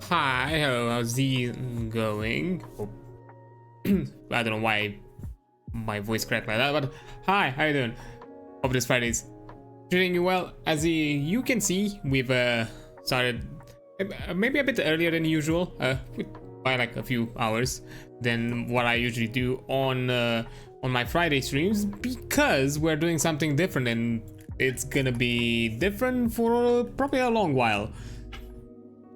Hi, hello, how's the going? Oh, I don't know why my voice cracked like that, but hi, how you doing? Hope this Friday's treating you well. As you can see, we've started maybe a bit earlier than usual, by like a few hours than what I usually do on my Friday streams, because we're doing something different, and it's gonna be different for probably a long while.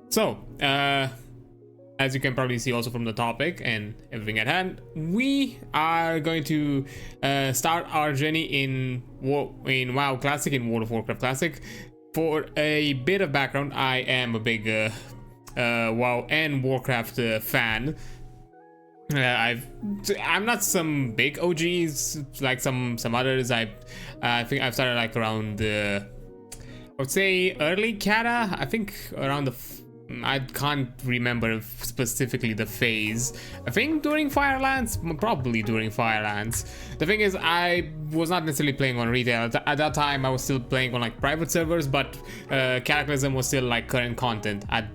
So, as you can probably see also from the topic and everything at hand, we are going to start our journey in WoW Classic, in World of Warcraft Classic. For a bit of background, I am a big WoW and Warcraft fan. I'm not some big OGs like some others. I think I've started like around I would say early Kata. I think around the I can't remember specifically the phase. I think during Firelands, probably during Firelands. The thing is, I was not necessarily playing on retail. At that time, I was still playing on like private servers, but Cataclysm was still like current content at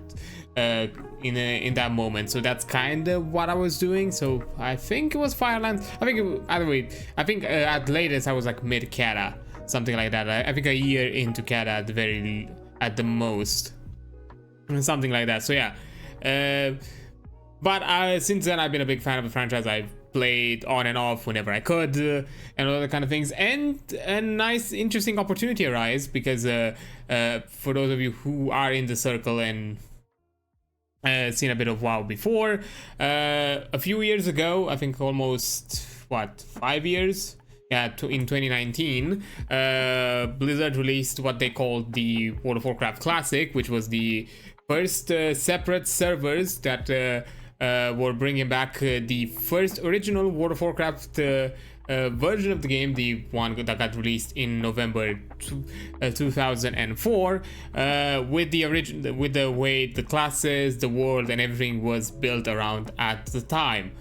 in that moment. So that's kind of what I was doing. So I think it was Firelands. I think either way, I think at latest I was like mid Kata, something like that. I think a year into Kata at the most. Something like that. So yeah, but since then I've been a big fan of the franchise. I've played on and off whenever I could, and all that kind of things, and a nice interesting opportunity arose because for those of you who are in the circle and seen a bit of WoW before, a few years ago, I think almost 5 years, yeah, in 2019, Blizzard released what they called the World of Warcraft Classic, which was the first separate servers that were bringing back the first original World of Warcraft version of the game, the one that got released in November 2004, with the way the classes, the world, and everything was built around at the time.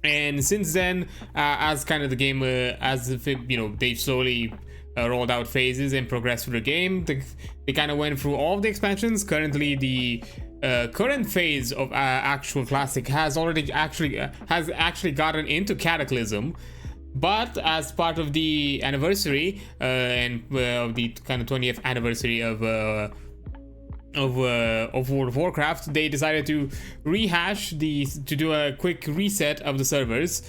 And since then, as kind of the game, as if it, they slowly rolled out phases and progressed through the game, they kind of went through all the expansions. Currently, the current phase of actual Classic has actually gotten into Cataclysm. But as part of the anniversary and the kind of 20th anniversary of World of Warcraft, they decided to to do a quick reset of the servers.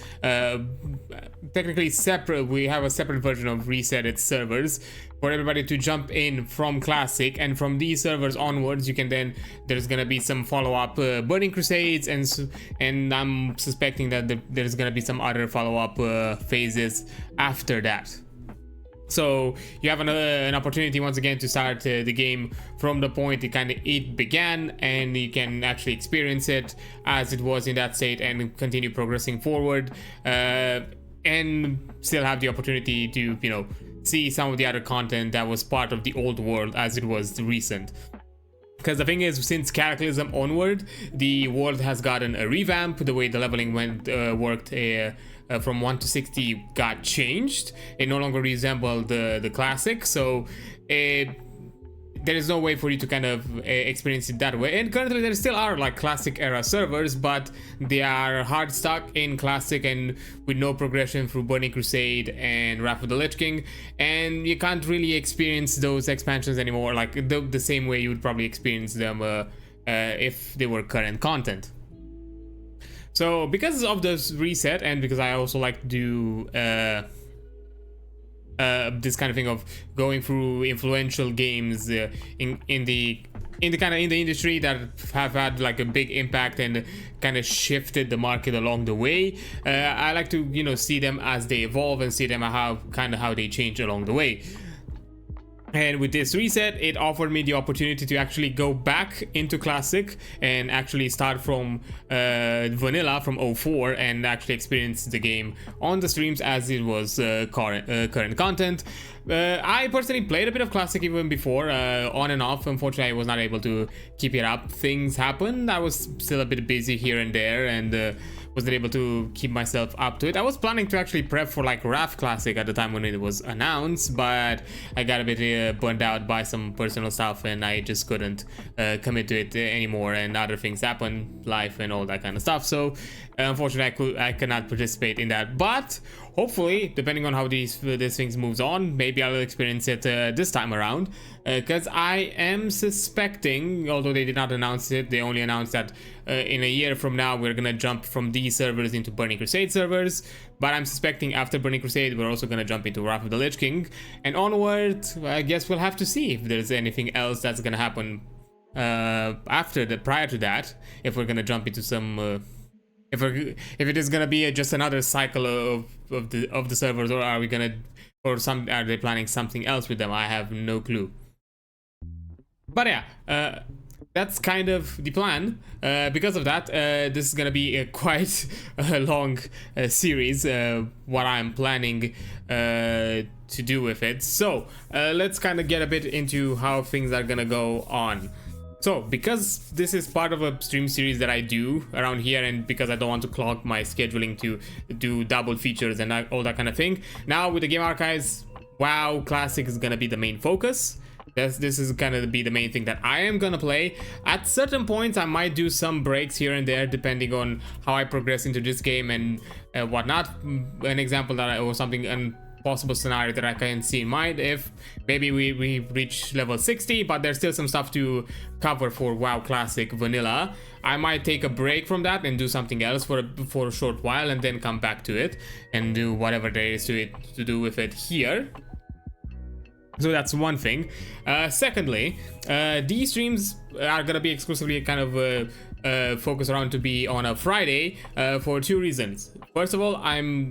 Technically separate, we have a separate version of resetted servers for everybody to jump in from Classic, and from these servers onwards, there's gonna be some follow-up Burning Crusades, and I'm suspecting that there's gonna be some other follow-up phases after that. So you have an opportunity once again to start the game from the point it began, and you can actually experience it as it was in that state and continue progressing forward, and still have the opportunity to see some of the other content that was part of the old world as it was recent. Because the thing is, since Cataclysm onward, the world has gotten a revamp. The way the leveling worked from 1 to 60 got changed. It no longer resembled the Classic, so there is no way for you to kind of experience it that way. And currently there still are like Classic era servers, but they are hard stuck in Classic and with no progression through Burning Crusade and Wrath of the Lich King, and you can't really experience those expansions anymore like the same way you would probably experience them if they were current content. So because of this reset, and because I also like to do this kind of thing of going through influential games in the industry that have had like a big impact and kind of shifted the market along the way, I like to see them as they evolve and see them how they change along the way. And with this reset, it offered me the opportunity to actually go back into Classic and actually start from vanilla from 04 and actually experience the game on the streams as it was current content. I personally played a bit of Classic even before, on and off. Unfortunately, I was not able to keep it up. Things happened. I was still a bit busy here and there, and wasn't able to keep myself up to it. I was planning to actually prep for like WRAF Classic at the time when it was announced, but I got a bit burnt out by some personal stuff, and I just couldn't commit to it anymore, and other things happen, life and all that kind of stuff. So unfortunately, I cannot participate in that. But hopefully, depending on how these things moves on, maybe I'll experience it this time around. Because I am suspecting, although they did not announce it, they only announced that in a year from now we're gonna jump from these servers into Burning Crusade servers. But I'm suspecting after Burning Crusade we're also gonna jump into Wrath of the Lich King, and onward. I guess we'll have to see if there's anything else that's gonna happen prior to that. If we're gonna jump into some. If it is gonna be just another cycle of the servers, or are they planning something else with them? I have no clue. But yeah, that's kind of the plan. Because of that, this is gonna be quite a long series. What I'm planning to do with it. So let's kind of get a bit into how things are gonna go on. So, because this is part of a stream series that I do around here, and because I don't want to clog my scheduling to do double features and all that kind of thing, now with the game archives, WoW Classic is gonna be the main focus. This is gonna be the main thing that I am gonna play. At certain points, I might do some breaks here and there, depending on how I progress into this game and whatnot. An example or something possible scenario that I can see in mind, if maybe we reach level 60 but there's still some stuff to cover for WoW Classic Vanilla, I might take a break from that and do something else for a short while, and then come back to it and do whatever there is to do with it here. So that's one thing. Secondly, these streams are gonna be exclusively kind of focused around to be on a Friday for two reasons. First of all,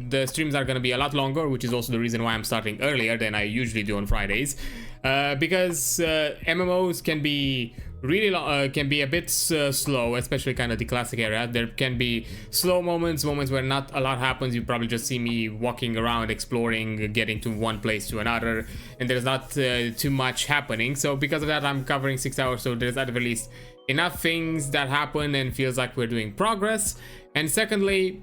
the streams are gonna be a lot longer, which is also the reason why I'm starting earlier than I usually do on Fridays, because MMOs can be really can be a bit slow, especially kind of the classic area. There can be slow moments where not a lot happens. You probably just see me walking around, exploring, getting to one place to another, and there's not too much happening. So because of that, I'm covering 6 hours, so there's at the very least enough things that happen and feels like we're doing progress. And secondly,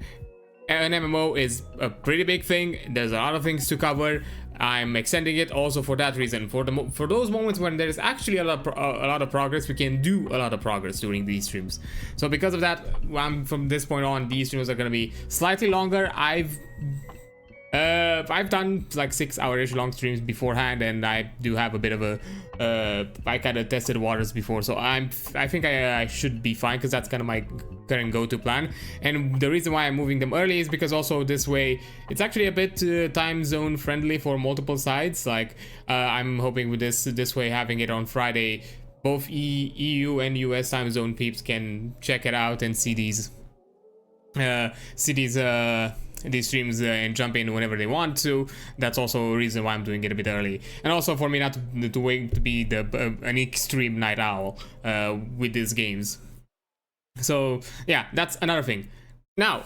an MMO is a pretty big thing. There's a lot of things to cover. I'm extending it also for that reason. For those moments when there is actually a lot of progress, we can do a lot of progress during these streams. So because of that, from this point on, these streams are going to be slightly longer. I've done like 6 hour-ish long streams beforehand, and I do have a bit of a I kind of tested waters before, so I think I should be fine, because that's kind of my current go-to plan. And the reason why I'm moving them early is because also this way it's actually a bit time zone friendly for multiple sides. Like I'm hoping with this way, having it on Friday, both EU and US time zone peeps can check it out and see these streams and jump in whenever they want to. That's also a reason why I'm doing it a bit early, and also for me not to wait to be an extreme night owl with these games. So yeah, that's another thing. Now,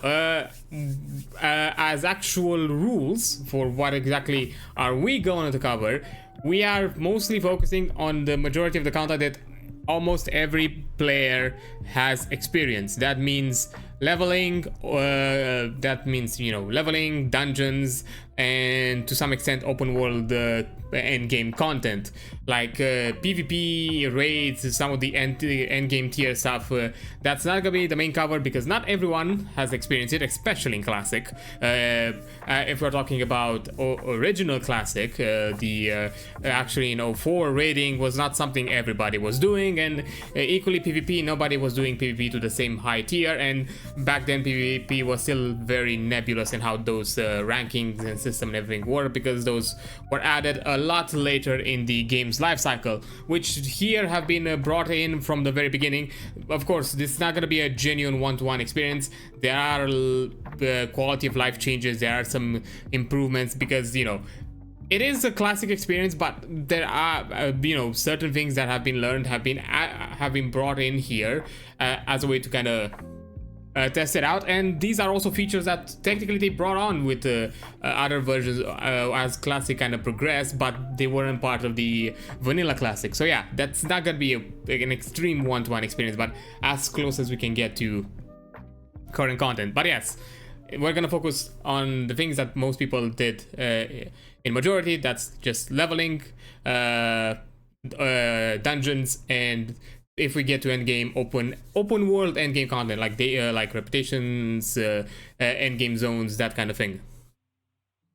as actual rules for what exactly are we going to cover, we are mostly focusing on the majority of the content that almost every player has experienced. That means leveling, leveling, dungeons, and to some extent open world end game content like PvP, raids, some of the end game tier stuff. That's not gonna be the main cover because not everyone has experienced it, especially in Classic. If we're talking about original Classic, actually in 04 raiding was not something everybody was doing, and equally PvP, nobody was doing PvP to the same high tier, and back then PvP was still very nebulous in how those rankings and system and everything were, because those were added a lot later in the game's life cycle, which here have been brought in from the very beginning. Of course, this is not going to be a genuine one-to-one experience. There are quality of life changes, there are some improvements, because it is a Classic experience, but there are certain things that have been learned have been brought in here as a way to kind of test it out. And these are also features that technically they brought on with other versions as Classic kind of progressed, but they weren't part of the vanilla Classic. So yeah, that's not gonna be an extreme one-to-one experience, but as close as we can get to current content. But yes, we're gonna focus on the things that most people did in majority. That's just leveling, dungeons, and if we get to endgame, open world endgame content like like reputations, endgame zones, that kind of thing.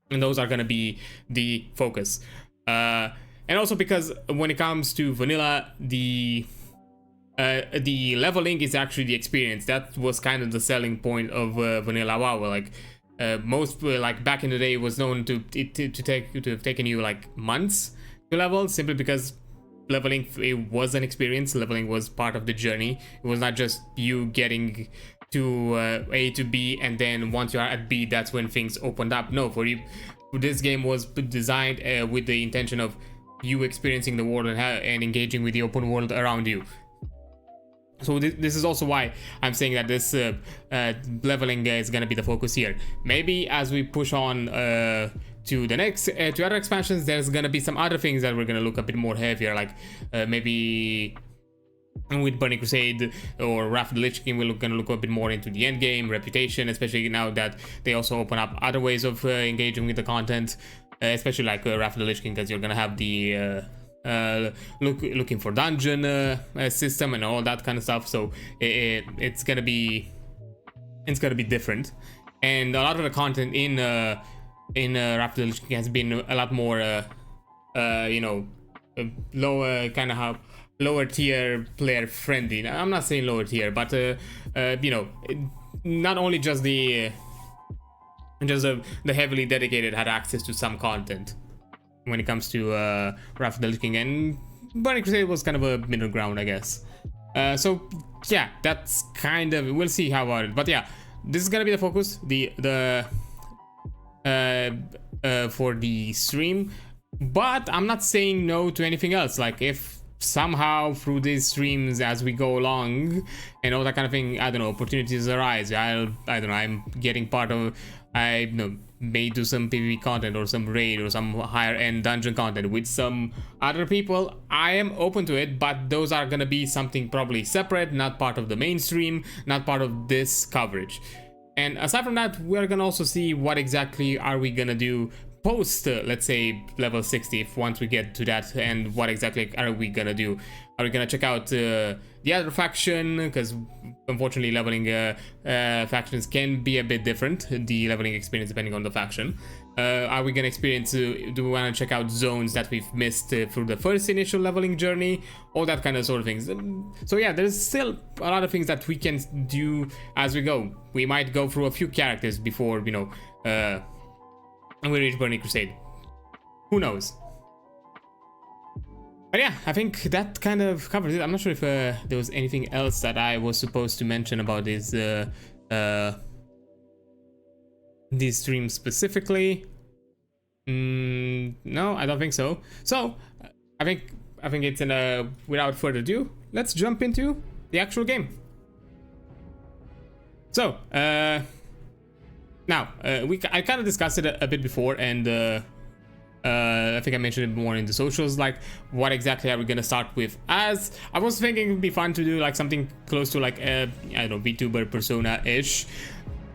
And those are gonna be the focus. And also because when it comes to vanilla, the leveling is actually the experience. That was kind of the selling point of vanilla WoW. Like most like back in the day, it was known to have taken you like months to level, simply because leveling, it was an experience. Leveling was part of the journey. It was not just you getting to A to B, and then once you are at B, that's when things opened up. No, for you, this game was designed with the intention of you experiencing the world and engaging with the open world around you. So this is also why I'm saying that this leveling is gonna be the focus here. Maybe as we push on to the next to other expansions, there's gonna be some other things that we're gonna look a bit more heavier, like maybe with Burning Crusade or Wrath of the Lich King, we're gonna look a bit more into the end game, reputation, especially now that they also open up other ways of engaging with the content, especially like Wrath of the Lich King, because you're gonna have the looking for dungeon system and all that kind of stuff. So it's gonna be different, and a lot of the content in Wrath of the Lich King has been a lot more you know, lower kind of lower tier player friendly. I'm not saying lower tier, but you know, not only just the heavily dedicated had access to some content when it comes to Wrath of the Lich King, and Burning Crusade was kind of a middle ground, I guess. So yeah, that's kind of, we'll see how about it. But yeah, this is gonna be the focus, for the stream. But I'm not saying no to anything else. Like if somehow through these streams as we go along and all that kind of thing, I don't know, opportunities arise, I don't know, I'm getting part of, I may do some PvP content or some raid or some higher end dungeon content with some other people, I am open to it, but those are gonna be something probably separate, not part of the mainstream, not part of this coverage. And aside from that, we're gonna also see what exactly are we gonna do post let's say level 60, if once we get to that, and what exactly are we gonna do. Are we gonna check out the other faction, because unfortunately leveling factions can be a bit different, the leveling experience depending on the faction. Are we gonna experience, do we want to check out zones that we've missed through the first initial leveling journey, all that kind of sort of things. So yeah, there's still a lot of things that we can do as we go. We might go through a few characters before, you know, we reach Burning Crusade. Who knows? But yeah, I think that kind of covers it. I'm not sure if there was anything else that I was supposed to mention about this stream specifically. No, I don't think so. So I think it's without further ado, let's jump into the actual game. So now I kind of discussed it a bit before, and I think I mentioned it more in the socials, like what exactly are we gonna start with. As I was thinking it would be fun to do like something close to like I don't know, VTuber persona-ish.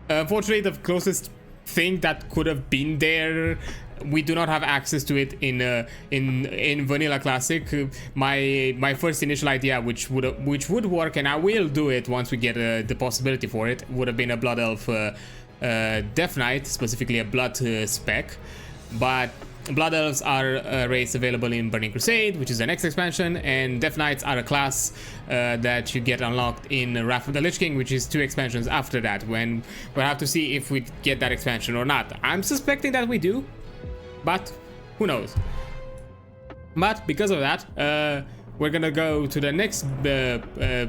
Unfortunately, the closest thing that could have been there, we do not have access to it in vanilla classic. My first initial idea, which would work, and I will do it once we get the possibility for it, would have been a Blood Elf Death Knight, specifically a Blood spec. But Blood Elves are a race available in Burning Crusade, which is the next expansion, and Death Knights are a class that you get unlocked in Wrath of the Lich King, which is 2 expansions after that, when we'll have to see if we get that expansion or not. I'm suspecting that we do, but who knows. But because of that, we're gonna go to the next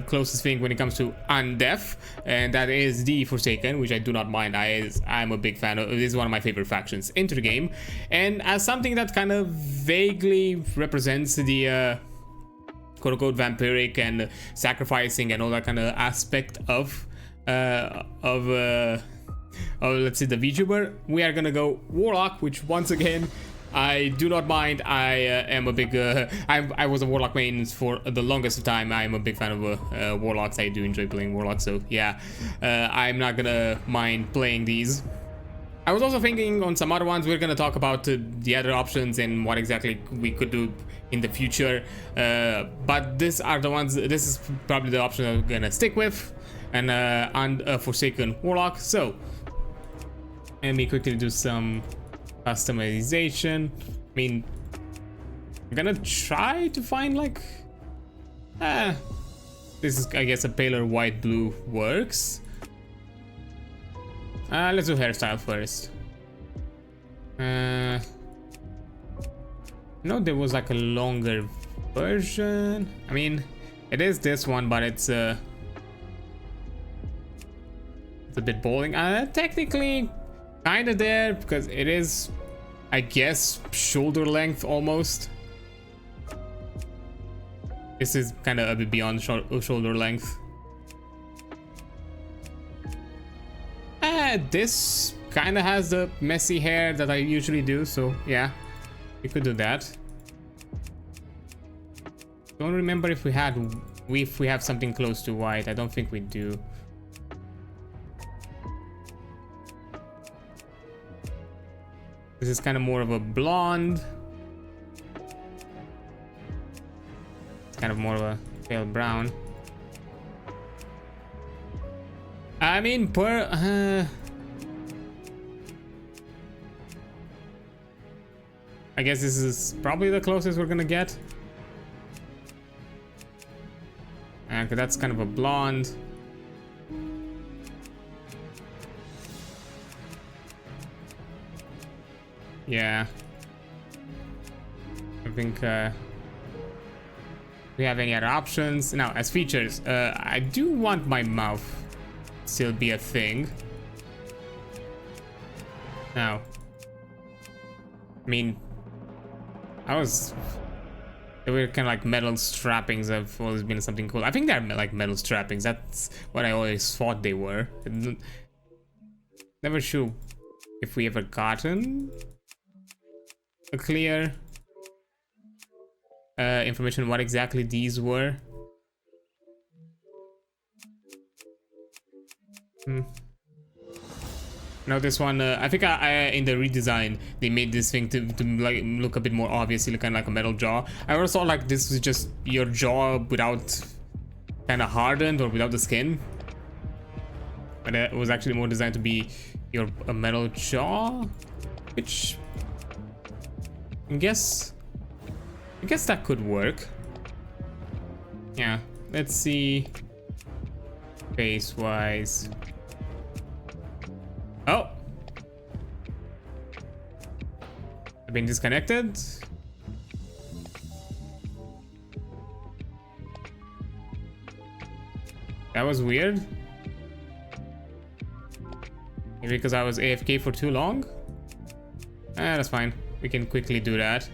closest thing when it comes to undeath, and that is the Forsaken, which I do not mind. I'm a big fan of. This is one of my favorite factions into the game, and as something that kind of vaguely represents the quote-unquote vampiric and sacrificing and all that kind of aspect of let's see, the VTuber, we are gonna go Warlock, which once again I do not mind. I am a big I was a Warlock main for the longest time. I'm a big fan of Warlocks. I do enjoy playing Warlocks, so yeah, I'm not gonna mind playing these. I was also thinking on some other ones. We're gonna talk about the other options and what exactly we could do in the future, but these are the ones. This is probably the option I'm gonna stick with, and Forsaken Warlock. So let me quickly do some customization. I mean, I'm gonna try to find like this is, I guess, a paler white blue works. Let's do hairstyle first. No, there was like a longer version. I mean, it is this one, but it's a bit bowling. Technically kind of there, because it is, I guess, shoulder length almost. This is kind of a bit beyond shoulder length. This kind of has the messy hair that I usually do, so yeah, we could do that. Don't remember if we have something close to white. I don't think we do. This is kind of more of a blonde. It's kind of more of a pale brown. I mean, I guess this is probably the closest we're gonna get. Okay, that's kind of a blonde. Yeah. I think we have any other options. Now, as features, I do want my mouth still be a thing. Now, I mean, they were kind of like metal strappings. Have always been something cool. I think they're like metal strappings. That's what I always thought they were. Never sure if we ever gotten a clear information what exactly these were. No, this one, I think in the redesign, they made this thing to like look a bit more obviously kind of like a metal jaw. I always thought like this was just your jaw without kind of hardened or without the skin. But it was actually more designed to be a metal jaw, which I guess that could work. Yeah, let's see face wise. Oh, I've been disconnected. That was weird. Maybe because I was AFK for too long. That's fine. We can quickly do that.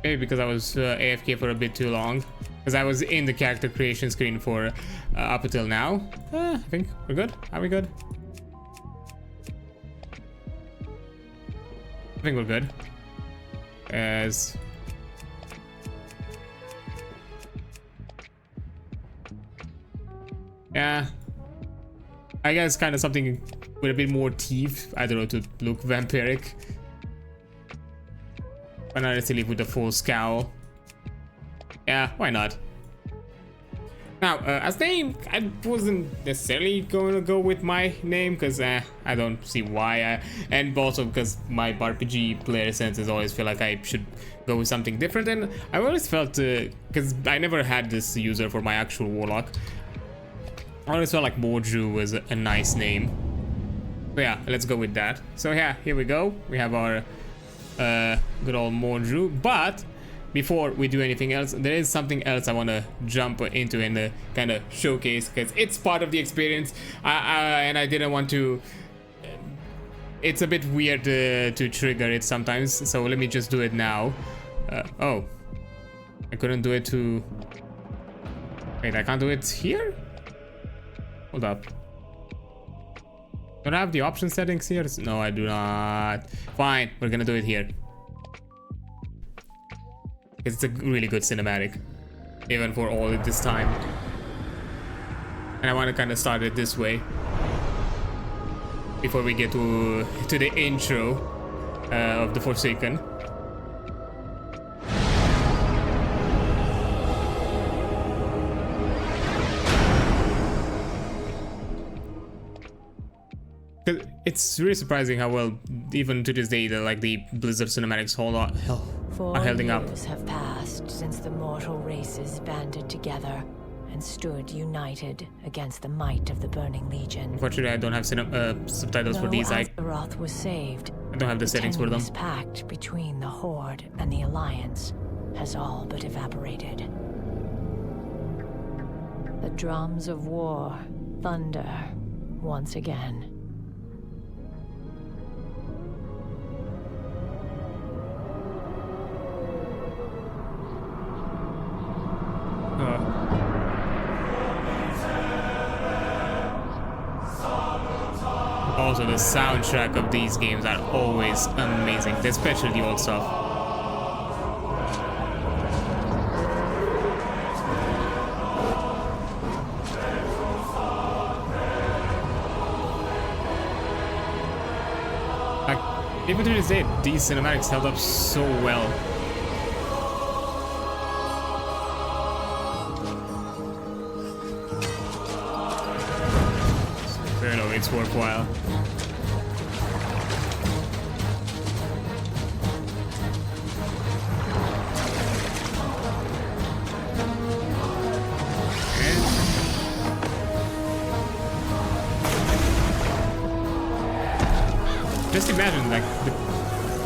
Maybe because I was AFK for a bit too long. Because I was in the character creation screen for up until now. I think we're good. Are we good? I think we're good. As yeah, I guess kind of something with a bit more teeth. I don't know, to look vampiric. Why not necessarily with the full scowl? Yeah, why not? Now, as name, I wasn't necessarily going to go with my name because I don't see why. And also because my RPG player senses always feel like I should go with something different. And I always felt, because I never had this user for my actual Warlock, I always felt like Mordru was a nice name. So yeah, let's go with that. So yeah, here we go. We have our good old Mordru. But before we do anything else, there is something else I want to jump into and kind of showcase because it's part of the experience. And I didn't want to. It's a bit weird to trigger it sometimes, so let me just do it now. Oh. I couldn't do it to... Wait, I can't do it here? Hold up. Don't I have the option settings here? No, I do not. Fine, we're gonna do it here. It's a really good cinematic. Even for all of this time. And I want to kind of start it this way. Before we get to the intro of the Forsaken. It's really surprising how well, even to this day, the Blizzard cinematics are holding up. 4 years have passed since the mortal races banded together and stood united against the might of the Burning Legion. Unfortunately, I don't have subtitles for these. Azeroth was saved. I don't have the settings for them. The pact between the Horde and the Alliance has all but evaporated. The drums of war thunder once again. Also, the soundtrack of these games are always amazing, especially the old stuff. Like, even to this day, these cinematics held up so well. It's worthwhile. Just imagine, like,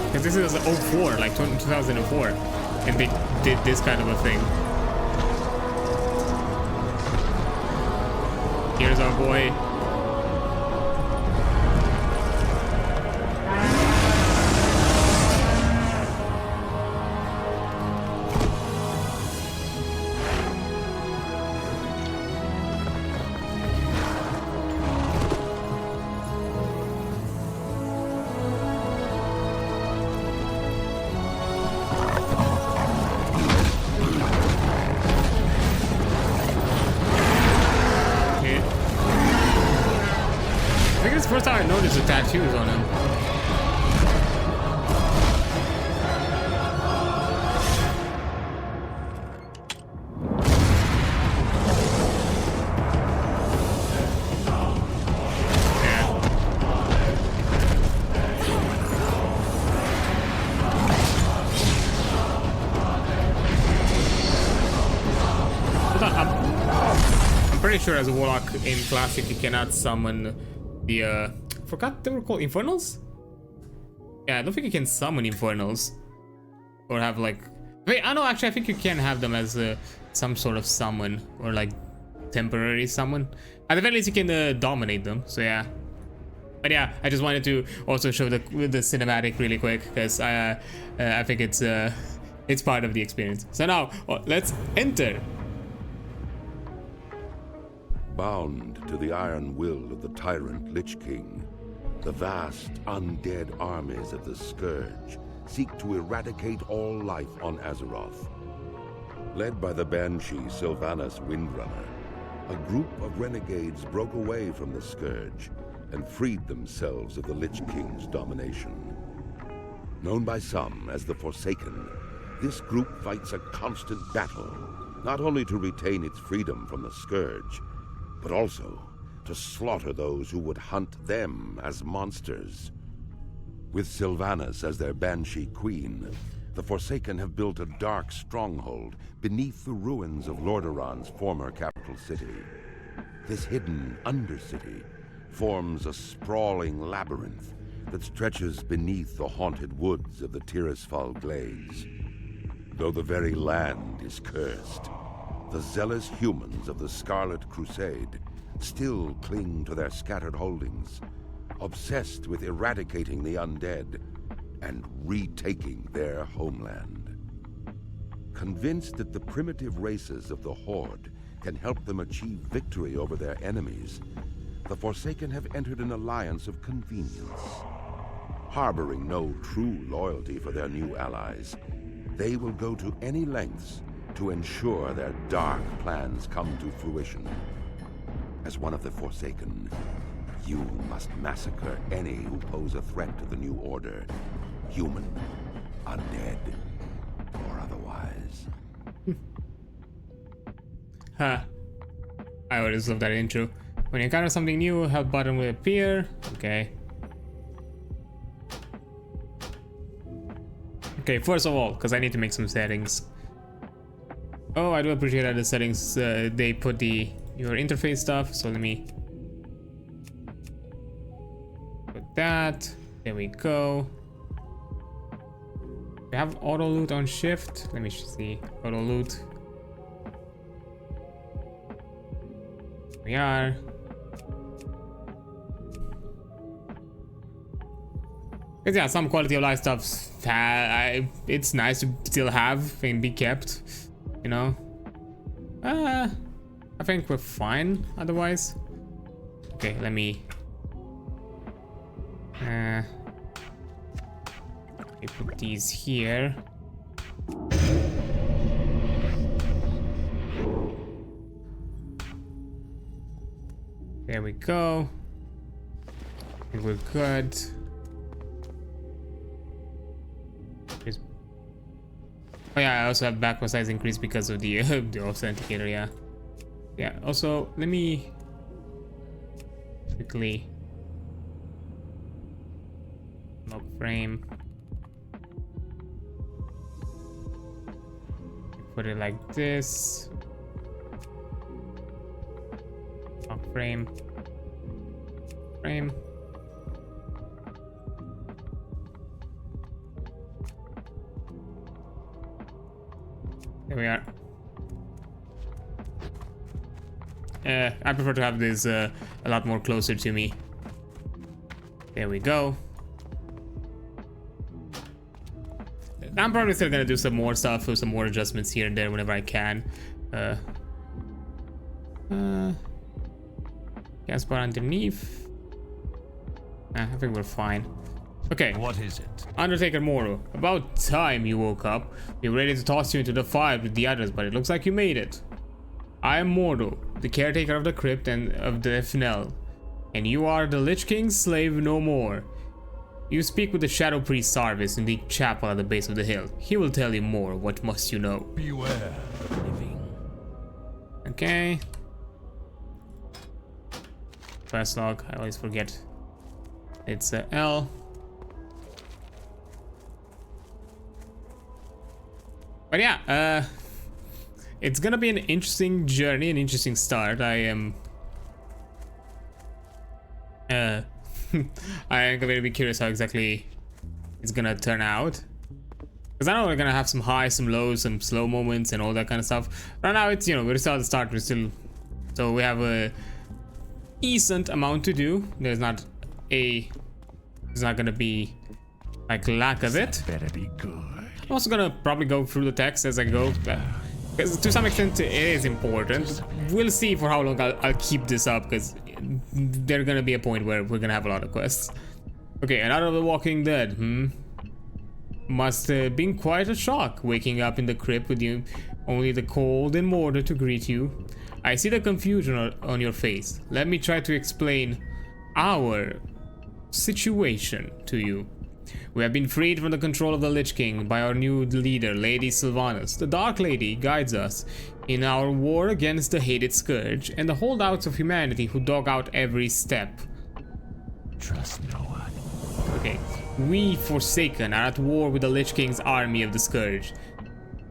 because this is 04, like 2004, and they did this kind of a thing. Here's our boy. First time I noticed the tattoos on him. I'm pretty sure as a warlock in Classic you cannot summon the forgot they were called Infernals? Yeah, I don't think you can summon Infernals. Or have like... Wait, I know, actually I think you can have them as some sort of summon. Or like temporary summon. At the very least you can dominate them, so yeah. But yeah, I just wanted to also show the cinematic really quick. Because I think it's part of the experience. So now, let's enter. Bound to the iron will of the tyrant Lich King, the vast undead armies of the Scourge seek to eradicate all life on Azeroth. Led by the Banshee Sylvanas Windrunner, a group of renegades broke away from the Scourge and freed themselves of the Lich King's domination. Known by some as the Forsaken, this group fights a constant battle, not only to retain its freedom from the Scourge, but also to slaughter those who would hunt them as monsters. With Sylvanas as their Banshee Queen, the Forsaken have built a dark stronghold beneath the ruins of Lordaeron's former capital city. This hidden Undercity forms a sprawling labyrinth that stretches beneath the haunted woods of the Tirisfal Glades. Though the very land is cursed, the zealous humans of the Scarlet Crusade still cling to their scattered holdings, obsessed with eradicating the undead and retaking their homeland. Convinced that the primitive races of the Horde can help them achieve victory over their enemies, the Forsaken have entered an alliance of convenience. Harboring no true loyalty for their new allies, they will go to any lengths to ensure their dark plans come to fruition. As one of the Forsaken, you must massacre any who pose a threat to the new order, human, undead, or otherwise. Huh. I always love that intro. When you encounter something new, help button will appear. Okay. Okay, first of all, because I need to make some settings. Oh, I do appreciate that the settings, they put your interface stuff, so let me put that. There we go. We have auto loot on shift. Let me see. Auto loot. We are. Cause yeah, some quality of life stuff. It's nice to still have and be kept. You know. I think we're fine otherwise. Okay, let me. Put these here. There we go. I think we're good. Oh yeah, I also have backpack size increase because of the authenticator. Yeah. Yeah. Also, let me quickly lock frame. Put it like this. Lock frame. Frame. There we are. I prefer to have this a lot more closer to me. There we go. I'm probably still gonna do some more stuff or some more adjustments here and there whenever I can. Gas bar underneath. I think we're fine. Okay. What is it? Undertaker Moro, about time you woke up. We were ready to toss you into the fire with the others, but it looks like you made it. I am Moro, the caretaker of the crypt and of the Fnel, and you are the Lich King's slave no more. You speak with the Shadow Priest Sarvis in the chapel at the base of the hill. He will tell you more. What must you know? Beware of living. Okay. Quest log, I always forget. It's L. But yeah, it's gonna be an interesting journey, an interesting start. I am going to be curious how exactly it's gonna turn out. Because I know we're gonna have some highs, some lows, some slow moments and all that kind of stuff. Right now it's, you know, we're still at the start, so we have a decent amount to do. There's not gonna be like lack of it. Better be good. I'm also gonna probably go through the text as I go, because to some extent it is important. We'll see for how long I'll keep this up, because there's gonna be a point where we're gonna have a lot of quests. Okay, another of the Walking Dead. Must have been quite a shock waking up in the crypt with you, only the cold and mortar to greet you. I see the confusion on your face. Let me try to explain our situation to you. We have been freed from the control of the Lich King by our new leader, Lady Sylvanas. The Dark Lady guides us in our war against the hated Scourge and the holdouts of humanity who dog out every step. Trust no one. Okay, we Forsaken are at war with the Lich King's army of the Scourge.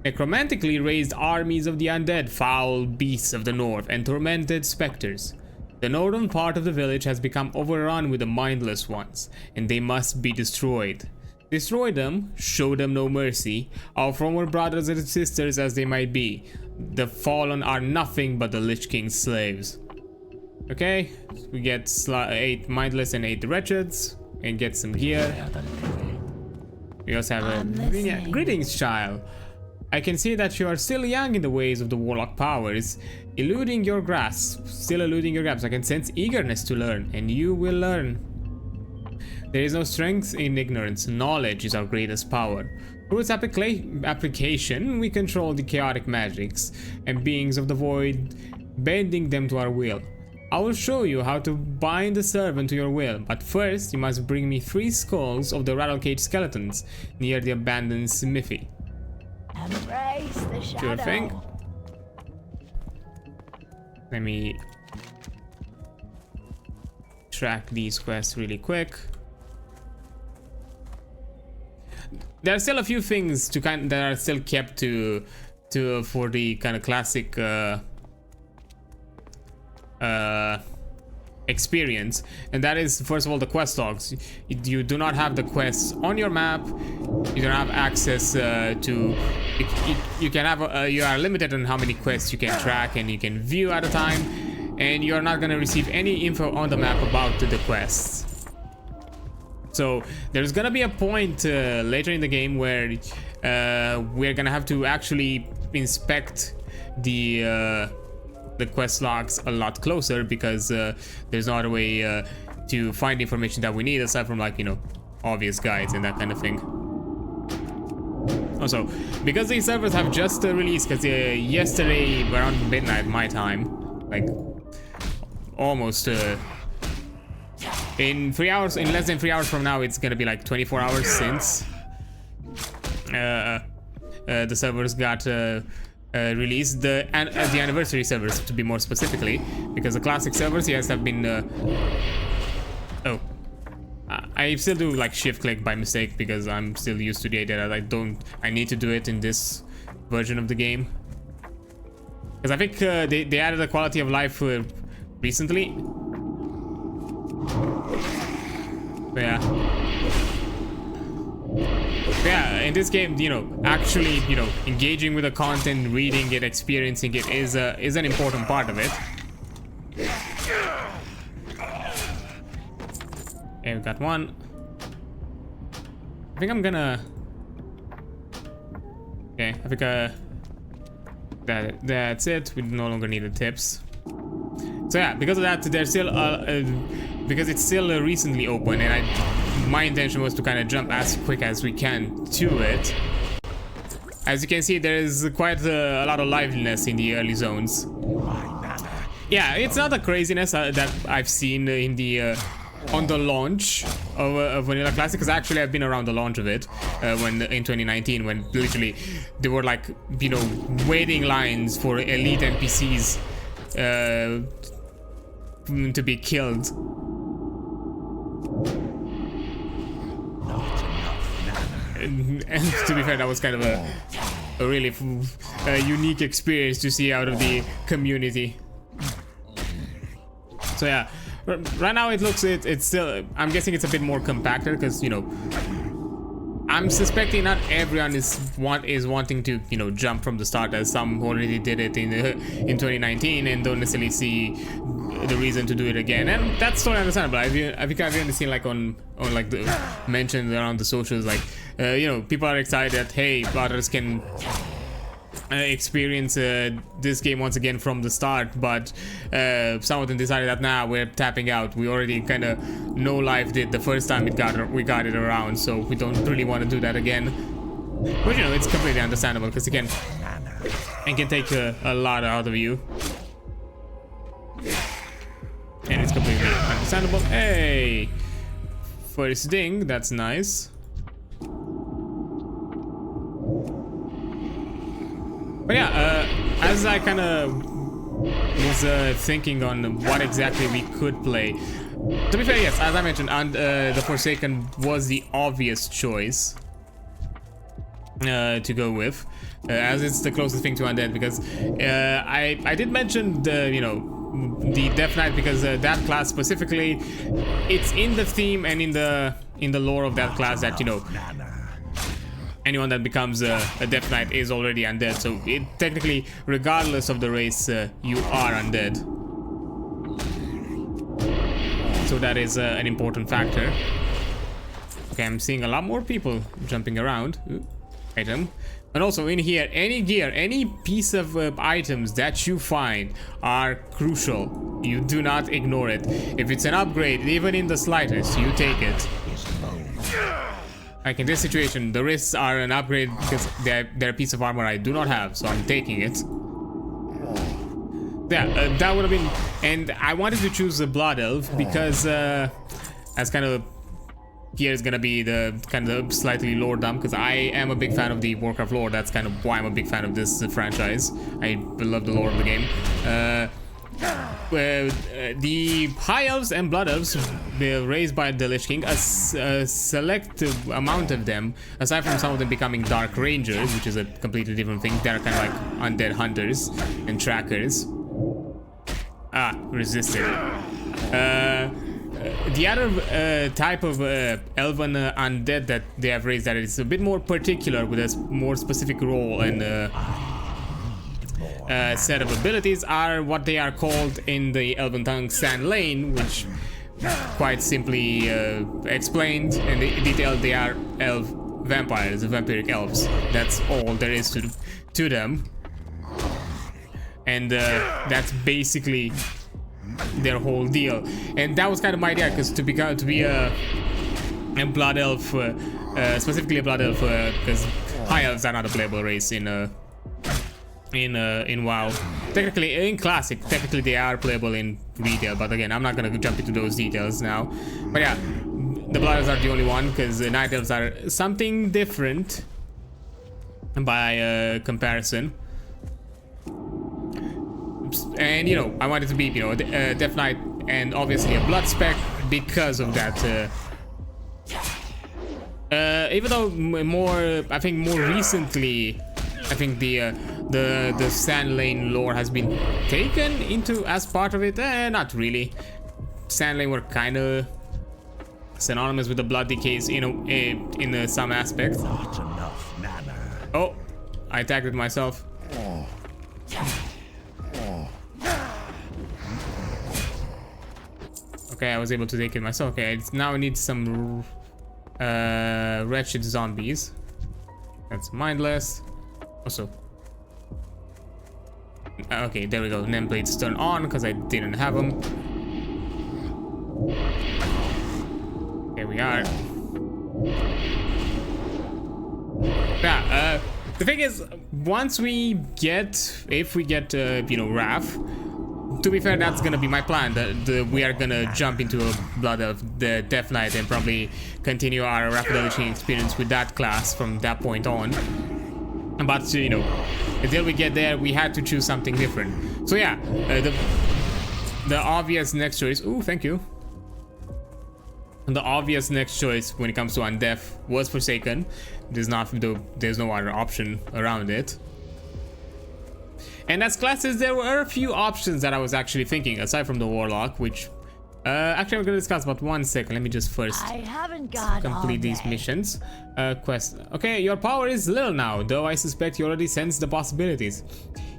Necromantically raised armies of the undead, foul beasts of the north, and tormented specters. The northern part of the village has become overrun with the mindless ones, and they must be destroyed. Destroy them, show them no mercy, our former brothers and sisters as they might be. The fallen are nothing but the Lich King's slaves. Okay, we get 8 mindless and 8 wretcheds, and get some gear. We also have a greetings, child. I can see that you are still young in the ways of the warlock powers, eluding your grasp, still eluding your grasp. I can sense eagerness to learn, and you will learn. There is no strength in ignorance. Knowledge is our greatest power. Through its application, we control the chaotic magics and beings of the void, bending them to our will. I will show you how to bind the servant to your will, but first you must bring me 3 skulls of the rattle-cage skeletons near the abandoned smithy. Embrace the shadow. Sure thing. Let me track these quests really quick. There are still a few things to that are still kept for the kind of classic experience, and that is, first of all, the quest logs. You do not have the quests on your map. You don't have access to. You can have. You are limited on how many quests you can track and you can view at a time, and you are not going to receive any info on the map about the quests. So there's gonna be a point later in the game where we're gonna have to actually inspect the quest logs a lot closer, because there's not a way to find information that we need aside from, like, you know, obvious guides and that kind of thing. Also, because these servers have just released, because yesterday around midnight my time, like almost in less than 3 hours from now, it's gonna be like 24 hours since the servers got released, the anniversary servers, to be more specifically, because the classic servers, yes, have been I still do like shift click by mistake because I'm still used to the idea that I need to do it in this version of the game, because I think they added a quality of life recently. But yeah, in this game, you know, actually, you know, engaging with the content, reading it, experiencing it is an important part of it. Okay, we got one. I think I'm gonna. Okay, I think that's it. We no longer need the tips. So yeah, because of that, there's still because it's still recently open, and my intention was to kind of jump as quick as we can to it. As you can see, there is quite a lot of liveliness in the early zones. Yeah, it's not the craziness that I've seen in the on the launch of Vanilla Classic, because actually I've been around the launch of it when in 2019, when literally there were, like, you know, waiting lines for elite NPCs to be killed. And to be fair, that was kind of a really unique experience to see out of the community. So yeah, right now it looks, it's still, I'm guessing it's a bit more compacted, because, you know, I'm suspecting not everyone is wanting to, you know, jump from the start, as some already did it in 2019 and don't necessarily see the reason to do it again, and that's totally understandable. I think I've even seen, like, on like the mentions around the socials, like, you know, people are excited that, hey, others can experience this game once again from the start, but some of them decided that, nah, we're tapping out. We already kind of know life did the first time we got it around, so we don't really want to do that again. But, you know, it's completely understandable, because it can take a lot out of you. And it's completely understandable. Hey! First ding, that's nice. But yeah, as I kind of was thinking on what exactly we could play, to be fair, yes, as I mentioned, the Forsaken was the obvious choice to go with, as it's the closest thing to Undead, because I did mention the, you know, the Death Knight, because that class specifically, it's in the theme and in the lore of that class that, you know, anyone that becomes a Death Knight is already undead, so it technically, regardless of the race, you are undead. So that is an important factor. Okay, I'm seeing a lot more people jumping around. Ooh. item. And also in here, any gear, any piece of items that you find are crucial. You do not ignore it. If it's an upgrade, even in the slightest, you take it. Like in this situation, the risks are an upgrade because they're a piece of armor I do not have, so I'm taking it. Yeah, that would have been... And I wanted to choose a Blood Elf because as kind of... Here is gonna be the kind of slightly lore dump because I am a big fan of the Warcraft lore. That's kind of why I'm a big fan of this franchise. I love the lore of the game. The High Elves and Blood Elves were raised by the Lich King. A selective amount of them, aside from some of them becoming Dark Rangers, which is a completely different thing, they're kind of like undead hunters and trackers. Ah, resisted. The other type of elven undead that they have raised that is a bit more particular with a more specific role and set of abilities are what they are called in the elven tongue Sand Lane, which quite simply explained and detailed they are elf vampires, vampiric elves. That's all there is to them, and that's basically their whole deal. And that was kind of my idea, because to be a blood elf, specifically a blood elf, because high elves are not a playable race in WoW. Technically in classic, technically they are playable in retail, but again I'm not gonna jump into those details now. But yeah, the blood elves are the only one, because the night elves are something different by comparison. And you know, I wanted to be, you know, Death Knight and obviously a Blood Spec because of that. Even though I think more recently, I think the Sand Lane lore has been taken into as part of it. Not really. Sand Lane were kind of synonymous with the Blood Decays, you know, in some aspects. Not enough mana. Oh, I attacked it myself. Okay, I was able to take it myself. Okay, now I need some wretched zombies. That's mindless. Also, okay, there we go. Nameplates turn on because I didn't have them. Here we are. Yeah. The thing is, once we get, if we get, you know, Wrath. To be fair, that's gonna be my plan. We are gonna jump into a Blood Elf, the Death Knight, and probably continue our rapid evolution experience with that class from that point on. But you know, until we get there, we had to choose something different. So yeah, the obvious next choice. Ooh, thank you. The obvious next choice when it comes to undeath was Forsaken. There's no other option around it. And as classes, there were a few options that I was actually thinking, aside from the Warlock, which actually we're gonna discuss about 1 second. Let me just first complete these missions. Quest. Okay, your power is little now, though I suspect you already sense the possibilities.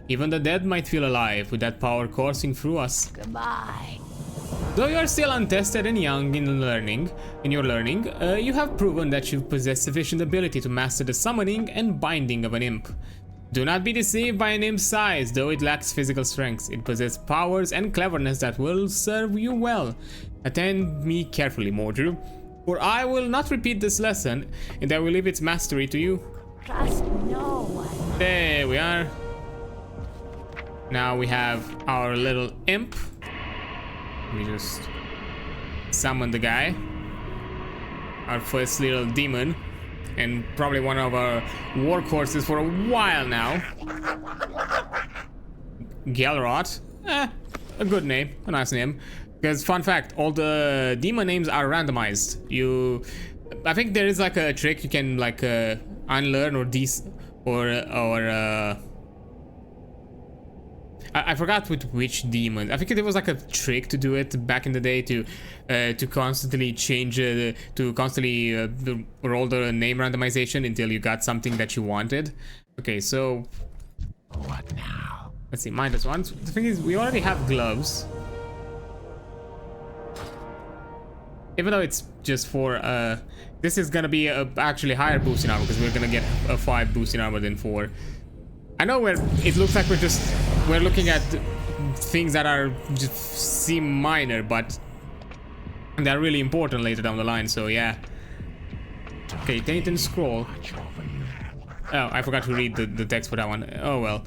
Even the dead might feel alive with that power coursing through us. Goodbye. Though you are still untested and young in your learning, you have proven that you possess sufficient ability to master the summoning and binding of an imp. Do not be deceived by an imp's size, though it lacks physical strength. It possesses powers and cleverness that will serve you well. Attend me carefully, Mordru, for I will not repeat this lesson, and I will leave its mastery to you. Trust no one. There we are. Now we have our little imp. Let me just summon the guy. Our first little demon. And probably one of our workhorses for a while now. Galrot. A good name. A nice name. Because fun fact, all the demon names are randomized. I think there is like a trick you can like unlearn or I forgot with which demon. I think there was like a trick to do it back in the day to constantly change to constantly roll the name randomization until you got something that you wanted. Okay, so What now? let's see, mindless ones. The thing is, we already have gloves. Even though it's just for This is gonna be a actually higher boost in armor because we're gonna get a 5 boost in armor than 4. I know it looks like we're looking at things that are just seem minor, but they're really important later down the line. So yeah. Okay, Tainted Scroll. Oh, I forgot to read the text for that one. Oh well.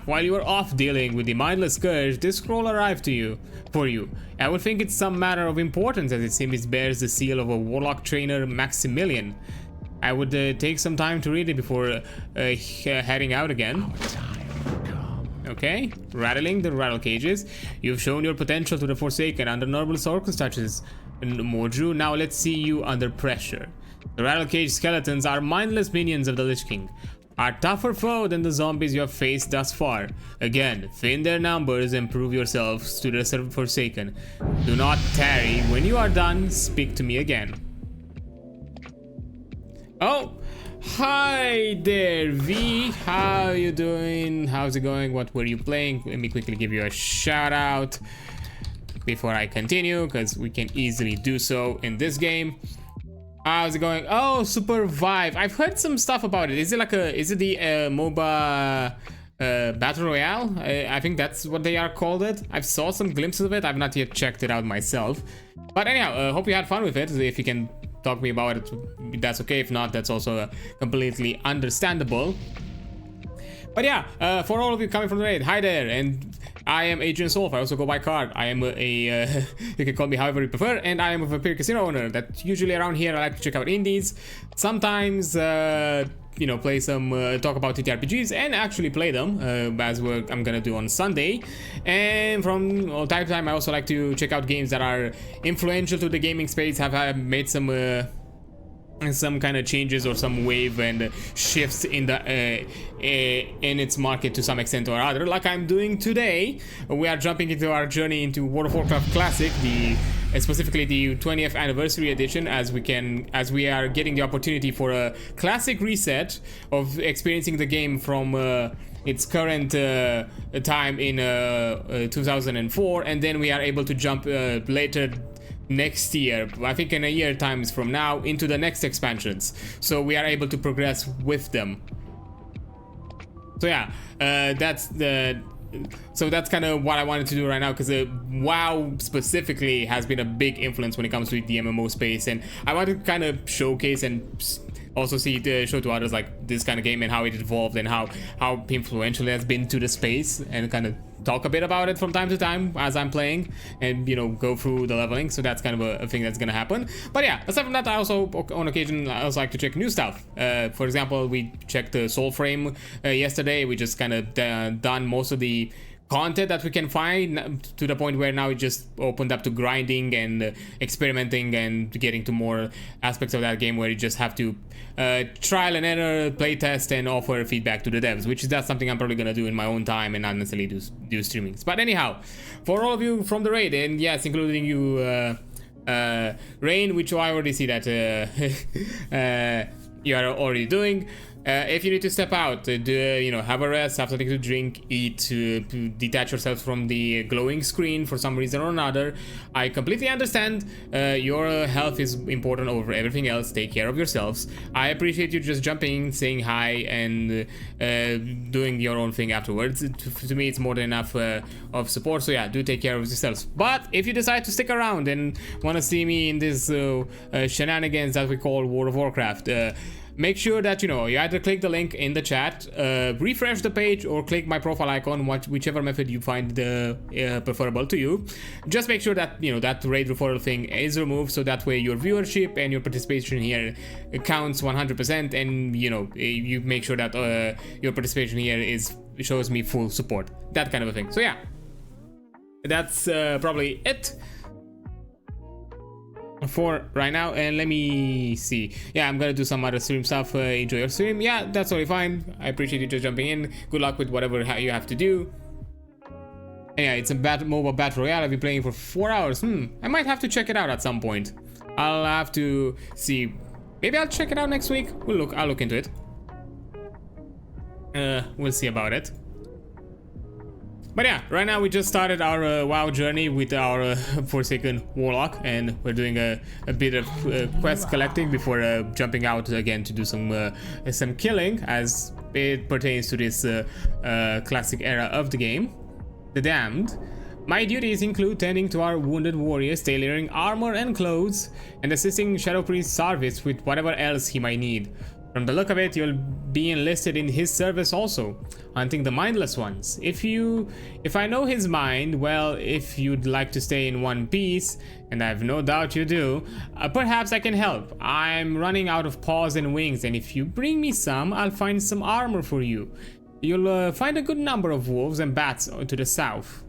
While you were off dealing with the mindless scourge, this scroll arrived for you. I would think it's some matter of importance, as it seems it bears the seal of a warlock trainer, Maximilian. I would take some time to read it before heading out again. Okay, rattling the rattle cages. You've shown your potential to the Forsaken under normal circumstances, Mordru. Now let's see you under pressure. The rattle cage skeletons are mindless minions of the Lich King. Are tougher foe than the zombies you have faced thus far. Again, thin their numbers and prove yourselves to the Forsaken. Do not tarry. When you are done, speak to me again. Oh, hi there, V. How you doing? How's it going? What were you playing? Let me quickly give you a shout out before I continue, because we can easily do so in this game. How's it going? Oh, Super Vive. I've heard some stuff about it. Is it like is it the MOBA Battle Royale? I think that's what they are called it. I've saw some glimpses of it. I've not yet checked it out myself. But anyhow, hope you had fun with it. If you can talk to me about it, that's okay. If not, that's also completely understandable. But yeah, for all of you coming from the raid, hi there, and I am Adrian Solf. I also go by card. I am you can call me however you prefer, and I am a Vampire Casino owner. That usually around here I like to check out indies, sometimes you know, play some talk about TTRPGs and actually play them as I'm gonna do on Sunday. And from time to time I also like to check out games that are influential to the gaming space, have made some kind of changes or some wave and shifts in the in its market to some extent or other, like I'm doing today. We are jumping into our journey into World of Warcraft Classic, specifically the 20th anniversary edition, as we are getting the opportunity for a classic reset of experiencing the game from its current time in 2004, and then we are able to jump later next year, I think in a year times from now, into the next expansions, so we are able to progress with them. So yeah, that's kind of what I wanted to do right now, because WoW specifically has been a big influence when it comes to the MMO space, and I want to kind of showcase and also show to others like this kind of game and how it evolved and how influential it has been to the space, and kind of talk a bit about it from time to time as I'm playing, and you know, go through the leveling. So that's kind of a thing that's gonna happen. But yeah, aside from that, I also on occasion I also like to check new stuff. For example, we checked the Soulframe yesterday. We just kind of done most of the content that we can find, to the point where now it just opened up to grinding and experimenting and getting to more aspects of that game where you just have to trial and error, playtest, and offer feedback to the devs, which is that's something I'm probably gonna do in my own time and not necessarily do streamings. But anyhow, for all of you from the raid, and yes, including you, Rain, which I already see that you are already doing. If you need to step out, have a rest, have something to drink, eat, to detach yourself from the glowing screen for some reason or another, I completely understand. Your health is important over everything else. Take care of yourselves. I appreciate you just jumping, saying hi, and doing your own thing afterwards. To me, it's more than enough of support. So yeah, do take care of yourselves. But if you decide to stick around and want to see me in this shenanigans that we call World of Warcraft, make sure that you either click the link in the chat, refresh the page, or click my profile icon, whichever method you find preferable to you. Just make sure that that raid referral thing is removed, so that way your viewership and your participation here counts 100%, and you make sure that your participation here shows me full support, that kind of a thing. So yeah, that's probably it for right now. And let me see, yeah, I'm gonna do some other stream stuff. Enjoy your stream. Yeah, that's totally fine. I appreciate you just jumping in. Good luck with whatever you have to do. And yeah, it's a mobile battle royale. I've been playing for 4 hours. I might have to check it out at some point. I'll have to see. Maybe I'll check it out next week. I'll look into it. We'll see about it. But yeah, right now we just started our WoW journey with our Forsaken Warlock, and we're doing a bit of quest collecting before jumping out again to do some killing as it pertains to this classic era of the game, the Damned. My duties include tending to our wounded warriors, tailoring armor and clothes, and assisting Shadow Priest Sarvis with whatever else he might need. From the look of it, you'll be enlisted in his service also, hunting the mindless ones. If I know his mind, well, if you'd like to stay in one piece, and I've no doubt you do, perhaps I can help. I'm running out of paws and wings, and if you bring me some, I'll find some armor for you. You'll find a good number of wolves and bats to the south.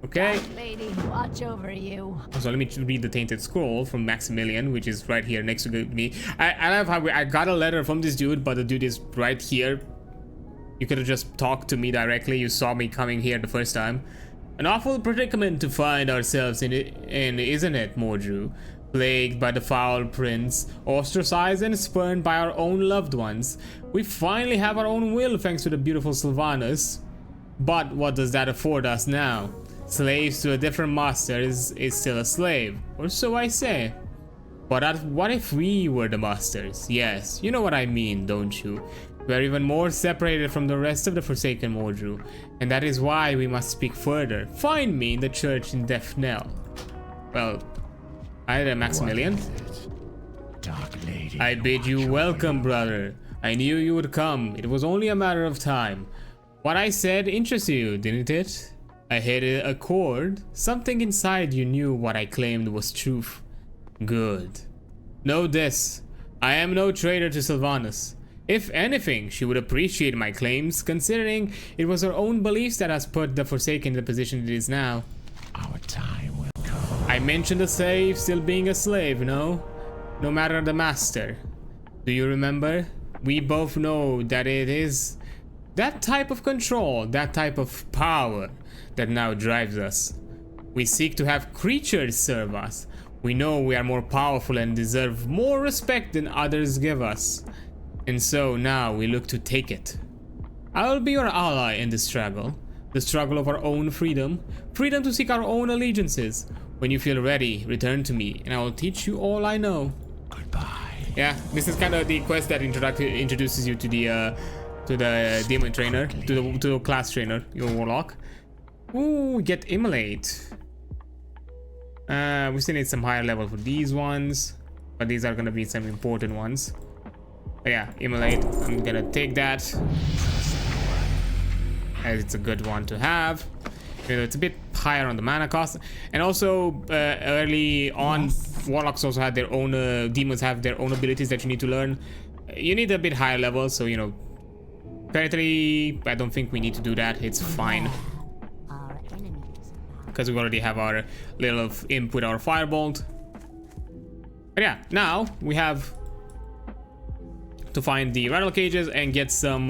Okay. That lady, watch over you. So let me read the Tainted Scroll from Maximilian, which is right here next to me. I love how I got a letter from this dude, but the dude is right here. You could have just talked to me directly. You saw me coming here the first time. An awful predicament to find ourselves in, isn't it, Mordru? Plagued by the foul prince, ostracized and spurned by our own loved ones. We finally have our own will thanks to the beautiful Sylvanas. But what does that afford us now? Slaves to a different master is still a slave, or so I say. But what if we were the masters? Yes, you know what I mean, don't you? We're even more separated from the rest of the Forsaken Mordru, and that is why we must speak further. Find me in the church in Defnell. Well, hi there, Maximilian. Dark Lady, I bid you welcome, brother. I knew you would come. It was only a matter of time. What I said interested you, didn't it? I hit a chord. Something inside you knew what I claimed was truth. Good. Know this. I am no traitor to Sylvanas. If anything, she would appreciate my claims, considering it was her own beliefs that has put the Forsaken in the position it is now. our time will come. I mentioned a slave still being a slave, no? No matter the master. Do you remember? We both know that it is that type of control, that type of power that now drives us. We seek to have creatures serve us. We know we are more powerful and deserve more respect than others give us. And so now we look to take it. I'll be your ally in this struggle. The struggle of our own freedom. Freedom to seek our own allegiances. When you feel ready, return to me and I will teach you all I know. Goodbye. Yeah, this is kind of the quest that introduces you to the demon trainer, to the class trainer, your warlock. Ooh, get immolate. We still need some higher level for these ones, but these are gonna be some important ones. But yeah, immolate. I'm gonna take that, as it's a good one to have. It's a bit higher on the mana cost, and also early on, warlocks also had their own demons have their own abilities that you need to learn. You need a bit higher level, so you know. Apparently, I don't think we need to do that. It's fine because we already have our little imp with our firebolt. But yeah, now we have to find the rattle cages and get some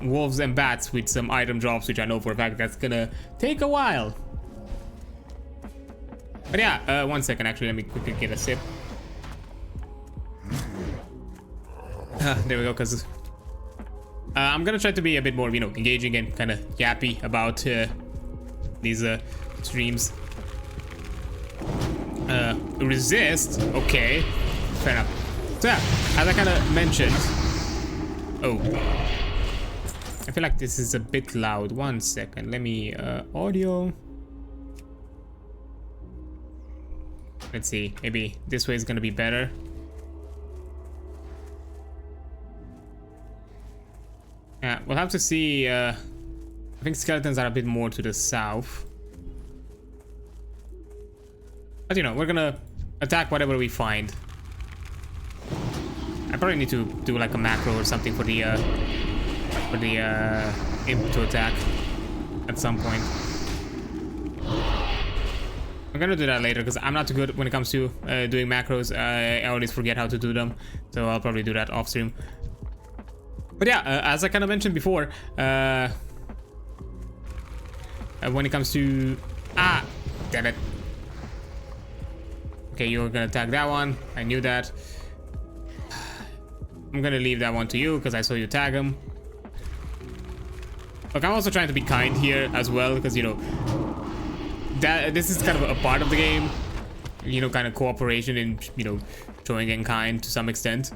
wolves and bats with some item drops, which I know for a fact that's gonna take a while. But yeah, 1 second, actually, let me quickly get a sip. There we go, because I'm gonna try to be a bit more, you know, engaging and kind of yappy about these streams. Resist, okay, fair enough. So yeah, as I kind of mentioned, oh, I feel like this is a bit loud. 1 second, let me audio. Let's see, maybe this way is gonna be better. Yeah, we'll have to see. I think skeletons are a bit more to the south. But you know, we're gonna attack whatever we find. I probably need to do like a macro or something for the imp to attack at some point. I'm gonna do that later because I'm not too good when it comes to doing macros. I always forget how to do them, so I'll probably do that off stream. But yeah, as I kind of mentioned before, when it comes to damn it. Okay, you're gonna attack that one. I knew that. I'm gonna leave that one to you because I saw you tag him. Look, I'm also trying to be kind here as well, because, you know, that this is kind of a part of the game. You know, kind of cooperation and, you know, showing in kind to some extent.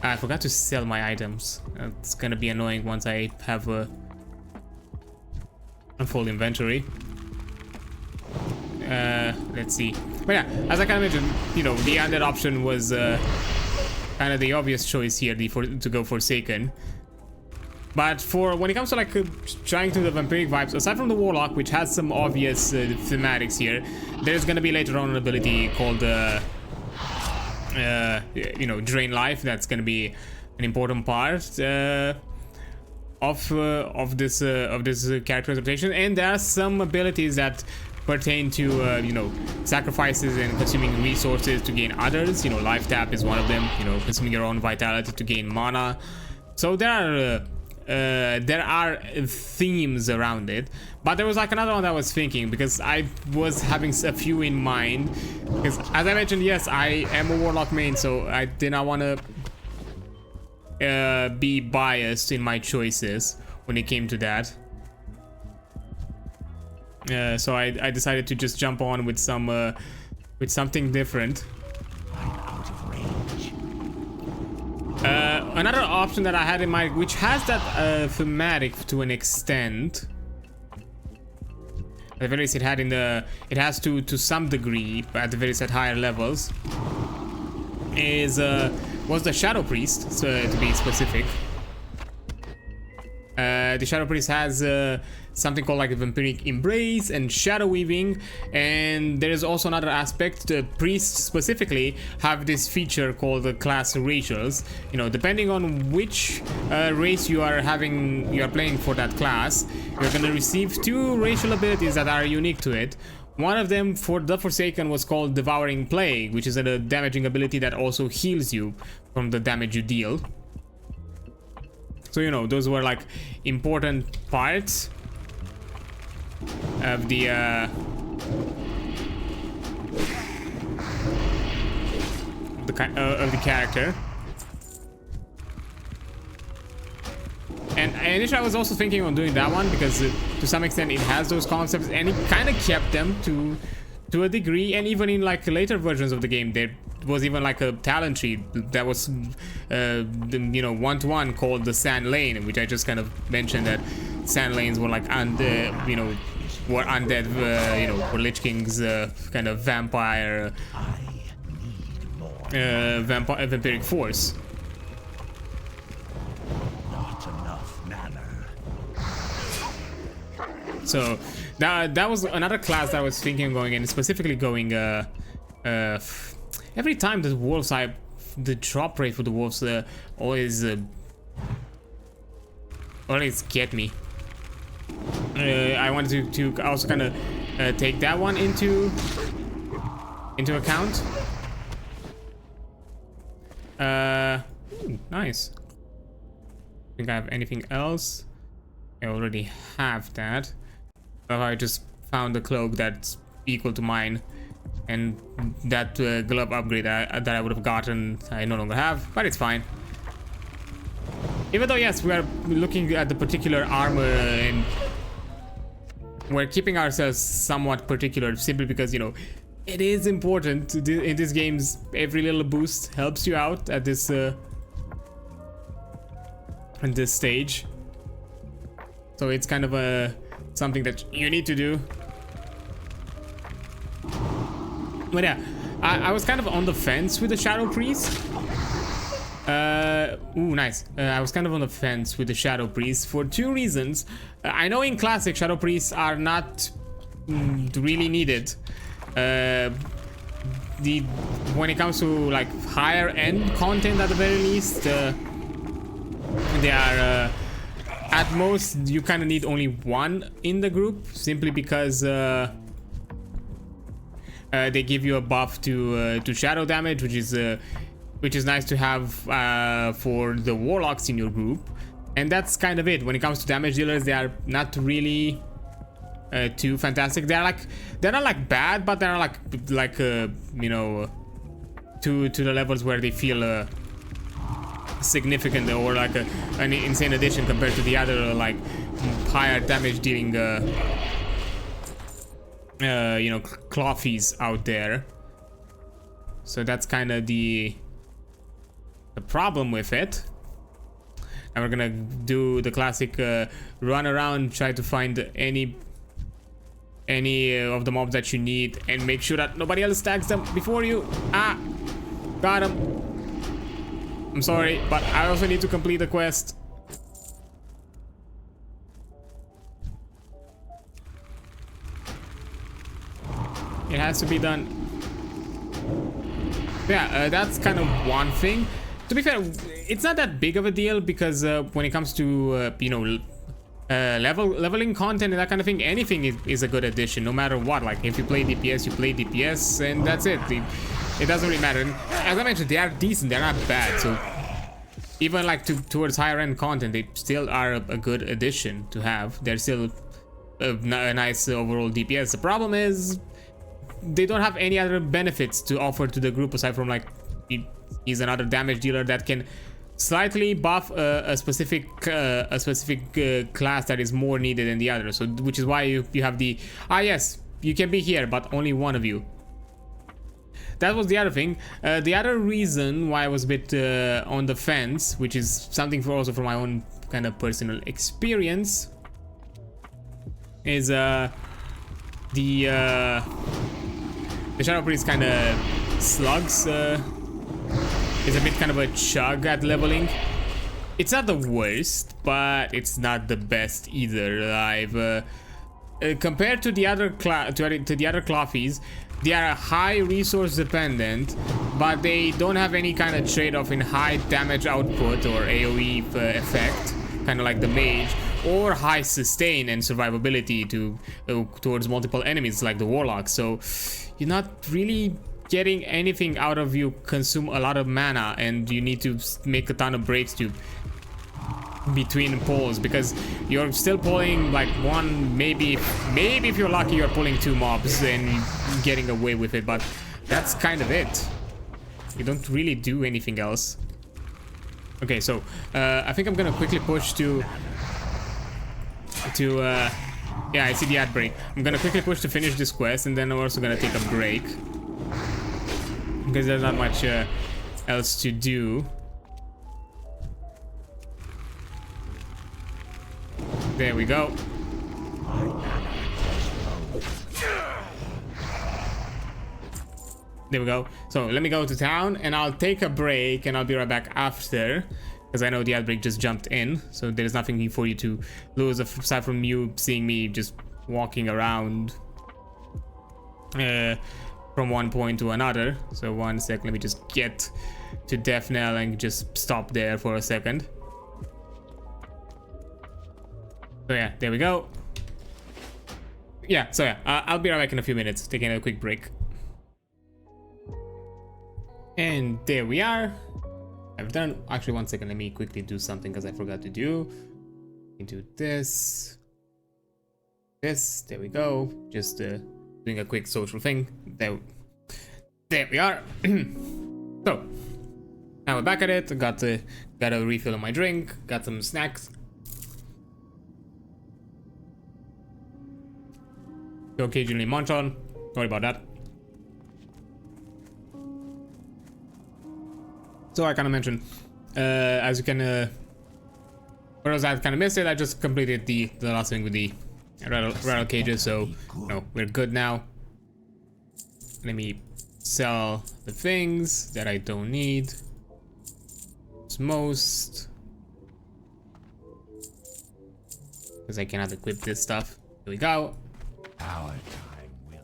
I forgot to sell my items. It's gonna be annoying once I have a full inventory. Let's see. But yeah, as I kind of mentioned, you know, the undead option was kind of the obvious choice here, to go Forsaken. But for when it comes to like trying to the vampiric vibes, aside from the Warlock, which has some obvious thematics here, there's gonna be later on an ability called you know, Drain Life. That's gonna be an important part of this character adaptation. And there are some abilities that pertain to you know, sacrifices and consuming resources to gain others. You know, Life Tap is one of them. You know, consuming your own vitality to gain mana. So there are themes around it, but there was like another one that I was thinking, because I was having a few in mind, because as I mentioned, yes, I am a Warlock main, so I did not want to be biased in my choices when it came to that. So I decided to just jump on with something different. Another option that I had in mind, which has that thematic to an extent, at the very least it has to some degree, at the very least at higher levels, was the Shadow Priest, so, to be specific. The Shadow Priest has something called like a vampiric embrace and shadow weaving, and there is also another aspect. The priests specifically have this feature called the class racials. You know, depending on which race you are playing for that class, you're gonna receive 2 racial abilities that are unique to it. One of them for the Forsaken was called Devouring Plague, which is a damaging ability that also heals you from the damage you deal. So, you know, those were like important parts of the character. And initially I was also thinking on doing that one, because to some extent it has those concepts, and it kind of kept them to a degree. And even in like later versions of the game, there was even like a talent tree that was you know, one-to-one called the Sand Lane, which I just kind of mentioned that Sand Lanes were like you know, were undead, you know, were Lich King's kind of vampire vampiric force. Not enough mana. So that was another class that I was thinking of going in, specifically going every time the wolves, the drop rate for the wolves always get me. I wanted to also kind of take that one into account. Nice. Think I have anything else? I already have that. I just found a cloak that's equal to mine, and that glove upgrade that I would have gotten I no longer have, but it's fine. Even though, yes, we are looking at the particular armor and we're keeping ourselves somewhat particular, simply because, you know, it is important in these games. Every little boost helps you out at this stage, so it's kind of something that you need to do. But yeah, I was kind of on the fence with the Shadow Priest. Ooh, nice. I was kind of on the fence with the Shadow Priest for 2 reasons. I know in Classic, Shadow Priests are not really needed. When it comes to like higher end content, at the very least, they are at most you kind of need only 1 in the group, simply because they give you a buff to shadow damage, which is nice to have for the warlocks in your group. And that's kind of it. When it comes to damage dealers, they are not really too fantastic. They're not like bad, but they're like you know, to the levels where they feel significant or like an insane addition compared to the other like higher damage dealing you know, clothies out there. So that's kind of the problem with it. And we're gonna do the classic run around, try to find any of the mobs that you need, and make sure that nobody else stacks them before you. Ah, got him. I'm sorry, but I also need to complete the quest. It has to be done. Yeah, that's kind of one thing. To be fair, it's not that big of a deal because when it comes to you know, leveling content and that kind of thing, anything is a good addition, no matter what. Like if you play DPS, you play DPS, and that's it. It doesn't really matter. And as I mentioned, they are decent, they're not bad. So even like towards higher end content, they still are a good addition to have. They're still a nice overall DPS. The problem is they don't have any other benefits to offer to the group aside from like he's another damage dealer that can slightly buff a specific class that is more needed than the other. So which is why you have the yes, you can be here, but only one of you. That was the other thing. The other reason why I was a bit on the fence, which is something also from my own kind of personal experience, is the Shadow Priest kind of slugs is a bit kind of a chug at leveling. It's not the worst, but it's not the best either. I've compared to the other clothies, they are high resource dependent, but they don't have any kind of trade-off in high damage output or AoE effect, kind of like the mage, or high sustain and survivability towards multiple enemies like the warlock. So you're not really getting anything out of you consume a lot of mana, and you need to make a ton of breaks to between pulls, because you're still pulling like one, maybe if you're lucky you're pulling two mobs and getting away with it, but that's kind of it. You don't really do anything else. Okay, so I think I'm gonna quickly push to yeah, I see the ad break. I'm gonna quickly push to finish this quest, and then I'm also gonna take a break because there's not much else to do. There we go. There we go. So let me go to town and I'll take a break, and I'll be right back after, because I know the outbreak just jumped in, so there's nothing for you to lose aside from you seeing me just walking around from one point to another. So one sec, let me just get to Death Knell and just stop there for a second. So yeah, there we go. Yeah, so yeah, I'll be right back in a few minutes, taking a quick break. And there we are. I've done, actually one second, let me quickly do something because I forgot to do. Do this. There we go. Just doing a quick social thing. There we are. So now we're back at it. Got a refill on my drink, got some snacks. To occasionally munch on. Sorry about that. So I kind of mentioned, as you can, whereas I kind of missed it, I just completed the last thing with the rattle cages, so no, we're good now. Let me sell the things that I don't need. It's most, because I cannot equip this stuff. Here we go. Our time will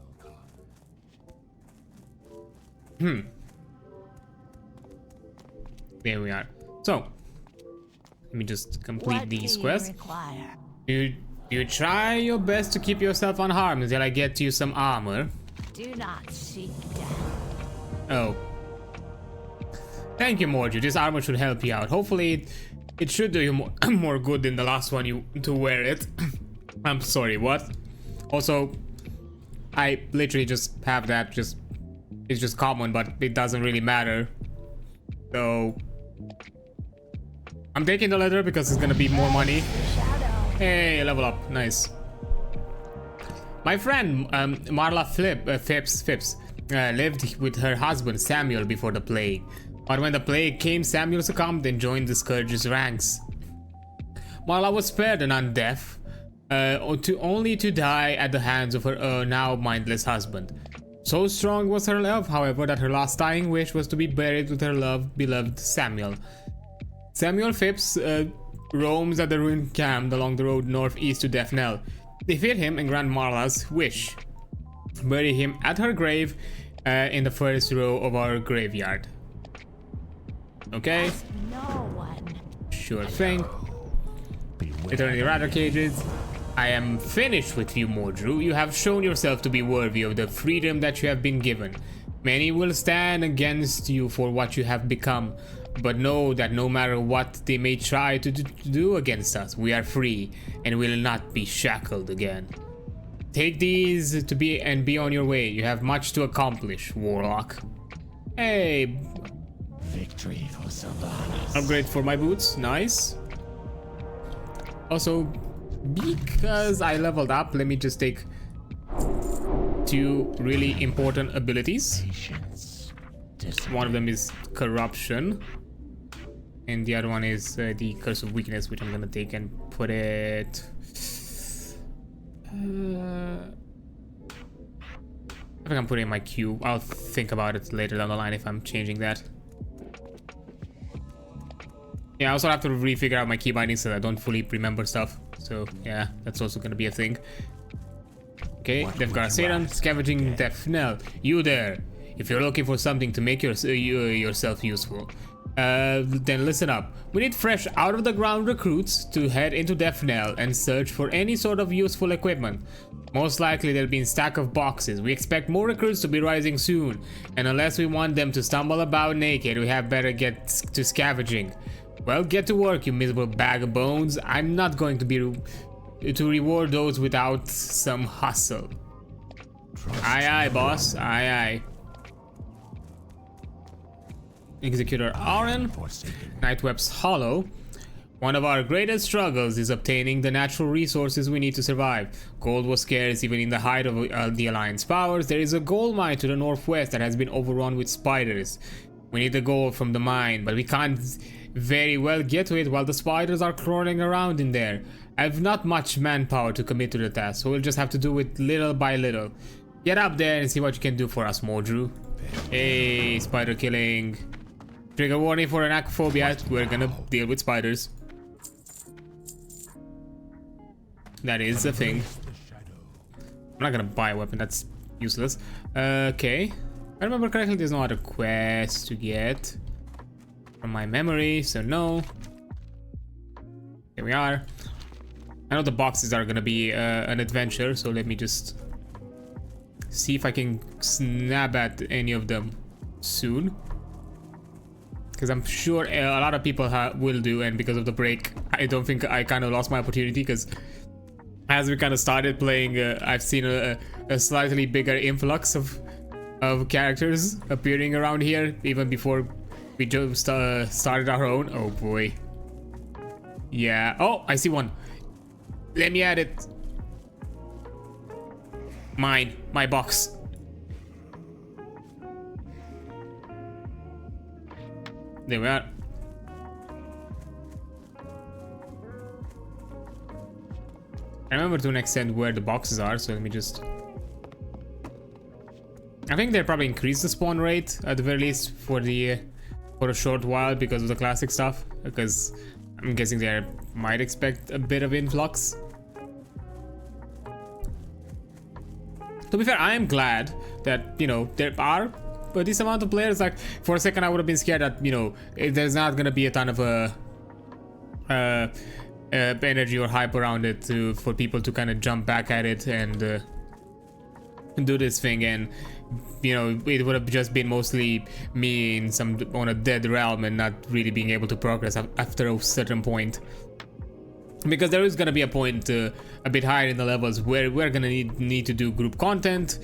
come. There we are. So let me just complete these quests. You try your best to keep yourself unharmed until I get you some armor. Do not seek death. Oh. Thank you, Morju. This armor should help you out. Hopefully it should do you more good than the last one to wear it. I'm sorry, what? Also, I literally just have that, it's just common, but it doesn't really matter. So I'm taking the leather because it's gonna be more money. Hey, level up. Nice. My friend Marla Phipps lived with her husband Samuel before the plague. But when the plague came, Samuel succumbed and joined the Scourge's ranks. Marla was spared and undeaf, only to die at the hands of her now mindless husband. So strong was her love, however, that her last dying wish was to be buried with her beloved Samuel. Samuel Phipps roams at the ruined camp along the road northeast to Defnell. They feed him and grant Marla's wish. Bury him at her grave in the first row of our graveyard. Okay. No one. Sure thing. Return the radar cages. I am finished with you, Mordru. You have shown yourself to be worthy of the freedom that you have been given. Many will stand against you for what you have become, but know that no matter what they may try to do against us, we are free and will not be shackled again. Take these to be on your way. You have much to accomplish, Warlock. Hey. Victory for Sylvanas. Upgrade for my boots. Nice. Also, because I leveled up, let me just take 2 really important abilities. Patience. One of them is corruption, and the other one is the curse of weakness, which I'm gonna take and put it. I think I'm putting in my queue. I'll think about it later down the line if I'm changing that. Yeah, I also have to refigure out my key bindings so that I don't fully remember stuff. So yeah, that's also gonna be a thing. Okay, Devgar Satan, scavenging Defnell. You there? If you're looking for something to make yourself useful, then listen up. We need fresh out of the ground recruits to head into Defnell and search for any sort of useful equipment. Most likely there'll be a stack of boxes. We expect more recruits to be rising soon, and unless we want them to stumble about naked, we have better get to scavenging. Well, get to work, you miserable bag of bones. I'm not going to reward those without some hustle. Aye aye, boss. Aye aye. Executor Aaron, Nightweb's Hollow. One of our greatest struggles is obtaining the natural resources we need to survive. Gold was scarce even in the height of the Alliance powers. There is a gold mine to the northwest that has been overrun with spiders. We need the gold from the mine, but we can't very well get to it while the spiders are crawling around in there. I've not much manpower to commit to the task, so we'll just have to do it little by little. Get up there and see what you can do for us, Mordru. Hey, spider killing. Trigger warning for arachnophobia. We're gonna deal with spiders. That is a thing. I'm not gonna buy a weapon, that's useless. Okay. If I remember correctly, there's no other quest to get from my memory, so no. Here we are. I know the boxes are gonna be an adventure, so let me just see if I can snap at any of them soon. Because I'm sure a lot of people will do, and because of the break, I don't think I kind of lost my opportunity, because as we kind of started playing, I've seen a slightly bigger influx of characters appearing around here, even before we just started our own. Oh boy. Yeah. Oh, I see one. Let me add it. Mine. My box. There we are. I remember to an extent where the boxes are, so let me just... I think they'll probably increase the spawn rate at the very least for a short while because of the classic stuff, because I'm guessing they might expect a bit of influx. To be fair, I am glad that, you know, there are a decent amount of players. Like, for a second I would have been scared that, you know, there's not gonna be a ton of energy or hype around it for people to kind of jump back at it and do this thing, and you know, it would have just been mostly me on a dead realm and not really being able to progress after a certain point. Because there is gonna be a point a bit higher in the levels where we're gonna need to do group content,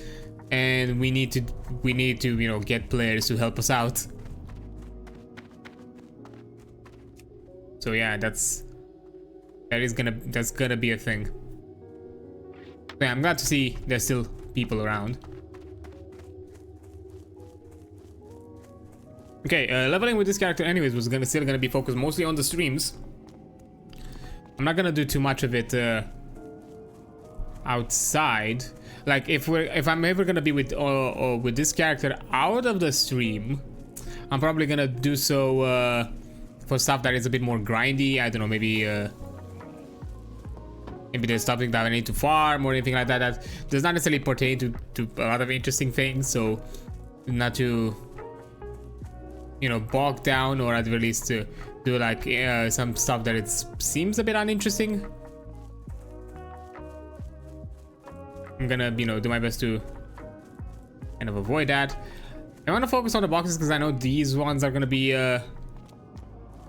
and we need to you know, get players to help us out. So yeah, that's gonna be a thing. Yeah, I'm glad to see there's still people around. Okay, leveling with this character anyways was still gonna be focused mostly on the streams. I'm not gonna do too much of it outside. Like if I'm ever gonna be with or with this character out of the stream, I'm probably gonna do so for stuff that is a bit more grindy. I don't know, maybe there's something that I need to farm or anything like that that does not necessarily pertain to a lot of interesting things. So not to, you know, bog down, or at the very least to do like some stuff that it seems a bit uninteresting. I'm gonna, you know, do my best to kind of avoid that. I want to focus on the boxes because I know these ones are gonna be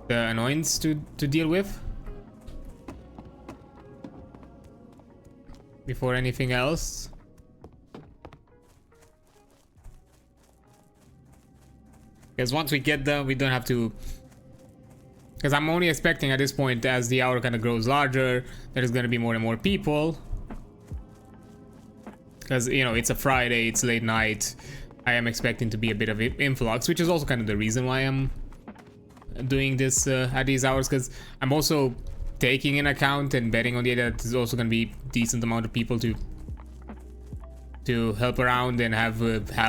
the annoyance to deal with before anything else. Because once we get them, we don't have to. Because I'm only expecting at this point, as the hour kind of grows larger, there's gonna be more and more people. Because, you know, it's a Friday, it's late night. I am expecting to be a bit of influx, which is also kind of the reason why I'm doing this at these hours. Because I'm also taking in account and betting on the idea that there's also going to be decent amount of people to help around and have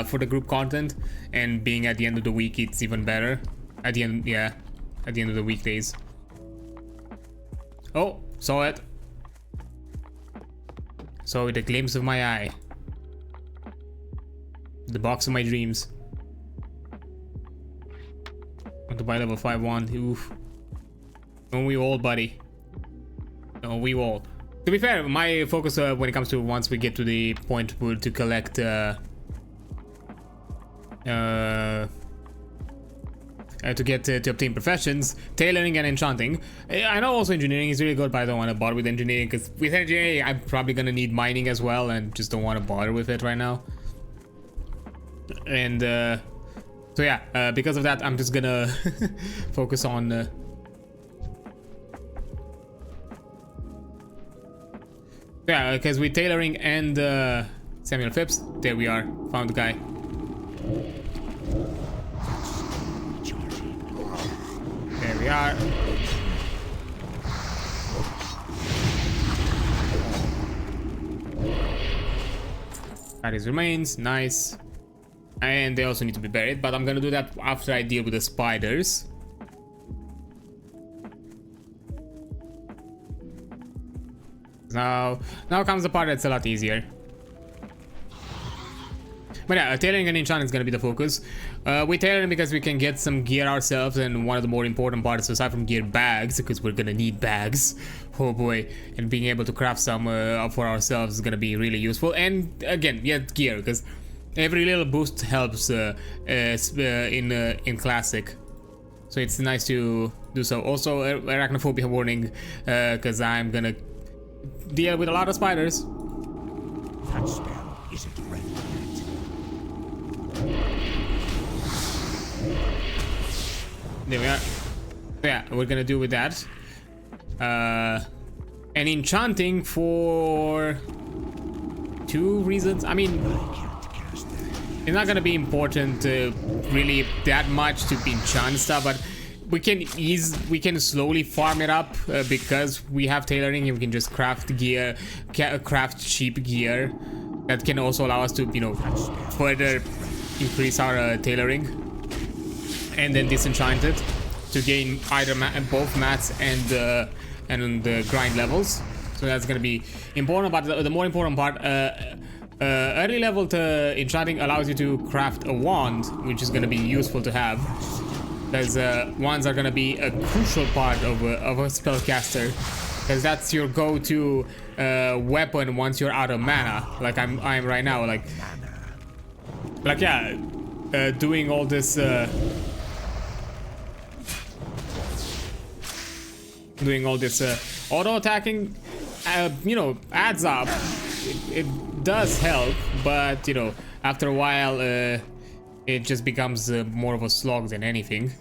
for the group content. And being at the end of the week, it's even better. At the end, yeah, at the end of the weekdays. Oh, saw it. Saw with a glimpse of my eye. The box of my dreams. Want to buy level 5 wand. Oof. Don't we all, buddy? No, we all. To be fair, my focus when it comes to once we get to the point where to collect to obtain professions, tailoring and enchanting. I know also engineering is really good, but I don't want to bother with engineering because with engineering I'm probably gonna need mining as well, and just don't want to bother with it right now. And so yeah, because of that, I'm just gonna focus on yeah, because with tailoring and Samuel Phipps, there we are, found the guy. There we are. That is remains, nice. And they also need to be buried, but I'm gonna do that after I deal with the spiders. Now comes the part that's a lot easier. But yeah, tailoring and enchantment is gonna be the focus. We tailoring because we can get some gear ourselves, and one of the more important parts, aside from gear, bags, because we're gonna need bags. Oh boy, and being able to craft some for ourselves is gonna be really useful. And again, yeah, gear, because every little boost helps in classic, so it's nice to do so. Also, arachnophobia warning, because I'm gonna deal with a lot of spiders. That spell isn't ready yet. There we are. So yeah, we're gonna do with that. And enchanting for 2 reasons. I mean, it's not gonna be important really that much to enchant stuff, but we can slowly farm it up because we have tailoring, and we can just craft gear, craft cheap gear that can also allow us to, you know, further increase our tailoring, and then disenchant it to gain either both mats and the grind levels. So that's gonna be important. But the more important part, early level to enchanting allows you to craft a wand, which is gonna be useful to have, because wands are gonna be a crucial part of a spellcaster, because that's your go-to weapon once you're out of mana. Like I'm right now. Like yeah, doing all this. Doing all this auto attacking, you know, adds up. It does help, but you know, after a while, it just becomes more of a slog than anything.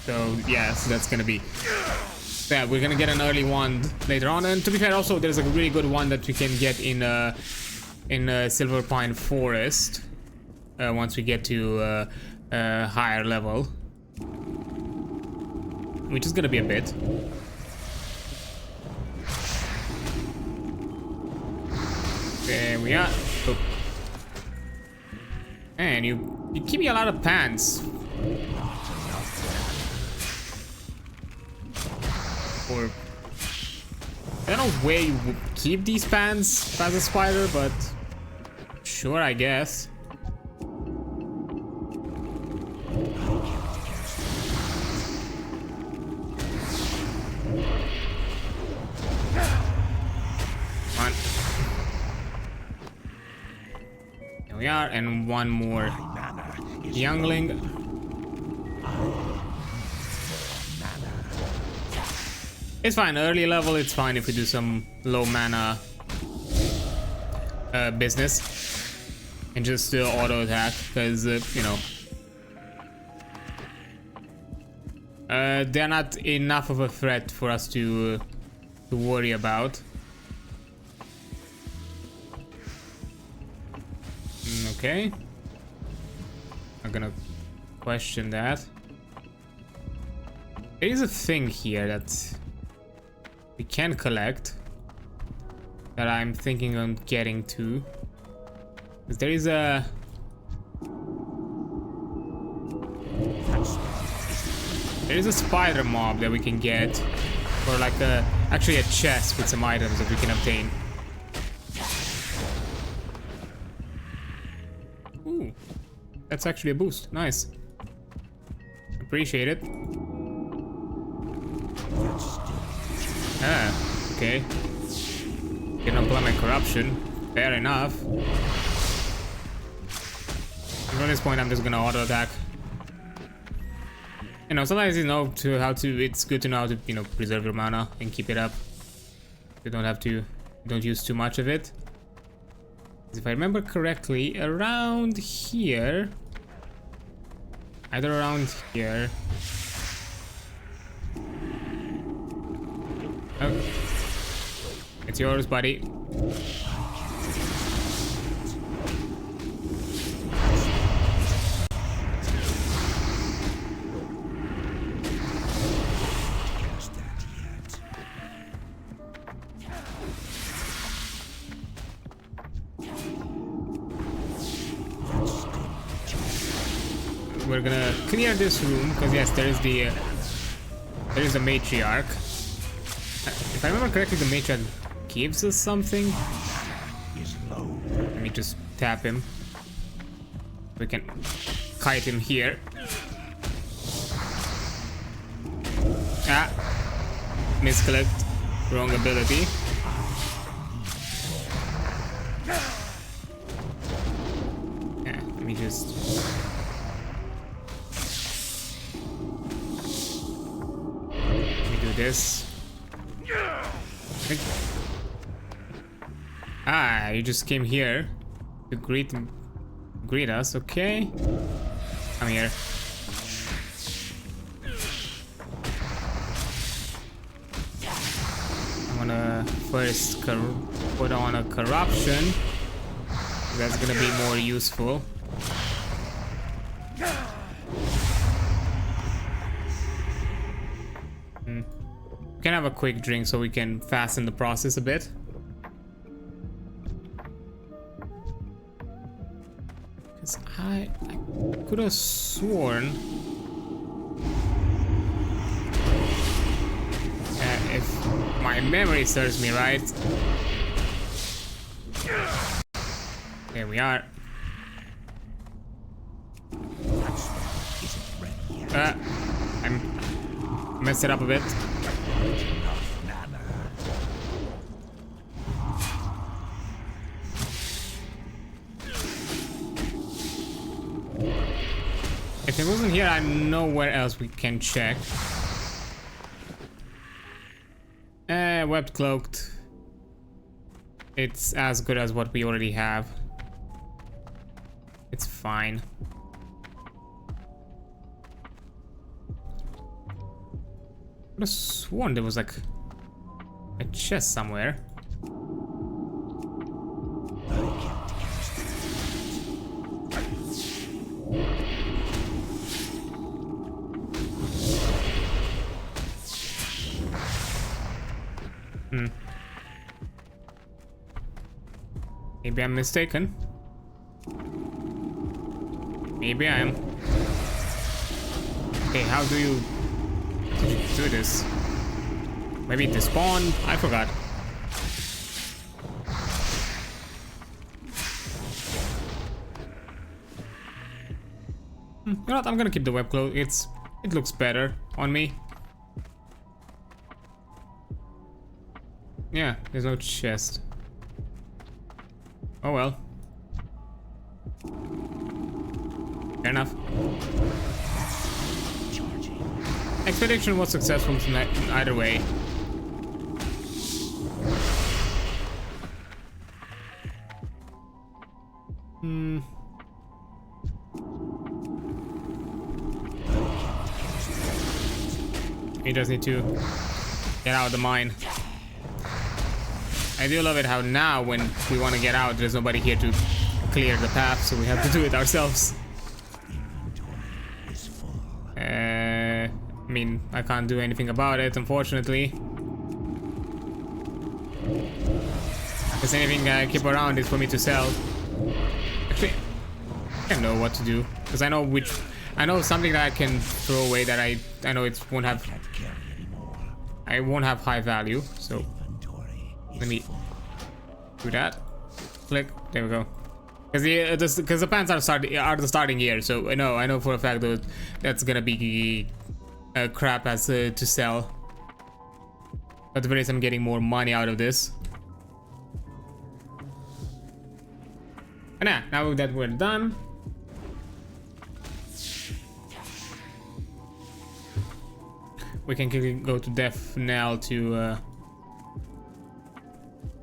So yeah, so that's gonna be. Yeah, we're gonna get an early wand later on, and to be fair, also there's a really good one that we can get in Silver Pine Forest once we get to a higher level, which is gonna be a bit. There we are. Oh. Man, you give me a lot of pants. Or I don't know where you would keep these pants as a spider, but sure, I guess. Come on. There we are, and one more youngling. It's fine, early level, it's fine if we do some low mana business and just auto attack, because you know, they're not enough of a threat for us to worry about. Okay, I'm gonna question that. There is a thing here that we can collect that I'm thinking on getting to. There is a spider mob that we can get, or like actually a chest with some items that we can obtain. Ooh, that's actually a boost. Nice. Appreciate it. Ah, okay. Can apply my corruption. Fair enough. At this point, I'm just gonna auto attack. You know, sometimes you know it's good to know how to, you know, preserve your mana and keep it up. You don't use too much of it. If I remember correctly, around here, either around here. Oh. It's yours, buddy. We're gonna clear this room because yes, there is the matriarch. If I remember correctly, the matriarch gives us something. Let me just tap him. We can kite him here. Ah, misclicked. Wrong ability. Yeah, let me just. This. Ah, you just came here to greet us, okay? Come here. I'm gonna first put on a corruption. That's gonna be more useful. We can have a quick drink so we can fasten the process a bit. Because I could have sworn if my memory serves me right. There we are. I messed it up a bit. If it wasn't here, I know where else we can check. Webbed cloaked. It's as good as what we already have. It's fine. I have sworn there was like a chest somewhere. Maybe I'm mistaken. Maybe I am. Okay, how do you do this? Maybe it despawned? I forgot. You know what? I'm gonna keep the web closed. It looks better on me. Yeah, there's no chest. Oh well. Fair enough. Expedition was successful either way. We just need to get out of the mine. I do love it how now when we want to get out, there's nobody here to clear the path, so we have to do it ourselves. I mean, I can't do anything about it, unfortunately. Because anything I keep around is for me to sell. Actually, I don't know what to do. Because I know something that I can throw away that I know it won't have. I won't have high value, so let me do that. Click. There we go. Because the pants are the starting here, so I know for a fact that that's gonna be crap as to sell. But the very least I'm getting more money out of this. And yeah, now that we're done, we can quickly go to Death Knell to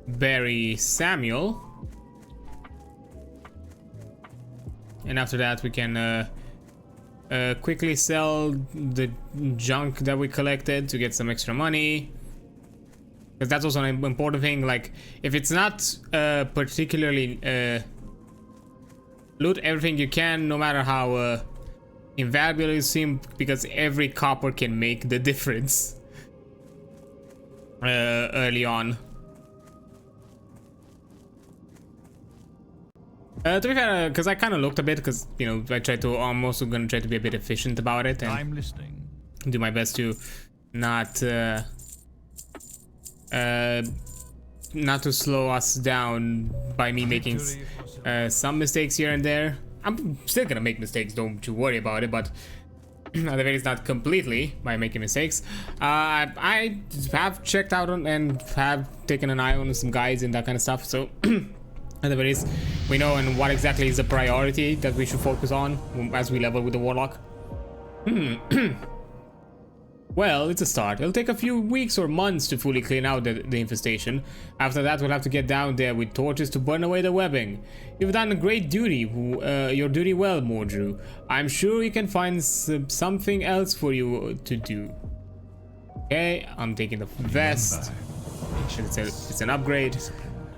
bury Samuel. And after that we can quickly sell the junk that we collected to get some extra money. Because that's also an important thing, like if it's not particularly loot everything you can, no matter how invaluable it seems, because every copper can make the difference early on. To be fair, because I kind of looked a bit, because you know I'm also gonna try to be a bit efficient about it and I'm listening. Do my best to not to slow us down by me making some mistakes here and there. I'm still gonna make mistakes, don't you worry about it, but at the very least not completely by making mistakes. I have checked out on and have taken an eye on some guides and that kind of stuff, so at the very least we know and what exactly is the priority that we should focus on as we level with the warlock. Well, it's a start. It'll take a few weeks or months to fully clean out the infestation. After that, we'll have to get down there with torches to burn away the webbing. You've done a great duty, your duty well, Mordru. I'm sure you can find something else for you to do. Okay, I'm taking the vest. It's an upgrade.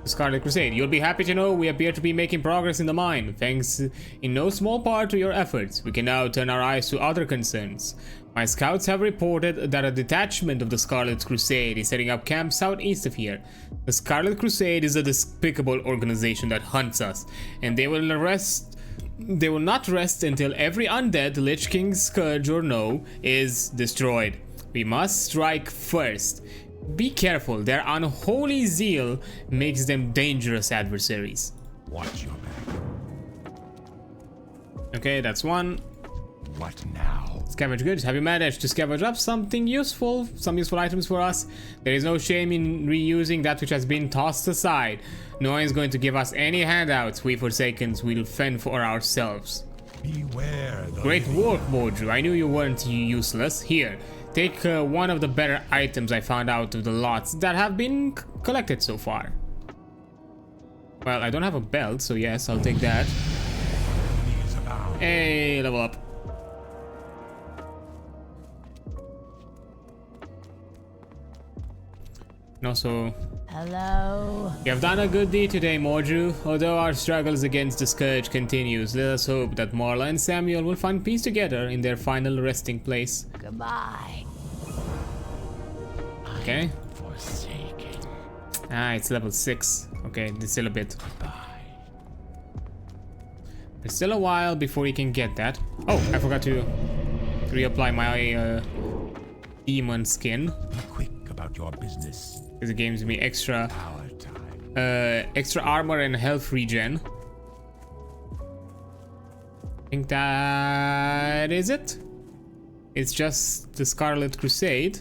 Scarlet Crusade. You'll be happy to know we appear to be making progress in the mine, thanks in no small part to your efforts. We can now turn our eyes to other concerns. My scouts have reported that a detachment of the Scarlet Crusade is setting up camp southeast of here. The Scarlet Crusade is a despicable organization that hunts us, and they will not rest until every undead, Lich King, Scourge or no, is destroyed. We must strike first. Be careful, their unholy zeal makes them dangerous adversaries. Watch your back. Okay, that's one. What now? Scavenge goods. Have you managed to scavenge up something useful? Some useful items for us? There is no shame in reusing that which has been tossed aside. No one is going to give us any handouts. We Forsakens will fend for ourselves. Beware. Great work, Mordru. I knew you weren't useless. Here, take one of the better items I found out of the lots that have been collected so far. Well, I don't have a belt, so yes, I'll take that. Hey, level up. And also, Hello. you have done a good deed today, Mordru. Although our struggles against the Scourge continues, let us hope that Marla and Samuel will find peace together in their final resting place. Goodbye. Okay. Forsaken. Ah, it's level 6. Okay, there's still a bit. There's still a while before you can get that. Oh, I forgot to reapply my demon skin. Be quick about your business. Because it gives me extra Our time. extra armor and health regen. I think that is it. It's just the Scarlet Crusade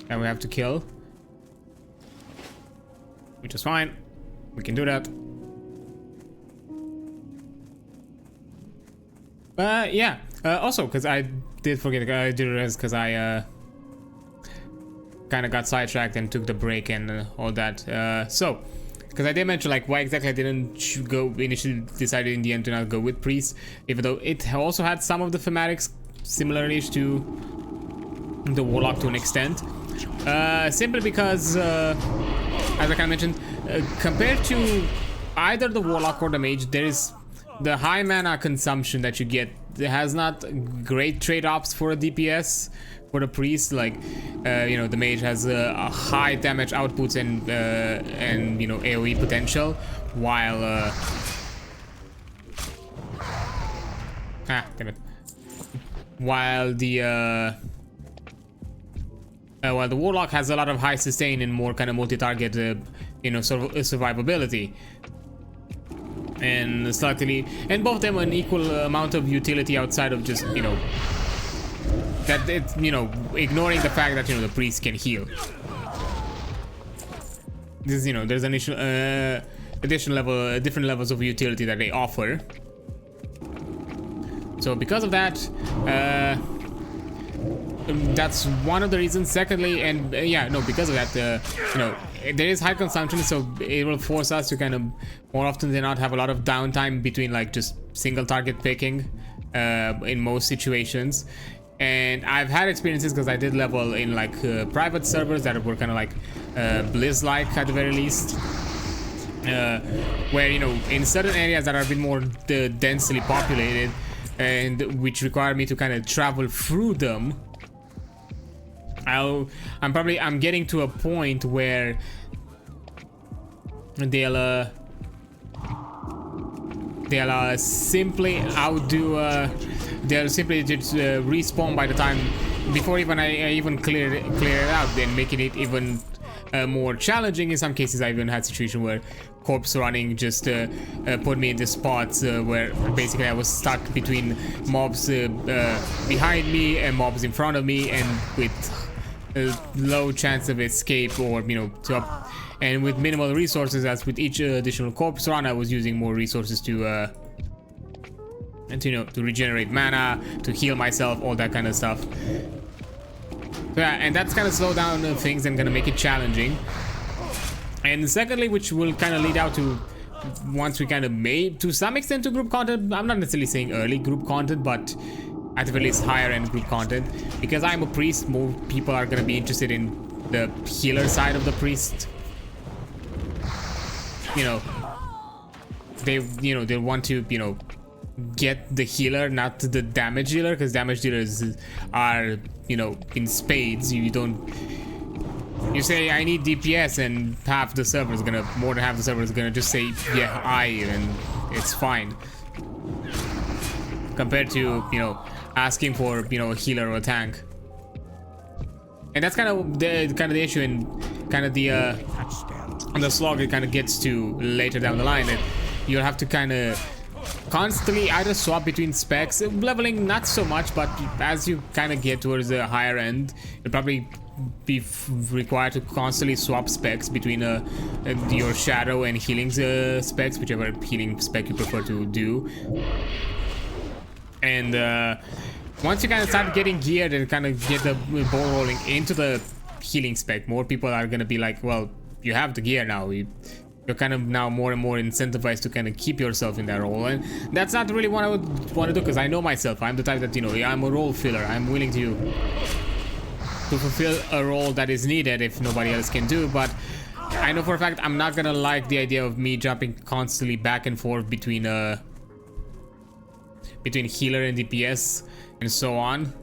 that we have to kill, which is fine. We can do that. Yeah. Also, because I did forget, I did realize because I kind of got sidetracked and took the break and all that. So, because I did mention like why exactly I didn't go initially, decided in the end to not go with priest, even though it also had some of the thematics similarly to the warlock to an extent. Simply because, as I kind of mentioned, compared to either the warlock or the mage, there is the high mana consumption that you get. It has not great trade-offs for a DPS. For the priest, like you know, the mage has a high damage outputs and you know, AoE potential, while damn it, while the warlock has a lot of high sustain and more kind of multi-target you know, survivability. And slightly, and both of them an equal amount of utility outside of just, you know, that it's, you know, ignoring the fact that, you know, the priest can heal. This, you know, there's an additional level, different levels of utility that they offer. So because of that, that's one of the reasons. Secondly, and yeah, no, because of that, you know, there is high consumption, so it will force us to kind of more often than not have a lot of downtime between like just single target picking in most situations. And I've had experiences because I did level in like private servers that were kind of like Blizz-like at the very least, where, you know, in certain areas that are a bit more densely populated and which require me to kind of travel through them, I'm getting to a point where they'll simply outdo, they'll simply just respawn by the time before even I even clear it out, then making it even more challenging. In some cases, I even had a situation where corpse running just put me into spots where basically I was stuck between mobs behind me and mobs in front of me, and with low chance of escape, or, you know, and with minimal resources. As with each additional corpse run, I was using more resources to you know, to regenerate mana, to heal myself, all that kind of stuff. Yeah, and that's kind of slow down things and gonna make it challenging. And secondly, which will kind of lead out to, once we kind of made to some extent to group content, I'm not necessarily saying early group content, but at the very least higher end group content, because I'm a priest, more people are gonna be interested in the healer side of the priest. You know, they want to, you know, get the healer, not the damage dealer, because damage dealers are, you know, in spades. You say I need DPS, and more than half the server is gonna just say yeah, and it's fine, compared to, you know, asking for, you know, a healer or a tank. And that's kind of the issue, and kind of the slog it kind of gets to later down the line, that you'll have to kind of constantly either swap between specs. Leveling not so much, but as you kind of get towards the higher end, you'll probably be required to constantly swap specs between your shadow and healing specs, whichever healing spec you prefer to do. And once you kind of start getting geared and kind of get the ball rolling into the healing spec, more people are going to be like, well, you have the gear now. You're kind of now more and more incentivized to kind of keep yourself in that role. And that's not really what I would want to do, because I know myself. I'm the type that, you know, I'm a role filler. I'm willing to to fulfill a role that is needed if nobody else can do. But I know for a fact I'm not gonna like the idea of me jumping constantly back and forth between healer and DPS and so on.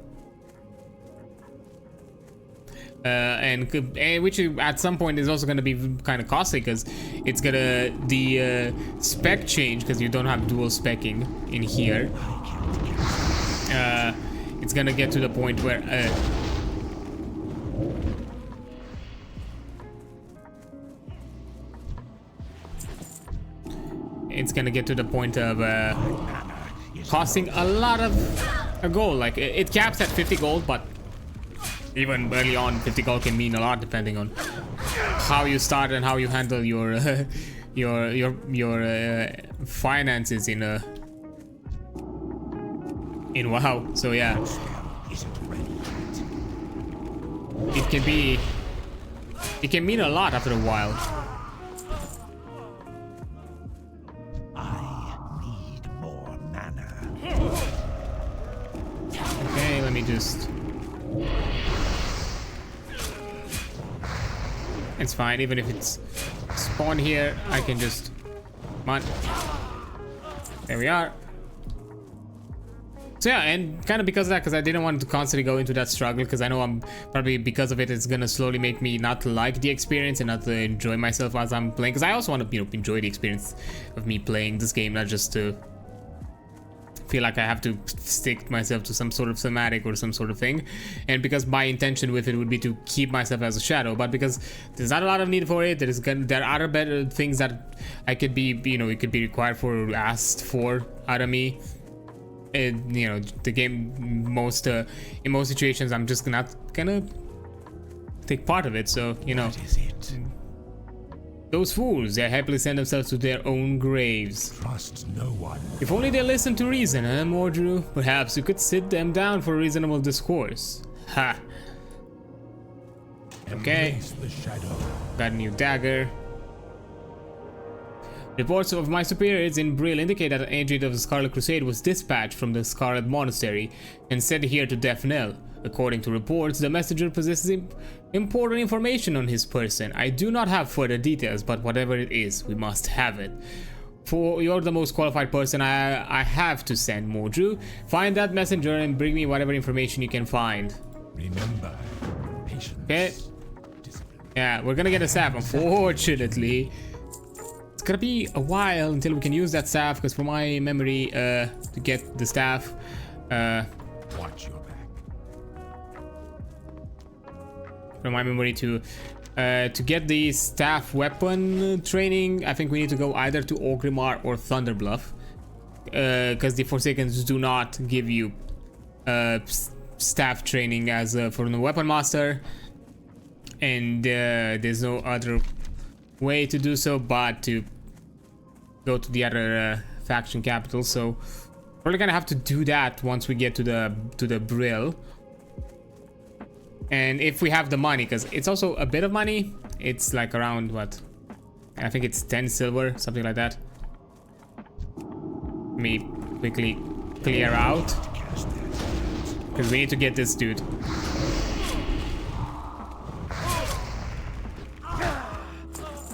And which at some point is also going to be kind of costly, because it's gonna the spec change, because you don't have dual specking in here. It's gonna get to the point where it's gonna get to the point of costing a lot of gold. Like it caps at 50 gold, but even early on 50 gold can mean a lot depending on how you start and how you handle your finances in WoW. So yeah, it can mean a lot after a while. Okay, let me just... It's fine, even if it's spawn here, I can just... Come on. There we are. So yeah, and kind of because of that, because I didn't want to constantly go into that struggle, because I know I'm probably, because of it, it's gonna slowly make me not like the experience and not to enjoy myself as I'm playing, because I also want to, you know, enjoy the experience of me playing this game, not just to feel like I have to stick myself to some sort of thematic or some sort of thing. And because my intention with it would be to keep myself as a shadow, but because there's not a lot of need for it, there are other better things that I could be, you know, it could be required for, asked for out of me. And, you know, the game in most situations I'm just not gonna take part of it. So, you know, What is it? those fools, they happily send themselves to their own graves. Trust no one. If only they listen to reason, eh, Mordru? Perhaps you could sit them down for a reasonable discourse. Ha! Okay, Embrace the shadow. got a new dagger. Reports of my superiors in Brill indicate that an agent of the Scarlet Crusade was dispatched from the Scarlet Monastery and sent here to Death Knell. According to reports, the messenger possesses important information on his person. I do not have further details, but whatever it is, we must have it. For you're the most qualified person I have to send, Mordru. Find that messenger and bring me whatever information you can find. Remember, patience. Okay. Discipline. Yeah, we're gonna get a staff, unfortunately. It's gonna be a while until we can use that staff, because for my memory, to get the staff, Watch your back. from my memory to get the staff weapon training, I think we need to go either to Orgrimmar or Thunderbluff, because the Forsakens do not give you staff training as for the weapon master, and there's no other way to do so but to go to the other faction capital. So probably gonna have to do that once we get to the Brill. And if we have the money, because it's also a bit of money, it's like around what? I think it's 10 silver, something like that. Let me quickly clear out, because we need to get this dude.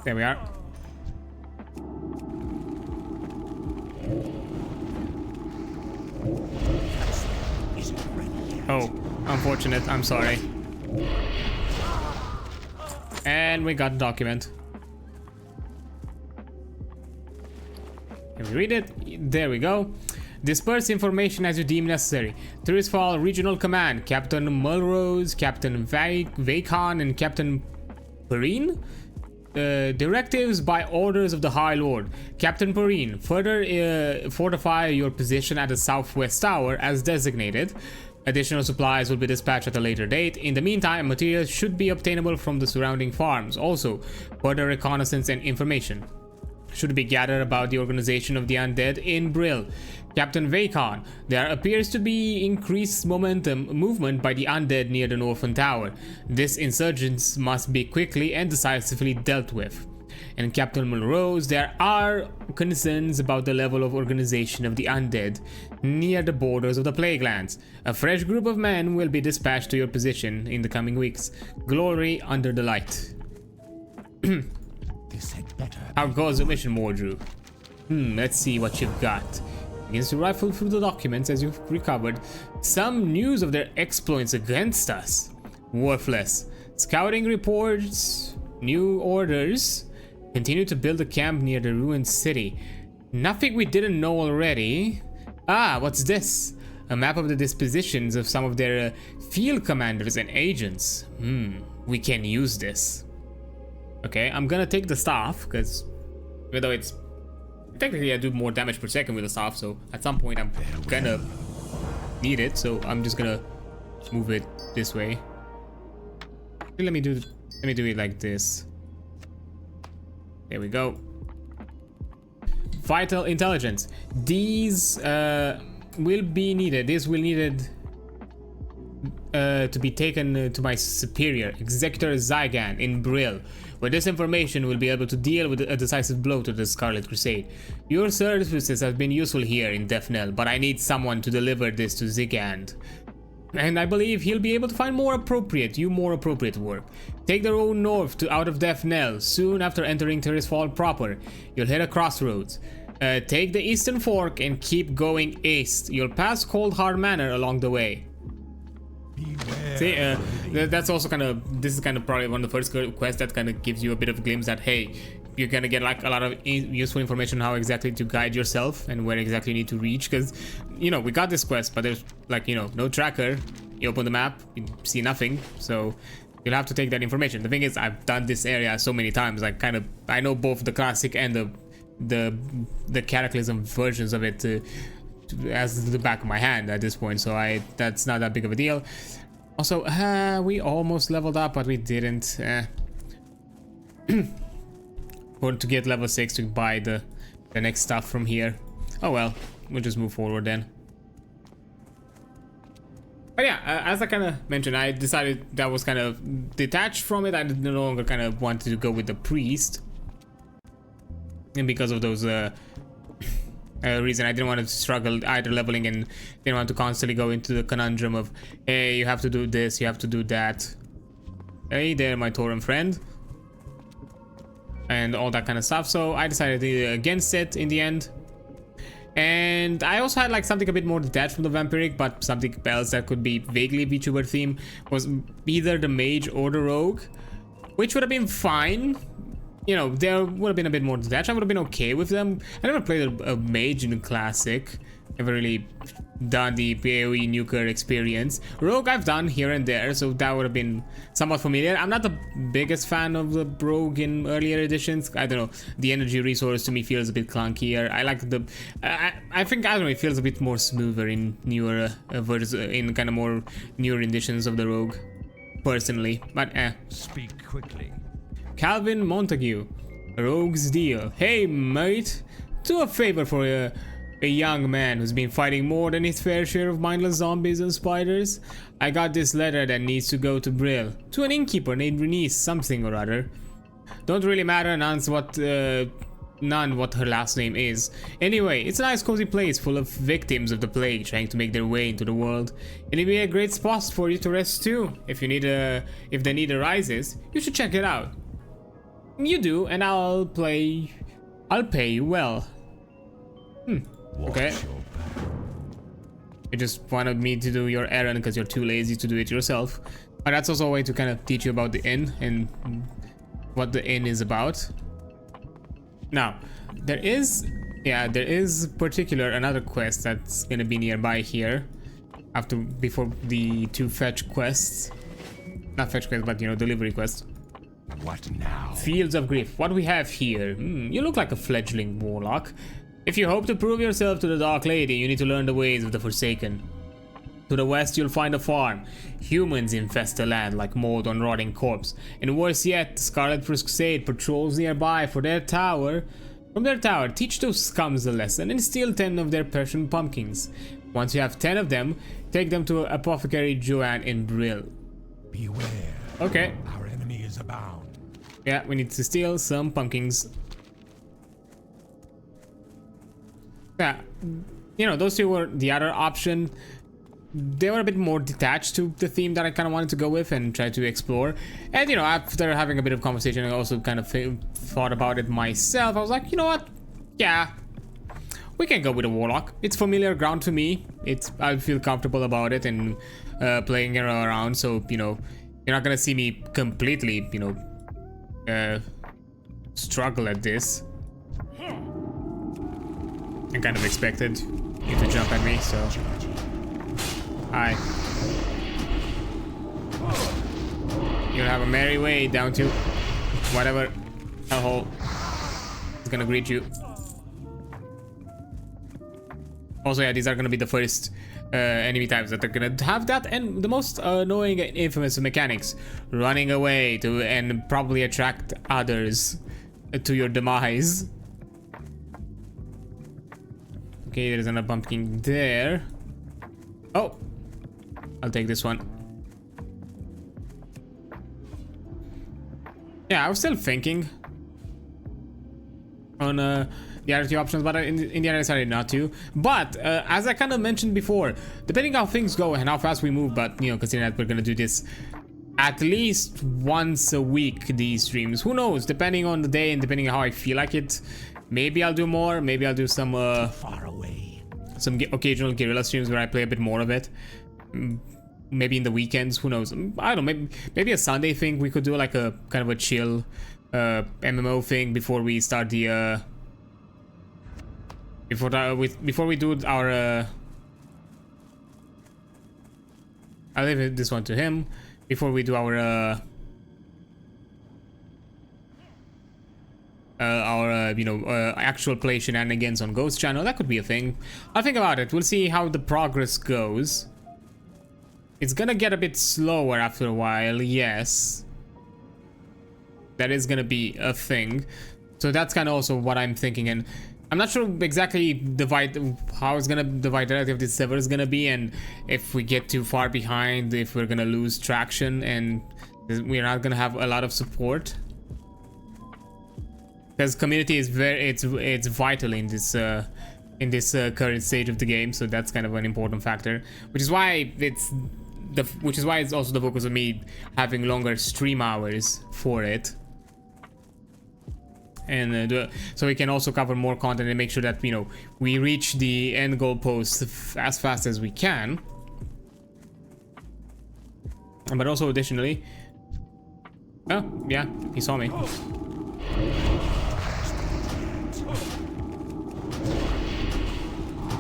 There we are. Oh, unfortunate, I'm sorry. And we got the document. Can we read it? There we go. Disperse information as you deem necessary. Tirisfal Regional Command, Captain Mulrose, Captain Vakon, and Captain Perrine. Directives by orders of the High Lord. Captain Perrine, further fortify your position at the southwest tower as designated. Additional supplies will be dispatched at a later date. In the meantime, materials should be obtainable from the surrounding farms. Also, further reconnaissance and information should be gathered about the organization of the undead in Brill. Captain Vakon, there appears to be increased movement by the undead near the northern tower. This insurgence must be quickly and decisively dealt with. and Captain Monroe's, there are concerns about the level of organization of the undead near the borders of the Plague Lands. A fresh group of men will be dispatched to your position in the coming weeks. Glory under the light. This had better. How goes the mission, Mordrew? Let's see what you've got. Begins to rifle through the documents as you've recovered some news of their exploits against us. Worthless. Scouting reports, new orders. Continue to build a camp near the ruined city. Nothing we didn't know already. Ah, what's this? A map of the dispositions of some of their field commanders and agents. We can use this. Okay, I'm gonna take the staff, because even though it's technically I do more damage per second with the staff, so at some point I'm gonna need it, so I'm just gonna move it this way. Let me do it like this. There we go. Vital intelligence. These will be needed. This will needed to be taken to my superior, Executor Zygan in Brill. With this information, we'll be able to deal with a decisive blow to the Scarlet Crusade. Your services have been useful here in Defnell, but I need someone to deliver this to Zigand. And I believe he'll be able to find more appropriate work. Take the road north to out of Defnell. Soon after entering Terrisfall proper, you'll hit a crossroads. Take the eastern fork and keep going east. You'll pass Cold Hard Manor along the way. Beware. See, that's also this is probably one of the first quests that kind of gives you a bit of a glimpse that, hey, you're gonna get like a lot of useful information on how exactly to guide yourself and where exactly you need to reach, because you know we got this quest, but there's like, you know, no tracker. You open the map, you see nothing, so you'll have to take that information. The thing is, I've done this area so many times, like I know both the classic and the Cataclysm versions of it as the back of my hand at this point, so that's not that big of a deal. Also, we almost leveled up, but we didn't. Want to get level 6 to buy the next stuff from here. Oh well, we'll just move forward then. But yeah, as I kind of mentioned, I decided that was kind of detached from it. I no longer kind of wanted to go with the priest, and because of those reason, I didn't want to struggle either leveling, and didn't want to constantly go into the conundrum of, hey, you have to do this, you have to do that. Hey there, my Tauren friend, and all that kind of stuff. So I decided against it in the end. And I also had like something a bit more detached from the vampiric, but something else that could be vaguely VTuber theme was either the mage or the rogue, which would have been fine. You know, there would have been a bit more detached. I would have been okay with them. I never played a mage in the classic. Never really done the AoE nuker experience. Rogue I've done here and there, so that would have been somewhat familiar. I'm not the biggest fan of the rogue in earlier editions. I don't know, the energy resource to me feels a bit clunkier. I like the I think, I don't know, it feels a bit more smoother in newer versions, in kind of more newer editions of the rogue, personally. But Speak quickly. Calvin Montague, Rogue's Deal. Hey mate, do a favor for a young man who's been fighting more than his fair share of mindless zombies and spiders. I got this letter that needs to go to Brill, to an innkeeper named Renice something or other. Don't really matter none what her last name is. Anyway, it's a nice cozy place full of victims of the plague trying to make their way into the world. And it'd be a great spot for you to rest too. If the need arises, you should check it out. You do, and I'll pay you well. Okay. You just wanted me to do your errand because you're too lazy to do it yourself. But that's also a way to kind of teach you about the inn and what the inn is about. Now, there is particular another quest that's gonna be nearby here before the two fetch quests. Not fetch quests, but you know, delivery quests. What now? Fields of Grief. What do we have here? You look like a fledgling warlock. If you hope to prove yourself to the Dark Lady, you need to learn the ways of the Forsaken. To the west, you'll find a farm. Humans infest the land like mold on rotting corpse. And worse yet, the Scarlet Crusade patrols nearby from their tower, teach those scums a lesson and steal 10 of their Persian pumpkins. Once you have 10 of them, take them to Apothecary Joanne in Brill. Beware. Okay. Our enemy is abound. Yeah, we need to steal some pumpkins. Yeah, you know, those two were the other option. They were a bit more detached to the theme that I kind of wanted to go with and try to explore. And, you know, after having a bit of conversation, I also kind of thought about it myself. I was like, you know what? Yeah, we can go with a warlock. It's familiar ground to me. I feel comfortable about it and playing it around. So, you know, you're not gonna see me completely, you know, struggle at this. I kind of expected you to jump at me, so. Hi. You'll have a merry way down to whatever hellhole is gonna greet you. Also, yeah, these are gonna be the first enemy types that are gonna have that, and the most annoying and infamous mechanics: running away and probably attract others to your demise. Okay, there's another pumpkin there. Oh, I'll take this one. Yeah, I was still thinking on the other two options, but in the end I decided not to. But as I kind of mentioned before, depending how things go and how fast we move, but you know, considering that we're gonna do this at least once a week, these streams, who knows, depending on the day and depending on how I feel like it, maybe I'll do more, maybe I'll do some Far away. some occasional guerrilla streams where I play a bit more of it. Maybe in the weekends, who knows. I don't know, maybe a Sunday thing. We could do like a kind of a chill MMO thing before we start the before we do our I'll leave this one to him. Before we do our you know, actual play shenanigans on Ghost channel, that could be a thing. I'll think about it. We'll see how the progress goes. It's gonna get a bit slower after a while, yes. That is gonna be a thing. So that's kind of also what I'm thinking, and I'm not sure exactly how it's gonna the vitality of this server is gonna be, and if we get too far behind, if we're gonna lose traction and we're not gonna have a lot of support. Because community is it's vital in this current stage of the game, so that's kind of an important factor, which is why it's also the focus of me having longer stream hours for it, and so we can also cover more content and make sure that, you know, we reach the end goal post as fast as we can. But also additionally, oh yeah, he saw me.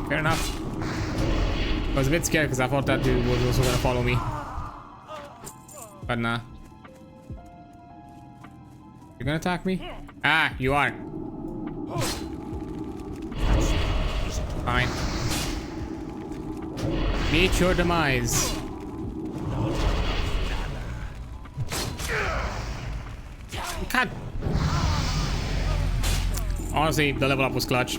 Fair enough. I was a bit scared because I thought that dude was also gonna follow me. But nah. You're gonna attack me? Ah, you are. Fine. Meet your demise. God. Honestly, the level up was clutch.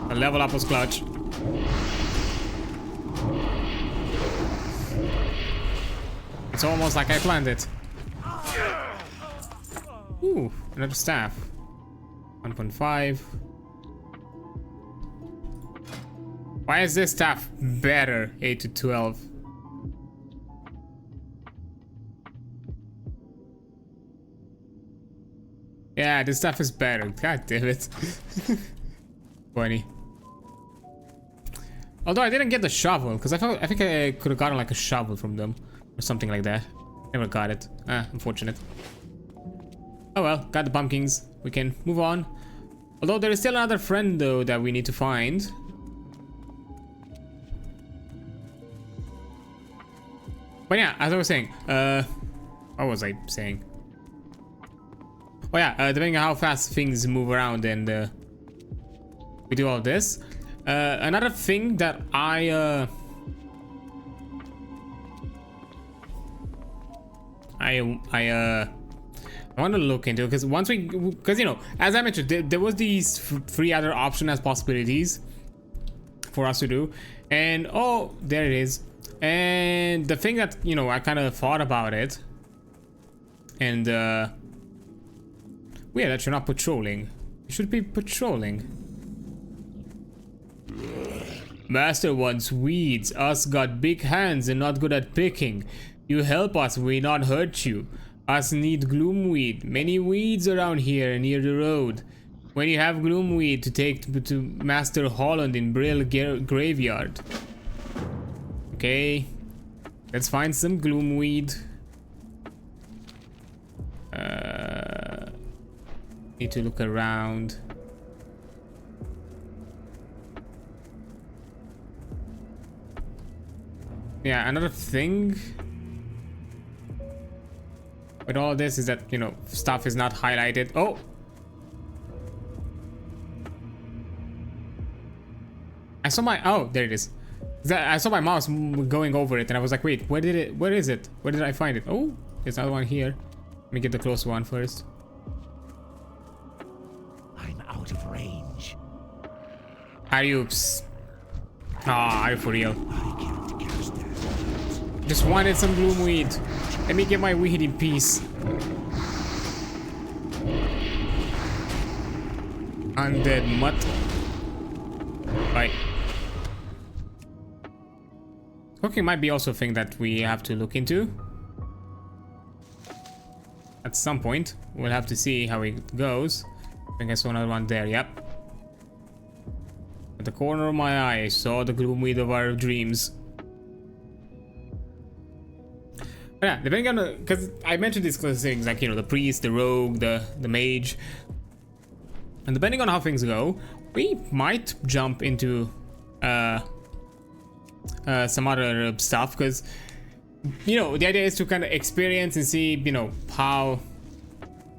The level up was clutch. It's almost like I planned it. Ooh, another staff. 1.5. Why is this staff better? 8 to 12. Yeah, this stuff is better. God damn it. Funny. Although I didn't get the shovel, because I think I could have gotten like a shovel from them or something like that. Never got it. Ah, unfortunate. Oh well, got the pumpkins. We can move on. Although there is still another friend though that we need to find. But yeah, as I was saying, what was I saying? Oh yeah, depending on how fast things move around and we do all this. Another thing that I want to look into, because you know, as I mentioned, there was these three other options as possibilities for us to do, and oh, there it is. And the thing that, you know, I kind of thought about it And weird that you're not patrolling. You should be patrolling. Master wants weeds. Us got big hands and not good at picking. You help us, we not hurt you. Us need gloomweed. Many weeds around here near the road. When you have gloomweed to take to Master Holland in Brill Graveyard. Okay. Let's find some gloomweed. Need to look around. Yeah, another thing with all this is that, you know, stuff is not highlighted. Oh! I saw my, oh, there it is. I saw my mouse going over it and I was like, wait, where is it? Where did I find it? Oh, there's another one here. Let me get the close one first. I'm out of range. Are you... Ah, are you for real? I can't cast that. Just wanted some gloomweed. Let me get my weed in peace. Undead mutt. Bye. Cooking might be also a thing that we have to look into. At some point. We'll have to see how it goes. I think I saw another one there, yep. At the corner of my eye, I saw the gloomweed of our dreams. But yeah, depending on the... Because I mentioned these things, like, you know, the priest, the rogue, the mage. And depending on how things go, we might jump into some other stuff, because, you know, the idea is to kind of experience and see, you know, how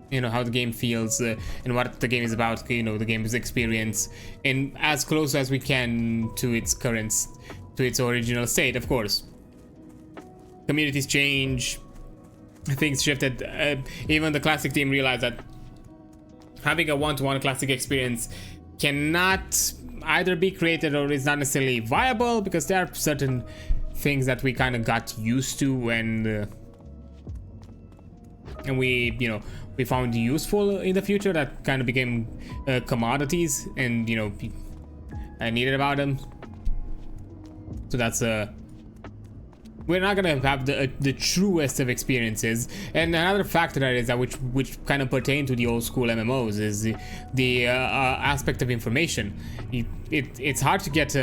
the game feels and what the game is about, you know, the game's experience, and as close as we can to its original state, of course. Communities change, things shifted. Even the classic team realized that having a one-to-one classic experience cannot either be created or is not necessarily viable, because there are certain things that we kind of got used to and we, you know, we found useful in the future that kind of became commodities, and, you know, needed about them. So that's we're not gonna have the truest of experiences. And another factor that is that which kind of pertain to the old school MMOs is the aspect of information. It's hard to get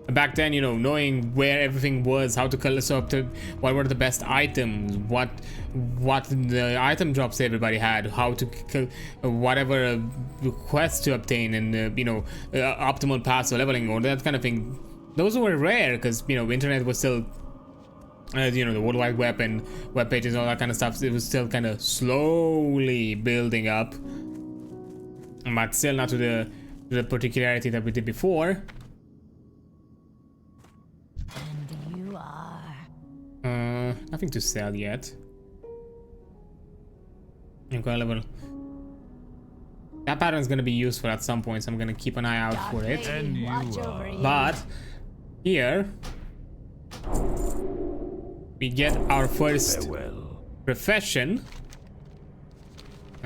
back then, you know, knowing where everything was, how to color, so what were the best items, what the item drops everybody had, how to whatever quests to obtain, and you know, optimal paths or leveling or that kind of thing. Those were rare because, you know, internet was still, you know, the World Wide Web and web pages and all that kind of stuff. It was still kind of slowly building up, but still not to the particularity that we did before. And you are... Nothing to sell yet. Okay, level. That pattern is going to be useful at some point, so I'm going to keep an eye out for it. And you Watch are. over you. But here we get our first Farewell. profession.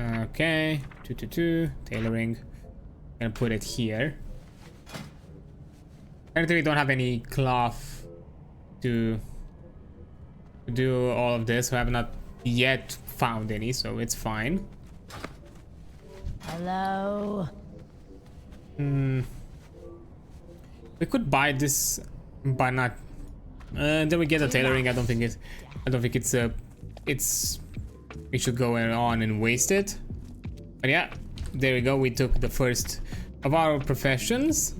Okay, 222 tailoring. Gonna put it here. Apparently we don't have any cloth to do all of this. We have not yet found any, so it's fine. Hello. We could buy this, but not. Then we get the tailoring. I don't think it's. We should go on and waste it. But yeah, there we go. We took the first of our professions.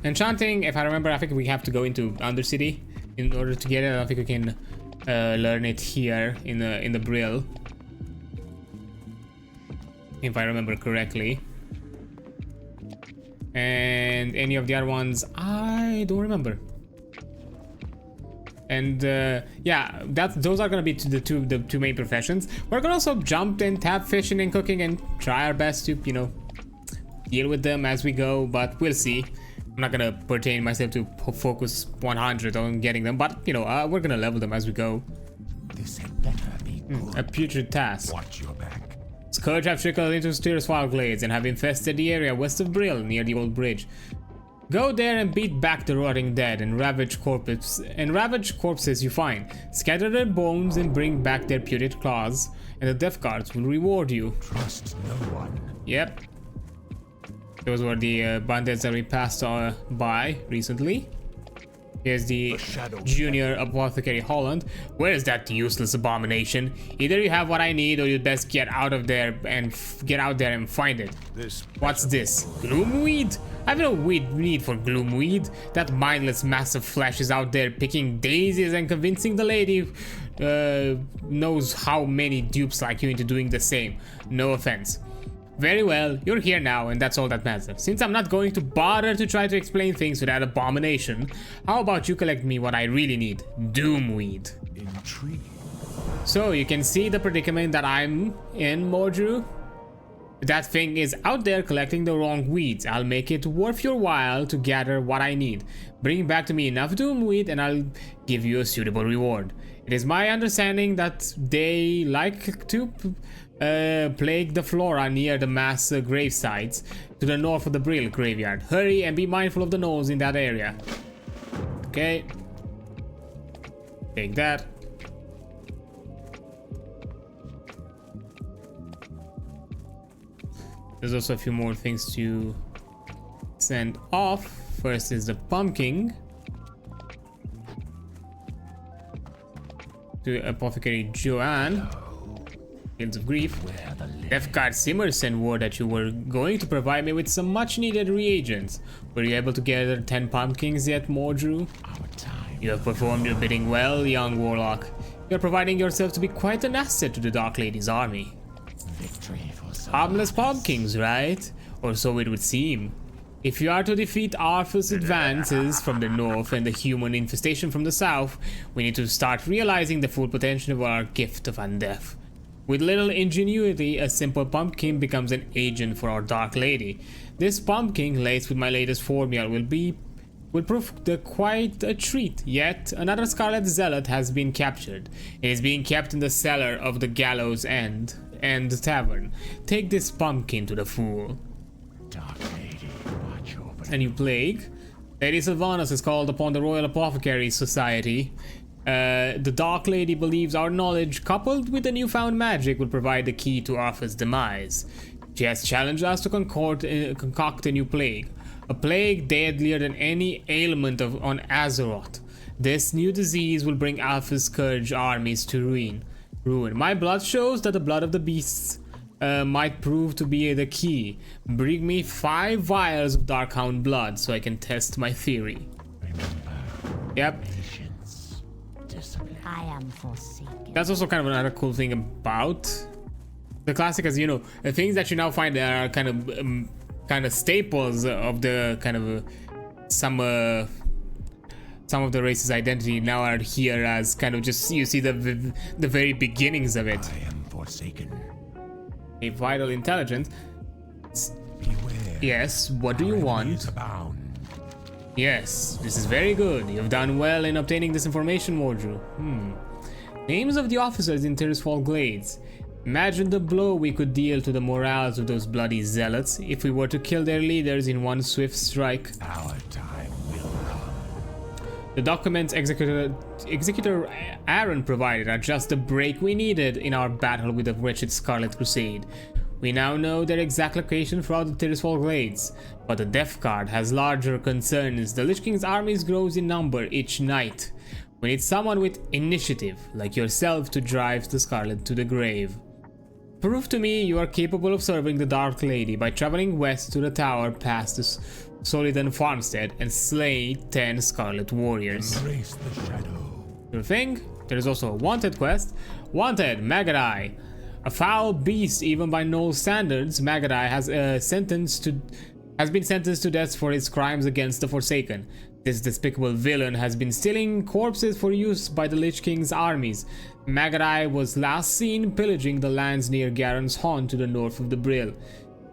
Enchanting, if I remember, I think we have to go into Undercity in order to get it. I don't think we can learn it here in the Brill, if I remember correctly. And any of the other ones, I don't remember. And yeah, those are gonna be the two main professions. We're gonna also jump and tap fishing and cooking and try our best to, you know, deal with them as we go, but we'll see. I'm not gonna pertain myself to focus 100 on getting them, but, you know, we're gonna level them as we go. This had better be A putrid task. Watch your back. Scourge have trickled into Steersfall Glades and have infested the area west of Brill near the old bridge. Go there and beat back the rotting dead and ravage corpses you find. Scatter their bones and bring back their putrid claws, and the death guards will reward you. Trust no one. Yep. Those were the bandits that we passed by recently. Here's the junior apothecary Holland. Where is that useless abomination? Either you have what I need, or you'd best get out there and find it. What's this? Gloomweed? I have no need for gloomweed. That mindless mass of flesh is out there picking daisies and convincing the lady knows how many dupes like you into doing the same. No offense. Very well, you're here now, and that's all that matters. Since I'm not going to bother to try to explain things to that abomination, how about you collect me what I really need? Doomweed. Intriguing. So you can see the predicament that I'm in, Mordru. That thing is out there collecting the wrong weeds. I'll make it worth your while to gather what I need. Bring back to me enough Doomweed and I'll give you a suitable reward. It is my understanding that they like to plague the flora near the mass grave sites to the north of the Brill graveyard. Hurry and be mindful of the gnolls in that area. Okay. Take that. There's also a few more things to send off. First is the pumpkin to Apothecary Joanne. Fields of Grief. Death Guard Simmer sent word that you were going to provide me with some much needed reagents. Were you able to gather 10 pumpkins yet, Mordru? You have performed your bidding well, young warlock. You are providing yourself to be quite an asset to the Dark Lady's army. Harmless pumpkins, right? Or so it would seem. If you are to defeat Arthur's advances from the north and the human infestation from the south, we need to start realizing the full potential of our gift of undeath. With little ingenuity, a simple pumpkin becomes an agent for our Dark Lady. This pumpkin, laced with my latest formula, will prove quite a treat. Yet another Scarlet Zealot has been captured. It is being kept in the cellar of the Gallows End and Tavern. Take this pumpkin to the fool. Dark Lady, watch over. A new plague. Lady Sylvanas is called upon the Royal Apothecary Society. The Dark Lady believes our knowledge, coupled with the newfound magic, will provide the key to Arthur's demise. She has challenged us to concoct a new plague. A plague deadlier than any ailment on Azeroth. This new disease will bring Arthur's Scourge armies to ruin. My blood shows that the blood of the beasts might prove to be the key. Bring me 5 vials of Darkhound blood so I can test my theory. Yep. I am forsaken. That's also kind of another cool thing about the classic, as you know, the things that you now find that are kind of staples of the kind of some of the race's identity now are here as kind of just you see the very beginnings of it. I am forsaken. A vital intelligence. Beware. Yes, what do you want? Abound. Yes, this is very good. You've done well in obtaining this information, Mordru. Names of the officers in Tirisfal Glades. Imagine the blow we could deal to the morals of those bloody zealots if we were to kill their leaders in one swift strike. Our time will come. The documents Executor Aaron provided are just the break we needed in our battle with the wretched Scarlet Crusade. We now know their exact location throughout the Tirisfal Glades, but the Death Guard has larger concerns. The Lich King's armies grows in number each night. We need someone with initiative, like yourself, to drive the Scarlet to the grave. Prove to me you are capable of serving the Dark Lady by traveling west to the tower past the Solidan farmstead and slay 10 Scarlet Warriors. Embrace the shadow. Your thing? There is also a wanted quest. Wanted, Magadai. A foul beast even by Gnoll standards, Magadai has been sentenced to death for his crimes against the Forsaken. This despicable villain has been stealing corpses for use by the Lich King's armies. Magadai was last seen pillaging the lands near Garen's Haunt to the north of the Brill.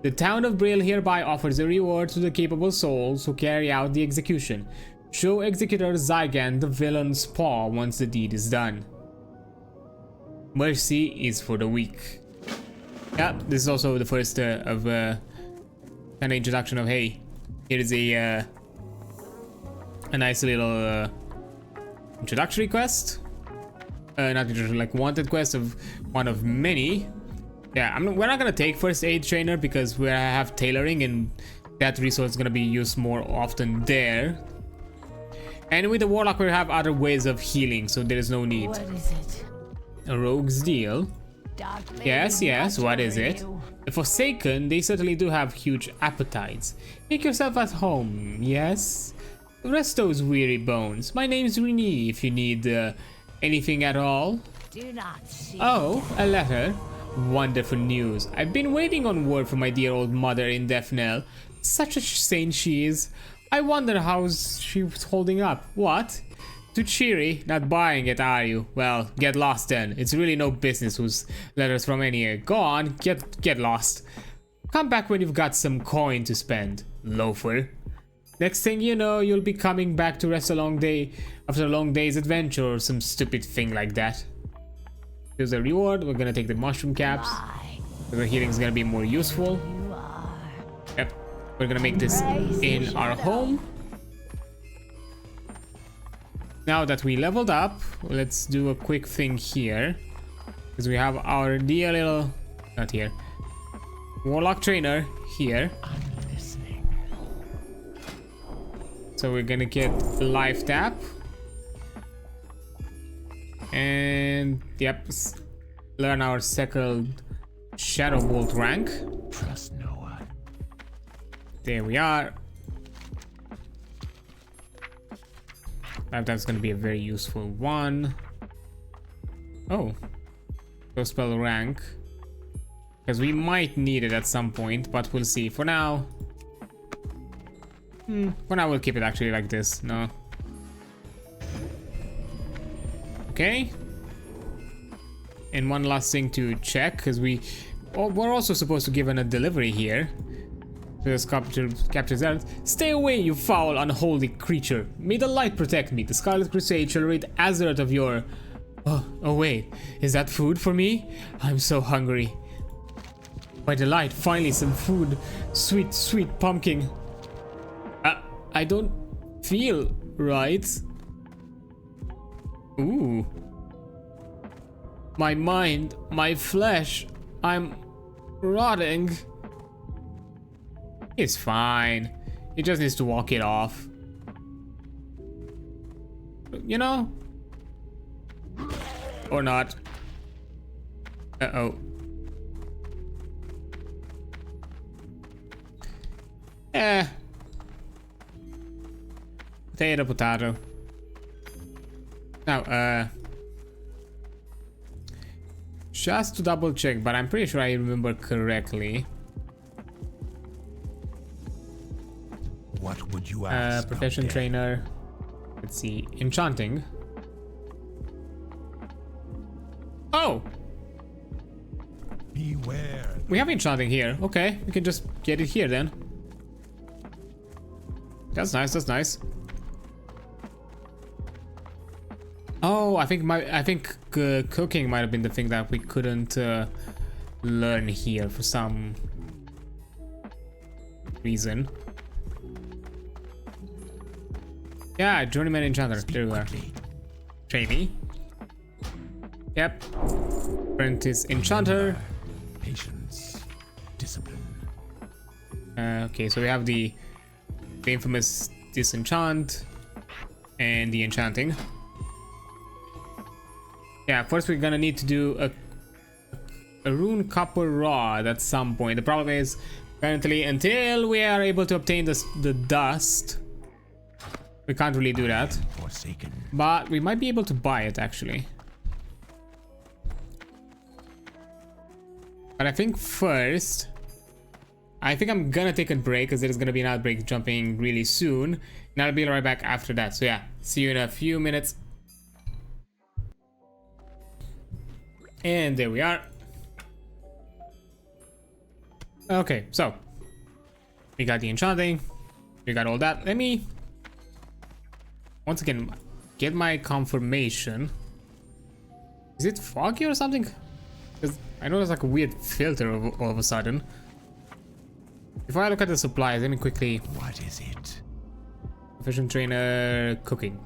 The town of Brill hereby offers a reward to the capable souls who carry out the execution. Show Executor Zygan the villain's paw once the deed is done. Mercy is for the weak. Yeah, this is also the first of kind of introduction of, hey, here is a nice little introductory quest. Not introductory, like wanted quest of one of many. Yeah, we're not gonna take first aid trainer because we have tailoring and that resource is gonna be used more often there. And with the warlock we have other ways of healing, so there is no need. What is it? A rogue's deal. Dark Yes, lady yes, watching what is over it? you. The Forsaken, they certainly do have huge appetites. Make yourself at home, yes? Rest those weary bones. My name's Rini if you need anything at all. Do not see. Oh, a letter. Wonderful news. I've been waiting on word from my dear old mother in Defnell. Such a saint she is. I wonder how she's holding up. What? Too cheery? Not buying it, are you? Well, get lost then. It's really no business whose letters from any. Go on, get lost. Come back when you've got some coin to spend, loafer. Next thing you know, you'll be coming back to rest a long day after a long day's adventure or some stupid thing like that. Here's the reward. We're gonna take the mushroom caps. The healing is gonna be more useful. You are. Yep. We're gonna make this in our home. Now that we leveled up, let's do a quick thing here. Because we have our dear little... not here. Warlock trainer here. I'm listening. So we're gonna get life tap. And yep, learn our second Shadow Bolt rank. Trust no one. There we are. That's gonna be a very useful one. Oh, so spell rank, because we might need it at some point, but we'll see. For now, we'll keep it actually like this. No. Okay. And one last thing to check, because we're also supposed to give in a delivery here. This captures Earth. Stay away, you foul, unholy creature. May the light protect me. The Scarlet Crusade shall rid Azeroth of your... Oh wait, is that food for me? I'm so hungry. By the light, finally some food. Sweet, sweet pumpkin. I don't feel right. Ooh. My mind, my flesh, I'm rotting. It's fine. He just needs to walk it off. You know? Or not. Uh-oh. Potato, potato. Now, just to double check, but I'm pretty sure I remember correctly. What would you ask? Profession trainer. Let's see. Enchanting. Oh! Beware. We have enchanting here. Okay, we can just get it here then. That's nice, that's nice. Oh, I think cooking might have been the thing that we couldn't learn here for some reason. Yeah, journeyman enchanter. There we are. Trainee. Yep. Apprentice enchanter. Patience. Discipline. Okay, so we have the infamous disenchant and the enchanting. Yeah, first we're gonna need to do a rune copper rod at some point. The problem is, apparently, until we are able to obtain the dust, we can't really do that. Forsaken. But we might be able to buy it actually. But I think first, I think I'm gonna take a break because there's gonna be an outbreak jumping really soon. And I'll be right back after that. So yeah, see you in a few minutes. And there we are. Okay, so we got the enchanting, we got all that. Let me once again get my confirmation. Is it foggy or something? 'Cause I know there's like a weird filter all of a sudden. Before I look at the supplies, let me quickly... What is it? Efficient trainer, cooking.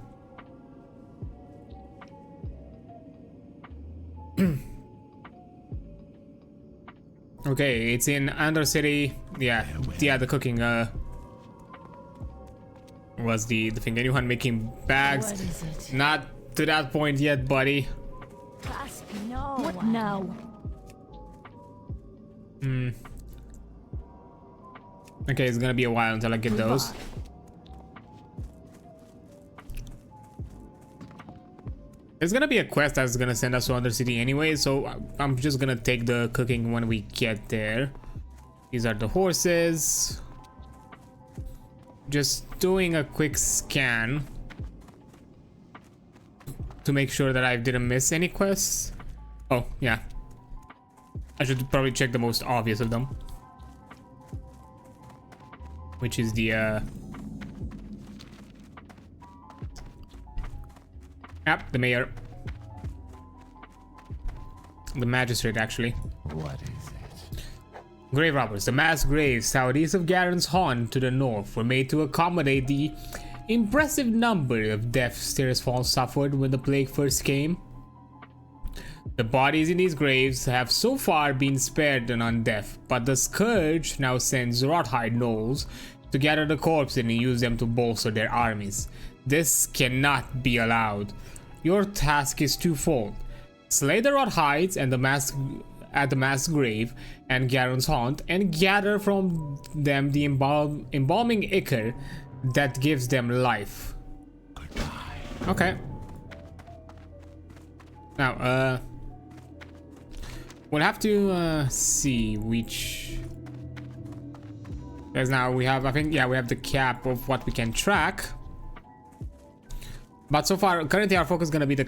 Okay, it's in Undercity. Yeah, the cooking was the thing. Anyone making bags? What is it? Not to that point yet, buddy. No. What now? Okay, it's gonna be a while until I get those. There's gonna be a quest that's gonna send us to Undercity anyway, so I'm just gonna take the cooking when we get there. These are the horses. Just doing a quick scan to make sure that I didn't miss any quests. Oh, yeah. I should probably check the most obvious of them, which is the yep, the mayor. The magistrate, actually. What is it? Grave robbers. The mass graves southeast of Garen's Haunt to the north were made to accommodate the impressive number of deaths Tirisfal suffered when the plague first came. The bodies in these graves have so far been spared an undeath, but the Scourge now sends Rothhide gnolls to gather the corpses and use them to bolster their armies. This cannot be allowed. Your task is twofold. Slay the Rothides and at the mass grave and Garen's Haunt, and gather from them the embalming ichor that gives them life. Goodbye. Okay. Now, we'll have to see which. Because now we have, I think, yeah, we have the cap of what we can track. But so far, currently our focus is gonna be the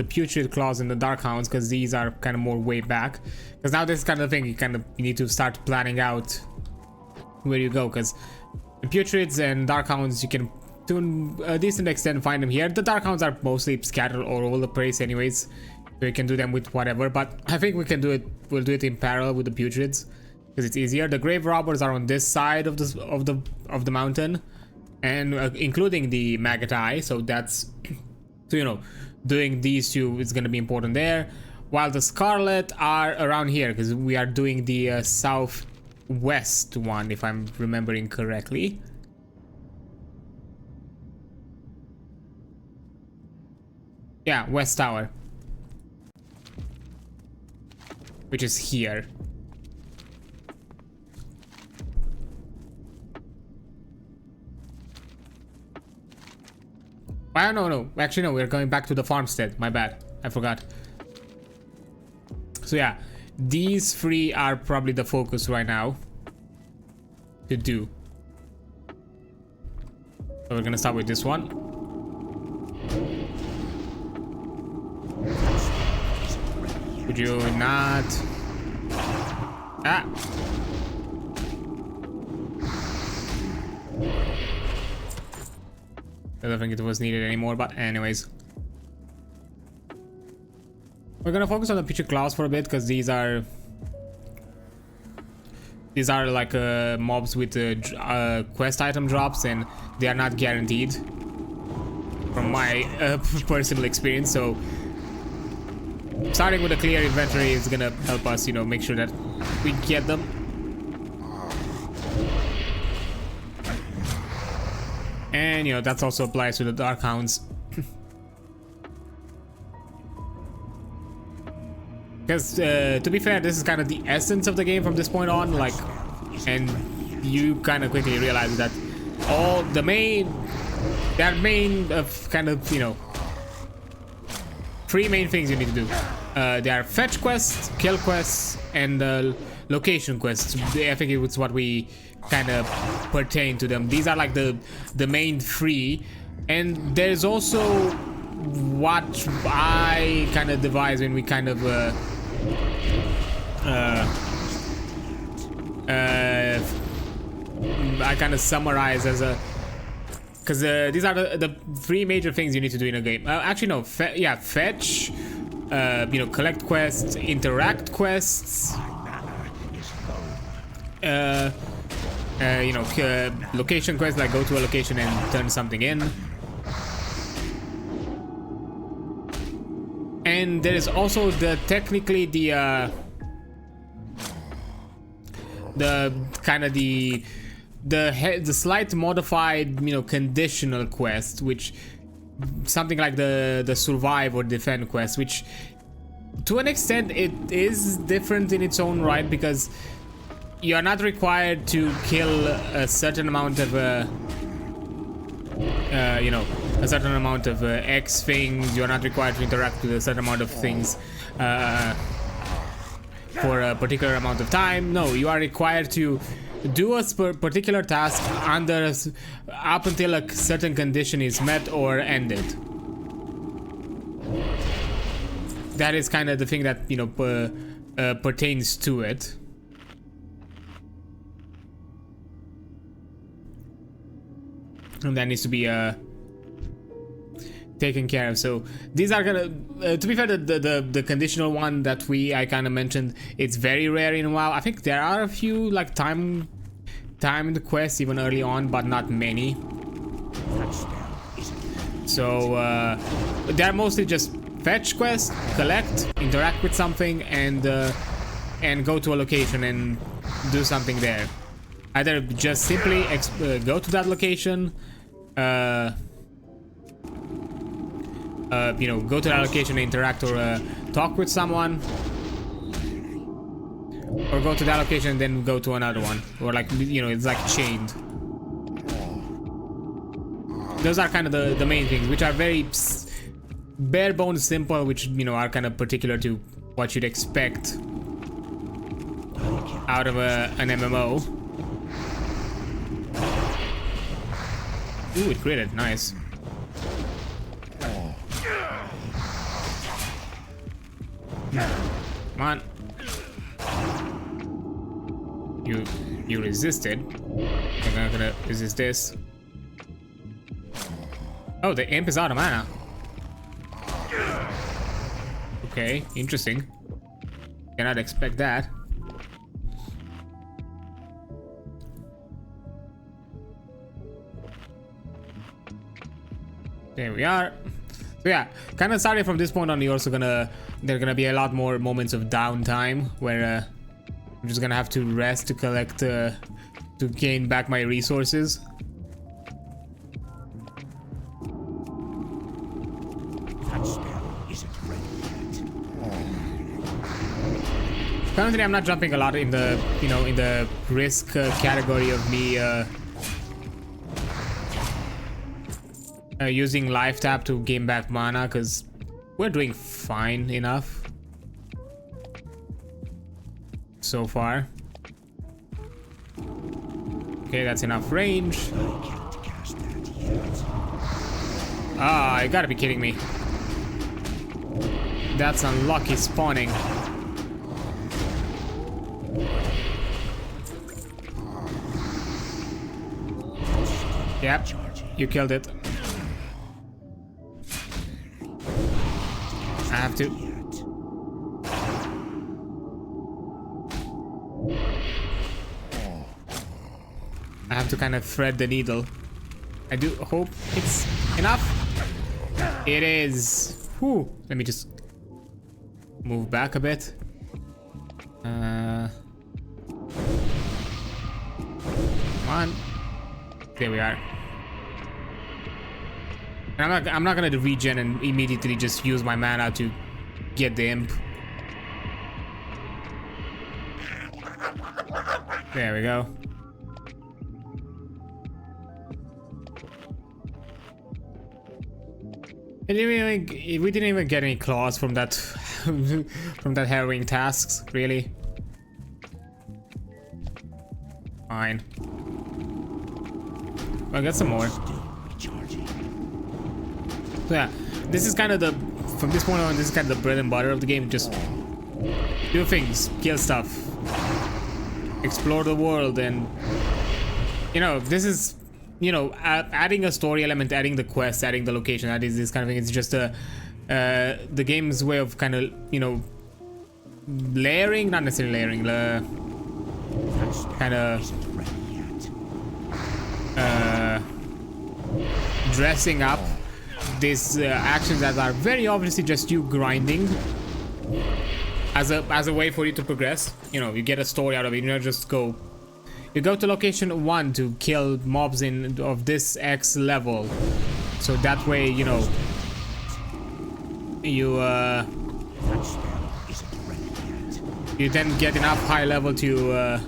putrid claws and the dark hounds, because these are kind of more way back. Because now this is kind of the thing, you need to start planning out where you go, because the putrids and dark hounds, you can to a decent extent find them here. The dark hounds are mostly scattered all over the place anyways, so you can do them with whatever, but I think we'll do it in parallel with the putrids because it's easier. The grave robbers are on this side of the mountain, and including the Maggotai, so that's so you know, doing these two is going to be important there, while the Scarlet are around here because we are doing the southwest one, if I'm remembering correctly. Yeah, West Tower, which is here. No, actually no, we're going back to the farmstead, my bad, I forgot. So yeah, these three are probably the focus right now to do. So we're gonna start with this one. Would you not? Ah! I don't think it was needed anymore, but anyways. We're gonna focus on the picture claws for a bit, because these are like mobs with quest item drops, and they are not guaranteed from my personal experience, so starting with a clear inventory is gonna help us, you know, make sure that we get them. And you know, that also applies to the Dark Hounds. Because to be fair, this is kind of the essence of the game from this point on, like, and you kind of quickly realize that all the main of kind of, you know, three main things you need to do. They are fetch quests, kill quests, and location quests. I think it's what we kind of pertain to them. These are like the main three, and there's also what I kind of devised when we kind of I kind of summarize as a, because these are the three major things you need to do in a game. Actually no, fetch, you know, collect quests, interact quests, you know, location quests, like go to a location and turn something in. And there is also technically the kind of the slight modified, you know, conditional quest, which something like the survive or defend quest, which to an extent it is different in its own right, because you are not required to kill a certain amount of you know, a certain amount of X things. You are not required to interact with a certain amount of things for a particular amount of time. No, you are required to do a particular task up until a certain condition is met or ended. That is kind of the thing that, you know, pertains to it. And that needs to be taken care of. So these are gonna to be fair, the conditional one that I kind of mentioned, it's very rare in WoW. I think there are a few like timed quests even early on, but not many. So they're mostly just fetch quests, collect, interact with something, and go to a location and do something there. Either just simply go to that location, you know, go to that location, interact or talk with someone, or go to that location and then go to another one, or like, you know, it's like chained. Those are kind of the main things, which are very bare bones simple, which, you know, are kind of particular to what you'd expect out of an MMO. Ooh, it critted. Nice. Come on. You resisted. I'm not gonna resist this. Oh, the imp is out of mana. Okay, interesting. Cannot expect that. There we are. So yeah, kind of starting from this point on, you're also there are gonna be a lot more moments of downtime where I'm just gonna have to rest to collect to gain back my resources. Currently, I'm not jumping a lot in the, you know, in the risk category of me using life tap to gain back mana, because we're doing fine enough so far. Okay, that's enough range. Ah, you gotta be kidding me. That's unlucky spawning. Yep, you killed it. I have to. I have to kind of thread the needle. I do hope it's enough. It is. Whew. Let me just move back a bit. Come on. There we are. And I'm not gonna regen and immediately just use my mana to get the imp. There we go. And we didn't even get any claws from that from that harrowing tasks, really. Fine. I'll get some more. So yeah, this is kind of from this point on, this is kind of the bread and butter of the game. Just do things, kill stuff, explore the world, and, you know, this is, you know, adding a story element, adding the quest, adding the location, that is this kind of thing. It's just the game's way of kind of, you know, layering, not necessarily layering, kind of dressing up these actions that are very obviously just you grinding as a way for you to progress. You know, you get a story out of it. You don't just go. You go to location 1 to kill mobs of this X level, so that way, you know, you you then get enough high level to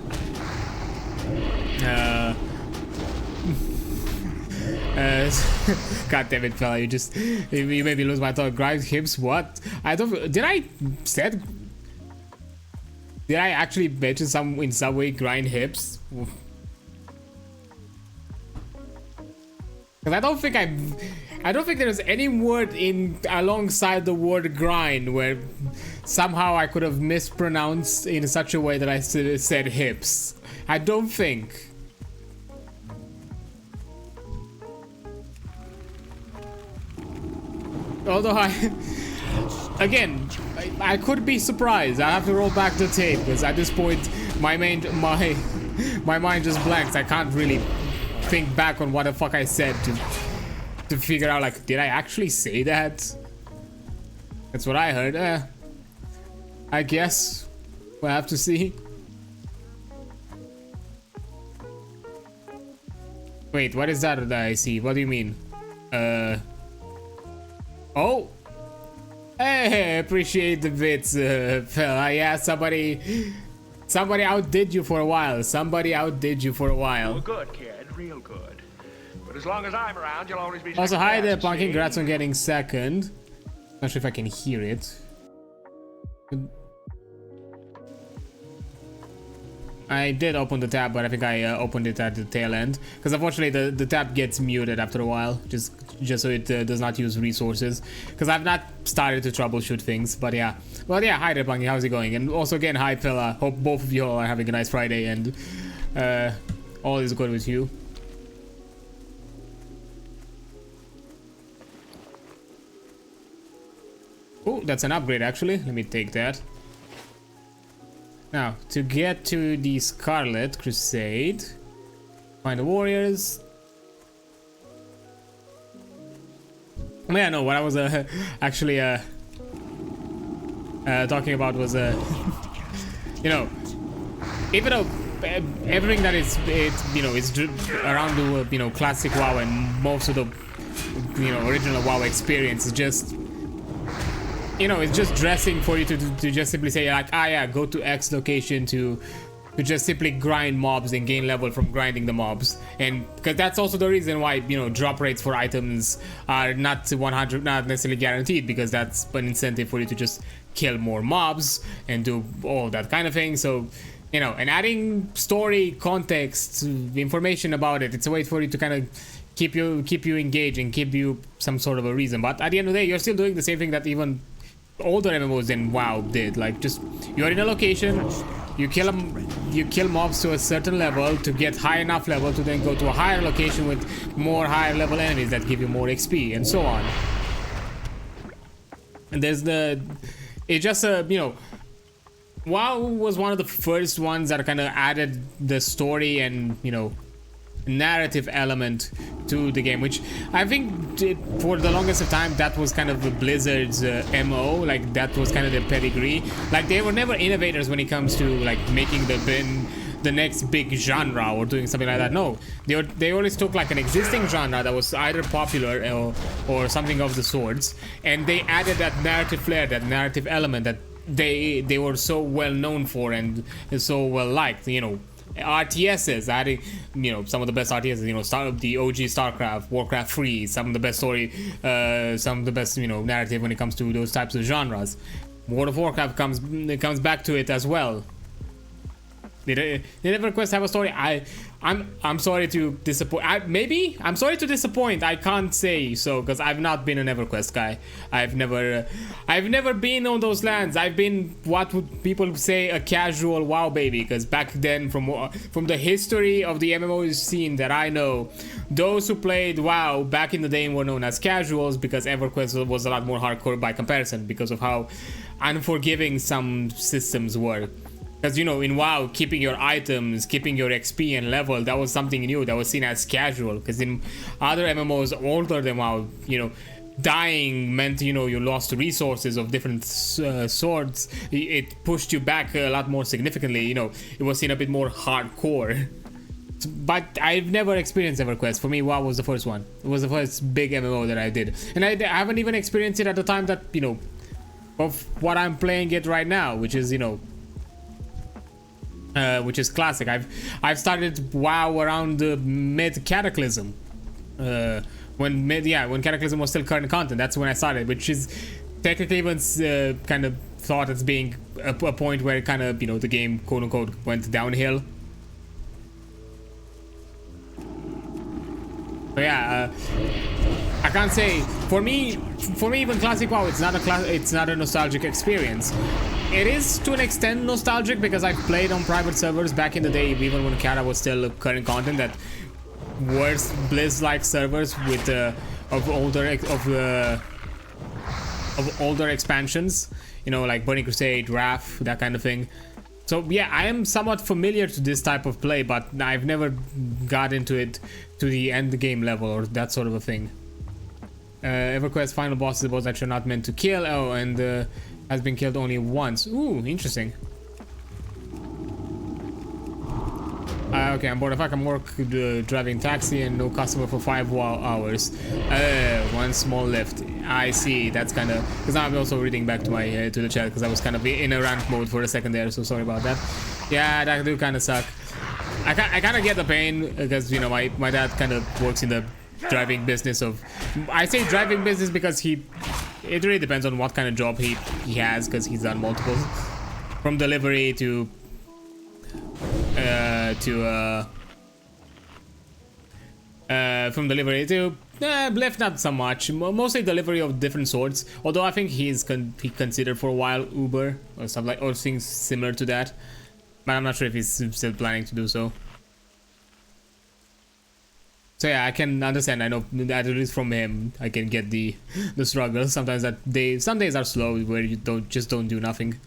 God damn it, fella! You made me lose my thought. Grind hips? What? I don't. Did I actually mention in some way grind hips? Because I don't think there's any word alongside the word grind where somehow I could have mispronounced in such a way that I said hips. I don't think. Although I could be surprised. I have to roll back the tape because at this point my mind just blanks. I can't really think back on what the fuck I said to figure out, like, did I actually say that? That's what I heard. I guess we'll have to see. Wait, what is that I see? What do you mean? Oh, hey, appreciate the bits, fella. Yeah, somebody outdid you for a while. Well, good, kid, real good. But as long as I'm around, you'll always be. Also, hi there, Pike. Congrats on getting second. Not sure if I can hear it. I did open the tab, but I think I opened it at the tail end because unfortunately the tab gets muted after a while, just so it does not use resources. Because I've not started to troubleshoot things, but yeah. Well, yeah. Hi there, Bungie. How's it going? And also again, hi, Pilla. Hope both of you all are having a nice Friday and all is good with you. Oh, that's an upgrade actually. Let me take that. Now, to get to the Scarlet Crusade, find the warriors. Oh, yeah, no, what I was actually talking about was, you know, even though everything that is around the, you know, classic WoW and most of the, you know, original WoW experience is just, you know, it's just dressing for you to just simply say, like, ah, yeah, go to X location to just simply grind mobs and gain level from grinding the mobs. And because that's also the reason why, you know, drop rates for items are not necessarily guaranteed, because that's an incentive for you to just kill more mobs and do all that kind of thing. So, you know, and adding story, context, information about it, it's a way for you to kind of keep you engaged and give you some sort of a reason. But at the end of the day, you're still doing the same thing that even older MMOs than WoW did. Like, just you're in a location, you kill mobs to a certain level to get high enough level to then go to a higher location with more higher level enemies that give you more XP and so on. And there's it's just you know, WoW was one of the first ones that kind of added the story and, you know, narrative element to the game, which I think for the longest of time that was kind of the Blizzard's MO. Like, that was kind of their pedigree. Like, they were never innovators when it comes to like making the next big genre or doing something like that. No, they always took like an existing genre that was either popular or something of the sorts, and they added that narrative flair, that narrative element that they were so well known for and so well liked. You know, RTSs, adding, you know, some of the best RTSs, you know, the OG StarCraft, Warcraft 3, some of the best story, some of the best, you know, narrative when it comes to those types of genres. World of Warcraft comes back to it as well. Did EverQuest have a story? I I'm sorry to disappoint. I'm sorry to disappoint. I can't say so because I've not been an EverQuest guy. I've never been on those lands. I've been what would people say a casual WoW baby. Because back then, from the history of the MMO scene that I know, those who played WoW back in the day were known as casuals because EverQuest was a lot more hardcore by comparison because of how unforgiving some systems were. Because, you know, in WoW, keeping your items, keeping your XP and level, that was something new, that was seen as casual. Because in other MMOs older than WoW, you know, dying meant, you know, you lost resources of different sorts. It pushed you back a lot more significantly, you know, it was seen a bit more hardcore. But I've never experienced EverQuest. For me, WoW was the first one. It was the first big MMO that I did. And I haven't even experienced it at the time that, you know, of what I'm playing it right now, which is, you know, which is classic. I've started WoW around mid Cataclysm, when Cataclysm was still current content. That's when I started, which is technically even kind of thought as being a point where kind of, you know, the game quote unquote went downhill. But yeah, I can't say for me even classic WoW, it's not a nostalgic experience. It is to an extent nostalgic because I've played on private servers back in the day, even when Kata was still current content, that worse Blizz-like servers with of older expansions, you know, like Burning Crusade, Wrath, that kind of thing. So yeah, I am somewhat familiar to this type of play, but I've never got into it to the end game level or that sort of a thing. EverQuest final boss is the boss that you're not meant to kill. Oh, and has been killed only once. Ooh, interesting. Okay, I'm bored of I'm work driving taxi and no customer for 5 hours. One small lift. I see. That's kind of because I'm also reading back to my to the chat because I was kind of in a rant mode for a second there. So sorry about that. Yeah, that do kind of suck. I kind of get the pain because, you know, my dad kind of works in the driving business of. I say driving business because it really depends on what kind of job he has, because he's done multiple, from delivery to Bliff, not so much, mostly delivery of different sorts, although I think he considered for a while Uber or stuff like, or things similar to that, but I'm not sure if he's still planning to do so. So yeah, I can understand. I know that at least from him I can get the struggle. Sometimes some days are slow where you just don't do nothing.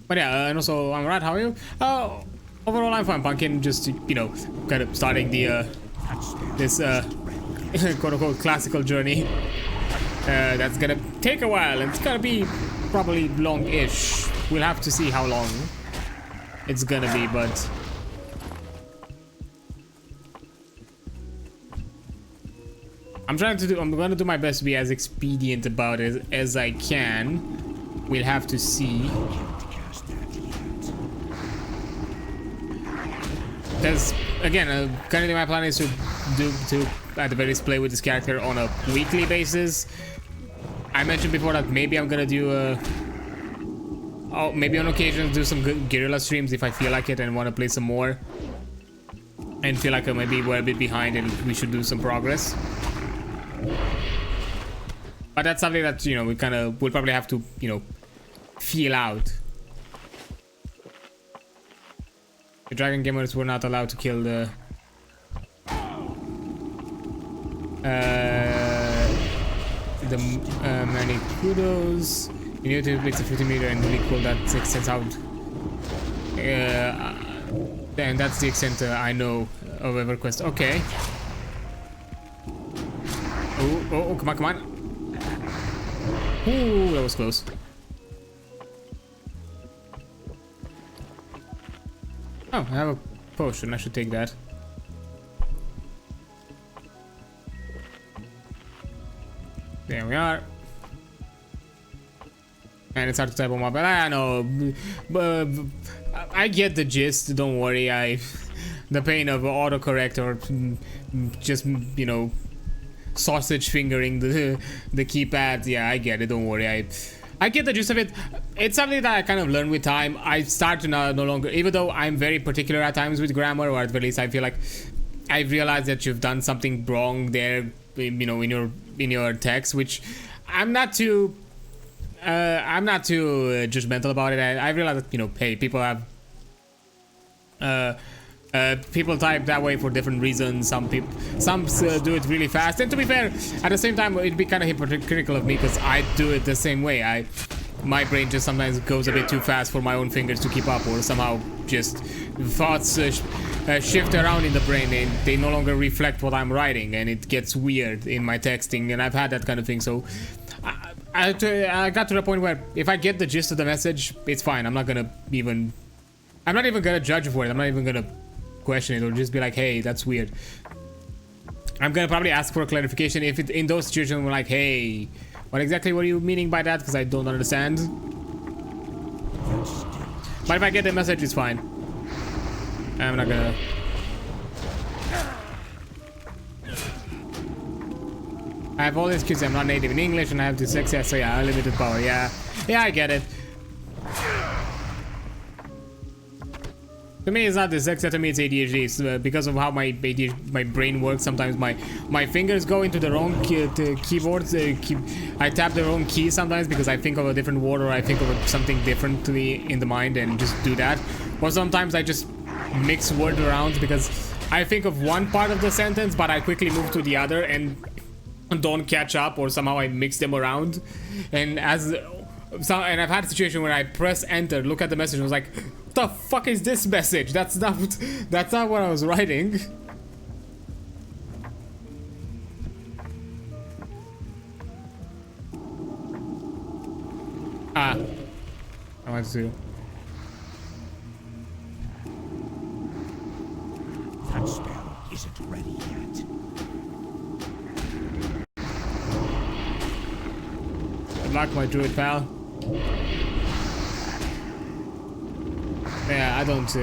But yeah, and also I'm right. How are you? Overall I'm fine. Pumpkin, just, you know, kind of starting the this quote unquote classical journey. That's gonna take a while, and it's gonna be probably long-ish. We'll have to see how long it's gonna be, but I'm gonna do my best to be as expedient about it as I can. We'll have to see. Because again, currently my plan is to at the very least play with this character on a weekly basis. I mentioned before that maybe I'm gonna do maybe on occasion do some good guerrilla streams if I feel like it and want to play some more and feel like maybe we're a bit behind and we should do some progress. But that's something that, you know, we'll probably have to, you know, feel out. The Dragon Gamers were not allowed to kill the many kudos. You need to fix a 50 meter and really cool that extends out. And that's the extent I know of EverQuest. Okay. Oh, come on. Ooh, that was close. Oh, I have a potion. I should take that. There we are. And it's hard to type on my bed. I know, but I get the gist. Don't worry. The pain of autocorrect or just, you know, sausage fingering the keypad. Yeah, I get it. Don't worry. I get the gist of it. It's something that I kind of learned with time. I start to no longer, even though I'm very particular at times with grammar, or at least I feel like I've realized that you've done something wrong there, you know, in your text, which I'm not too judgmental about it. I realize that, you know, hey, people have people type that way for different reasons. Some do it really fast, and to be fair, at the same time, it'd be kind of hypocritical of me because I do it the same way. My brain just sometimes goes a bit too fast for my own fingers to keep up, or somehow just thoughts shift around in the brain and they no longer reflect what I'm writing, and it gets weird in my texting, and I've had that kind of thing. So I got to the point where if I get the gist of the message, it's fine. I'm not even gonna judge for it. I'm not even gonna question it or just be like, hey, that's weird. I'm gonna probably ask for a clarification if it in those situations we're like, hey, what exactly were you meaning by that, because I don't understand. But if I get the message, it's fine. I'm not gonna I have all the excuses. I'm not native in English and I have dyslexia, so yeah, unlimited power. Yeah, I get it. To me, it's not dyslexia. To me, it's ADHD. It's, because of how my brain works. Sometimes my fingers go into the wrong keyboards. I tap the wrong key sometimes because I think of a different word, or I think of something differently in the mind and just do that. Or sometimes I just mix words around because I think of one part of the sentence, but I quickly move to the other and don't catch up, or somehow I mix them around. And and I've had a situation where I press enter, look at the message, and was like, what the fuck is this message? That's not what I was writing. I want to. That spell isn't ready yet. Good luck, my druid pal. Yeah, I don't.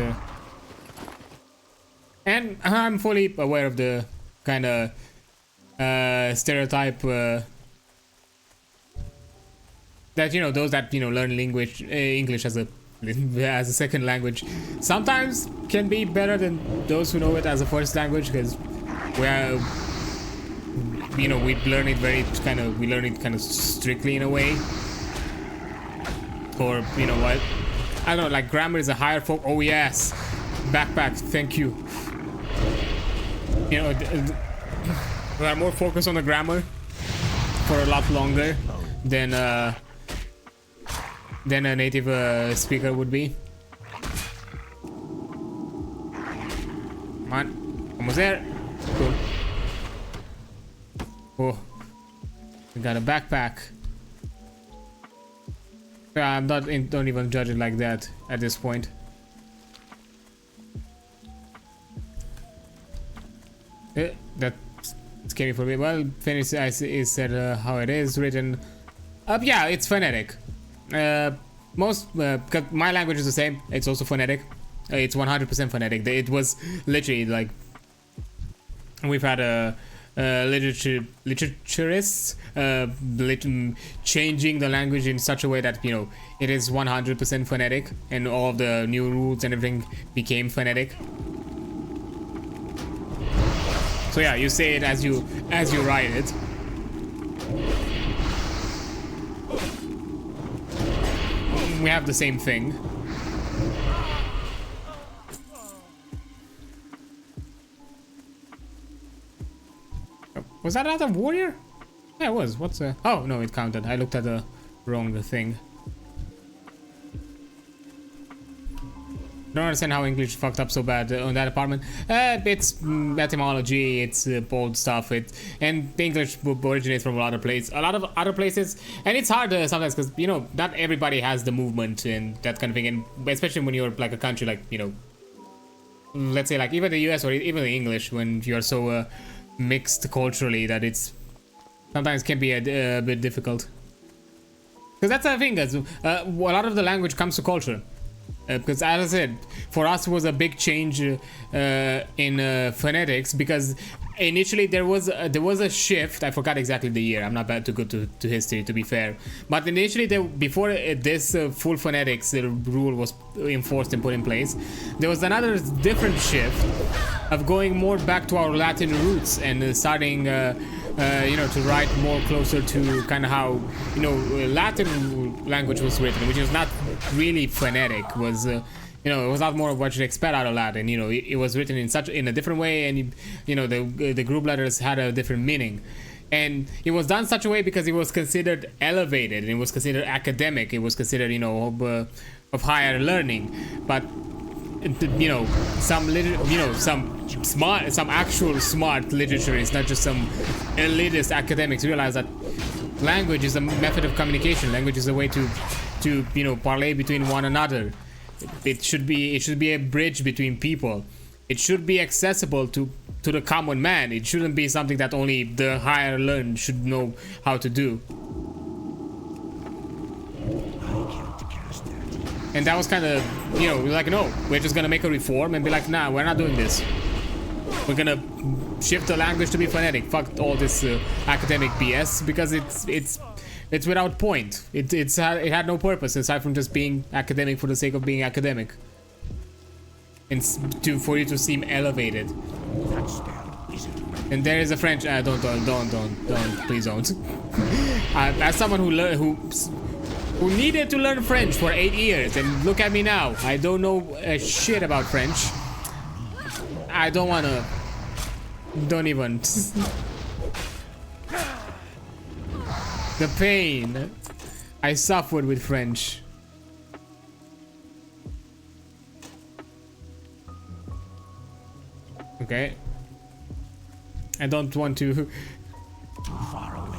And I'm fully aware of the kind of stereotype that, you know, those that, you know, learn English as a second language sometimes can be better than those who know it as a first language, because you know, we learn it kind of strictly in a way. Or, you know what, I don't know, like grammar is a higher focus. Oh yes, backpack, thank you. You know, we are more focused on the grammar for a lot longer than a native speaker would be. Come on, almost there. Cool. Oh, we got a backpack. I'm not. Don't even judge it like that at this point. That's scary for me. Well, finish is said how it is written. Yeah, it's phonetic. Because my language is the same. It's also phonetic. It's 100% phonetic. It was literally like we've had a literaturists changing the language in such a way that, you know, it is 100% phonetic, and all of the new rules and everything became phonetic. So yeah, you say it as you write it. We have the same thing. Was that another warrior? Yeah, it was. What's a... Oh, no, it counted. I looked at the wrong thing. Don't understand how English fucked up so bad on that apartment. It's etymology, it's old stuff. And English originates from a lot of places. And it's hard sometimes because, you know, not everybody has the movement and that kind of thing. And especially when you're like a country like, you know, let's say like even the US or even the English, when you're so... mixed culturally, that it's sometimes can be a bit difficult, because that's the thing, guys. A lot of the language comes to culture, because as I said, for us it was a big change in phonetics, because initially there was a shift. I forgot exactly the year. I'm not bad to go to history, to be fair. But initially, before this full phonetics rule was enforced and put in place, there was another different shift of going more back to our Latin roots and starting, you know, to write more closer to kind of how, you know, Latin language was written, which is not really phonetic. Was you know, it was not more of what you'd expect out of Latin. You know, it was written in a different way, and you know, the group letters had a different meaning, and it was done such a way because it was considered elevated, and it was considered academic. It was considered, you know, of higher learning. But you know, some actual smart literature is not just some elitist academics realize that language is a method of communication. Language is a way to you know, parlay between one another. It should be a bridge between people. It should be accessible to the common man. It shouldn't be something that only the higher learned should know how to do. And that was kind of, you know, like, no, we're just gonna make a reform and be like, nah, we're not doing this. We're gonna shift the language to be phonetic. Fuck all this academic BS, because it's without point. It had no purpose aside from just being academic for the sake of being academic, and for you to seem elevated. And there is a French. Don't, please don't. As someone who needed to learn French for 8 years, and look at me now. I don't know a shit about French. I don't wanna. Don't even. The pain I suffered with French. Okay. I don't want to. Far away.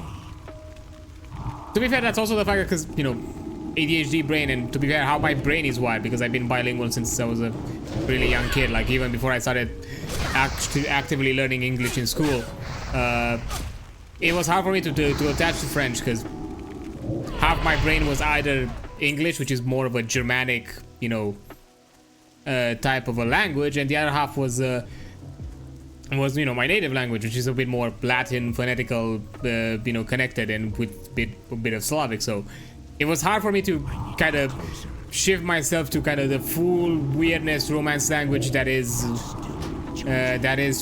To be fair, that's also the fact that, because, you know, ADHD brain, and to be fair, how my brain is wired, because I've been bilingual since I was a really young kid. Like, even before I started actively learning English in school. It was hard for me to attach to French, because half my brain was either English, which is more of a Germanic, you know, type of a language, and the other half was you know, my native language, which is a bit more Latin, phonetical, you know, connected, and with a bit of Slavic. So it was hard for me to kind of shift myself to kind of the full weirdness romance language that is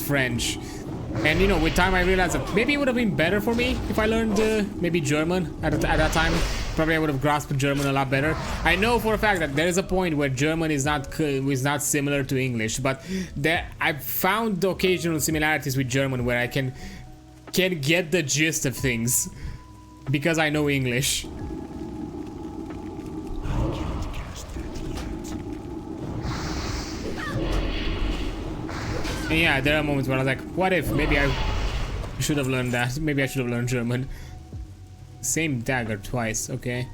French. And you know, with time I realized that maybe it would have been better for me if I learned maybe German at that time. Probably I would have grasped German a lot better. I know for a fact that there is a point where German is not similar to English, but I've found the occasional similarities with German where I can get the gist of things because I know English. And yeah, there are moments where I was like, what if maybe I should have learned that? Maybe I should have learned German. Same dagger twice, okay.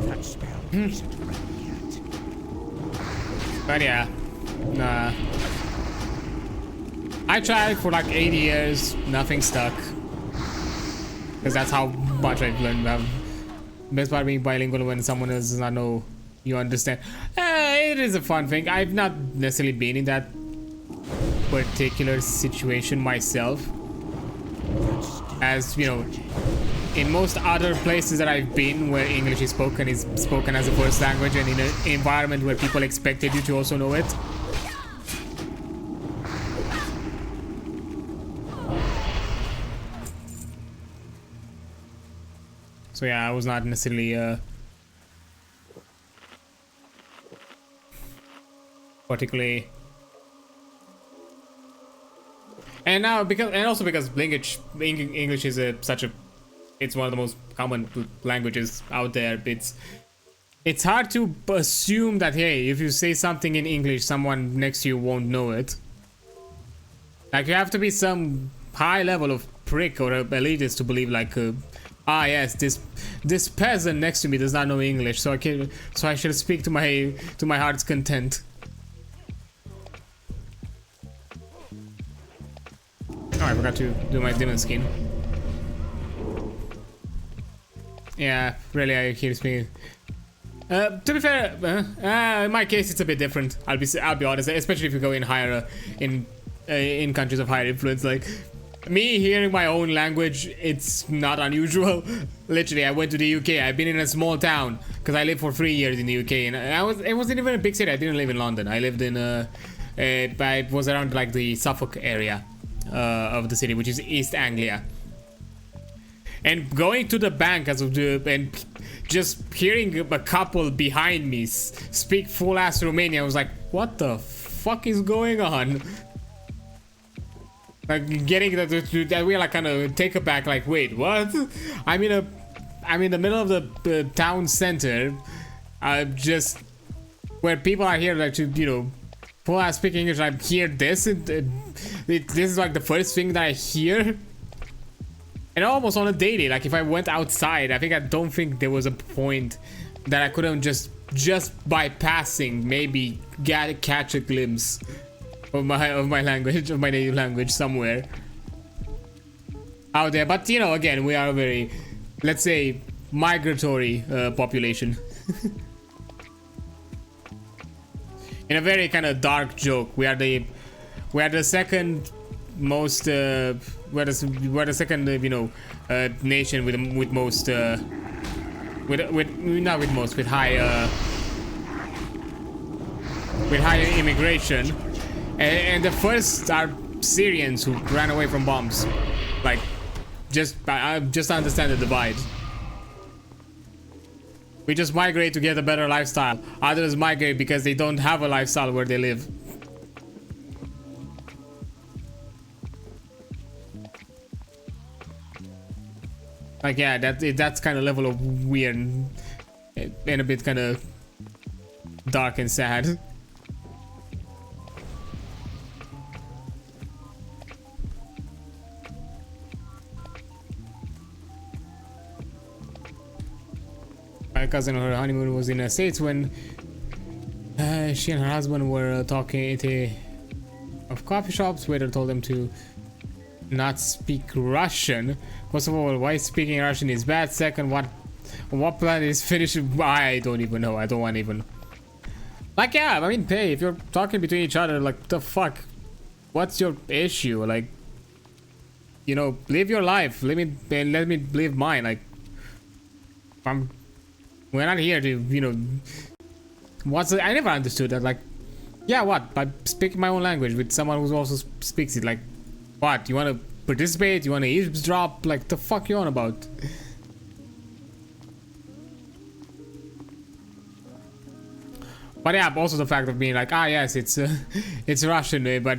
That spell isn't ready yet. But yeah, nah. I tried for like 80 years, nothing stuck. Because that's how much I've learned. Best part of being bilingual when someone else does not know you understand. It is a fun thing. I've not necessarily been in that particular situation myself. As you know, in most other places that I've been where English is spoken as a first language, and in an environment where people expected you to also know it. So yeah, I was not necessarily particularly, and now also because English is it's one of the most common languages out there. It's hard to assume that, hey, if you say something in English, someone next to you won't know it. Like, you have to be some high level of prick or elitist to believe, like, yes, this peasant next to me does not know English, so I should speak to my heart's content. Oh, I forgot to do my demon skin. Yeah, really, I keep speaking. To be fair, in my case, it's a bit different. I'll be honest, especially if you go in higher, in countries of higher influence. Like me hearing my own language, it's not unusual. Literally, I went to the UK. I've been in a small town because I lived for 3 years in the UK, and it wasn't even a big city. I didn't live in London. I lived in I was around like the Suffolk area of the city, which is East Anglia. And going to the bank and just hearing a couple behind me speak full ass Romanian, I was like, what the fuck is going on? Like getting that we like kind of take it back, like, wait, what? I'm in the middle of the town center, just where people are here like to, you know, full ass speak English. I hear this, and this is like the first thing that I hear. And almost on a daily, like if I went outside, I don't think there was a point that I couldn't just by passing maybe catch a glimpse of my language, of my native language somewhere out there. But you know, again, we are a very, let's say, migratory population. In a very kind of dark joke, we are the second most we're the second nation with most with higher immigration, and the first are Syrians who ran away from bombs. Like just understand the divide. We just migrate to get a better lifestyle. Others migrate because they don't have a lifestyle where they live. Like yeah, that's kind of level of weird and a bit kind of dark and sad. My cousin, her honeymoon was in the States when she and her husband were talking at of coffee shops. Waiter told them to not speak Russian. First of all, why speaking Russian is bad. Second, what planet is finished? I don't even know. I don't want even. Like yeah, I mean, hey, if you're talking between each other, like the fuck, what's your issue? Like, you know, live your life. Let me live mine. Like, we're not here to, you know. I never understood that. Like, yeah, what? By speaking my own language with someone who also speaks it, like. What, you want to participate? You want to eavesdrop? Like, the fuck you on about? But yeah, also the fact of being like, ah yes, it's Russian, but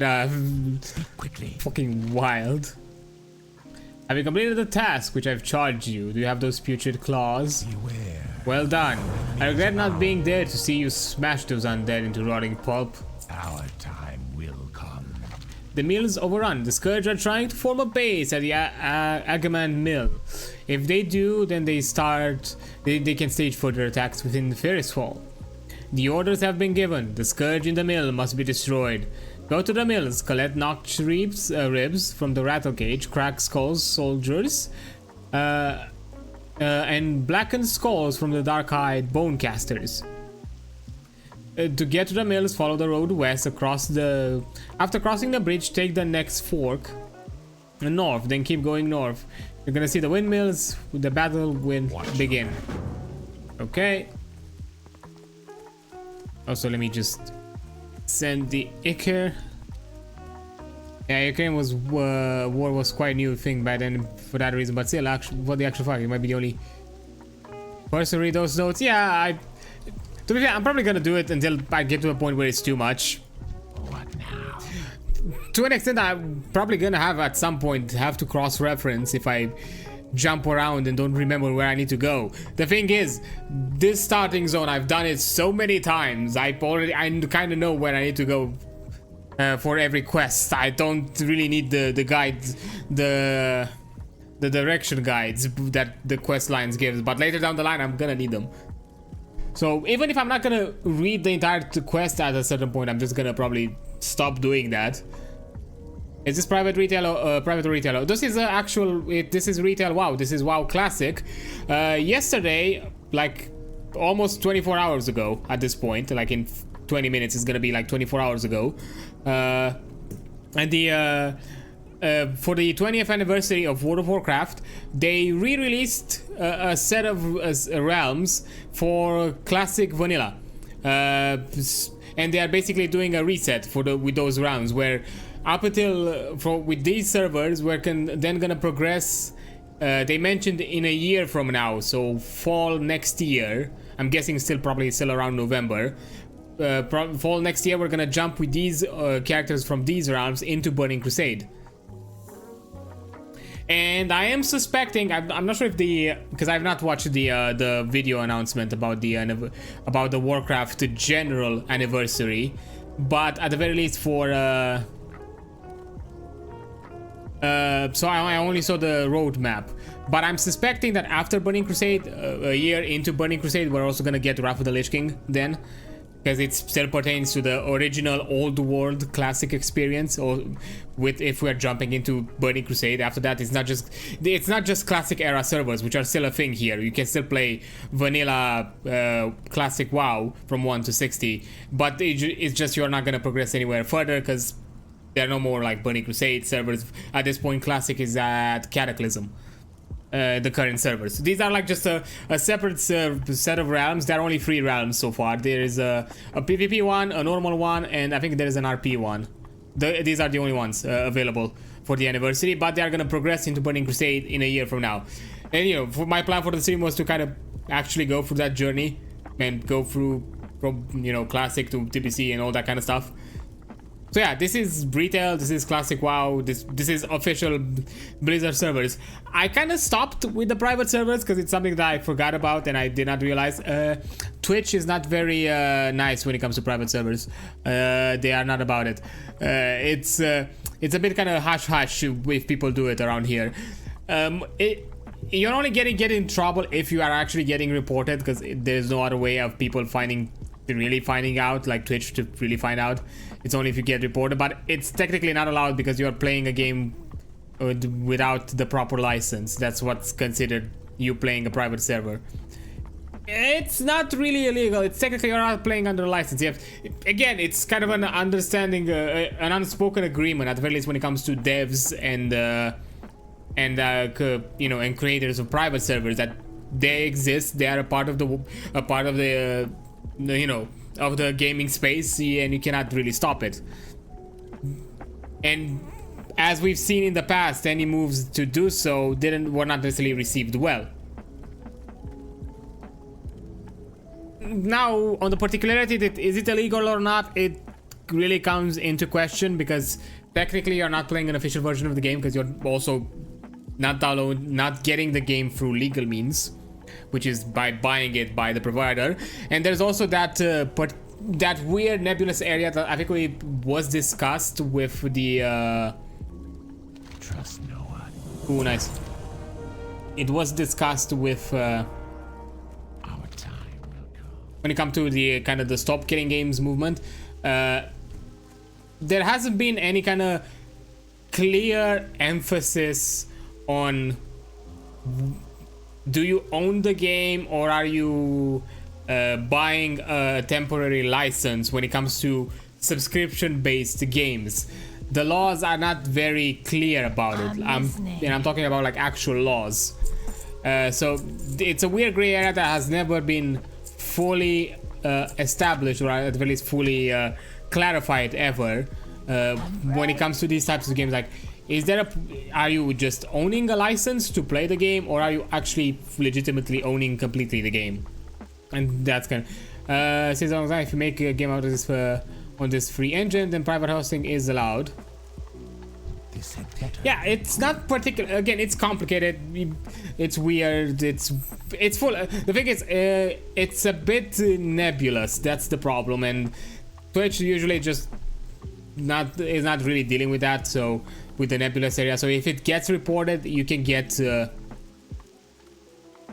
Quickly. fucking wild. Have you completed the task which I've charged you? Do you have those putrid claws? Beware. Well done. I regret not being there to see you smash those undead into rotting pulp. Our time will come. The mill is overrun. The Scourge are trying to form a base at the Agaman Mill. If they do, then they can stage further attacks within the Ferris Hall. The orders have been given. The Scourge in the mill must be destroyed. Go to the mills, collect knocked ribs from the rattle cage, crack skulls, soldiers, and blackened skulls from the dark-eyed bone casters. To get to the mills, follow the road west after crossing the bridge, take the next fork north, then keep going north. You're gonna see the windmills. The battle will begin. Okay. Also, let me just send the Iker. Yeah, Ukraine war was quite a new thing back then for that reason, but still, for the actual fact, it might be the only person to read those notes. Yeah, to be fair, I'm probably gonna do it until I get to a point where it's too much. What now? To an extent, I'm probably gonna have to cross-reference if I jump around and don't remember where I need to go. The thing is, this starting zone, I've done it so many times. I kind of know where I need to go for every quest. I don't really need the guides, the direction guides that the quest lines gives. But later down the line, I'm gonna need them. So even if I'm not gonna read the entire quest at a certain point, I'm just gonna probably stop doing that. Is this private retail or private retail? This is this is retail WoW. This is WoW Classic. Yesterday, like almost 24 hours ago at this point. Like in 20 minutes, it's gonna be like 24 hours ago. And the for the 20th anniversary of World of Warcraft, they re-released a set of realms for classic vanilla, and they are basically doing a reset for with those realms, where up until with these servers we're then gonna progress. They mentioned in a year from now, so fall next year. I'm guessing probably still around November. Fall next year, we're gonna jump with these characters from these realms into Burning Crusade. And I am suspecting, I'm not sure if because I've not watched the video announcement about the Warcraft general anniversary, but at the very least for so I only saw the roadmap. But I'm suspecting that after Burning Crusade, a year into Burning Crusade, we're also gonna get Wrath of the Lich King then, because it still pertains to the original old world classic experience, or if we're jumping into Burning Crusade. After that, it's not just classic era servers, which are still a thing here. You can still play vanilla classic WoW from 1 to 60, but it's just you're not gonna progress anywhere further because there are no more like Burning Crusade servers. At this point, classic is at Cataclysm. The current servers. These are like just a separate set of realms. There are only 3 realms so far. There is a PvP one, a normal one, and I think there is an RP one. These are the only ones available for the anniversary, but they are gonna progress into Burning Crusade in a year from now. And you know, for my plan for the stream was to kind of actually go through that journey and go through from, you know, classic to TBC and all that kind of stuff. So yeah, this is retail, this is classic WoW, this is official Blizzard servers. I kind of stopped with the private servers because it's something that I forgot about and I did not realize. Twitch is not very nice when it comes to private servers. They are not about it. It's a bit kind of hush-hush if people do it around here. You're only get in trouble if you are actually getting reported, because there's no other way of people really finding out, like Twitch to really find out. It's only if you get reported, but it's technically not allowed because you are playing a game without the proper license. That's what's considered you playing a private server. It's not really illegal. It's technically you're not playing under a license. Again, it's kind of an understanding, an unspoken agreement at the very least when it comes to devs and you know, and creators of private servers, that they exist. They are a part of the you know, of the gaming space, and you cannot really stop it. And as we've seen in the past, any moves to do so were not necessarily received well. Now, on the particularity that is it illegal or not, it really comes into question, because technically you're not playing an official version of the game, because you're also not getting the game through legal means, which is by buying it by the provider. And there's also that that weird nebulous area that I think was discussed with the Trust no one. oh, nice. It was discussed with Our time will come. when it comes to the kind of the stop killing games movement. There hasn't been any kind of clear emphasis on do you own the game or are you buying a temporary license when it comes to subscription-based games. The laws are not very clear about it. I'm talking about like actual laws. So it's a weird gray area that has never been fully established, or at the very least fully clarified ever when it comes to these types of games. Like, are you just owning a license to play the game, or are you actually legitimately owning completely the game? And that's kind of says if you make a game out of this on this free engine, then private hosting is allowed. Yeah, it's not particular. Again, it's complicated. It's weird. It's full. The thing is, it's a bit nebulous. That's the problem, and Twitch usually just is not really dealing with that. So with the nebulous area, so if it gets reported, you can get.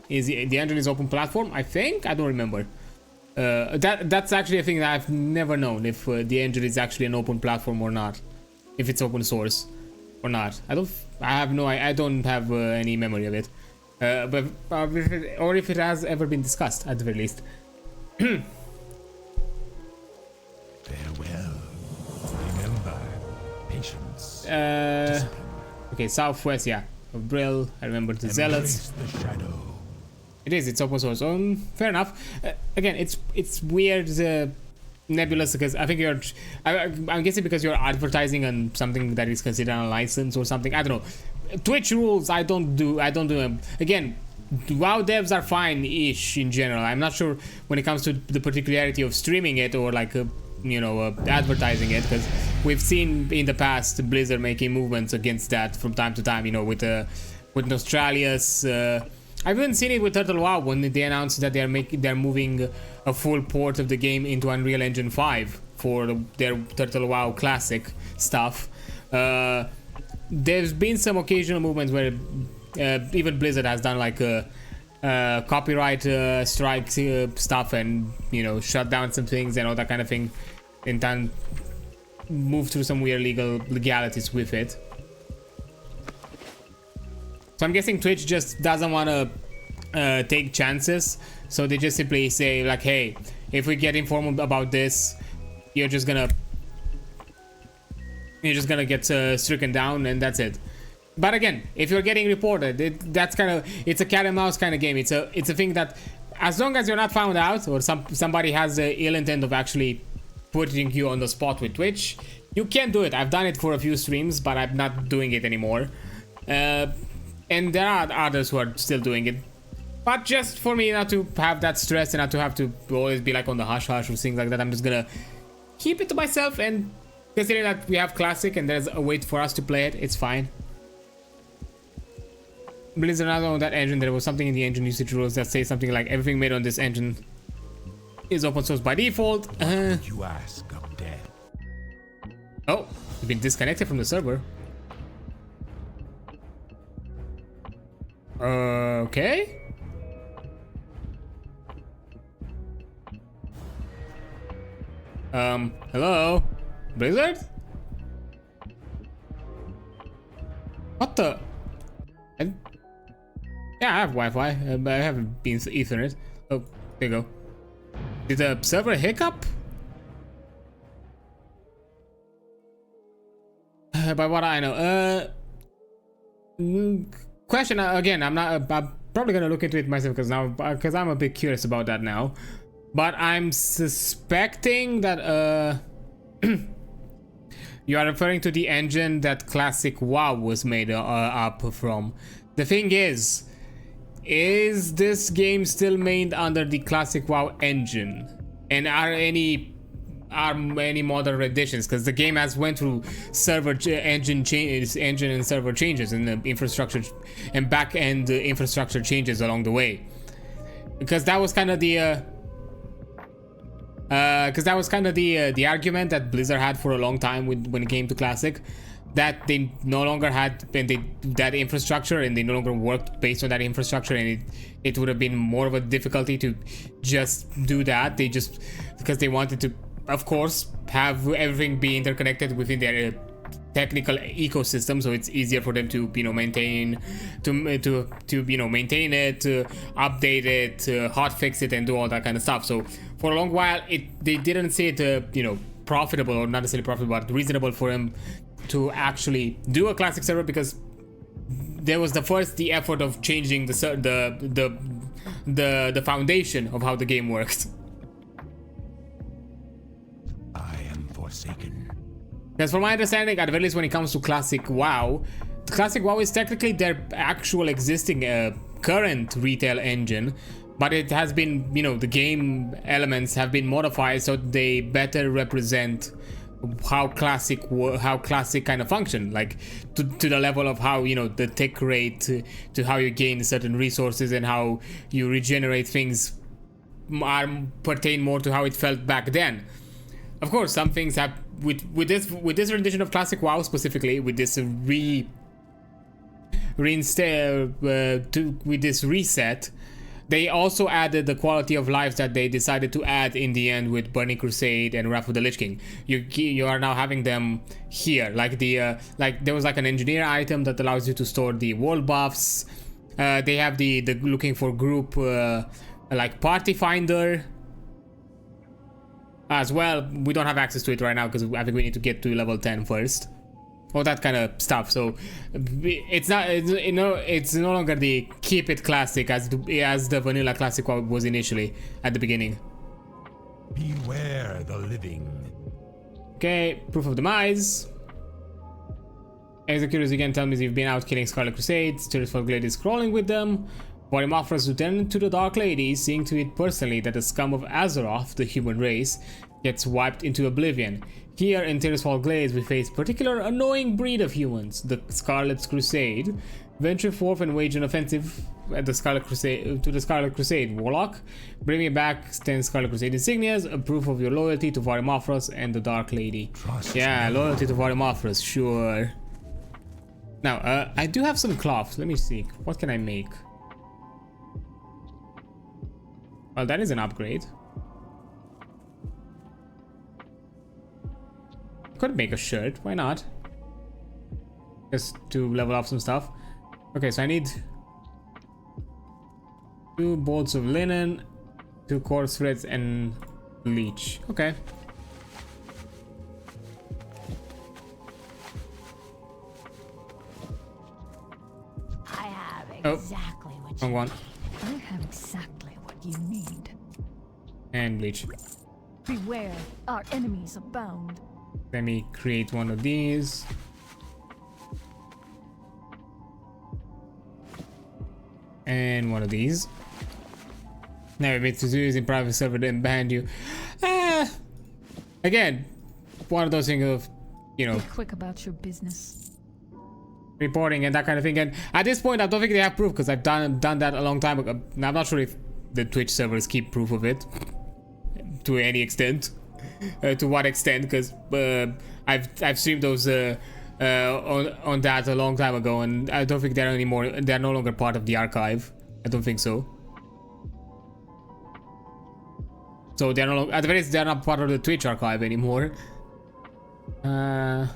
Is the engine is open platform? I think, I don't remember. That's actually a thing that I've never known, if the engine is actually an open platform or not, if it's open source or not. I don't have any memory of it. or if it has ever been discussed at the very least. Farewell. Remember, patience. Okay, southwest, yeah. Of Brill. I remember the Zealots. Embrace the shadow. It is. It's open source. Fair enough. Again, it's weird, nebulous, because I think I'm guessing because you're advertising on something that is considered a license or something. I don't know. Twitch rules. I don't do them. Again, WoW devs are fine-ish in general. I'm not sure when it comes to the particularity of streaming it or like advertising it, because we've seen in the past Blizzard making movements against that from time to time. With Australia's. I've even seen it with Turtle WoW when they announced that they're moving a full port of the game into Unreal Engine 5 for their Turtle WoW Classic stuff. There's been some occasional movements where even Blizzard has done like copyright strike stuff and shut down some things and all that kind of thing, and then move through some weird legalities with it. So I'm guessing Twitch just doesn't want to take chances, so they just simply say like, hey, if we get informed about this, you're just gonna get stricken down, and that's it. But again, if you're getting reported, it's a cat and mouse kind of game. It's a thing that, as long as you're not found out or somebody has the ill intent of actually putting you on the spot with Twitch, you can do it. I've done it for a few streams, but I'm not doing it anymore. And there are others who are still doing it. But just for me not to have that stress and not to have to always be like on the hush-hush or things like that, I'm just gonna keep it to myself, and considering that we have Classic and there's a way for us to play it, it's fine. Blizzard not on that engine, there was something in the engine usage rules that say something like everything made on this engine is open source by default. You ask, I'm dead. Oh, you've been disconnected from the server. Okay. Hello? Blizzard? What the? Yeah, I have Wi-Fi, but I haven't been Ethernet. Oh, there you go. Did the server hiccup? By what I know, question again. I'm probably gonna look into it myself because I'm a bit curious about that now. But I'm suspecting that you are referring to the engine that Classic WoW was made up from. The thing is this game still made under the Classic WoW engine? And are any modern editions? Because the game has went through engine and server changes, and the infrastructure and back-end infrastructure changes along the way. Because that was kind of the the argument that Blizzard had for a long time when it came to Classic, that they no longer had that infrastructure, and they no longer worked based on that infrastructure, and it would have been more of a difficulty to just do that. They just, because they wanted to, of course, have everything be interconnected within their technical ecosystem, so it's easier for them to maintain it, to update it, hotfix it, and do all that kind of stuff. So for a long while, they didn't see it profitable, or not necessarily profitable, but reasonable for them to actually do a Classic server, because there was the effort of changing the foundation of how the game works. I am forsaken. Because from my understanding, at the very least when it comes to Classic WoW, Classic WoW is technically their actual existing current retail engine, but it has been, the game elements have been modified so they better represent how classic kind of function, like to the level of how the tick rate, to how you gain certain resources and how you regenerate things pertain more to how it felt back then. Of course, some things have with this rendition of Classic WoW specifically, with this reset, they also added the quality of life that they decided to add in the end with Burning Crusade and Wrath of the Lich King. You are now having them here, like there was like an engineer item that allows you to store the wall buffs. They have the looking for group like party finder as well. We don't have access to it right now because I think we need to get to level 10 first. All that kind of stuff. So it's not, it's no longer the keep it classic as the vanilla classic was initially at the beginning. Beware the living. Okay, proof of demise. Executors again tell me you've been out killing Scarlet Crusades. Tearsfall Glade is crawling with them. Varim offers Lieutenant to the Dark Lady, seeing to it personally that the scum of Azeroth, the human race, gets wiped into oblivion. Here in Tearsfall Glades, we face particular annoying breed of humans, the Scarlet Crusade. Venture forth and wage an offensive at the Scarlet Crusade Warlock. Bring me back 10 Scarlet Crusade insignias, a proof of your loyalty to Varim and the Dark Lady. Yeah, loyalty to Varim, sure. Now, I do have some cloth. Let me see. What can I make? Well, that is an upgrade. Could make a shirt. Why not? Just to level up some stuff. Okay, so I need 2 bolts of linen, 2 coarse threads, and leech. Okay. I have exactly what wrong you one. need. I have exactly what you need. And bleach. Beware, our enemies abound. Let me create one of these. And one of these. Never been to do this in private server, didn't ban you. Again, one of those things of, you know, Be quick about your business. reporting and that kind of thing. And at this point, I don't think they have proof because I've done that a long time ago. I'm not sure if the Twitch servers keep proof of it to any extent. To what extent? Because I've streamed those on that a long time ago, and I don't think they're anymore. They're no longer part of the archive. I don't think so. So they're no longer, at the very least, they're not part of the Twitch archive anymore. I'm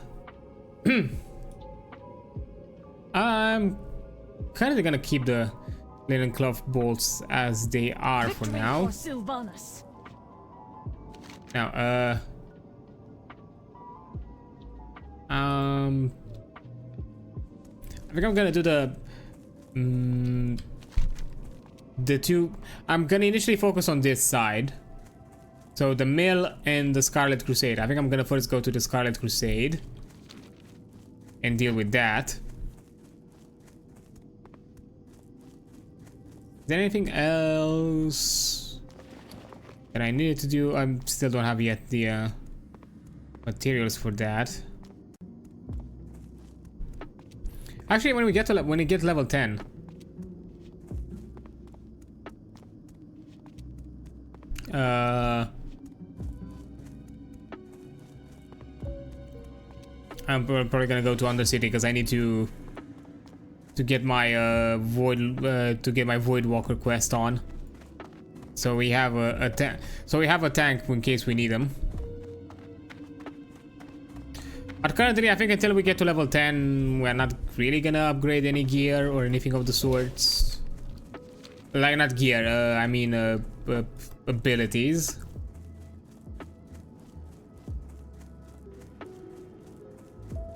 kind of gonna keep the linen cloth bolts as they are for now. Now, I think I'm gonna do the two. I'm gonna initially focus on this side. So the mill and the Scarlet Crusade. I think I'm gonna first go to the Scarlet Crusade and deal with that. Is there anything else that I needed to do? I still don't have yet the materials for that. Actually, when we get level 10, I'm probably gonna go to Undercity because I need to get my Void Walker quest on. So we have a tank in case we need them. But currently, I think until we get to level 10, we're not really gonna upgrade any gear or anything of the sorts. Like, not gear, I mean abilities.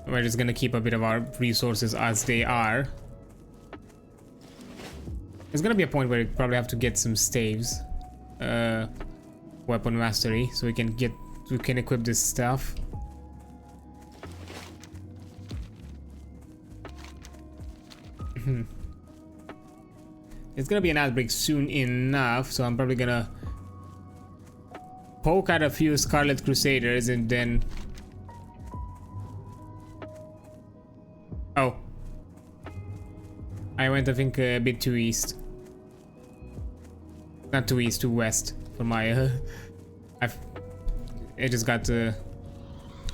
We're just gonna keep a bit of our resources as they are. There's gonna be a point where we probably have to get some staves. Weapon mastery, so we can equip this stuff. It's gonna be an outbreak soon enough, so I'm probably gonna poke at a few Scarlet Crusaders and then... Oh. I went, I think, a bit too east. Not too east, too west for my... I just got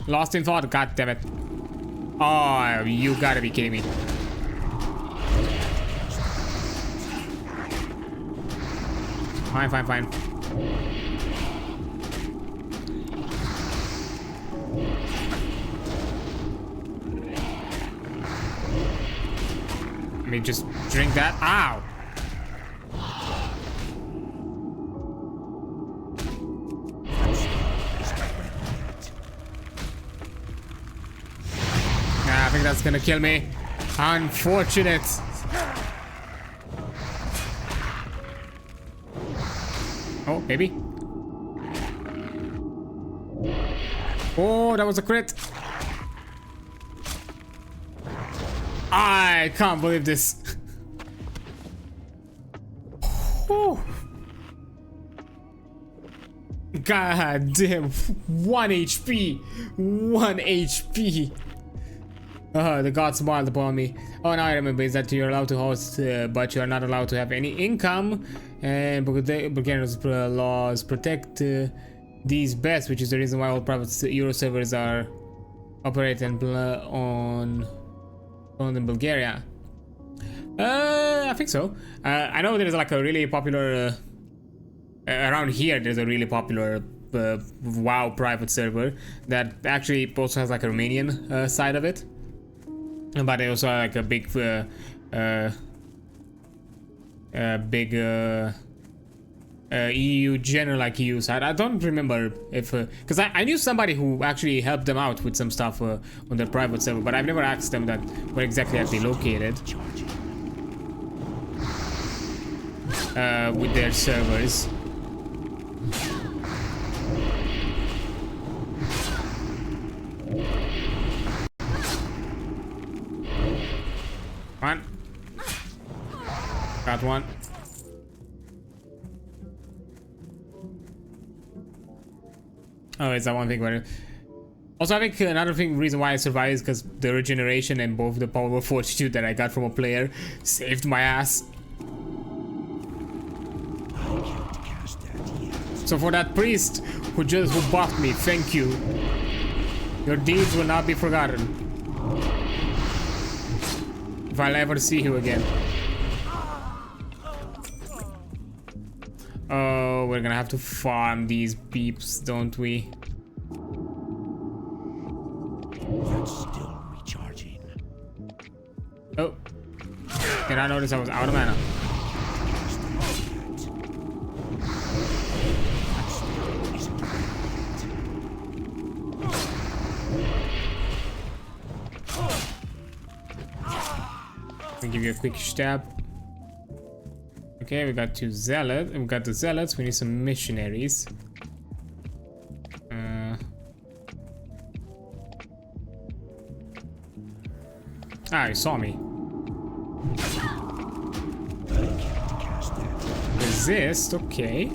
lost in thought. God damn it. Oh, you gotta be kidding me. Fine. me just drink that. Ow! Nah, I think that's gonna kill me. Unfortunate. Oh, maybe. Oh, that was a crit. I can't believe this. Oh. God damn. 1 HP. 1 HP. The god smiled upon me. Oh, now I remember is that you're allowed to host, but you're not allowed to have any income. And Bulgarian's laws protect these best, which is the reason why all private Euro servers are operating in Bulgaria. I think so. I know there's like a really popular around here. There's a really popular WoW private server that actually also has like a Romanian side of it, but they also have like a big EU general like EU side. I don't remember if because I knew somebody who actually helped them out with some stuff on their private server, but I've never asked them that where exactly are they located with their servers. One. Got one. Oh, is that one thing about it? Also, I think another reason why I survived is because the regeneration and both the power of fortitude that I got from a player saved my ass. So for that priest who buffed me, thank you. Your deeds will not be forgotten. If I'll ever see you again. Oh, we're gonna have to farm these beeps, don't we? That's still recharging. Oh. Did I notice I was out of mana? I'll give you a quick stab. Okay, we got two zealots. We got the zealots. We need some missionaries. Ah, you saw me. Resist. Okay.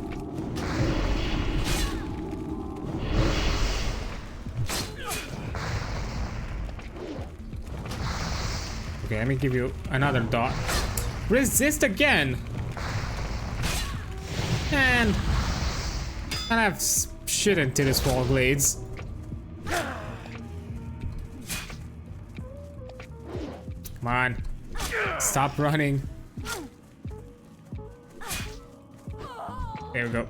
Okay, let me give you another dot. Resist again. Man, I have shit into this wall blades. Come on, stop running. There we go.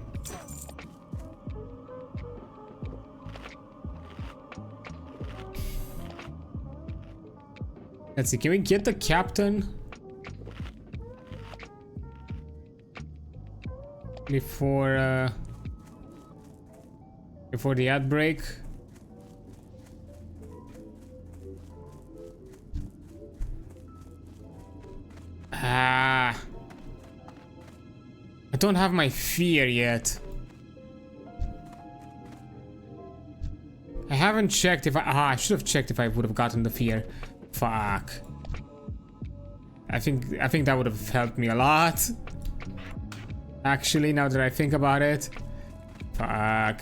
Let's see, can we get the captain before the ad break? I don't have my fear yet. I haven't checked if I should have checked if I would have gotten the fear. Fuck. I think that would have helped me a lot. Actually, now that I think about it. Fuck.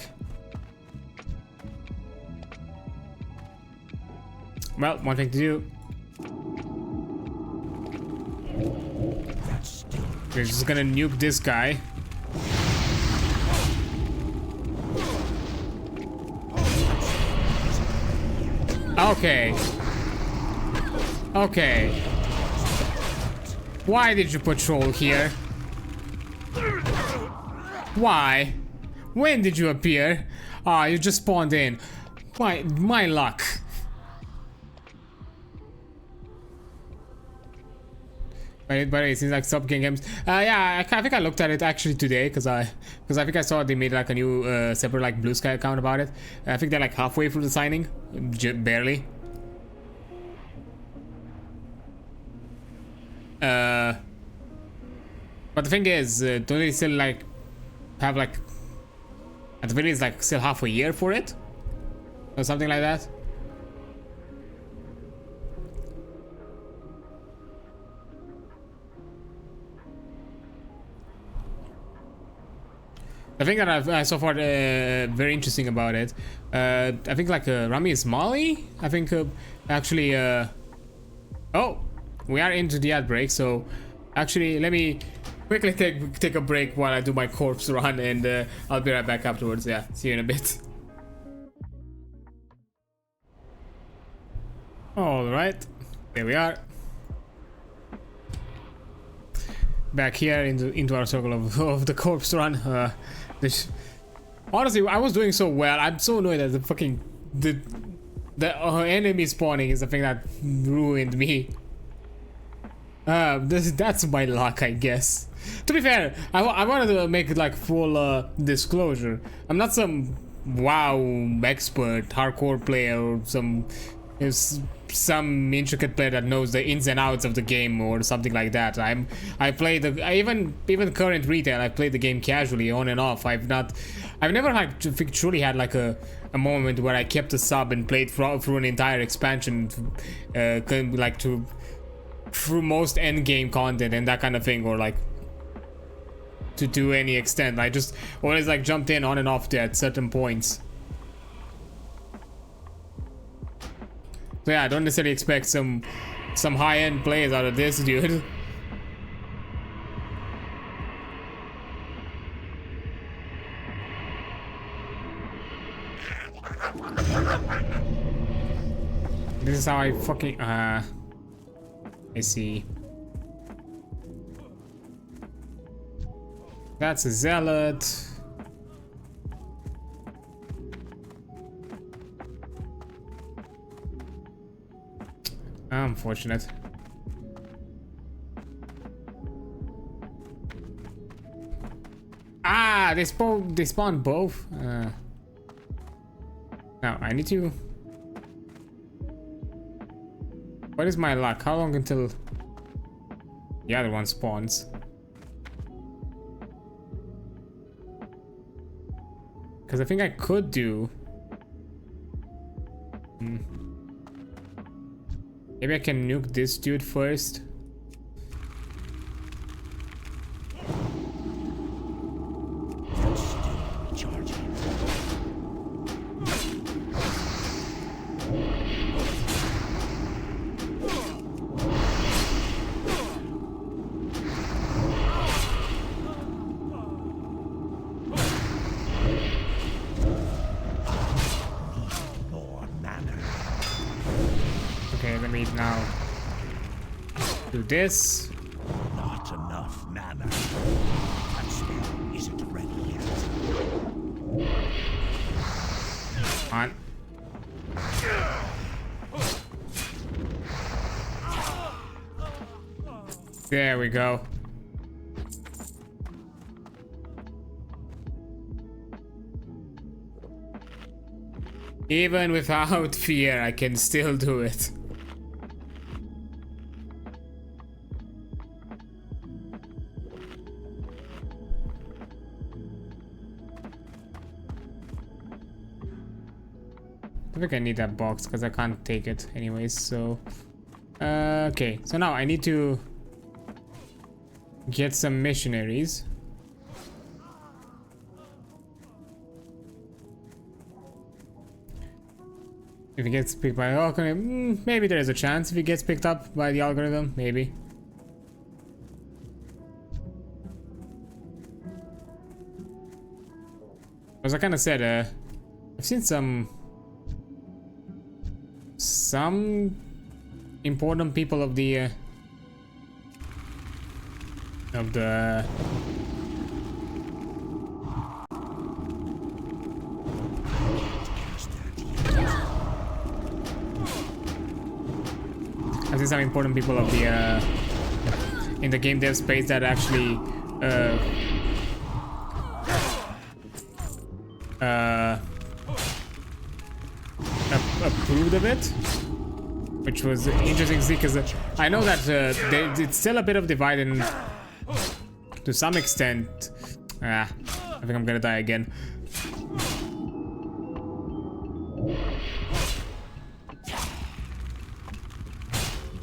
Well, one thing to do. We're just gonna nuke this guy. Okay. Okay. Why did you patrol here? Why? When did you appear? Ah, you just spawned in. My luck. But it seems like sub games. Yeah, I think I looked at it actually today because I think I saw they made like a new separate like Blue Sky account about it. I think they're like halfway through the signing, barely. But the thing is, don't they still like have like at the very least like still half a year for it or something like that? The thing that I've so far very interesting about it, I think like Rami is Mali. I think actually, oh, we are into the ad break. So actually, let me quickly take a break while I do my corpse run, and I'll be right back afterwards. Yeah, see you in a bit. All right, there we are. Back here into our circle of the corpse run. Honestly, I was doing so well. I'm so annoyed that the enemy spawning is the thing that ruined me. That's my luck, I guess. To be fair, I wanted to make it like full disclosure. I'm not some WoW expert, hardcore player, or some intricate player that knows the ins and outs of the game or something like that. I play even current retail. I play the game casually on and off. I've never like truly had like a moment where I kept a sub and played through an entire expansion, like through most end game content and that kind of thing, or like to any extent. I just always like jumped in on and off there at certain points. So yeah, I don't necessarily expect some high-end plays out of this dude. This is how I fucking I see. That's a zealot. Unfortunate. Ah, they spawned both. Now I need to. What is my luck? How long until the other one spawns? Because I think I could do. Maybe I can nuke this dude first. Now do this. Not enough mana. That spell isn't ready yet. On. There we go. Even without fear, I can still do it. I think I need that box because I can't take it anyways, so okay, so now I need to get some missionaries. If it gets picked by the algorithm, maybe there is a chance. If it gets picked up by the algorithm, maybe. As I kind of said, I've seen some important people of the I've seen some important people of the in the game dev space that actually approved of it, which was interesting to see, because I know that it's still a bit of divide, and to some extent, I think I'm gonna die again.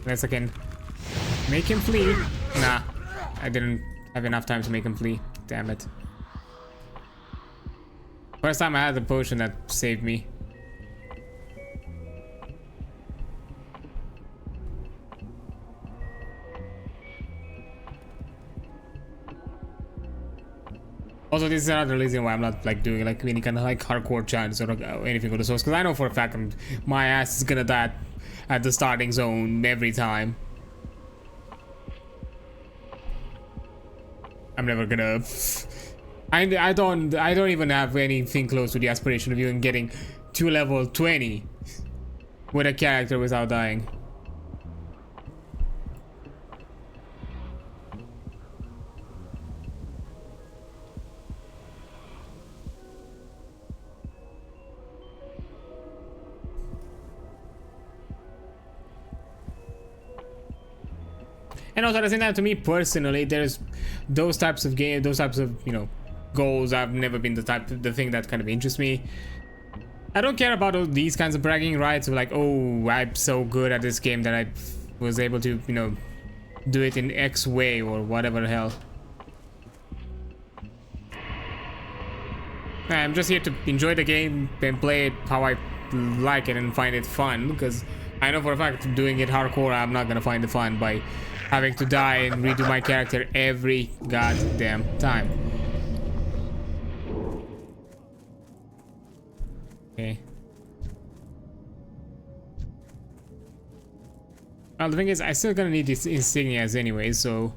Unless I can make him flee. Nah, I didn't have enough time to make him flee. Damn it. First time I had the potion that saved me. Also, this is another reason why I'm not like doing like any kind of like hardcore chants or anything of the source, because I know for a fact my ass is gonna die at the starting zone every time. I'm never gonna. I don't even have anything close to the aspiration of even getting to level 20 with a character without dying. And also at the same time, to me personally, there's those types of games, those types of, you know, goals. I've never been the thing that kind of interests me. I don't care about all these kinds of bragging rights of like, oh, I'm so good at this game that I was able to, you know, do it in X way or whatever the hell. I'm just here to enjoy the game and play it how I like it and find it fun, because I know for a fact doing it hardcore, I'm not gonna find the fun by having to die and redo my character every goddamn time. Okay. Well, the thing is, I still gonna need these insignias anyway, so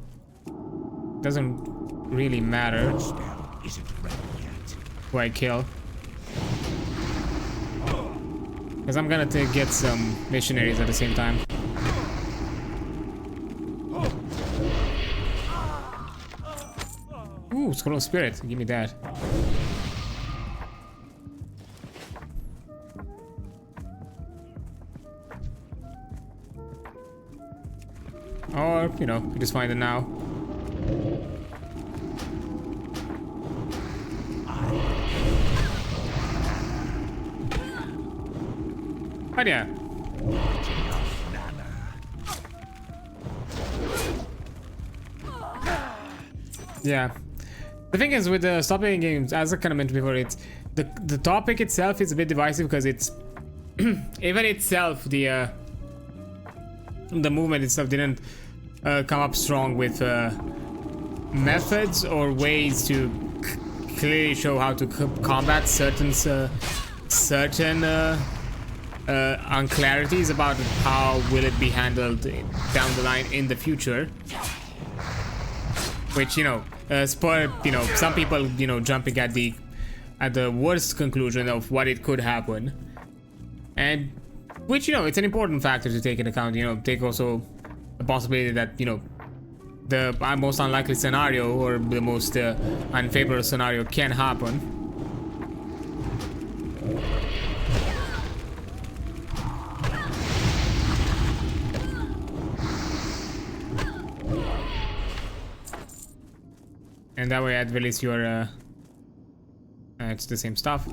it doesn't really matter who I kill, because I'm gonna get some missionaries at the same time. Ooh, Scroll of Spirit, give me that. Or, you know, you just find it now. But yeah. Yeah. The thing is with the stop playing games, as I kind of mentioned before, it's the topic itself is a bit divisive, because it's even itself the movement itself didn't come up strong with methods or ways to clearly show how to combat certain unclarities about how will it be handled down the line in the future, which, you know, spur, you know, some people, you know, jumping at the worst conclusion of what it could happen, and which, you know, it's an important factor to take into account. You know, take also the possibility that, you know, the most unlikely scenario or the most unfavorable scenario can happen. And that way at least you're it's the same stuff.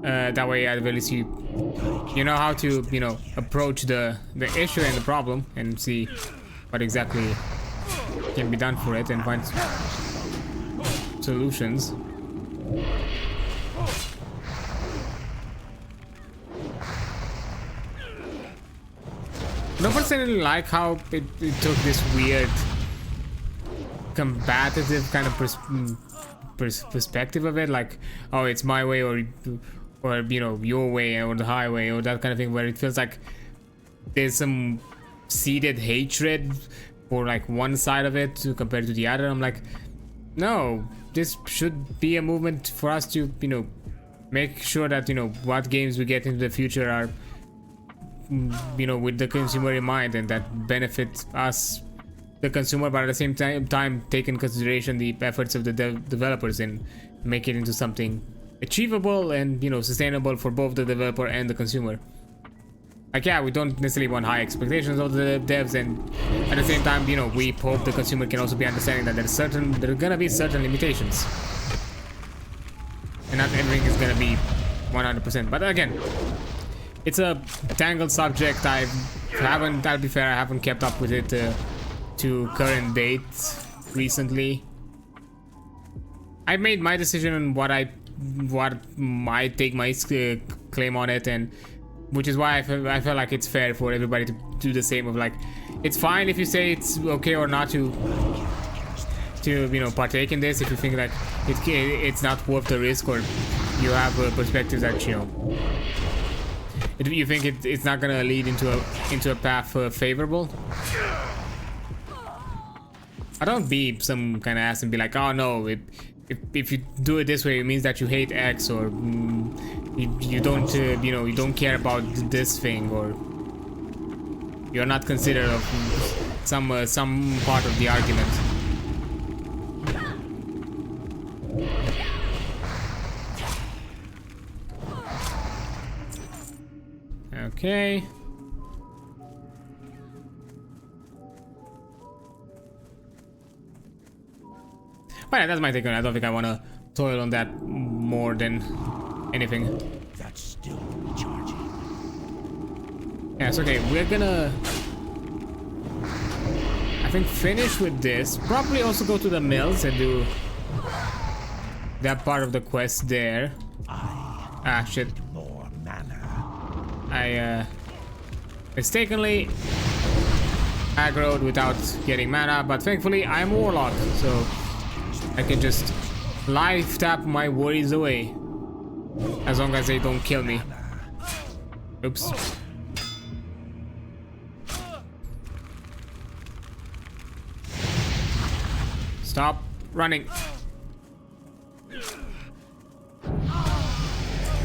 That way at least you know how to, you know, approach the issue and the problem and see what exactly can be done for it and find solutions. I don't personally like how it took this weird combative kind of perspective of it, like, oh, it's my way or you know, your way or the highway or that kind of thing, where it feels like there's some seeded hatred for like one side of it compared to the other. I'm like, no, this should be a movement for us to, you know, make sure that, you know, what games we get into the future are, you know, with the consumer in mind and that benefit us the consumer, but at the same time take in consideration the efforts of the developers and make it into something achievable and, you know, sustainable for both the developer and the consumer. Like, yeah, we don't necessarily want high expectations of the devs, and at the same time, you know, we hope the consumer can also be understanding that there are gonna be certain limitations, and not everything is gonna be 100%. But again, it's a tangled subject. I'll be fair, I haven't kept up with it to current date recently. I made my decision on what might take my claim on it, and which is why I feel like it's fair for everybody to do the same. Of like, it's fine if you say it's okay or not to you know, partake in this if you think like it's not worth the risk, or you have a perspective that, you know, you think it's not gonna lead into a path favorable. I don't be some kind of ass and be like, oh no, if you do it this way, it means that you hate X, or you don't you know, you don't care about this thing, or you're not considerate of some part of the argument. Okay. But yeah, that's my take on it. I don't think I want to toil on that more than anything. That's still recharging. Yeah, it's okay. We're gonna, I think, finish with this. Probably also go to the mills and do that part of the quest there. Ah, shit. More mana. I mistakenly aggroed without getting mana, but thankfully I'm a warlock, so I can just life tap my worries away, as long as they don't kill me. Oops. Stop running.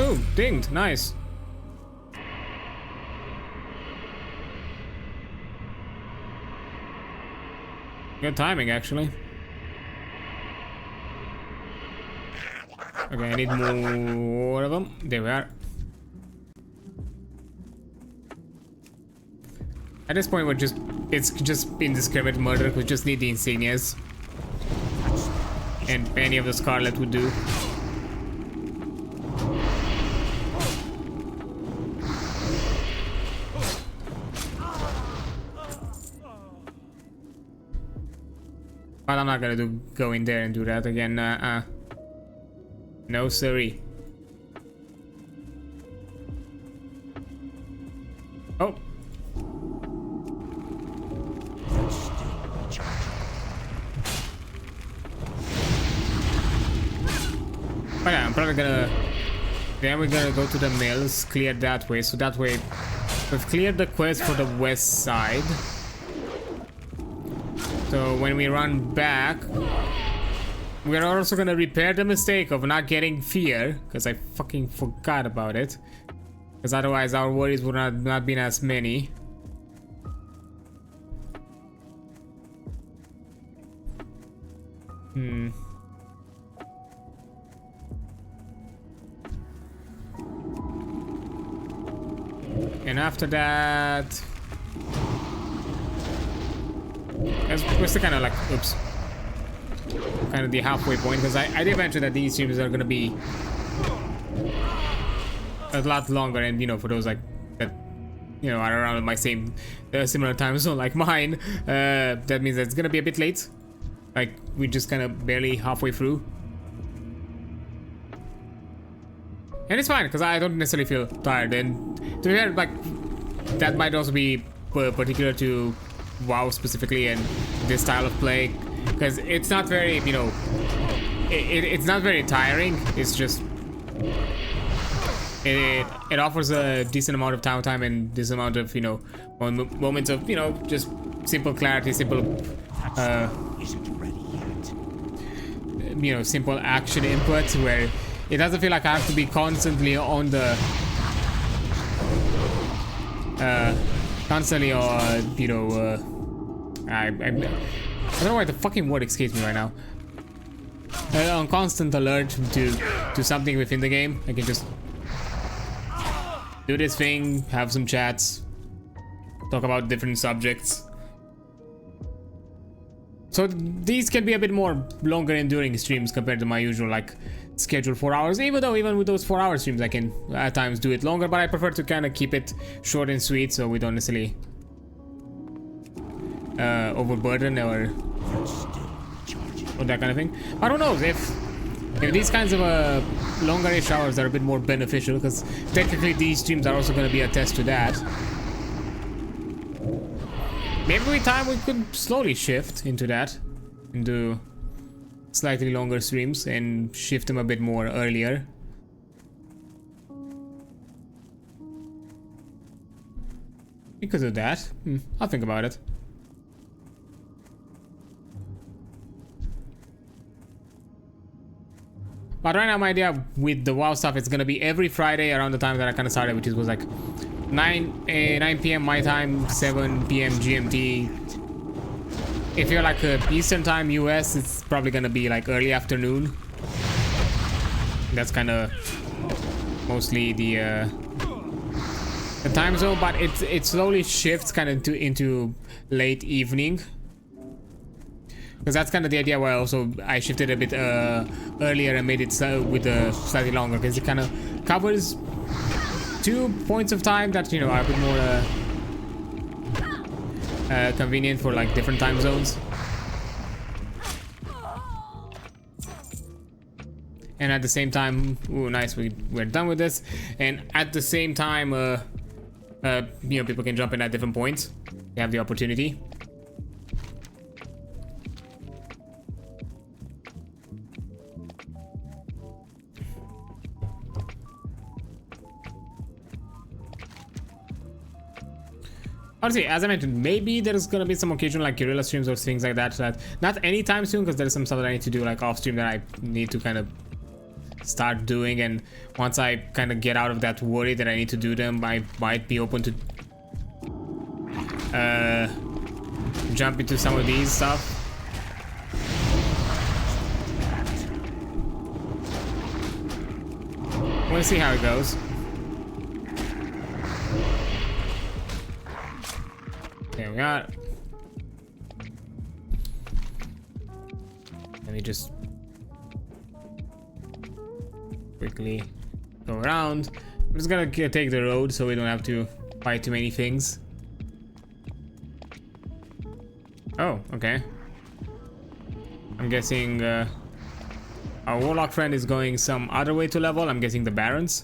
Ooh, dinged. Nice. Good timing, actually. Okay, I need more of them. There we are. At this point, it's just indiscriminate murder. We just need the insignias, and any of the scarlet would do. But I'm not gonna go in there and do that again. No siree. Oh. But yeah, I'm probably gonna, then we're gonna go to the mills, clear that way, so that way we've cleared the quest for the west side. So when we run back, we're also gonna repair the mistake of not getting fear, because I fucking forgot about it. Because otherwise our worries would not been as many. And after that, we're still kind of like, oops, kind of the halfway point, because I did mention that these streams are gonna be a lot longer, and you know, for those like that, you know, are around my same similar time zone like mine, that means that it's gonna be a bit late. Like, we're just kind of barely halfway through, and it's fine because I don't necessarily feel tired. And to be fair, like, that might also be particular to WoW specifically and this style of play, because it's not very, you know, it's not very tiring. It's just it offers a decent amount of time and this amount of, you know, moments of, you know, just simple clarity, simple you know, simple action input, where it doesn't feel like I have to be constantly on the you know, I don't know why the fucking word escapes me right now. On constant alert to something within the game. I can just do this thing, have some chats, talk about different subjects. So these can be a bit more longer enduring streams compared to my usual like scheduled 4 hours, even though even with those 4-hour streams I can at times do it longer, but I prefer to kind of keep it short and sweet so we don't necessarily overburden or that kind of thing. But who knows if these kinds of longer-ish hours are a bit more beneficial, because technically these streams are also going to be a test to that. Maybe with time we could slowly shift into that, into slightly longer streams and shift them a bit more earlier. Because of that, I'll think about it. But right now my idea with the WoW stuff, it's gonna be every Friday around the time that I kind of started, which was like 9 p.m. my time, 7 p.m. GMT. If you're like Eastern time US, it's probably gonna be like early afternoon. That's kind of mostly the time zone, but it slowly shifts kind of into late evening. Because that's kind of the idea why also I shifted a bit earlier and made it with slightly longer, because it kind of covers 2 points of time that, you know, are a bit more convenient for like different time zones. And at the same time, ooh, nice, we're done with this. And at the same time, you know, people can jump in at different points. They have the opportunity. Honestly, as I mentioned, maybe there's gonna be some occasional like guerrilla streams or things like that. Not anytime soon, because there's some stuff that I need to do like off stream that I need to kind of start doing. And once I kind of get out of that worry that I need to do them, I might be open to jump into some of these stuff. We'll see how it goes. There we are. Let me just quickly go around. I'm just gonna take the road so we don't have to fight too many things. Oh, okay. I'm guessing our warlock friend is going some other way to level. I'm guessing the barons.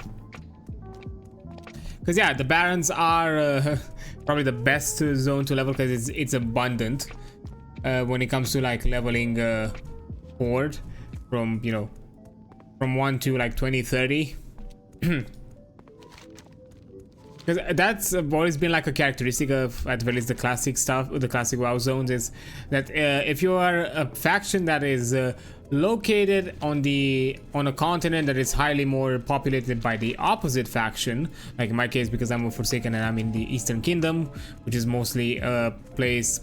Because yeah, the barons are probably the best zone to level, because it's abundant when it comes to like leveling horde from, you know, from 1 to like 20, 30. Because that's always been like a characteristic of, at the very least, the classic stuff, the classic WoW zones, is that if you are a faction that is located on a continent that is highly more populated by the opposite faction, like in my case, because I'm a Forsaken and I'm in the Eastern Kingdom, which is mostly a place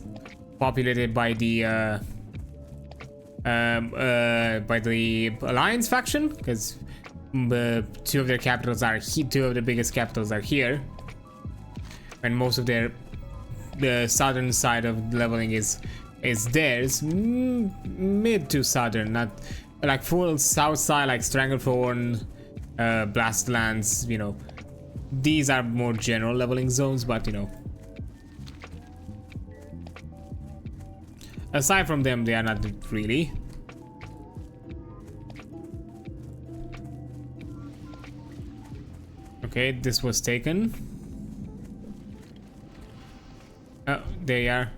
populated by the Alliance faction, because two of their capitals are two of the biggest capitals are here, and most of the southern side of leveling is theirs. Mid to southern, not like full south side, like Stranglethorn, Blastlands, you know, these are more general leveling zones. But you know, aside from them, they are not really. Okay, this was taken. Oh, there you are.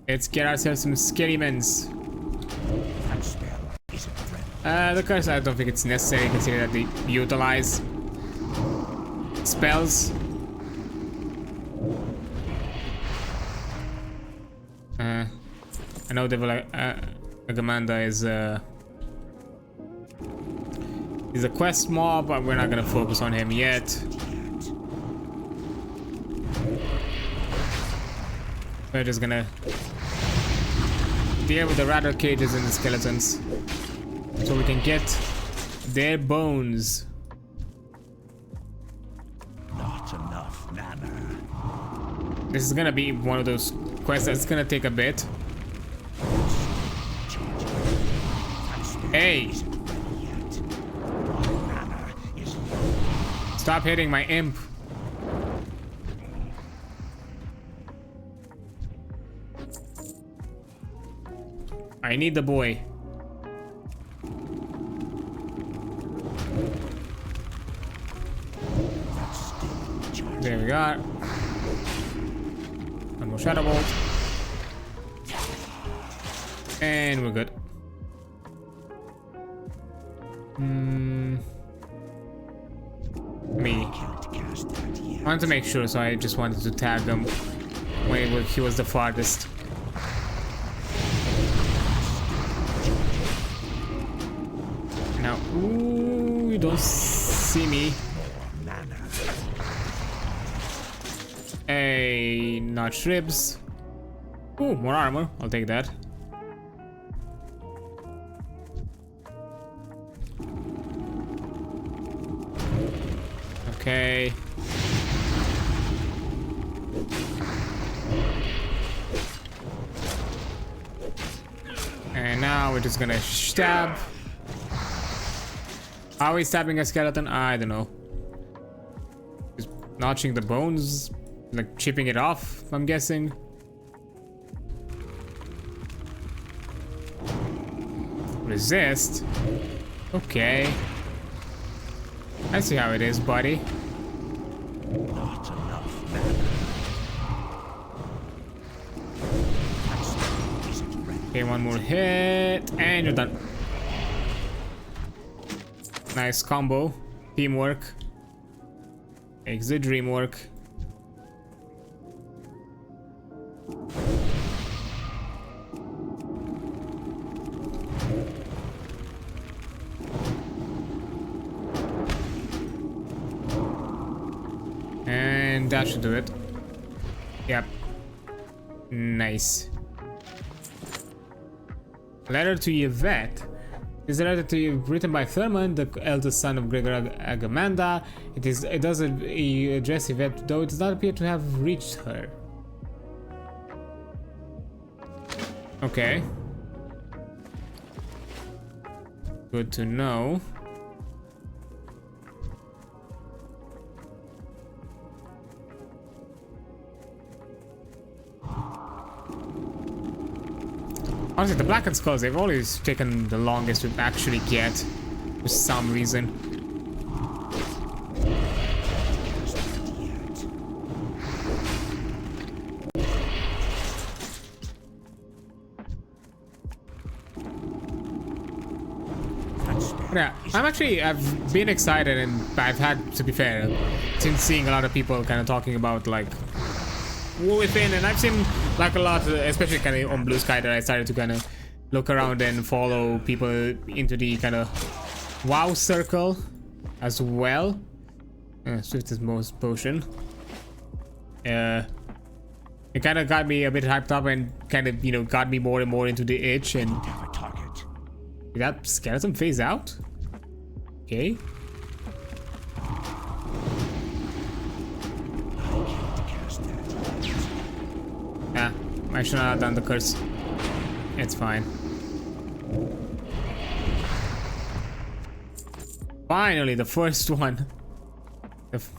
Let's get ourselves some skeletons. The curse, I don't think it's necessary, considering that they utilize spells. I know Agamanda is a quest mob, but we're not gonna focus on him yet. We're just gonna deal with the rattle cages and the skeletons so we can get their bones. Not enough mana. This is gonna be one of those quests that's gonna take a bit. Hey! Stop hitting my imp. I need the boy. There we go. One more shadow bolt. And we're good. Me. I wanted to make sure, so I just wanted to tag him when he was the farthest. Now, ooh, you don't see me. Hey, notched ribs. Ooh, more armor. I'll take that. Okay. And now we're just gonna stab. Are we stabbing a skeleton? I don't know. Just notching the bones, like chipping it off, I'm guessing. Resist? Okay. I see how it is, buddy. Not enough mana. Okay, one more hit, and you're done. Nice combo. Teamwork. Makes the dream work. And that should do it. Yep. Nice. Letter to Yvette. This is a letter to you written by Thurman, the eldest son of Gregor Agamanda. It does address Yvette, though it does not appear to have reached her. Okay. Good to know. Honestly, the Blackened Skulls, they've always taken the longest to actually get, for some reason. Yeah, I've been excited, and I've had, to be fair, since seeing a lot of people kind of talking about, like, War Within, and I've seen like a lot, especially kind of on Blue Sky, that I started to kind of look around and follow people into the kind of WoW circle as well. Swiftest most potion. It kind of got me a bit hyped up and kind of, you know, got me more and more into the itch. And did that skeleton phase out? Okay. Yeah, I should not have done the curse. It's fine. Finally, the first one. Because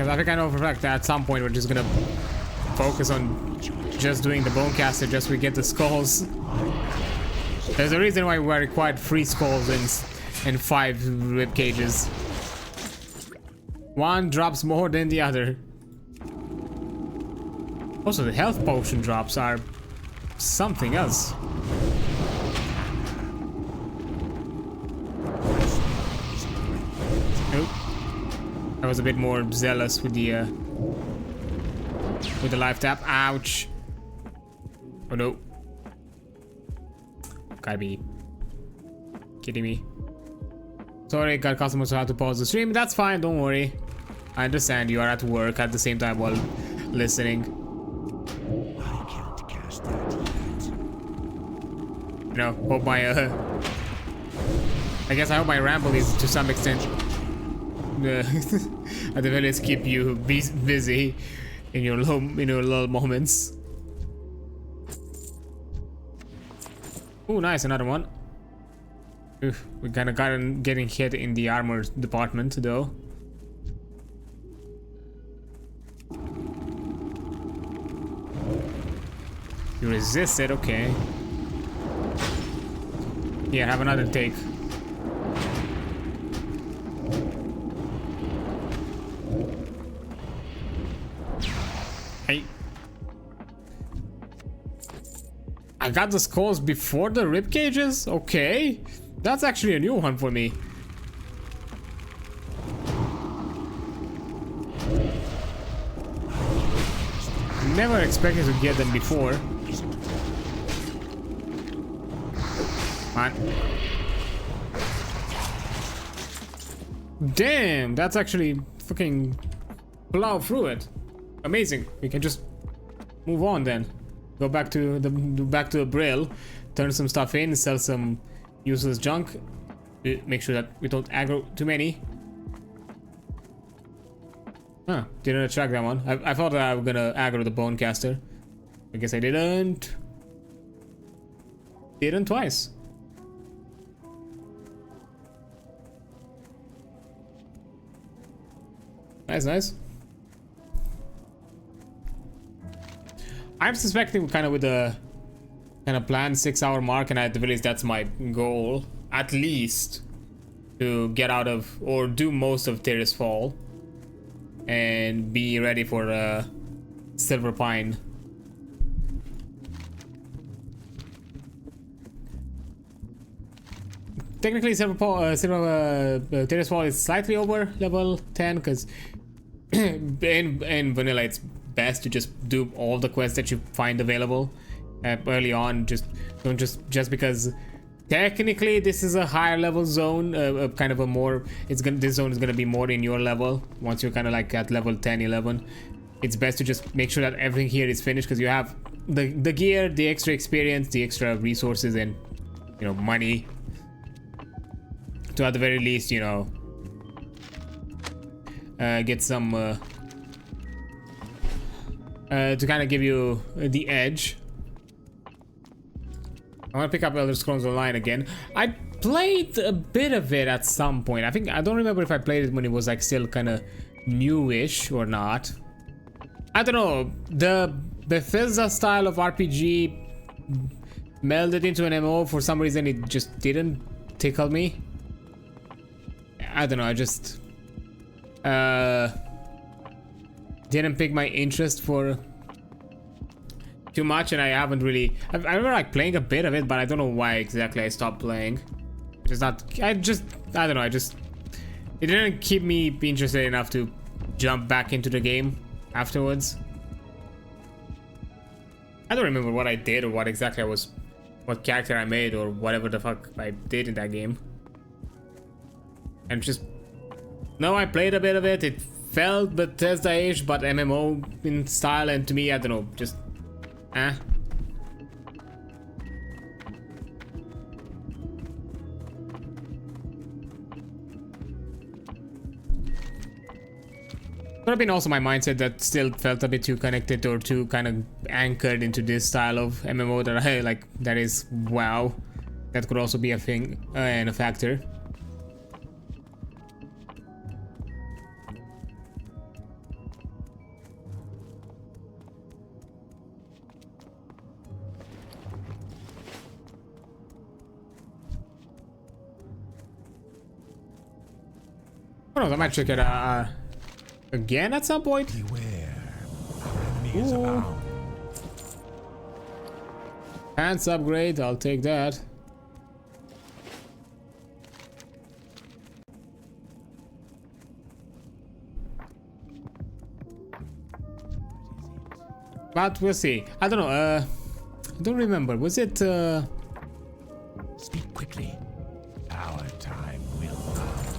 I think I know for a fact that at some point we're just gonna focus on just doing the Bonecaster, just so we get the skulls. There's a reason why we required 3 skulls and 5 rib cages. One drops more than the other. Also, the health potion drops are something else. Nope. I was a bit more zealous with the life tap. Ouch. Oh no. Gotta be kidding me. Sorry, got customers who have to pause the stream. That's fine, don't worry. I understand you are at work at the same time while listening. I can't cast that yet. You know, hope my I guess I hope my ramble is to some extent at the very least keep you busy in your lull moments. Oh, nice, another one. Oof, we kind of getting hit in the armor department though. You resisted, okay. Yeah, have another take. Hey. I got the skulls before the rib cages? Okay. That's actually a new one for me. Never expected to get them before. Man. Damn, that's actually fucking plow through it. Amazing. We can just move on then. Go back to the Brill, turn some stuff in, sell some useless junk. Make sure that we don't aggro too many. Huh, didn't attract that one. I thought that I was gonna aggro the Bonecaster. I guess I didn't. Didn't twice. Nice, nice. I'm suspecting kind of with the kind of planned 6-hour mark, and at the very least that's my goal, at least, to get out of or do most of Terrace Fall and be ready for Silver Pine. Technically, Terrace Fall is slightly over level 10 because in vanilla it's best to just do all the quests that you find available early on. Don't just because technically this is a higher level zone, kind of a more this zone is gonna be more in your level. Once you're kind of like at level 10, 11, it's best to just make sure that everything here is finished because you have the gear, the extra experience, the extra resources, and money to at the very least get some to kind of give you the edge. I want to pick up Elder Scrolls Online again. I played a bit of it at some point. I don't remember if I played it when it was like still kind of newish or not. I don't know. The Bethesda style of RPG melded into an MMO. For some reason it just didn't tickle me. I don't know. I just didn't pick my interest for too much, and I haven't really. I remember like playing a bit of it, but I don't know why exactly I stopped playing. It's not. I don't know. It didn't keep me interested enough to jump back into the game afterwards. I don't remember what I did or what exactly what character I made or whatever the fuck I did in that game. And no, I played a bit of it. It felt Bethesda-ish, but MMO in style, and to me, I don't know, just Could have been also my mindset that still felt a bit too connected or too kind of anchored into this style of MMO that I like, that is WoW. That could also be a thing and a factor. I might check it again at some point. Beware, enemies abound. Pants upgrade, I'll take that. But we'll see. I don't know. I don't remember. Was it? Speak quickly. Our time will come.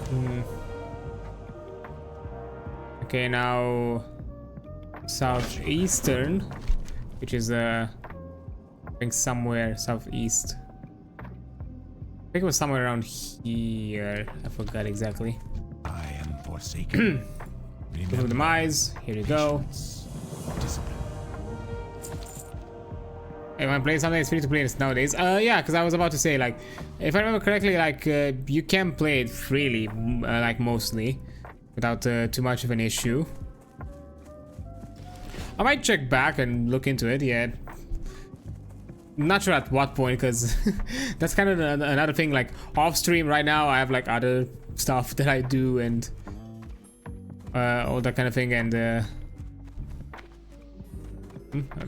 Okay, now southeastern, which is I think somewhere southeast. I think it was somewhere around here. I forgot exactly. I am forsaken. Remove the mice. Here you go. Discipline. Hey, when I play something, it's free to play nowadays. Yeah, because I was about to say, like, if I remember correctly, like, you can play it freely, like, mostly, without too much of an issue. I might check back and look into it, yeah. Not sure at what point, because that's kind of another thing, like, off stream right now, I have, like, other stuff that I do and all that kind of thing, and I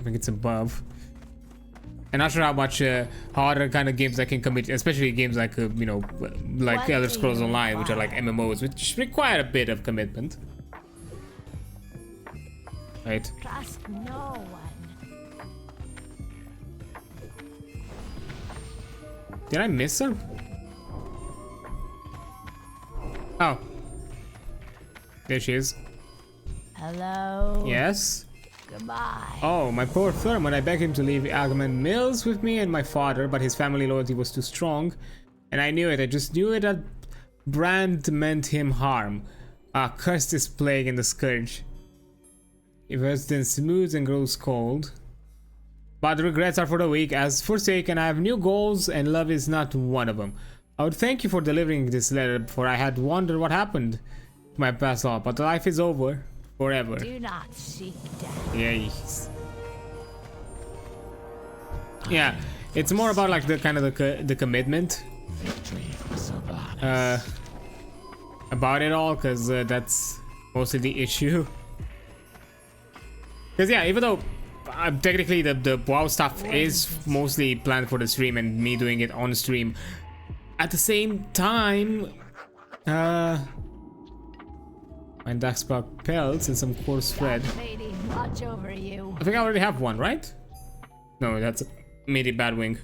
think it's above. I'm not sure how much harder kind of games I can commit, especially games like, you know, like Elder Scrolls Online, which are like MMOs, which require a bit of commitment. Right. Trust no one. Did I miss her? Oh. There she is. Hello. Yes? Goodbye. Oh, my poor Thurman. I begged him to leave Algerman Mills with me and my father, but his family loyalty was too strong. And I knew it. I just knew it that Brand meant him harm. Ah, curse this plague and the scourge. It was then smooth and grows cold. But the regrets are for the weak. As forsaken, I have new goals and love is not one of them. I would thank you for delivering this letter, for I had wondered what happened to my past life, but the life is over. Forever. Do not seek death. Yes. Yeah, it's more about like the kind of the commitment about it all, because that's mostly the issue. Because yeah, even though technically the WoW stuff is mostly planned for the stream and me doing it on stream, at the same time, and Darkspark pelts and some coarse thread. Lady, watch over you. I think I already have one, right? No, that's a midi Badwing.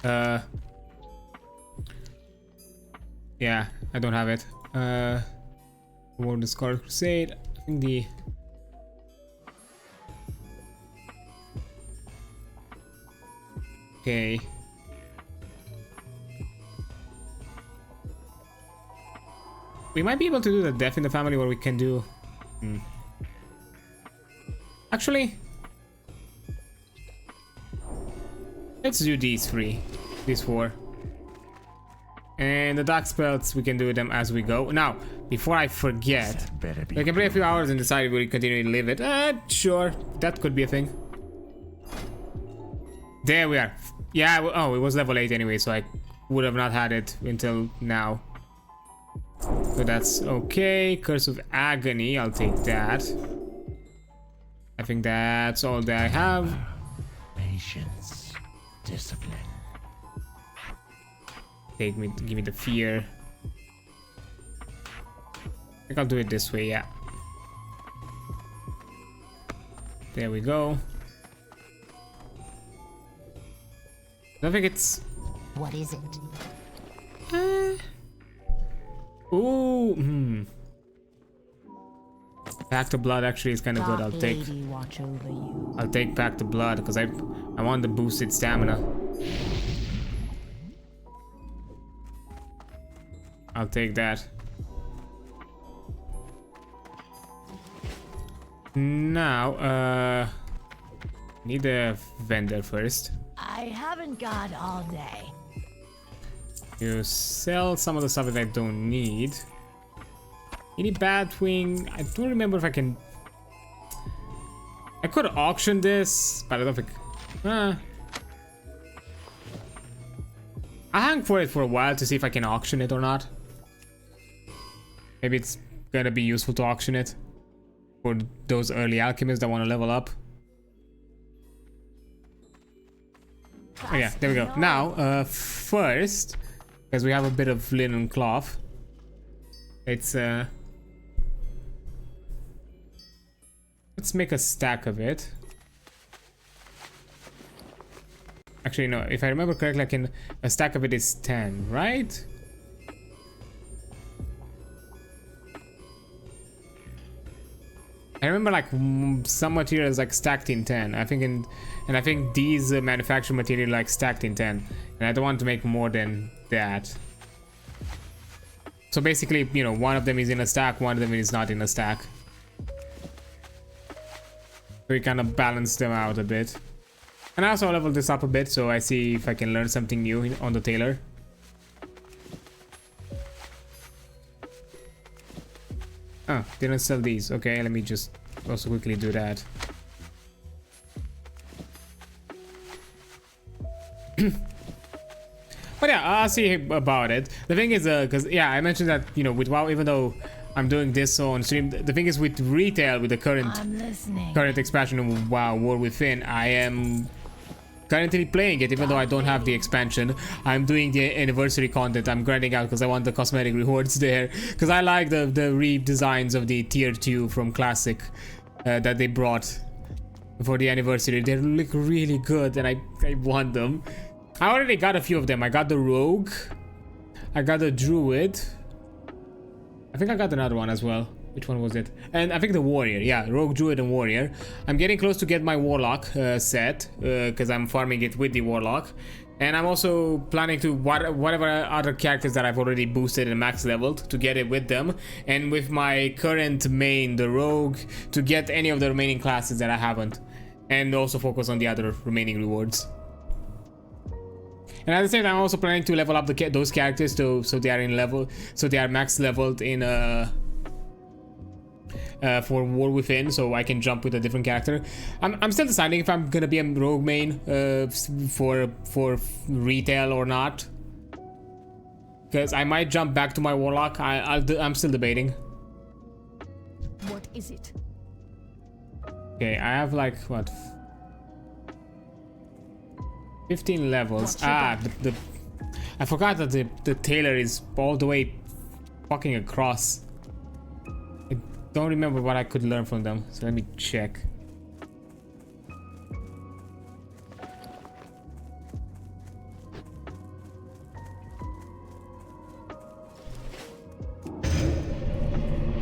Yeah, I don't have it. War the Scarlet Crusade. I think the okay. We might be able to do the death in the family, where we can do. Actually, let's do these three, these four, and the dark spells. We can do them as we go. Now, before I forget, I can play a few hours and decide if we continue to live it. Sure, that could be a thing. There we are. Yeah. Oh, it was level 8 anyway, so I would have not had it until now. So that's okay. Curse of Agony, I'll take that. I think that's all that I have. Patience. Discipline. Give me the fear. I think I'll do it this way, yeah. There we go. I don't think it's... What is it? Ooh, Pack the Blood actually is kind of good. I'll take Pack the Blood because I want the boosted stamina. I'll take that. Now, need a vendor first. I haven't got all day. You sell some of the stuff that I don't need. Any Batwing? I don't remember if I can. I could auction this, but I don't think. I hung for it for a while to see if I can auction it or not. Maybe it's gonna be useful to auction it for those early alchemists that want to level up. Oh yeah, there we go. Now, first, because we have a bit of linen cloth, let's make a stack of it. Actually, no, if I remember correctly, a stack of it is 10, right? remember like some materials like stacked in 10. I think and I think these manufactured material like stacked in 10, and I don't want to make more than that. So basically, you know, one of them is in a stack, one of them is not in a stack. So we kind of balance them out a bit. And I also leveled this up a bit, so I see if I can learn something new on the tailor. Oh, didn't sell these. Okay, let me just also quickly do that. But yeah, I'll see about it. The thing is, because yeah, I mentioned that, you know, with WoW, even though I'm doing this on stream, the thing is with retail, with the current expansion of WoW War Within, I am currently playing it, even though I don't have the expansion. I'm doing the anniversary content. I'm grinding out because I want the cosmetic rewards there, because I like the redesigns of the tier 2 from Classic that they brought for the anniversary. They look really good, and I want them. I already got a few of them. I got the Rogue, I got the Druid, I think I got another one as well. Which one was it? And I think the Warrior. Yeah, Rogue, Druid, and Warrior. I'm getting close to get my Warlock set, because I'm farming it with the Warlock. And I'm also planning to whatever other characters that I've already boosted and max leveled to get it with them. And with my current main, the Rogue, to get any of the remaining classes that I haven't. And also focus on the other remaining rewards. And at the same time, I'm also planning to level up those characters so they are in level, so they are max leveled in for War Within, so I can jump with a different character. I'm still deciding if I'm gonna be a rogue main for retail or not, because I might jump back to my Warlock. I'm still debating. What is it? Okay, I have like what? 15 levels. I forgot that the tailor is all the way fucking across. I don't remember what I could learn from them, so let me check.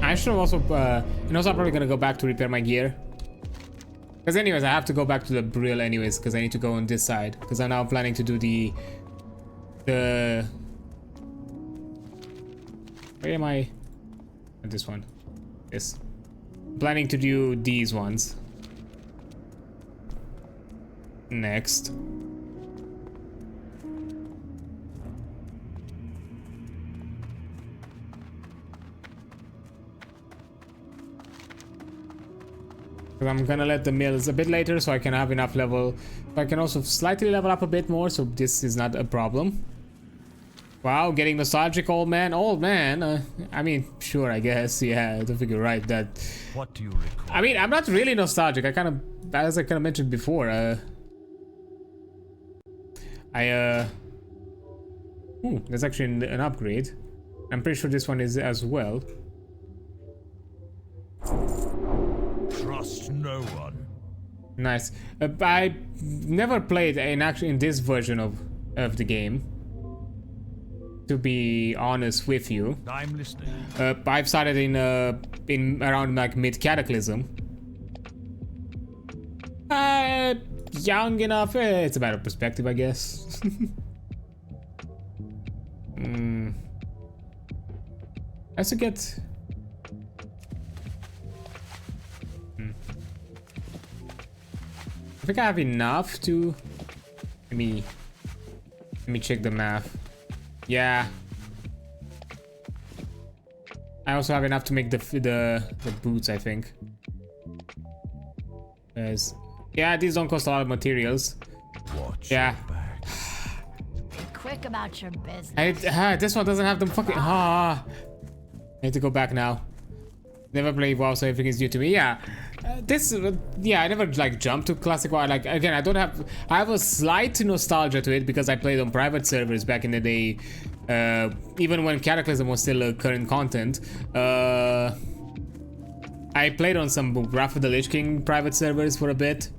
I should have also, and also I'm probably gonna go back to repair my gear. Because anyways, I have to go back to the Brill anyways, because I need to go on this side. Because I'm now planning to do the... Where am I? This one. This. Planning to do these ones. Next. I'm gonna let the mills a bit later so I can have enough level. I can also slightly level up a bit more, so this is not a problem. Wow, getting nostalgic, old man. Old man. I mean, sure, I guess. Yeah, I don't think you're right. That. What do you recall? I mean, I'm not really nostalgic. I kind of, as I kind of mentioned before. Ooh, there's actually an upgrade. I'm pretty sure this one is as well. Trust no one. Nice. I never played in this version of the game, to be honest with you. I'm listening. I've started in around like mid Cataclysm. Young enough. It's a matter of perspective, I guess. I have to get. I think I have enough to. Let me check the math. Yeah. I also have enough to make the boots, I think. Yeah, these don't cost a lot of materials. Watch yeah. your back. Be quick about your business. This one doesn't have them fucking. I need to go back now. Never played WoW, so everything is new to me. Yeah. Yeah, I never like jumped to classic WoW. Like again, I have a slight nostalgia to it because I played on private servers back in the day, even when Cataclysm was still current content. I played on some Wrath of the Lich King private servers for a bit,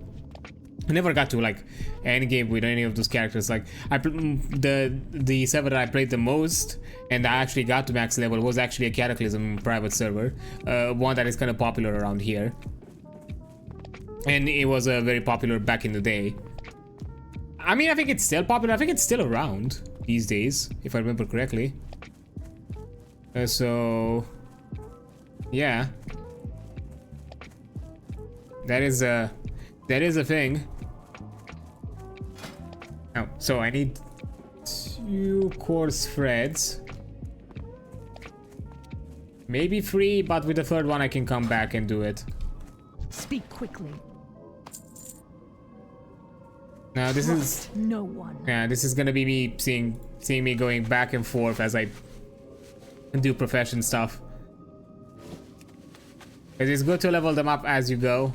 I never got to like end game with any of those characters. Like the server that I played the most and I actually got to max level was actually a Cataclysm private server, one that is kind of popular around here, and it was very popular back in the day. I mean, I think it's still popular. I think it's still around these days, if I remember correctly. So yeah, that is a thing. Oh, so I need 2 quartz threads. Maybe 3, but with the 3rd one I can come back and do it. Speak quickly. Now this is no one. Yeah, this is gonna be me seeing me going back and forth as I do profession stuff. It is good to level them up as you go,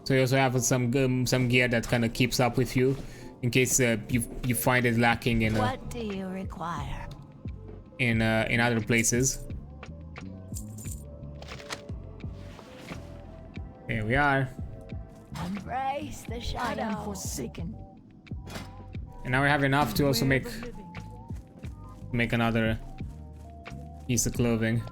so you also have some gear that kind of keeps up with you in case you find it lacking in What do you require? In other places. There we are. Embrace the I shadow. am forsaken. And now we have enough to also Beware make the living. another piece of clothing.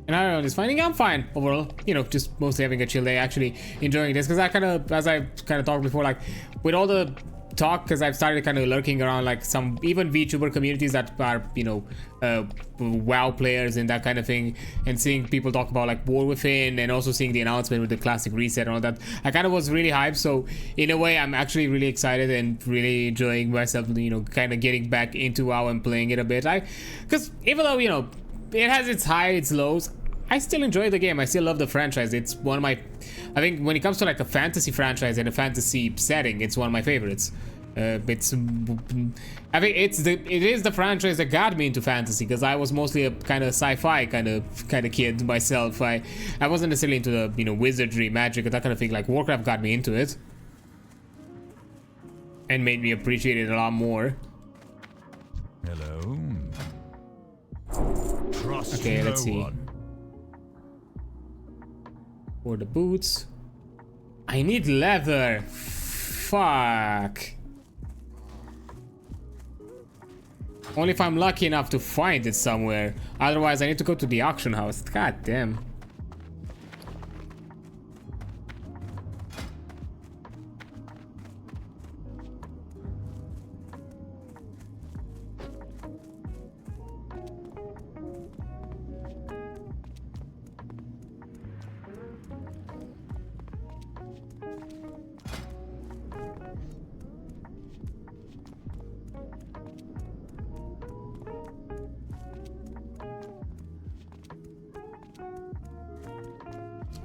And I don't know, just finding I'm fine overall. You know, just mostly having a chill day, actually enjoying this, because I kind of, as I kind of talked before, like with all the talk, because I've started kind of lurking around like some even VTuber communities that are, you know, WoW players and that kind of thing, and seeing people talk about like War Within, and also seeing the announcement with the classic reset and all that. I kind of was really hyped, so in a way I'm actually really excited and really enjoying myself, you know, kind of getting back into WoW and playing it a bit. Because even though, you know, it has its highs, its lows, I still enjoy the game. I still love the franchise. It's one of my, I think when it comes to like a fantasy franchise and a fantasy setting, it's one of my favorites. I think it is the franchise that got me into fantasy, because I was mostly a kind of sci-fi kind of kid myself. I wasn't necessarily into the, you know, wizardry, magic, and that kind of thing. Like Warcraft got me into it and made me appreciate it a lot more. Hello. Trust Okay, let's see. one. For the boots, I need leather. Fuck. Only if I'm lucky enough to find it somewhere. Otherwise, I need to go to the auction house. God damn.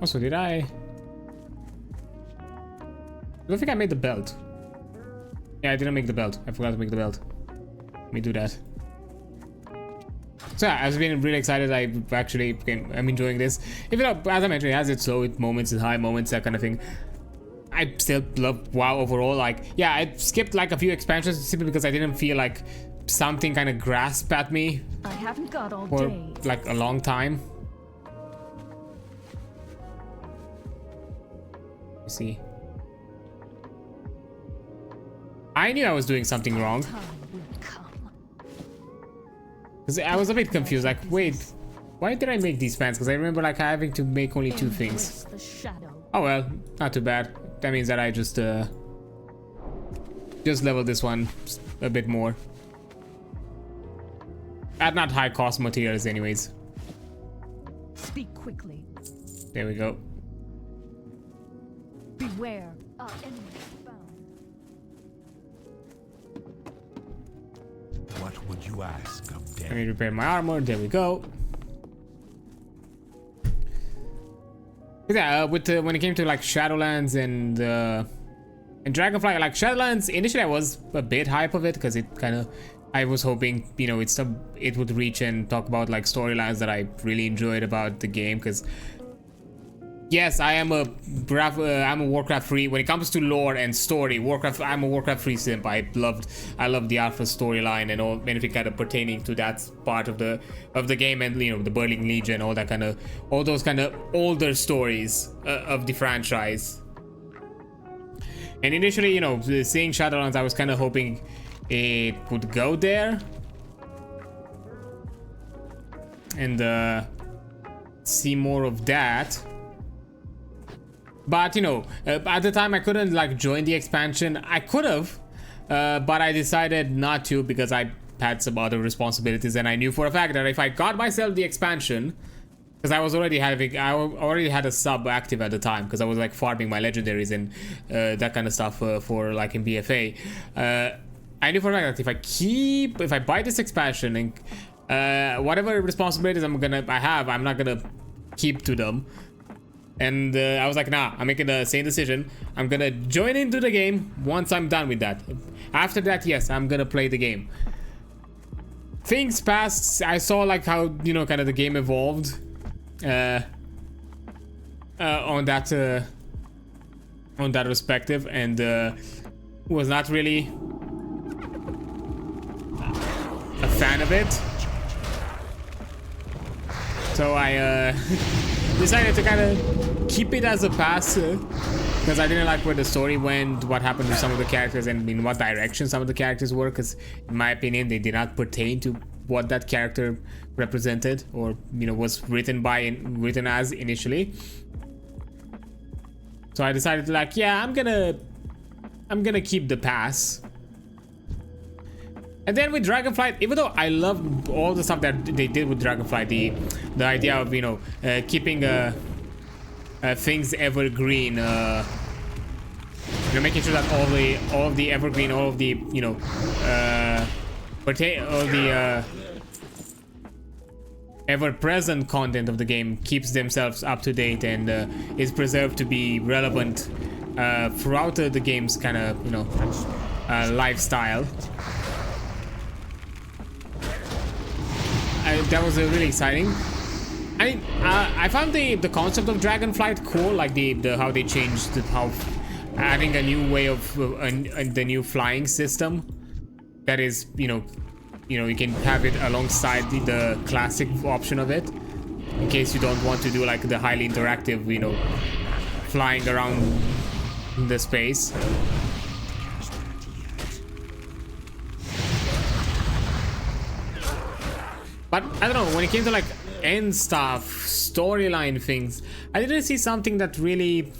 Also, did I don't think I made the belt. Yeah, I didn't make the belt. I forgot to make the belt. Let me do that. So yeah, I've been really excited. I'm enjoying this. Even though, as I mentioned, it has its low moments and high moments, that kind of thing. I still love WoW overall. Like, yeah, I skipped like a few expansions simply because I didn't feel like something kind of grasped at me I haven't got all for day. like a long time. See, I knew I was doing something wrong, Time will come. because I was a bit confused. Like, wait, why did I make these pants? Because I remember like having to make only 2 things. Embrace the shadow. Oh well, not too bad. That means that I just leveled this one a bit more at not high cost materials anyways. Speak quickly. There we go. Beware. Our enemy found. What would you ask of Let death? me repair my armor. There we go. Yeah, when it came to like Shadowlands and Dragonfly, like Shadowlands, initially I was a bit hype of it because it kind of, I was hoping, you know, it would reach and talk about like storylines that I really enjoyed about the game, because yes, I'm a Warcraft free. When it comes to lore and story, I'm a Warcraft free simp. I love the Alpha storyline and anything kind of pertaining to that part of the game, and you know, the Burning Legion, all those kind of older stories of the franchise. And initially, you know, seeing Shadowlands, I was kind of hoping it would go there and see more of that. But you know, at the time I couldn't like join the expansion. I could have, but I decided not to because I had some other responsibilities, and I knew for a fact that if I got myself the expansion, because I already had a sub active at the time, because I was like farming my legendaries and that kind of stuff for like in BFA. I knew for a fact that if I buy this expansion and whatever responsibilities I have, I'm not gonna keep to them. And I was like, nah, I'm making the same decision. I'm gonna join into the game once I'm done with that. After that, yes, I'm gonna play the game. Things passed. I saw like how, you know, kind of the game evolved on that perspective, and was not really a fan of it. So I decided to kind of keep it as a pass, because I didn't like where the story went, what happened to some of the characters, and in what direction some of the characters were, because in my opinion they did not pertain to what that character represented, or you know, was written as initially. So I decided to like, yeah, I'm gonna keep the pass. And then with Dragonflight, even though I love all the stuff that they did with Dragonflight, the idea of, you know, keeping things evergreen, you know, making sure that all of the evergreen, all of the, you know, all the ever-present content of the game keeps themselves up to date and is preserved to be relevant throughout the game's kind of, you know, lifestyle. That was really exciting. I mean, I found the concept of Dragonflight cool, like the how they changed how adding a new way of the new flying system. That is, you know, you can have it alongside the classic option of it, in case you don't want to do like the highly interactive, you know, flying around the space. But I don't know, when it came to like end stuff, storyline things, I didn't see something that really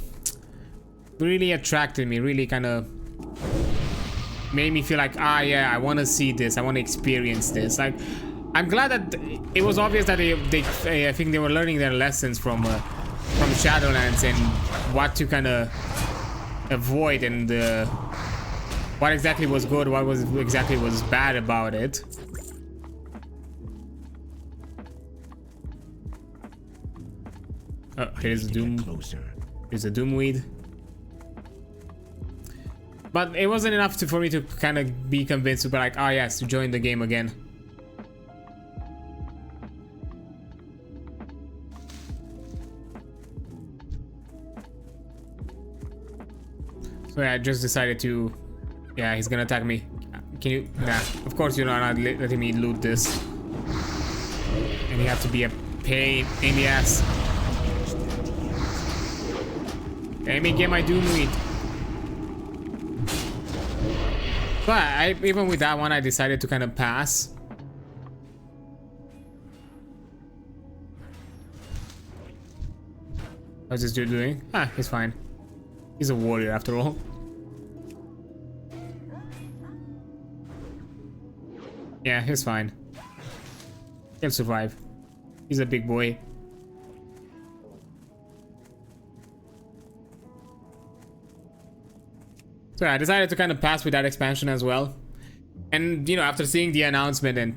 attracted me, really kind of made me feel like, yeah, I want to see this, I want to experience this. Like, I'm glad that it was obvious that I think they were learning their lessons from Shadowlands and what to kind of avoid, and what exactly was good, what exactly was bad about it. Oh, here's a Doomweed. But it wasn't enough for me to kind of be convinced to be like, yes, to join the game again. So yeah, I just decided to, yeah, he's gonna attack me. Can you, nah, of course you're not letting me loot this. And you have to be a pain in the ass. Let me get my Doomweed. But even with that one, I decided to kind of pass. What's this dude doing? He's fine. He's a warrior after all. Yeah, he's fine. He'll survive. He's a big boy. So I decided to kind of pass with that expansion as well. And, you know, after seeing the announcement and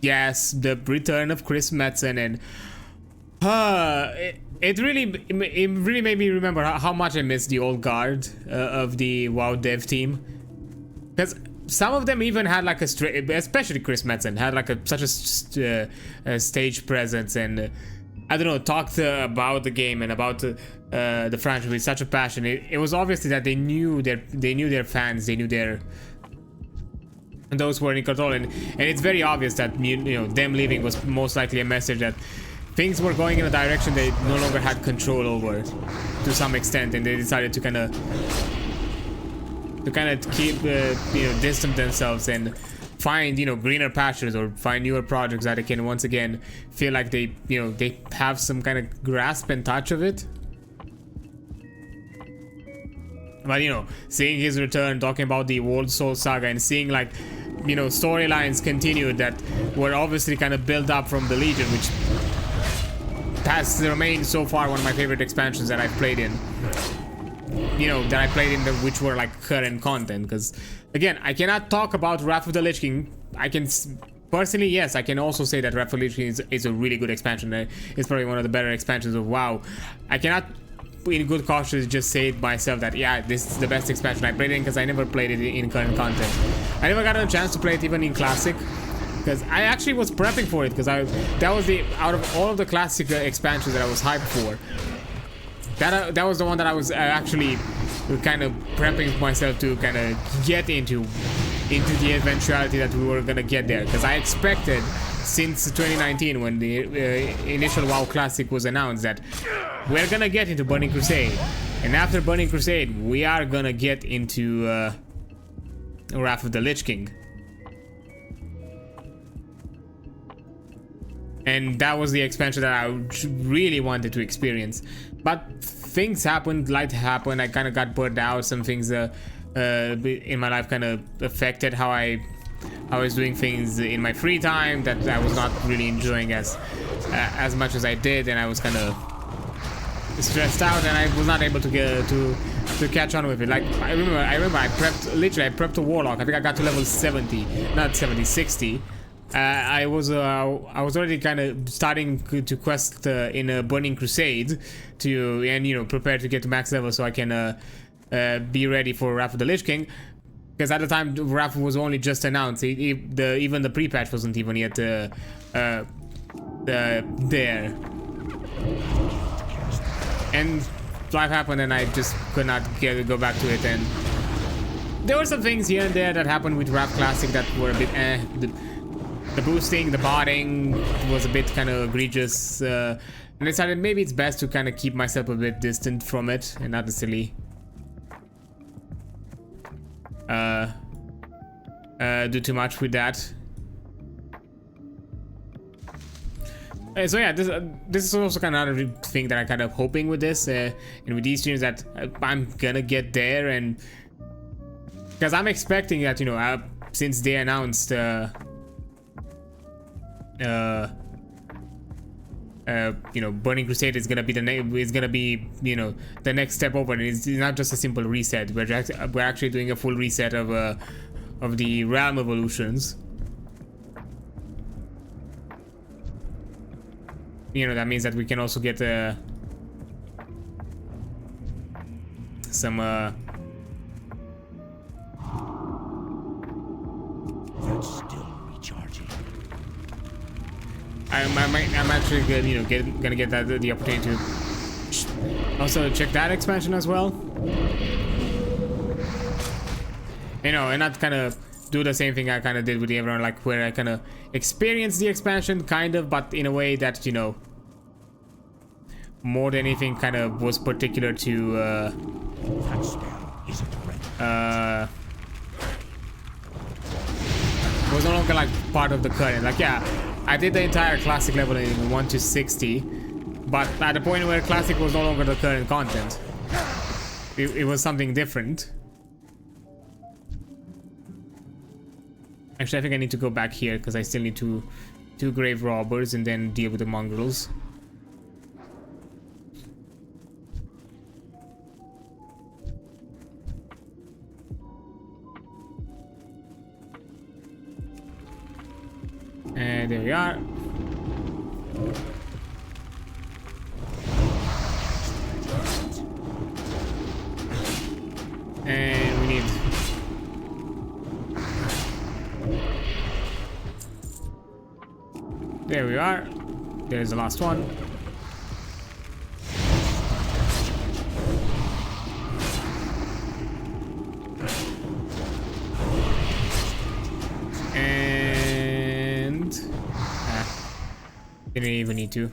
yes, the return of Chris Metzen, and it really made me remember how much I miss the old guard of the WoW dev team. Because some of them even had like especially Chris Metzen, had like such a stage presence, and I don't know, talked about the game and about the franchise with such a passion. It was obviously that they knew their fans, they knew their those who were in control, and it's very obvious that you know them leaving was most likely a message that things were going in a direction they no longer had control over to some extent, and they decided to kind of keep you know, distance themselves and find, you know, greener pastures or find newer projects that they can once again feel like they, you know, they have some kind of grasp and touch of it. But you know, seeing his return, talking about the World Soul Saga, and seeing like, you know, storylines continued that were obviously kind of built up from the Legion, which has remained so far one of my favorite expansions that I've played in. You know, that I played in which were like current content, because again, I cannot talk about Wrath of the Lich King. I can personally, yes, I can also say that Wrath of the Lich King is a really good expansion. It's probably one of the better expansions of WoW. I cannot in good caution just say it myself that yeah, this is the best expansion I played in, because I never played it in current content. I never got a chance to play it even in classic, because I actually was prepping for it, because that was the out of all of the classic expansions that I was hyped for. That was the one that I was actually kind of prepping myself to kind of get into the eventuality that we were gonna get there, because I expected since 2019 when the initial WoW Classic was announced that we're gonna get into Burning Crusade, and after Burning Crusade we are gonna get into Wrath of the Lich King. And that was the expansion that I really wanted to experience. But things happened, life happened, I kind of got burned out, some things in my life kind of affected how I was doing things in my free time that I was not really enjoying as much as I did, and I was kind of stressed out, and I was not able to get to catch on with it. Like I remember I prepped a warlock. I think I got to level 70, not 70, 60. I was already kind of starting to quest in a Burning Crusade and you know, prepare to get to max level so I can be ready for Wrath of the Lich King, because at the time Wrath was only just announced. Even the pre-patch wasn't even yet there, and life happened and I just could not go back to it. And there were some things here and there that happened with Wrath Classic that were a bit the boosting, the botting was a bit kind of egregious, and I decided maybe it's best to kind of keep myself a bit distant from it and not necessarily do too much with that. So yeah, this is also kind of another thing that I'm kind of hoping with this, and with these streams, that I'm gonna get there, and because I'm expecting that, you know, since they announced you know, Burning Crusade is gonna be you know, the next step over. It's not just a simple reset. We're actually doing a full reset of the realm evolutions. You know, that means that we can also get some That's still recharging. I'm actually good, you know, gonna get the opportunity to also check that expansion as well. You know, and not kind of do the same thing I kind of did with everyone, like where I kind of experienced the expansion, kind of, but in a way that, you know, more than anything kind of was particular to That spell is a threat. was no longer like part of the current. Like, yeah, I did the entire classic level in 1 to 60, but at the point where classic was no longer the current content, it was something different. Actually, I think I need to go back here because I still need two grave robbers and then deal with the mongrels. And there we are. And we need... There we are. There's the last one. And didn't even need to.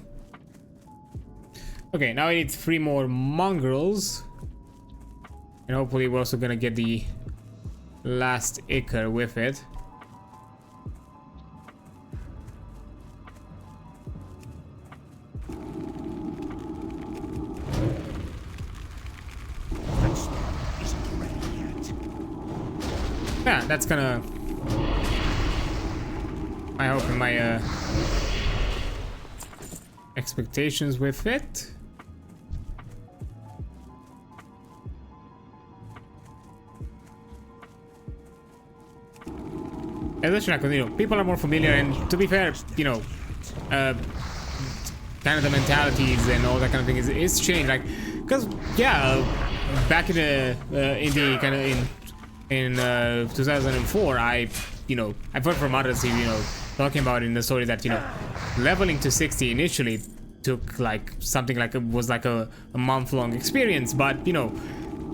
Okay, now I need 3 more mongrels. And hopefully we're also gonna get the last Ichor with it. Yeah, that's gonna... I hope in my expectations with it. Especially, you know, people are more familiar, and to be fair, you know, kind of the mentalities and all that kind of thing is changed. Like, because yeah, back in the kind of in 2004, you know, I've heard from others, you know, talking about in the story that, you know, leveling to 60 initially took like something like was like a month-long experience, but you know,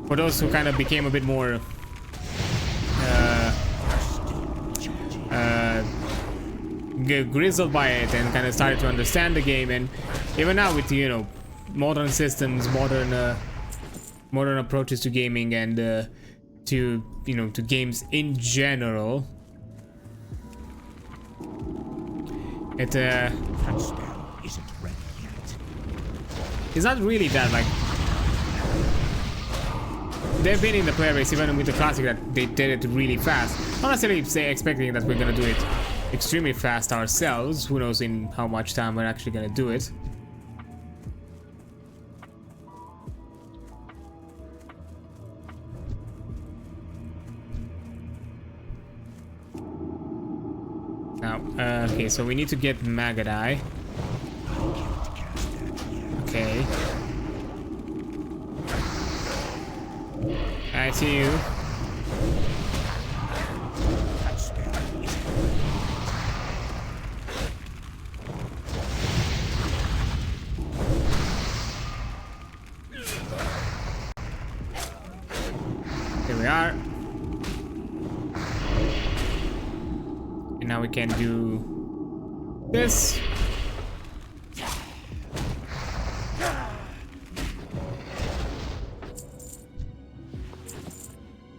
for those who kind of became a bit more grizzled by it and kind of started to understand the game, and even now with, you know, modern systems, modern approaches to gaming and to, you know, to games in general, it it's not really that, like, they've been in the player base even with the classic that they did it really fast. Not necessarily expecting that we're gonna do it extremely fast ourselves. Who knows in how much time we're actually gonna do it. Now, okay, so we need to get Magadai. Okay. I see you. Here we are. And now we can do this.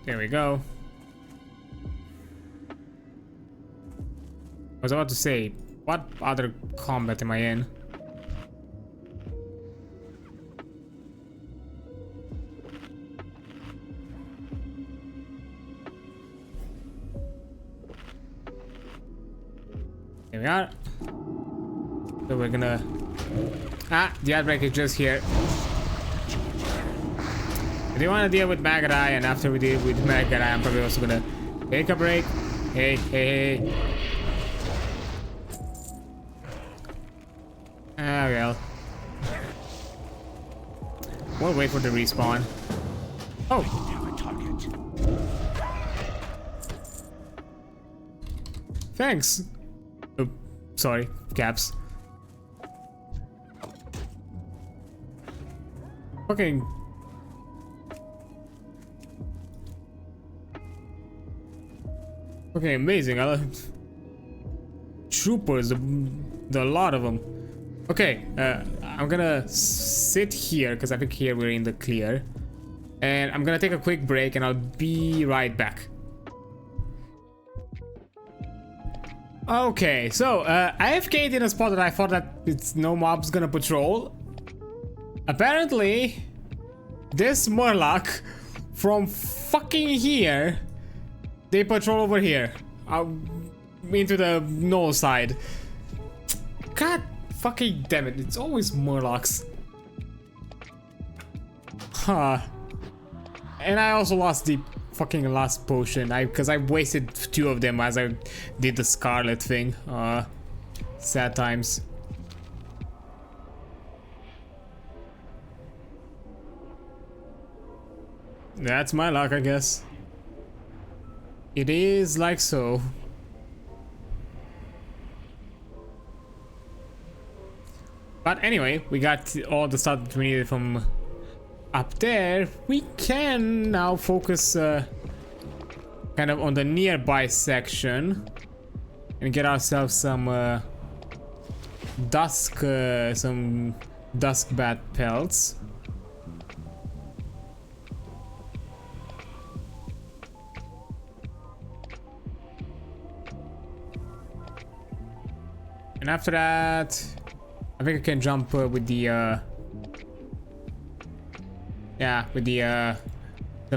There we go. I was about to say, what other combat am I in? There we are. So we're gonna... Ah, the outbreak is just here. I do want to deal with Magadai, and after we deal with Magadai, I'm probably also gonna take a break. Hey, hey, hey. Ah, well. We'll wait for the respawn. Oh! Thanks! Oh, sorry, caps. Fucking... Okay, amazing. I love troopers, the lot of them. Okay, I'm gonna sit here because I think here we're in the clear, and I'm gonna take a quick break, and I'll be right back. Okay, so I AFK'd in a spot that I thought that it's no mobs gonna patrol. Apparently, this Murloc from fucking here. They patrol over here, into the null side. God fucking damn it, it's always Murlocs. Huh. And I also lost the fucking last potion, because I wasted 2 of them as I did the Scarlet thing. Sad times. That's my luck, I guess. It is like so. But anyway, we got all the stuff that we needed from up there. We can now focus kind of on the nearby section. and get ourselves some dusk bat pelts. And after that, I think I can jump with the yeah, with the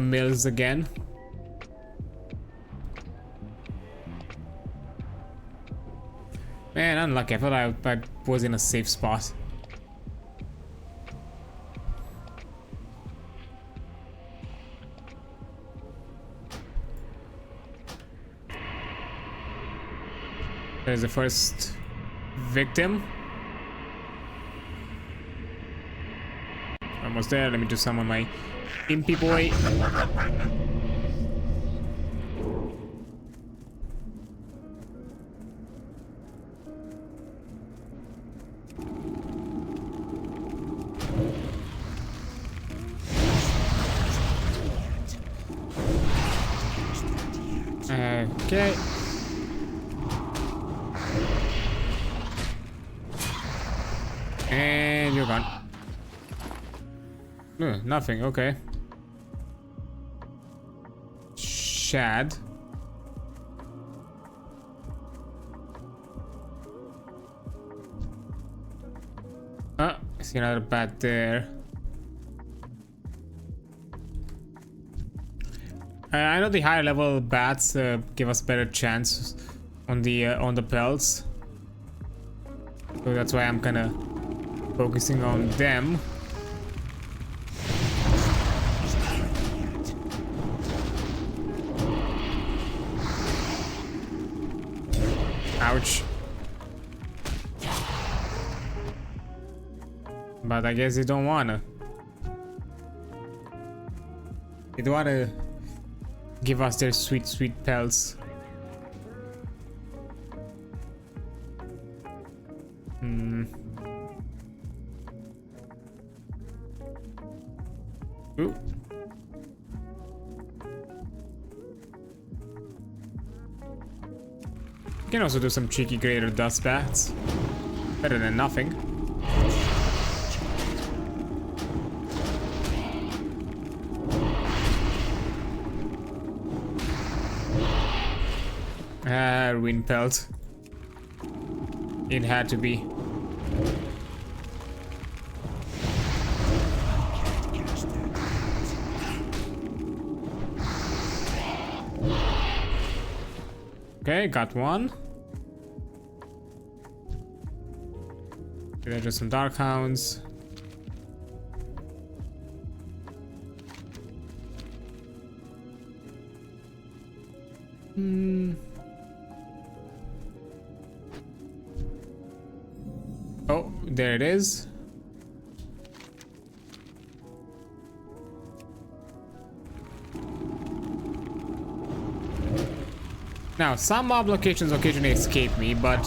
mills again. Man, unlucky. I thought I was in a safe spot. There's the first victim. Almost there. Let me just summon my impy boy. Okay. And you're gone. Nothing, okay. Shad. I see another bat there. I know the higher level bats give us better chance on the pelts, so that's why I'm kind of focusing on them. Ouch. But I guess they don't wanna. They don't wanna give us their sweet, sweet pelts. Ooh. You can also do some cheeky greater dust bats. Better than nothing. Ruin pelt. It had to be. Okay, got one. There's just some dark hounds. Oh, there it is. Now, some mob locations occasionally escape me, but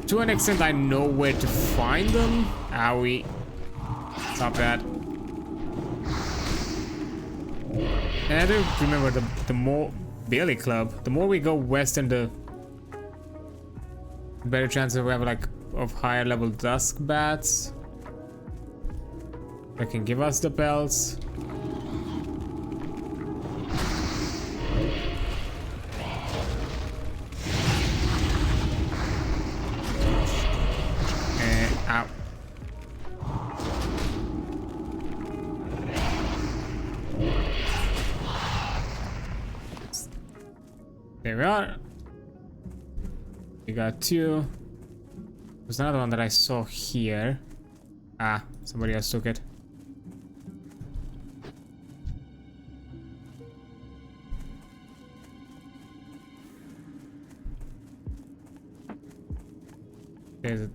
to an extent I know where to find them. Owie. Stop that. And I do remember the more Bailey Club, the more we go west and the better chances we have like of higher level dusk bats that can give us the belts. Ow. There we are. We got two. There's another one that I saw here. Ah, somebody else took it. There's a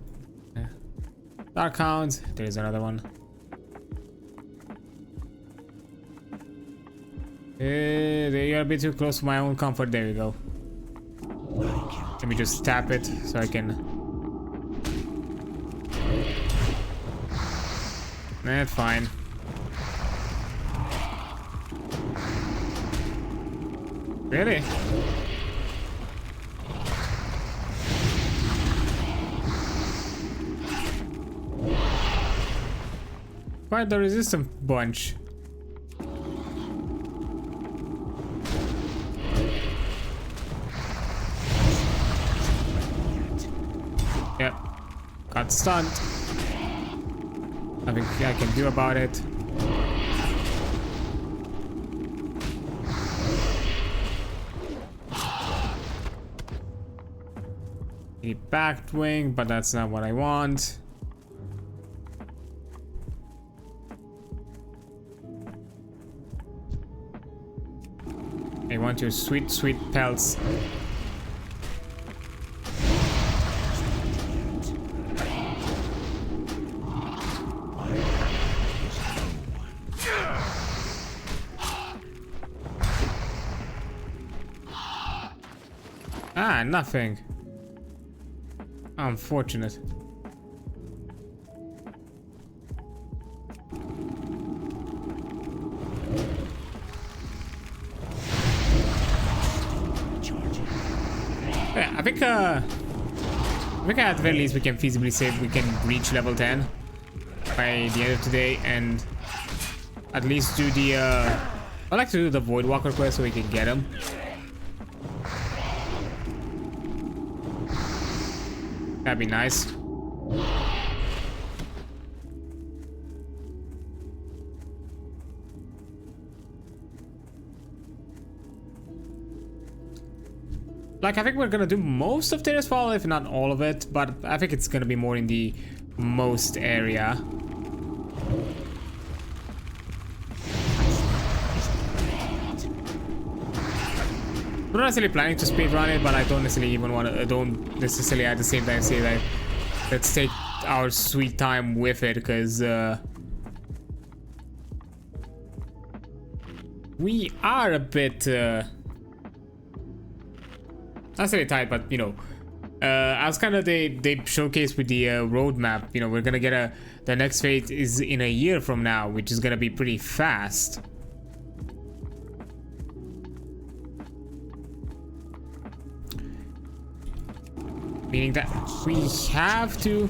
dark hound. There's another one. You're a bit too close for my own comfort. There we go. Let me just tap it so I can. That's fine. Really? Quite the resistant bunch. Yep. Got stunned. Nothing I can do about it. A backed wing, but that's not what I want. I want your sweet, sweet pelts. Ah, nothing. Unfortunate. Yeah, I think at the very least we can feasibly say we can reach level 10 by the end of today, and at least do the I'd like to do the Void Walker quest so we can get him. That'd be nice. Like, I think we're gonna do most of Terrasfall, if not all of it, but I think it's gonna be more in the most area. I'm not necessarily planning to speedrun it, but I don't necessarily even want to. I don't necessarily at the same time say that let's take our sweet time with it, because we are a bit not necessarily tight, but you know, as kind of they showcased with the roadmap. You know, we're gonna get the next phase is in a year from now, which is gonna be pretty fast. Meaning that we have to,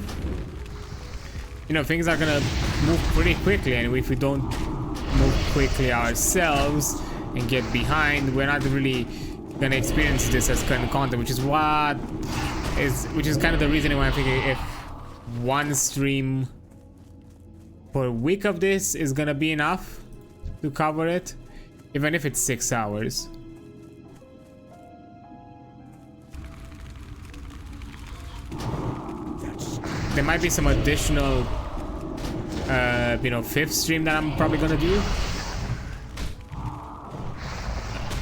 you know, things are gonna move pretty quickly, and if we don't move quickly ourselves and get behind, we're not really gonna experience this as current content, which is kind of the reason why I think if one stream per week of this is gonna be enough to cover it, even if it's 6 hours. There might be some additional, you know, 5th stream that I'm probably gonna do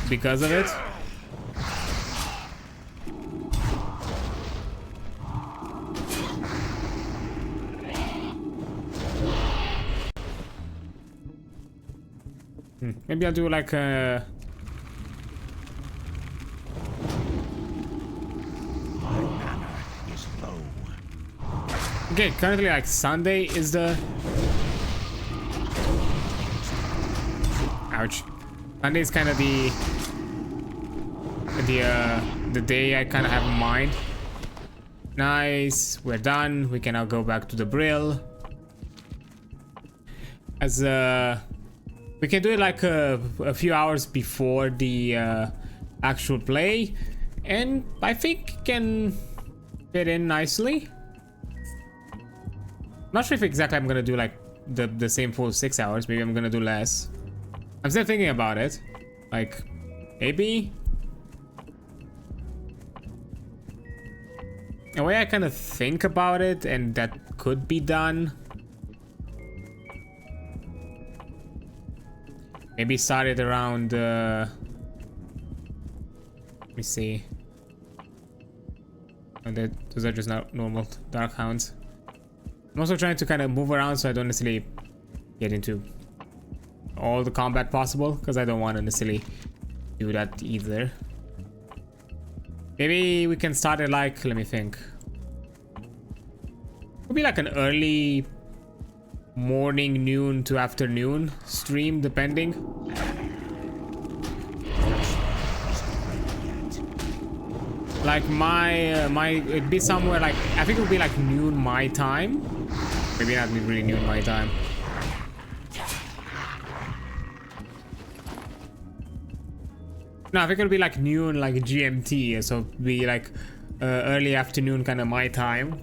because of it. Maybe I'll do like a. Okay, currently like Sunday is the. Ouch. Sunday is kind of the day I kind of have in mind. Nice, we're done. We can now go back to the Brill. As we can do it like a few hours before the actual play, and I think can fit in nicely. Not sure if exactly I'm gonna do like the same full 6 hours. Maybe I'm gonna do less. I'm still thinking about it. Like, maybe. The way I kind of think about it, and that could be done. Maybe started around. Let me see. Oh, those are just not normal Dark Hounds. I'm also trying to kind of move around so I don't necessarily get into all the combat possible, because I don't want to necessarily do that either. Maybe we can start it like, let me think. Could be like an early morning, noon to afternoon stream, depending. Like it'd be somewhere like, I think it would be like noon my time. Maybe not really noon my time. No, I think it'll be like noon, like GMT, so it'll be like early afternoon kind of my time.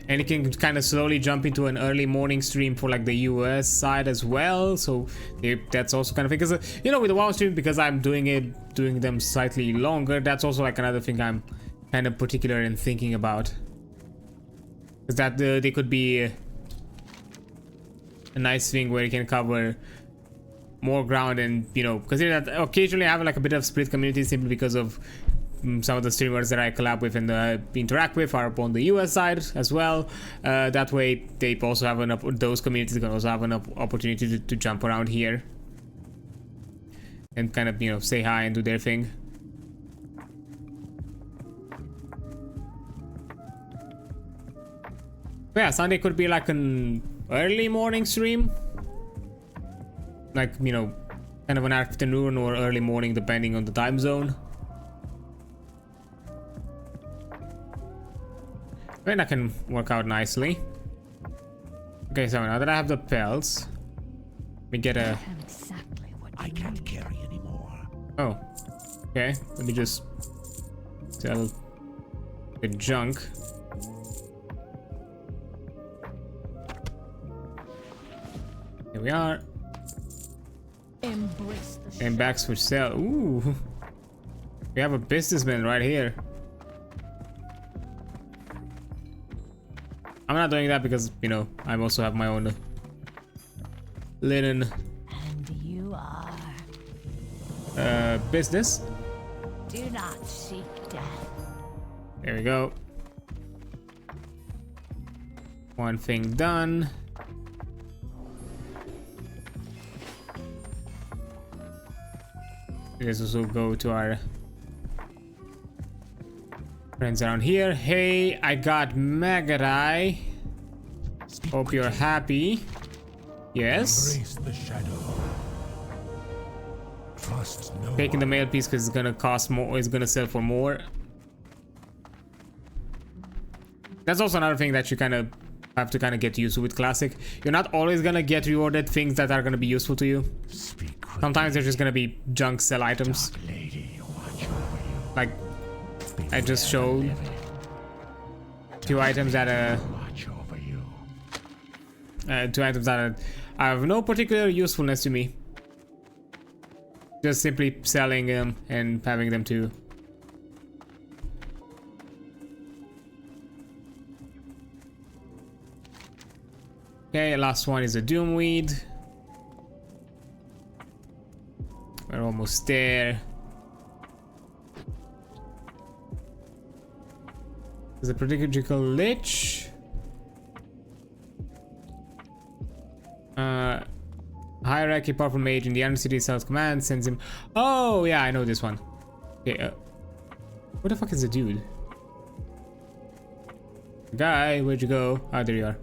And you can kind of slowly jump into an early morning stream for like the US side as well. So that's also kind of thing, because you know, with the WoW stream, because I'm doing them slightly longer, that's also like another thing I'm kind of particular in thinking about. Is that they could be a nice thing where you can cover more ground, and you know, consider that occasionally I have like a bit of split community simply because of some of the streamers that I collab with and interact with are on the US side as well. That way they also have those communities can also have an opportunity to jump around here and kind of, you know, say hi and do their thing. But yeah, Sunday could be like an early morning stream, like, you know, kind of an afternoon or early morning depending on the time zone. And that can work out nicely. Okay, so now that I have the pelts, we get a... I can't carry anymore. Oh, okay. Let me just sell the junk. Here we are. Embrace the And bags for sale. Ooh, we have a businessman right here. I'm not doing that because, you know, I also have my own linen And you are. business. Do not seek death. There we go. One thing done. Let's also go to our friends around here. Hey, I got Magarai. Hope you're happy. Yes. Embrace the shadow. Trust no Taking the mail piece because it's gonna cost more. It's gonna sell for more. That's also another thing that you kind of have to kind of get used to with Classic. You're not always gonna get rewarded things that are gonna be useful to you. Sometimes they're just gonna be junk sell items. lady watch over you. Like I just showed 2 items that Watch over you. 2 items that have no particular usefulness to me. Just simply selling them and having them to. Okay, last one is a Doomweed. We're almost there. There's a prodigical lich. Hierarchy, powerful mage in the Undercity sells command, sends him. Oh yeah, I know this one. Okay, what the fuck is the dude? Guy, where'd you go? Ah, there you are.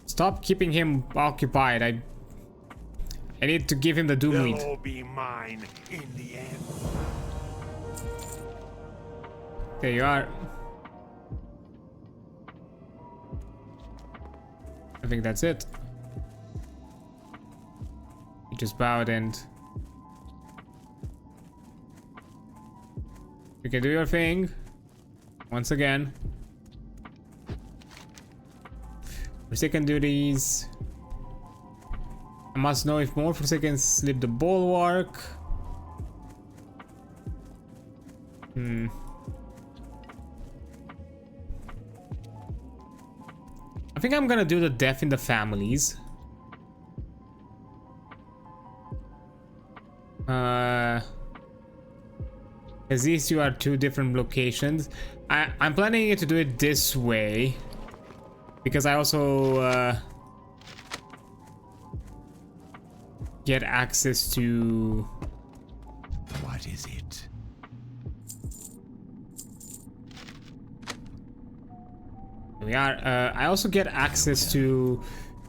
Stop keeping him occupied. I need to give him the Doomweed. They'll all be mine in the end. There you are. I think that's it. You just bowed and you can do your thing once again. Forsaken duties. I must know if more Forsaken slip the bulwark. I think I'm gonna do the death in the families. As these two are 2 different locations. I'm planning to do it this way because I also get access to. What is it? We are. I also get access to,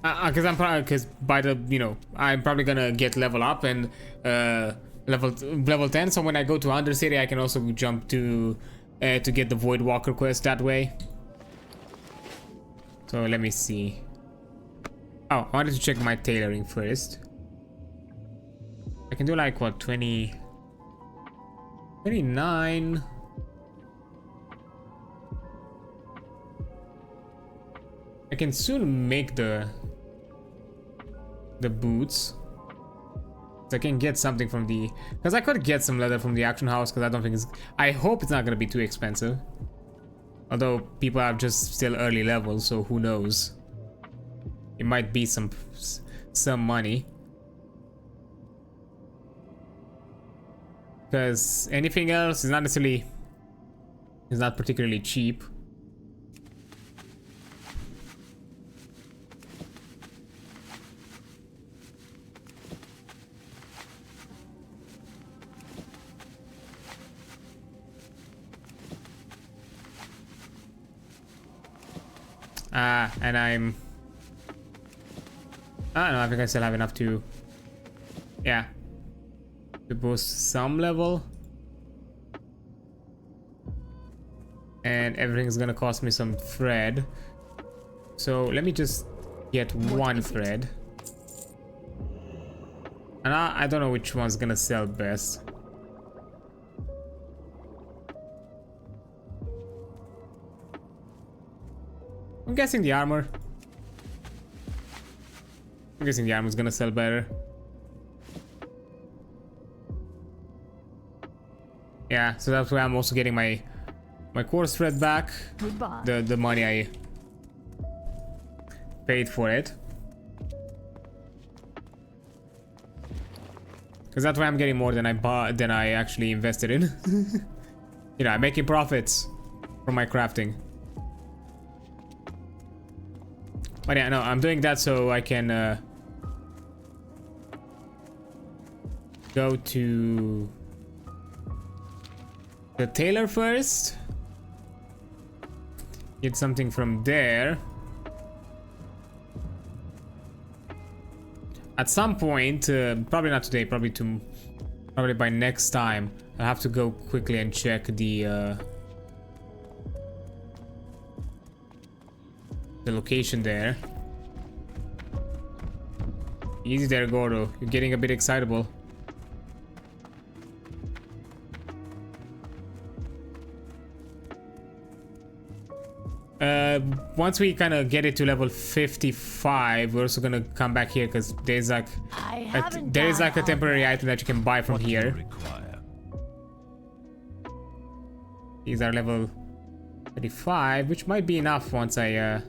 because by the, you know, I'm probably gonna get level up and level 10. So when I go to Undercity, I can also jump to get the Void Walker quest that way. So let me see. Oh, I wanted to check my tailoring first. I can do like what, 20, 29. I can soon make the boots. So I can get something from the, because I could get some leather from the auction house, because I don't think it's, I hope it's not going to be too expensive. Although people are just still early level, so who knows. It might be some money. Because anything else is not necessarily, is not particularly cheap. And I'm... I don't know, I think I still have enough to... Yeah. To boost some level. And everything's gonna cost me some thread. So let me just get one thread. And I don't know which one's gonna sell best. I'm guessing the armor. I'm guessing the armor's gonna sell better. Yeah, so that's why I'm also getting my course thread back. Goodbye. The money I paid for it. Because that's why I'm getting more than I bought, than I actually invested in. You know, I'm making profits from my crafting. But yeah, no, I'm doing that so I can go to the tailor first. Get something from there. At some point, probably not today, probably by next time, I'll have to go quickly and check the location there. Easy there, Gordo. You're getting a bit excitable. Once we kind of get it to level 55, we're also gonna come back here because there's like a temporary item that you can buy from here. These are level 35, which might be enough once I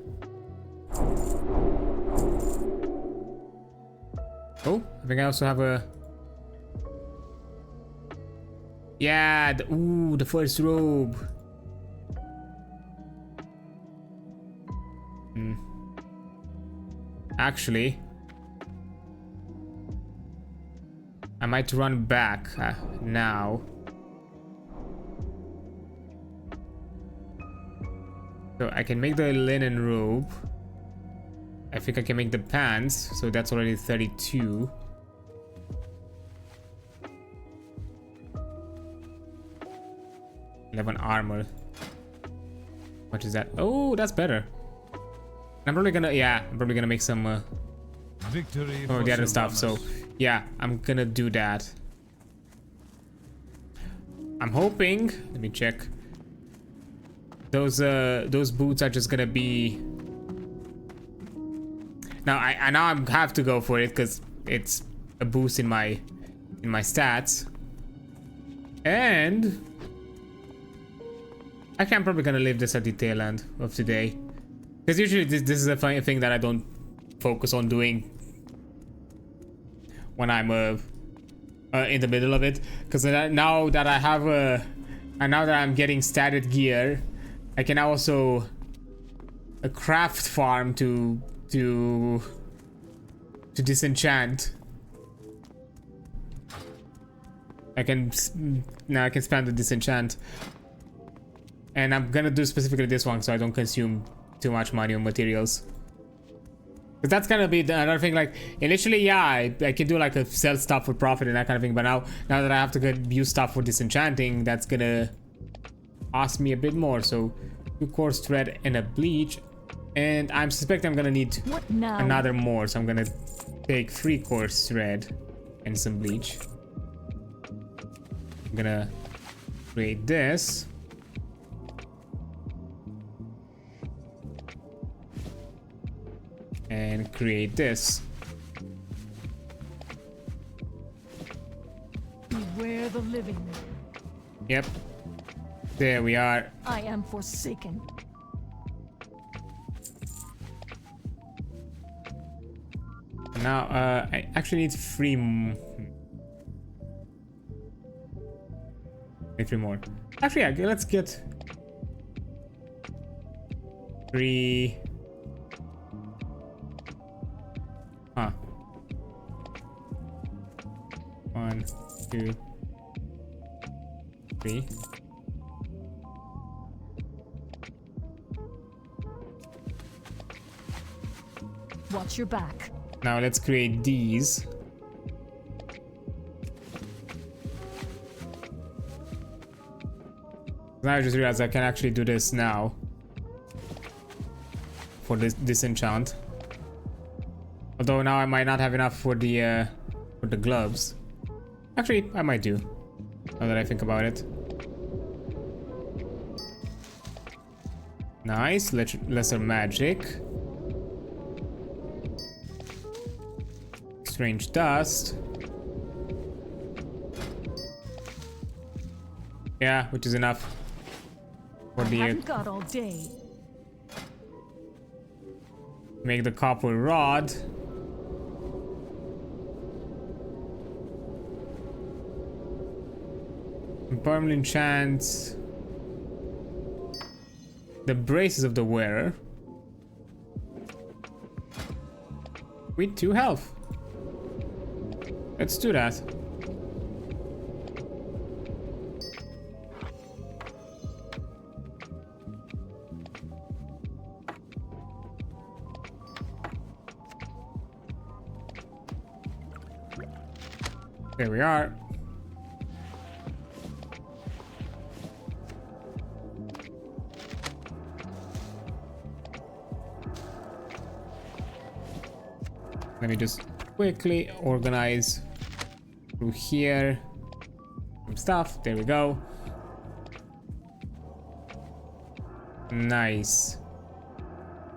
Oh, I think I also have a... Yeah, the first robe. Actually, I might run back now. So I can make the linen robe. I think I can make the pants, so that's already 32. Eleven armor. How much is that? Oh, that's better. I'm probably gonna, yeah, I'm probably gonna make some Victory of the other stuff. So yeah, I'm gonna do that. I'm hoping. Let me check. Those boots are just gonna be. Now I now I have to go for it because it's a boost in my stats. And actually, I'm probably gonna leave this at the tail end of today. Because usually this is a funny thing that I don't focus on doing when I'm in the middle of it. Because now that I have and now that I'm getting statted gear, I can also a craft farm to disenchant. I can spam the disenchant, and I'm gonna do specifically this one so I don't consume too much money on materials. Because that's gonna be another thing. Like initially, yeah, I can do like a sell stuff for profit and that kind of thing. But now that I have to use stuff for disenchanting, that's gonna cost me a bit more. So 2 coarse thread and a bleach. And I suspect I'm gonna need What now? another more, so I'm gonna take 3 coarse thread and some bleach. I'm gonna create this. And create this. Beware the living. Yep. There we are. I am forsaken. Now, I actually need 3 more. Actually, yeah, let's get 3. Huh. 1, 2, 3. Watch your back. Now let's create these. Now I just realized I can actually do this now for this disenchant. Although now I might not have enough for the gloves. Actually, I might do. Now that I think about it. Nice, lesser magic. Strange dust. Yeah, which is enough for I the haven't got all day. make the copper rod. Permanent enchant the braces of the wearer with 2 health. Let's do that. There we are. Let me just quickly organize through here some stuff. There we go. Nice.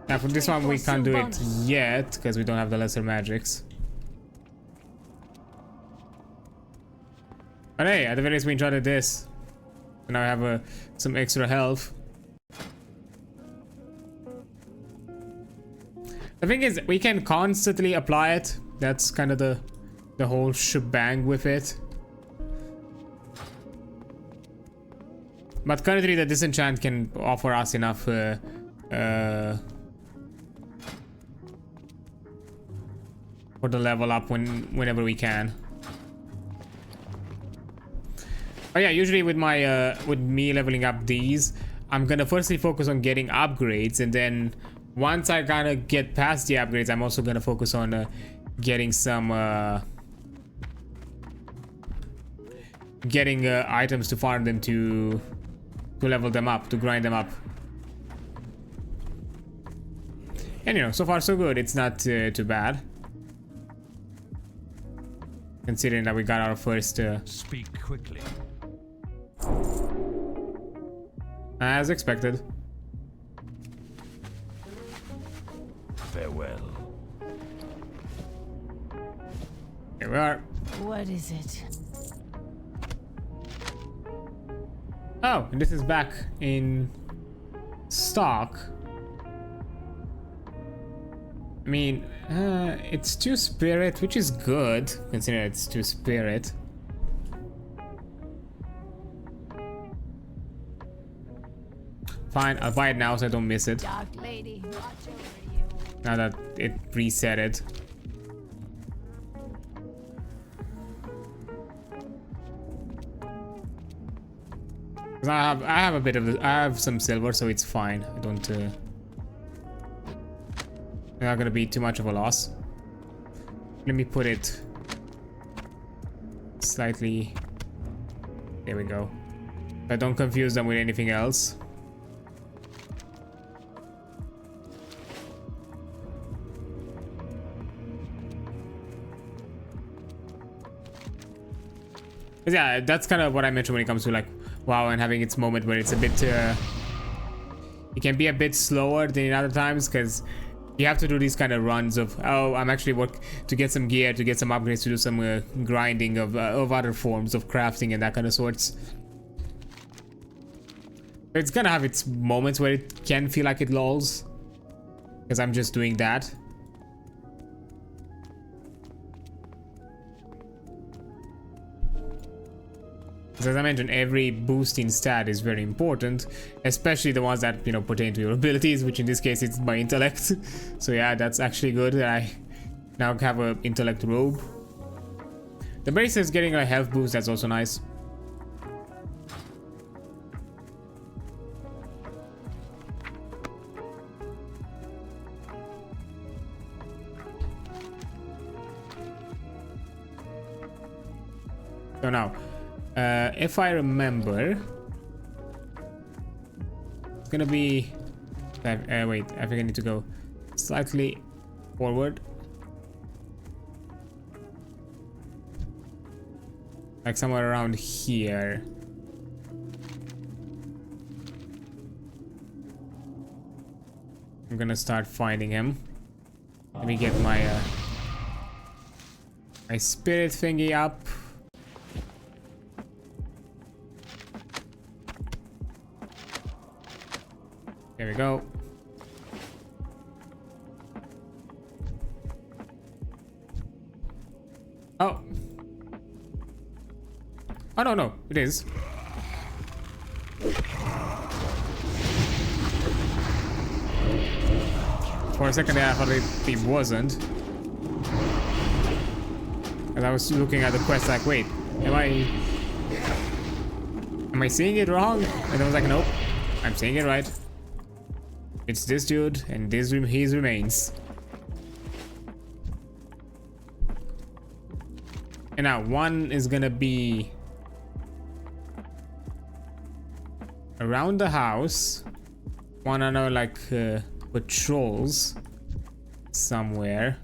Now for this one we can't do it yet because we don't have the lesser magics. But hey, at the very least we enjoyed this. So now I have some extra health. The thing is, we can constantly apply it. That's kind of the whole shebang with it. But currently the disenchant can offer us enough for the level up whenever we can. Oh yeah, usually with my with me leveling up these, I'm gonna firstly focus on getting upgrades, and then once I kind of get past the upgrades, I'm also gonna focus on getting some items to farm them to level them up, to grind them up. And you know, so far so good. It's not too bad, considering that we got our first. Speak quickly. As expected. Farewell. Here we are. What is it? Oh, and this is back in stock. I mean, it's 2 spirit, which is good, considering it's 2 spirit. Fine, I'll buy it now so I don't miss it. Dark Lady, watch over you. Now that it reset it. I have a bit of I have some silver, so it's fine. I don't not gonna be too much of a loss. Let me put it slightly. There we go. But don't confuse them with anything else. 'Cause yeah, that's kind of what I mentioned when it comes to like WoW and having its moment where it's a bit it can be a bit slower than in other times, because you have to do these kind of runs of, oh, I'm actually work to get some gear, to get some upgrades, to do some grinding of other forms of crafting and that kind of sorts. It's gonna have its moments where it can feel like it lulls, because I'm just doing that. As I mentioned, every boosting stat is very important, especially the ones that, you know, pertain to your abilities, which in this case it's my intellect. So yeah, that's actually good that I now have an intellect robe. The base is getting a health boost, that's also nice. So now, if I remember, it's gonna be. Wait, I think I need to go slightly forward, like somewhere around here. I'm gonna start finding him. Let me get my my spirit thingy up. There we go. Oh. Oh, no, no, it is. For a second there, I thought it wasn't. And I was looking at the quest like, wait, am I seeing it wrong? And I was like, nope, I'm seeing it right. It's this dude, and this his remains. And now one is gonna be around the house. One other like patrols somewhere.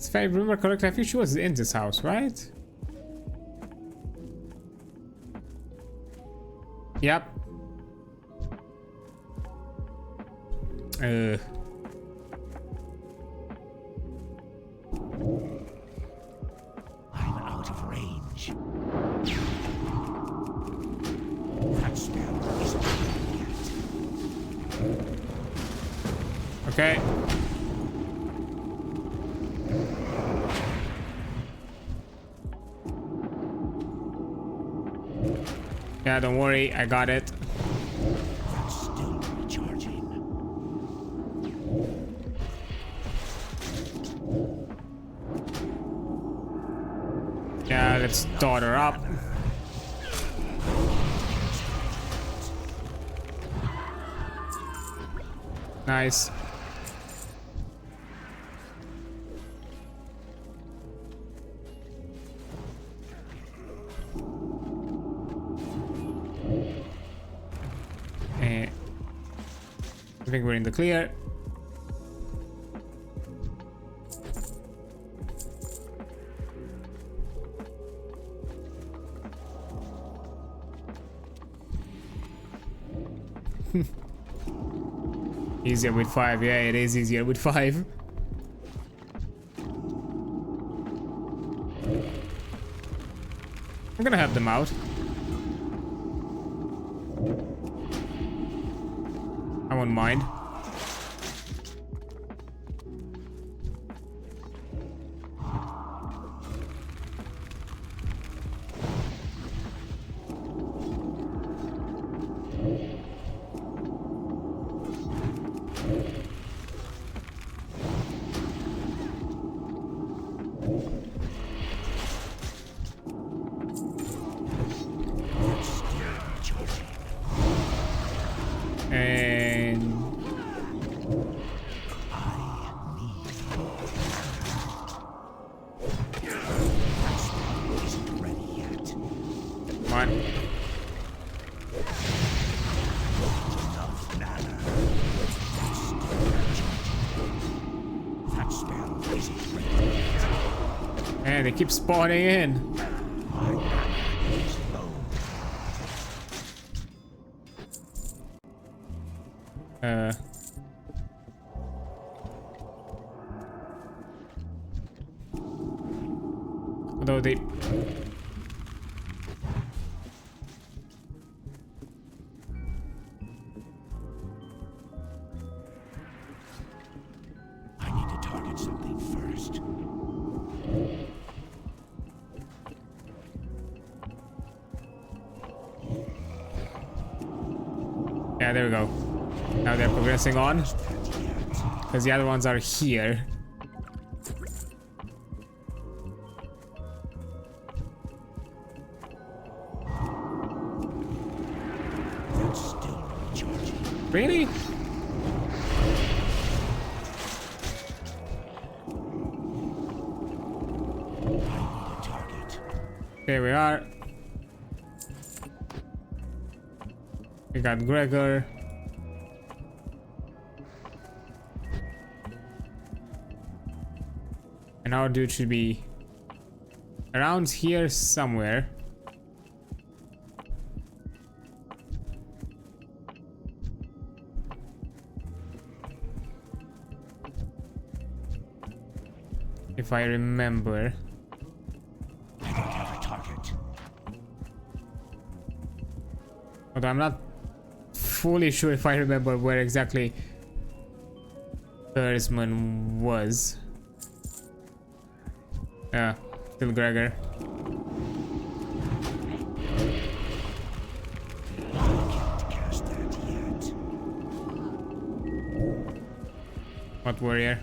If I remember correctly, I think she was in this house, right? Yep. I'm out of range. That spell isn't ready yet. Okay. Yeah, don't worry, I got it. That's still recharging. Yeah, let's dot her up. Nice. I think we're in the clear. Easier with 5, yeah, it is easier with 5. I'm gonna help them out. I won't mind. And And they keep spawning in. Although they... I need to target something first. Yeah, there we go. Now they're progressing on. Because the other ones are here. That's still recharging. Really? I need a target. There we are. We got Gregor. And our dude should be around here somewhere. If I remember. I don't have a target. Although I'm not fully sure if I remember where exactly Erzman was. Yeah, still Gregor. I can't cast that yet. What warrior?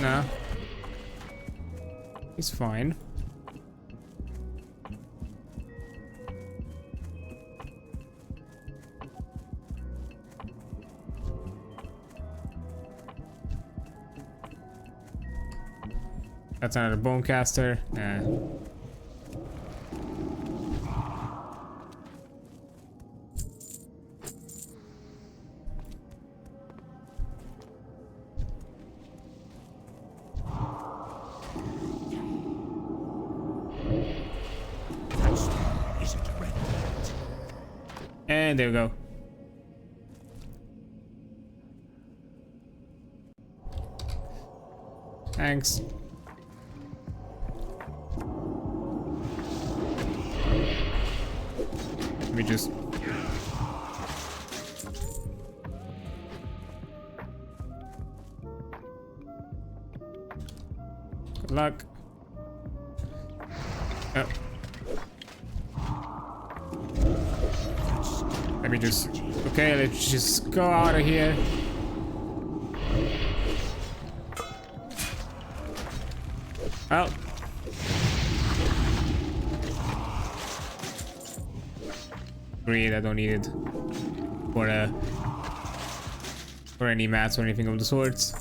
No. He's fine. That's another bonecaster. That stone isn't red yet. And there we go. Thanks. Let me just... Good luck. Oh. Let me just... Okay, let's just go out of here. Oh. Great, I don't need it for any mats or anything of the sorts.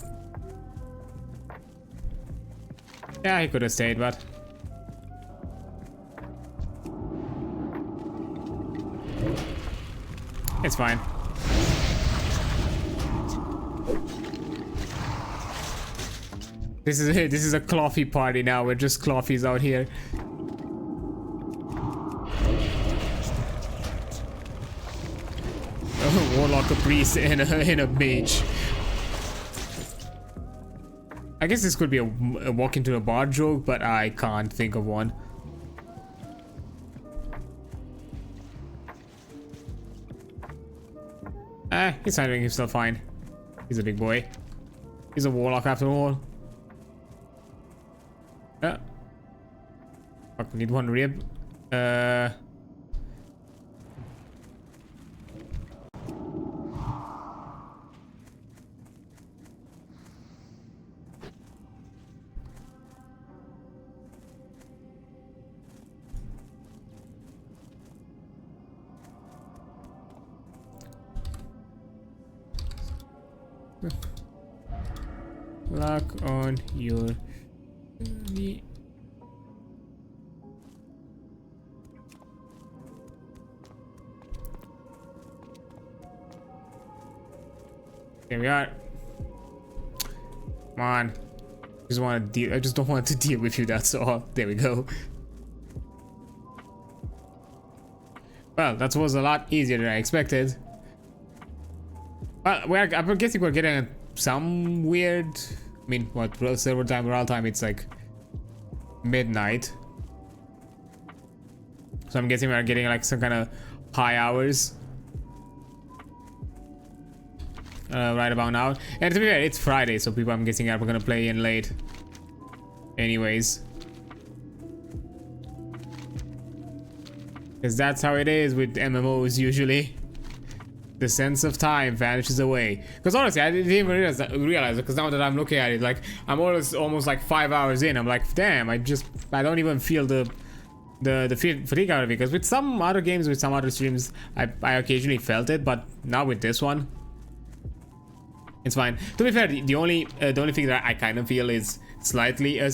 Yeah, he could have stayed, but it's fine. This is a coffee party now. We're just coffees out here. Warlock, a priest, and a mage. I guess this could be a walk into a bar joke, but I can't think of one. He's handling himself fine. He's a big boy. He's a warlock after all. Yeah. Fuck, we need one rib. Lock on your knee. There we are. Come on. I just don't want to deal with you, that's all. There we go. Well, that was a lot easier than I expected. Well, I'm guessing we're getting some weird... I mean, what, server time, real time, it's like midnight. So I'm guessing we're getting like some kind of high hours. Right about now. And to be fair, it's Friday, so people, I'm guessing, are gonna play in late. Anyways. Because that's how it is with MMOs usually. The sense of time vanishes away. Because honestly, I didn't even realize it. Because now that I'm looking at it, like, I'm almost like 5 hours in. I'm like, damn, I don't even feel the fatigue out of it. Because with some other games, with some other streams, I occasionally felt it. But not with this one. It's fine. To be fair, the only thing that I kind of feel is slightly a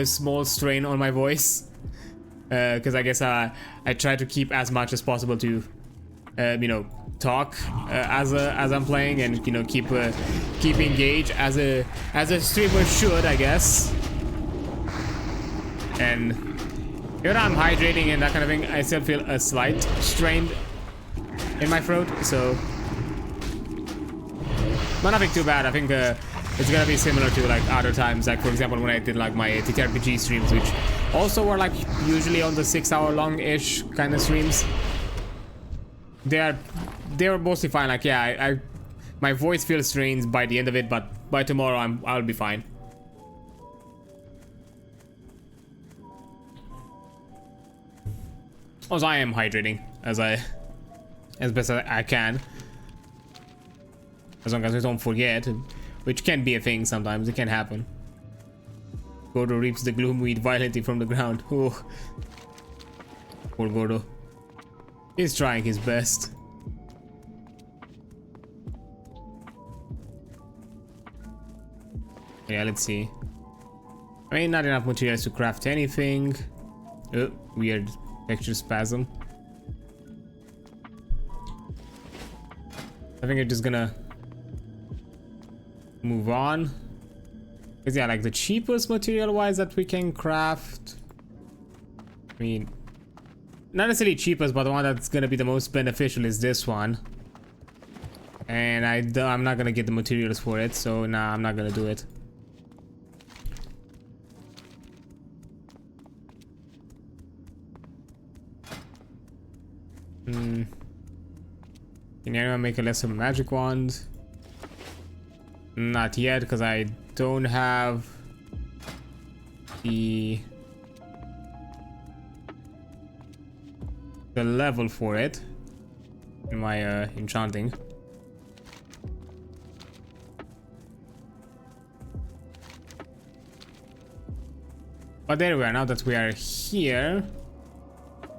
small strain on my voice, because I guess I try to keep as much as possible to, you know, talk as I'm playing, and you know, keep engaged as a streamer should, I guess. And even though I'm hydrating and that kind of thing, I still feel a slight strain in my throat. So. But nothing too bad. I think it's gonna be similar to like other times, like for example when I did like my TTRPG streams, which also were like usually on the 6 hour long-ish kind of streams. They were mostly fine. Like yeah, my voice feels strained by the end of it, but by tomorrow I'll be fine. Also, I am hydrating as best as I can. As long as I don't forget, which can be a thing sometimes, it can happen. Gordo reaps the gloomweed violently from the ground. Oh, poor Gordo. He's trying his best. Yeah, let's see. I mean, not enough materials to craft anything. Oh, weird texture spasm. I think I'm just gonna move on, because yeah, like the cheapest material wise that we can craft, I mean, not necessarily cheapest, but the one that's gonna be the most beneficial is this one, and I'm not gonna get the materials for it, so nah, I'm not gonna do it. Can anyone make a lesser magic wand? Not yet, because I don't have the level for it in my enchanting. But there we are. Now that we are here,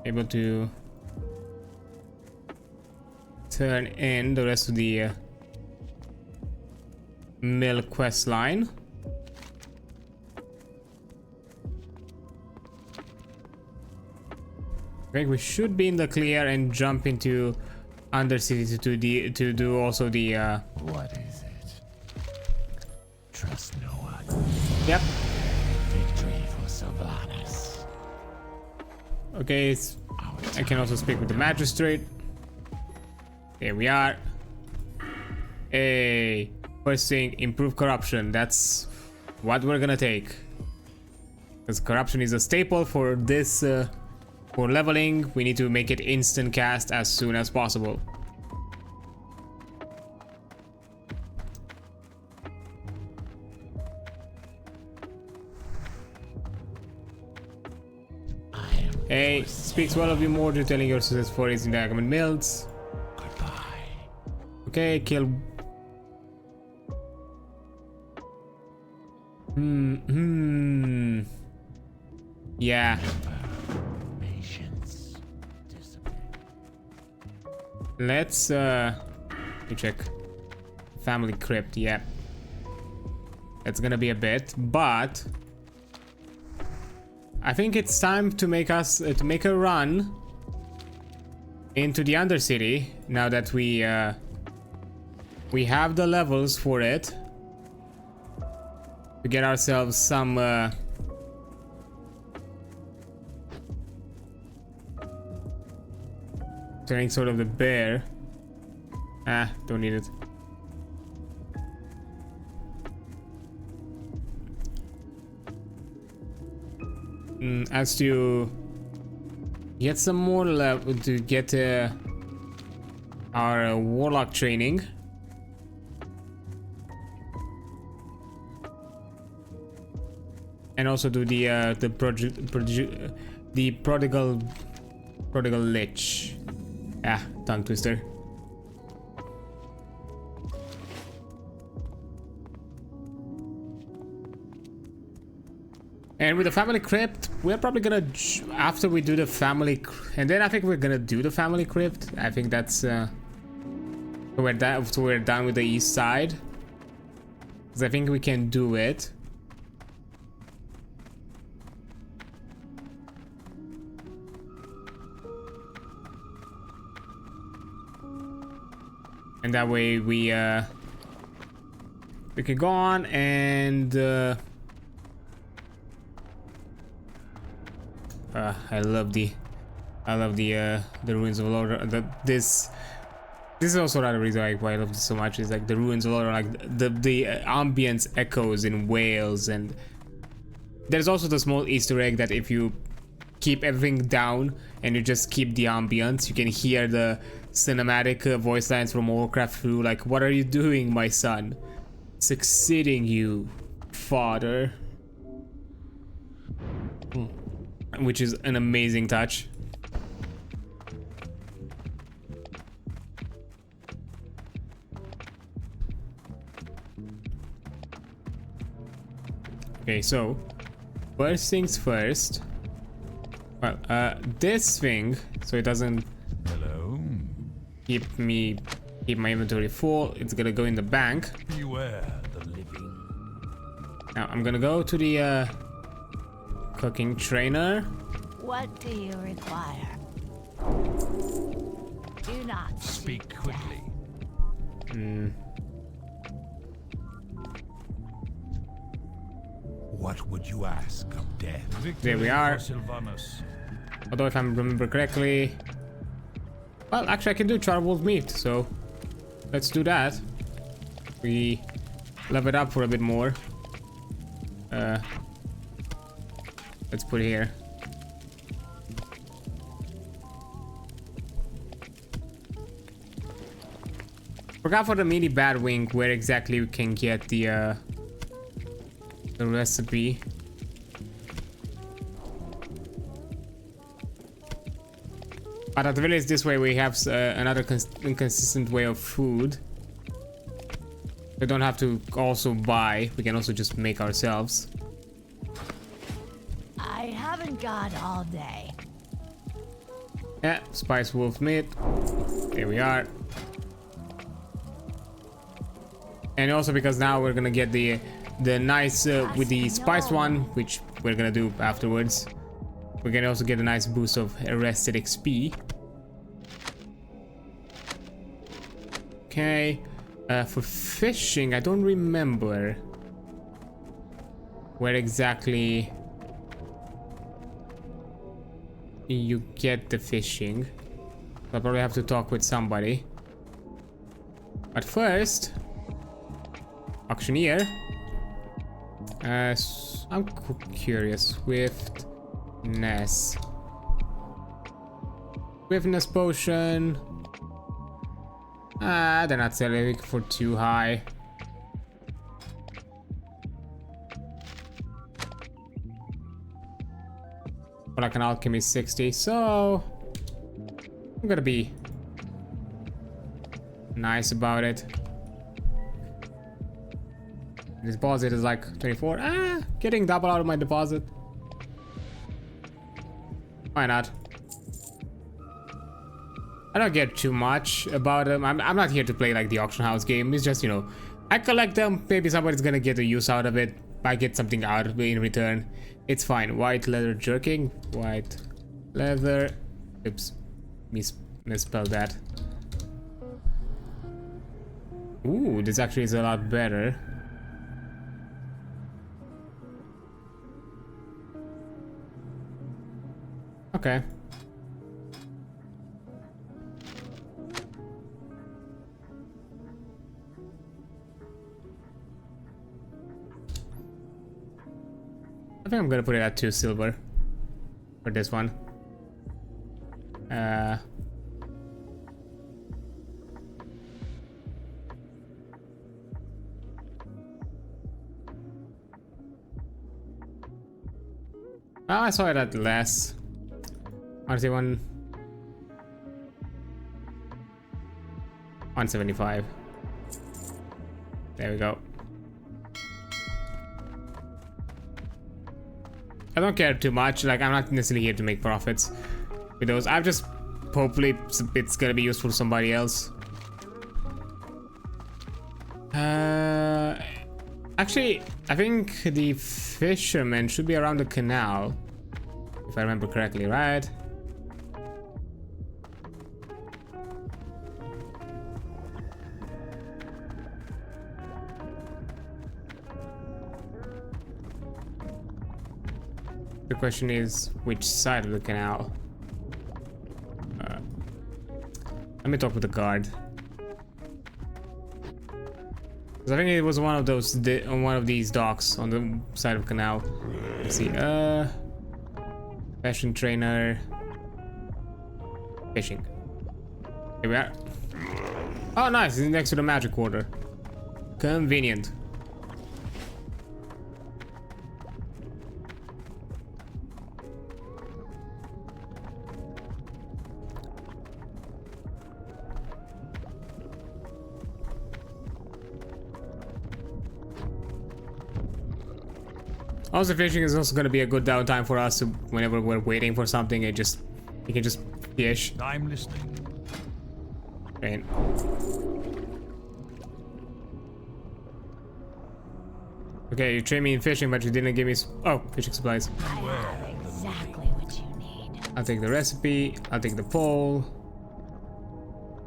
able to turn in the rest of the mill quest line. I think we should be in the clear and jump into Undercity to do also the What is it? Trust no one. Yep. Victory for Sylvanas. Okay, I can also speak with the magistrate. There we are. Hey, first thing, improve corruption. That's what we're gonna take, because corruption is a staple for this for leveling. We need to make it instant cast as soon as possible. Hey, speaks well of you more to telling your success for raising diamond mills. Goodbye. Okay, kill. Yeah. Patience. Discipline. Let's let me check. Family crypt, yeah. That's gonna be a bit, but I think it's time to make a run into the Undercity now that we have the levels for it. to get ourselves some turning sort of the bear. Ah, don't need it. As to get some more level to get our warlock training. And also do the prodigal lich. Ah, tongue twister. And with the family crypt, we're probably gonna, after we do the family, and then I think we're gonna do the family crypt. I think that's we're done with the east side, because I think we can do it. And that way we can go on and I love the ruins of Lord. This is also another reason why I love this so much. Is like the ruins of Lord, like the ambience echoes in Wales, and there's also the small Easter egg that if you keep everything down and you just keep the ambience, you can hear the cinematic voice lines from Warcraft through, like, "What are you doing, my son? Succeeding you, father." Which is an amazing touch. Okay, so first things first. Well, this thing, so it doesn't keep my inventory full. It's gonna go in the bank. Beware the living. Now I'm gonna go to the cooking trainer. What do you require? Do not Speak quickly. What would you ask of death? There we are. Sylvanus. Although if I remember correctly, well, actually I can do charred meat, so let's do that. We level it up for a bit more. Let's put it here. Forgot for the mini bat wing where exactly we can get the recipe. But at the very least, this way we have another inconsistent way of food. We don't have to also buy. We can also just make ourselves. I haven't got all day. Yeah, spice wolf meat. There we are. And also because now we're gonna get the nice with the spiced one, which we're gonna do afterwards. We're gonna also get a nice boost of arrested XP. Okay, for fishing, I don't remember where exactly you get the fishing. I'll probably have to talk with somebody. But first, auctioneer. I'm curious. Swiftness. Swiftness potion. They're not selling for too high. For like an alchemy 60, so I'm gonna be nice about it. This deposit is like 24. Getting double out of my deposit. Why not? I don't get too much about them. I'm not here to play like the auction house game. It's just, you know, I collect them. Maybe somebody's gonna get a use out of it. I get something out of it in return. It's fine. White leather jerking. White leather. Oops. Misspelled that. Ooh, this actually is a lot better. Okay. I think I'm gonna put it at 2 silver for this one. Oh, I saw it at less. Honestly, 175. There we go. I don't care too much. Like, I'm not necessarily here to make profits with those. I'm just hopefully it's gonna be useful to somebody else. Actually, I think the fishermen should be around the canal, if I remember correctly, right? The question is, which side of the canal? Let me talk with the guard. I think it was one of those, on one of these docks on the side of the canal. Let's see. Fashion trainer. Fishing. Here we are. Oh, nice! It's next to the magic quarter. Convenient. Also, fishing is also going to be a good downtime for us. So whenever we're waiting for something, you can just fish. I'm listening. Right. Okay, you trained me in fishing, but you didn't give me. Oh, fishing supplies. I have exactly what you need. I'll take the recipe. I'll take the pole.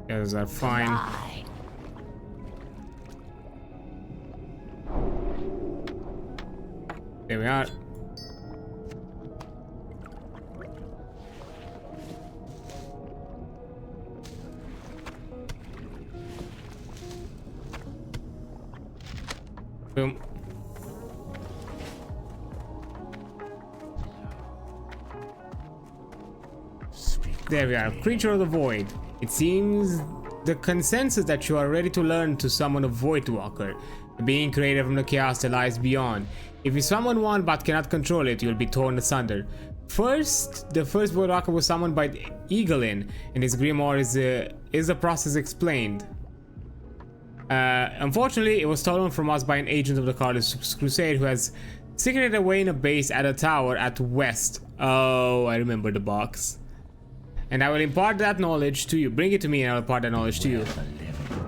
Those are fine. Bye. There we are. Boom. There we are. Creature of the Void. It seems the consensus that you are ready to learn to summon a Void Walker, a being created from the chaos that lies beyond. If you summon one but cannot control it, you'll be torn asunder. The first Void Walker was summoned by Eaglin, and his grimoire is the process explained. Unfortunately, it was stolen from us by an agent of the Carlos Crusade who has secreted away in a base at a tower at West. Oh, I remember the box. And I will impart that knowledge to you. Bring it to me and I will impart that knowledge to you.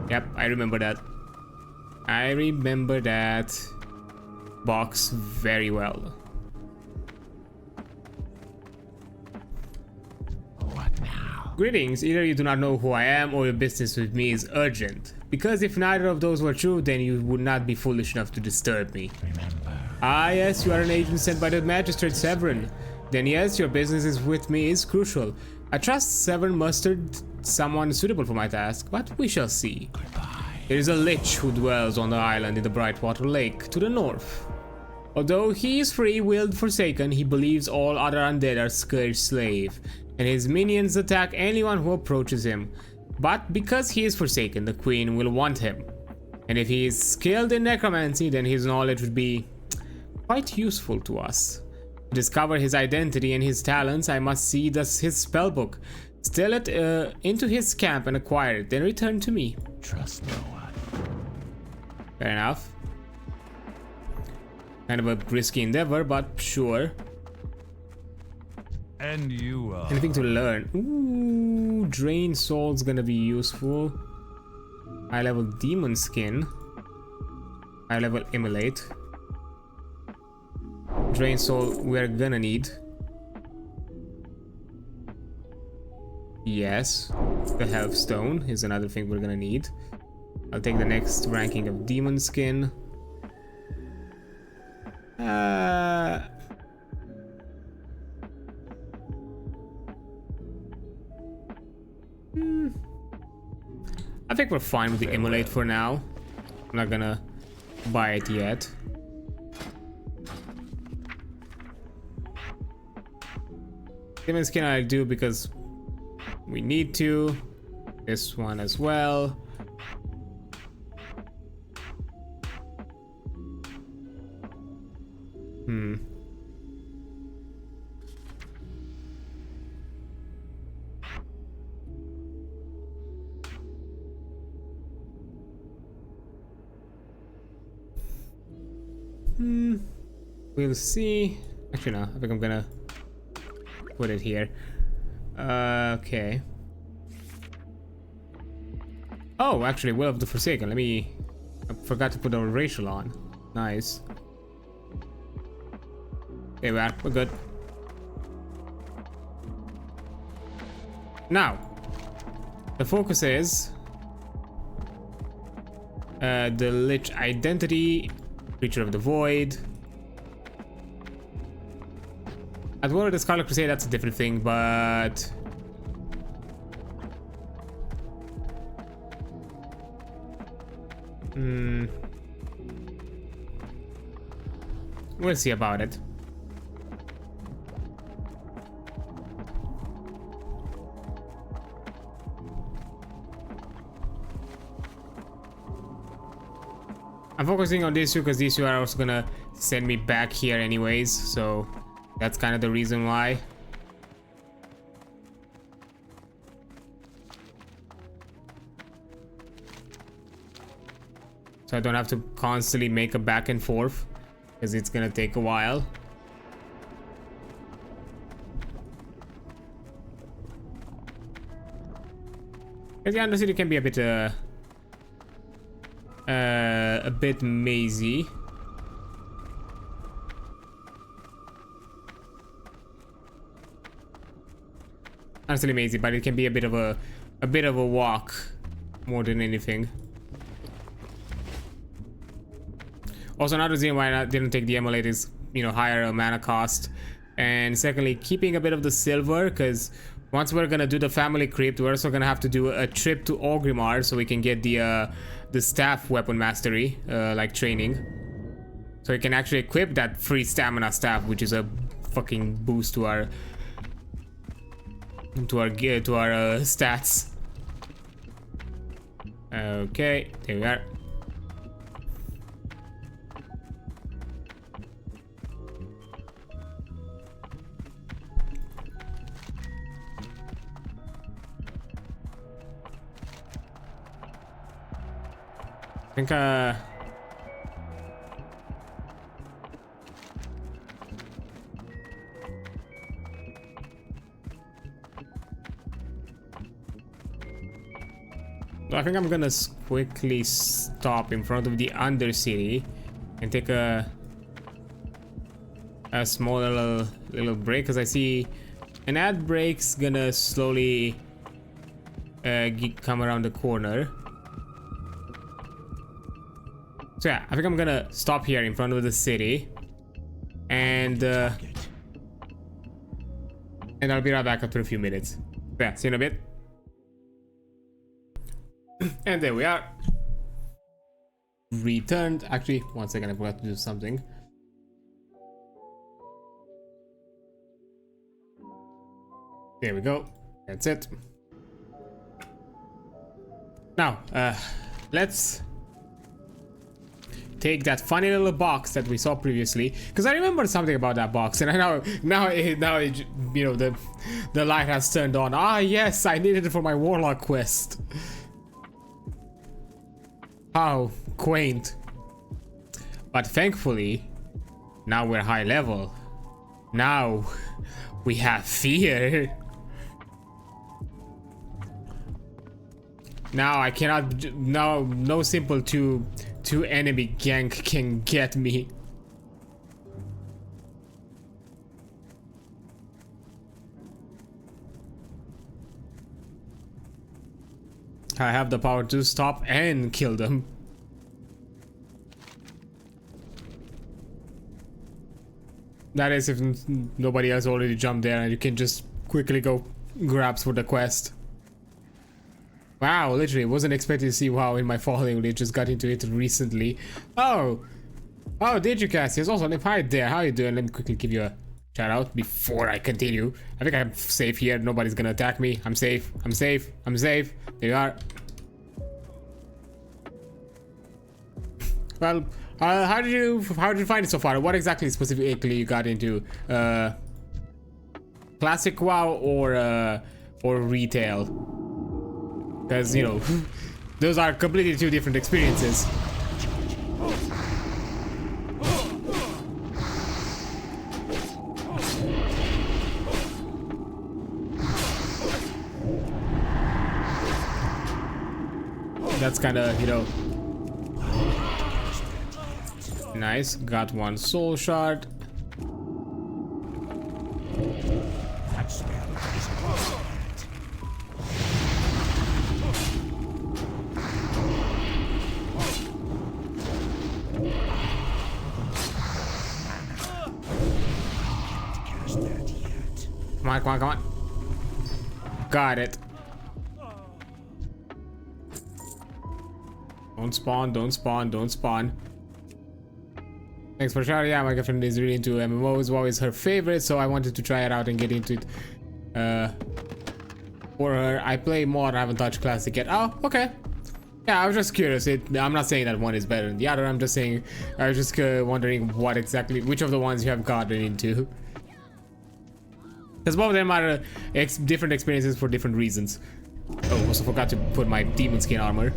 Yep, I remember that. I remember that box very well. What now? Greetings, either you do not know who I am or your business with me is urgent. Because if neither of those were true, then you would not be foolish enough to disturb me. Remember. Ah yes, you are an agent sent by the Magistrate Severin. Then yes, your business is with me is crucial. I trust Severin mustered someone suitable for my task, but we shall see. Goodbye. There is a lich who dwells on the island in the Brightwater Lake to the north. Although he is free-willed forsaken, he believes all other undead are Scourge slave, and his minions attack anyone who approaches him. But because he is forsaken, the queen will want him. And if he is skilled in necromancy, then his knowledge would be quite useful to us. To discover his identity and his talents, I must see his spellbook, steal it into his camp and acquire it, then return to me. Trust no one. Fair enough. Kind of a risky endeavor, but sure. And you are. Anything to learn? Ooh, Drain Soul's gonna be useful. High level Demon Skin. High level Immolate. Drain Soul we're gonna need. Yes. The Health Stone is another thing we're gonna need. I'll take the next ranking of Demon Skin. I think we're fine with the emulate for now. I'm not gonna buy it yet. Demon skin I do because we need to. This one as well. We'll see. Actually, no. I think I'm gonna put it here. Okay. Oh, actually, Will of the Forsaken. I forgot to put our racial on. Nice. There we are. We're good. Now, the focus is the Lich identity, creature of the void. At War of the Scarlet Crusade, that's a different thing, but we'll see about it. I'm focusing on these two because these two are also gonna send me back here anyways, so that's kind of the reason why. So I don't have to constantly make a back and forth because it's gonna take a while. Because the Undercity can be a bit mazy. Honestly mazy, but it can be a bit of a walk more than anything. Also, another reason why I didn't take the emulate is, you know, higher mana cost, and secondly, keeping a bit of the silver, because once we're gonna do the family crypt, we're also gonna have to do a trip to Orgrimmar so we can get the staff weapon mastery, like training, so we can actually equip that free stamina staff, which is a fucking boost to our stats. Okay, there we are. I think I'm gonna quickly stop in front of the Undercity and take a small little break, because I see an ad break's gonna slowly come around the corner. So yeah, I think I'm gonna stop here in front of the city, and I'll be right back after a few minutes. Yeah, see you in a bit. And there we are. Returned. Actually, 1 second, I forgot to do something. There we go. That's it. Now, let's take that funny little box that we saw previously, because I remember something about that box, and I now you know, the light has turned on. Ah yes, I needed it for my warlock quest. How quaint. But thankfully, now we're high level. Now we have fear. Now I cannot. No simple two enemy gank can get me. I have the power to stop and kill them. That is if nobody else already jumped there and you can just quickly go grabs for the quest. Wow, literally wasn't expecting to see WoW in my following. They just got into it recently. Oh, did you, Cassius? Also, hi there. How you doing? Let me quickly give you a shout out before I continue. I think I'm safe here. Nobody's gonna attack me. I'm safe. I'm safe. I'm safe. There you are. Well, how did you find it so far? What exactly specifically you got into? Classic WoW or retail? Because, you know, those are completely two different experiences. That's kind of, you know, nice. Got one soul shard. Come on, come on, come on. Got it. Don't spawn, don't spawn, don't spawn. Thanks for sharing. Yeah, my girlfriend is really into MMOs. WoW is her favorite, so I wanted to try it out and get into it. For her, I play mod. I haven't touched classic yet. Oh, okay. Yeah, I was just curious. I'm not saying that one is better than the other. I'm just saying, I was just wondering which of the ones you have gotten into. Because both of them are different experiences for different reasons. Oh, also forgot to put my demon skin armor.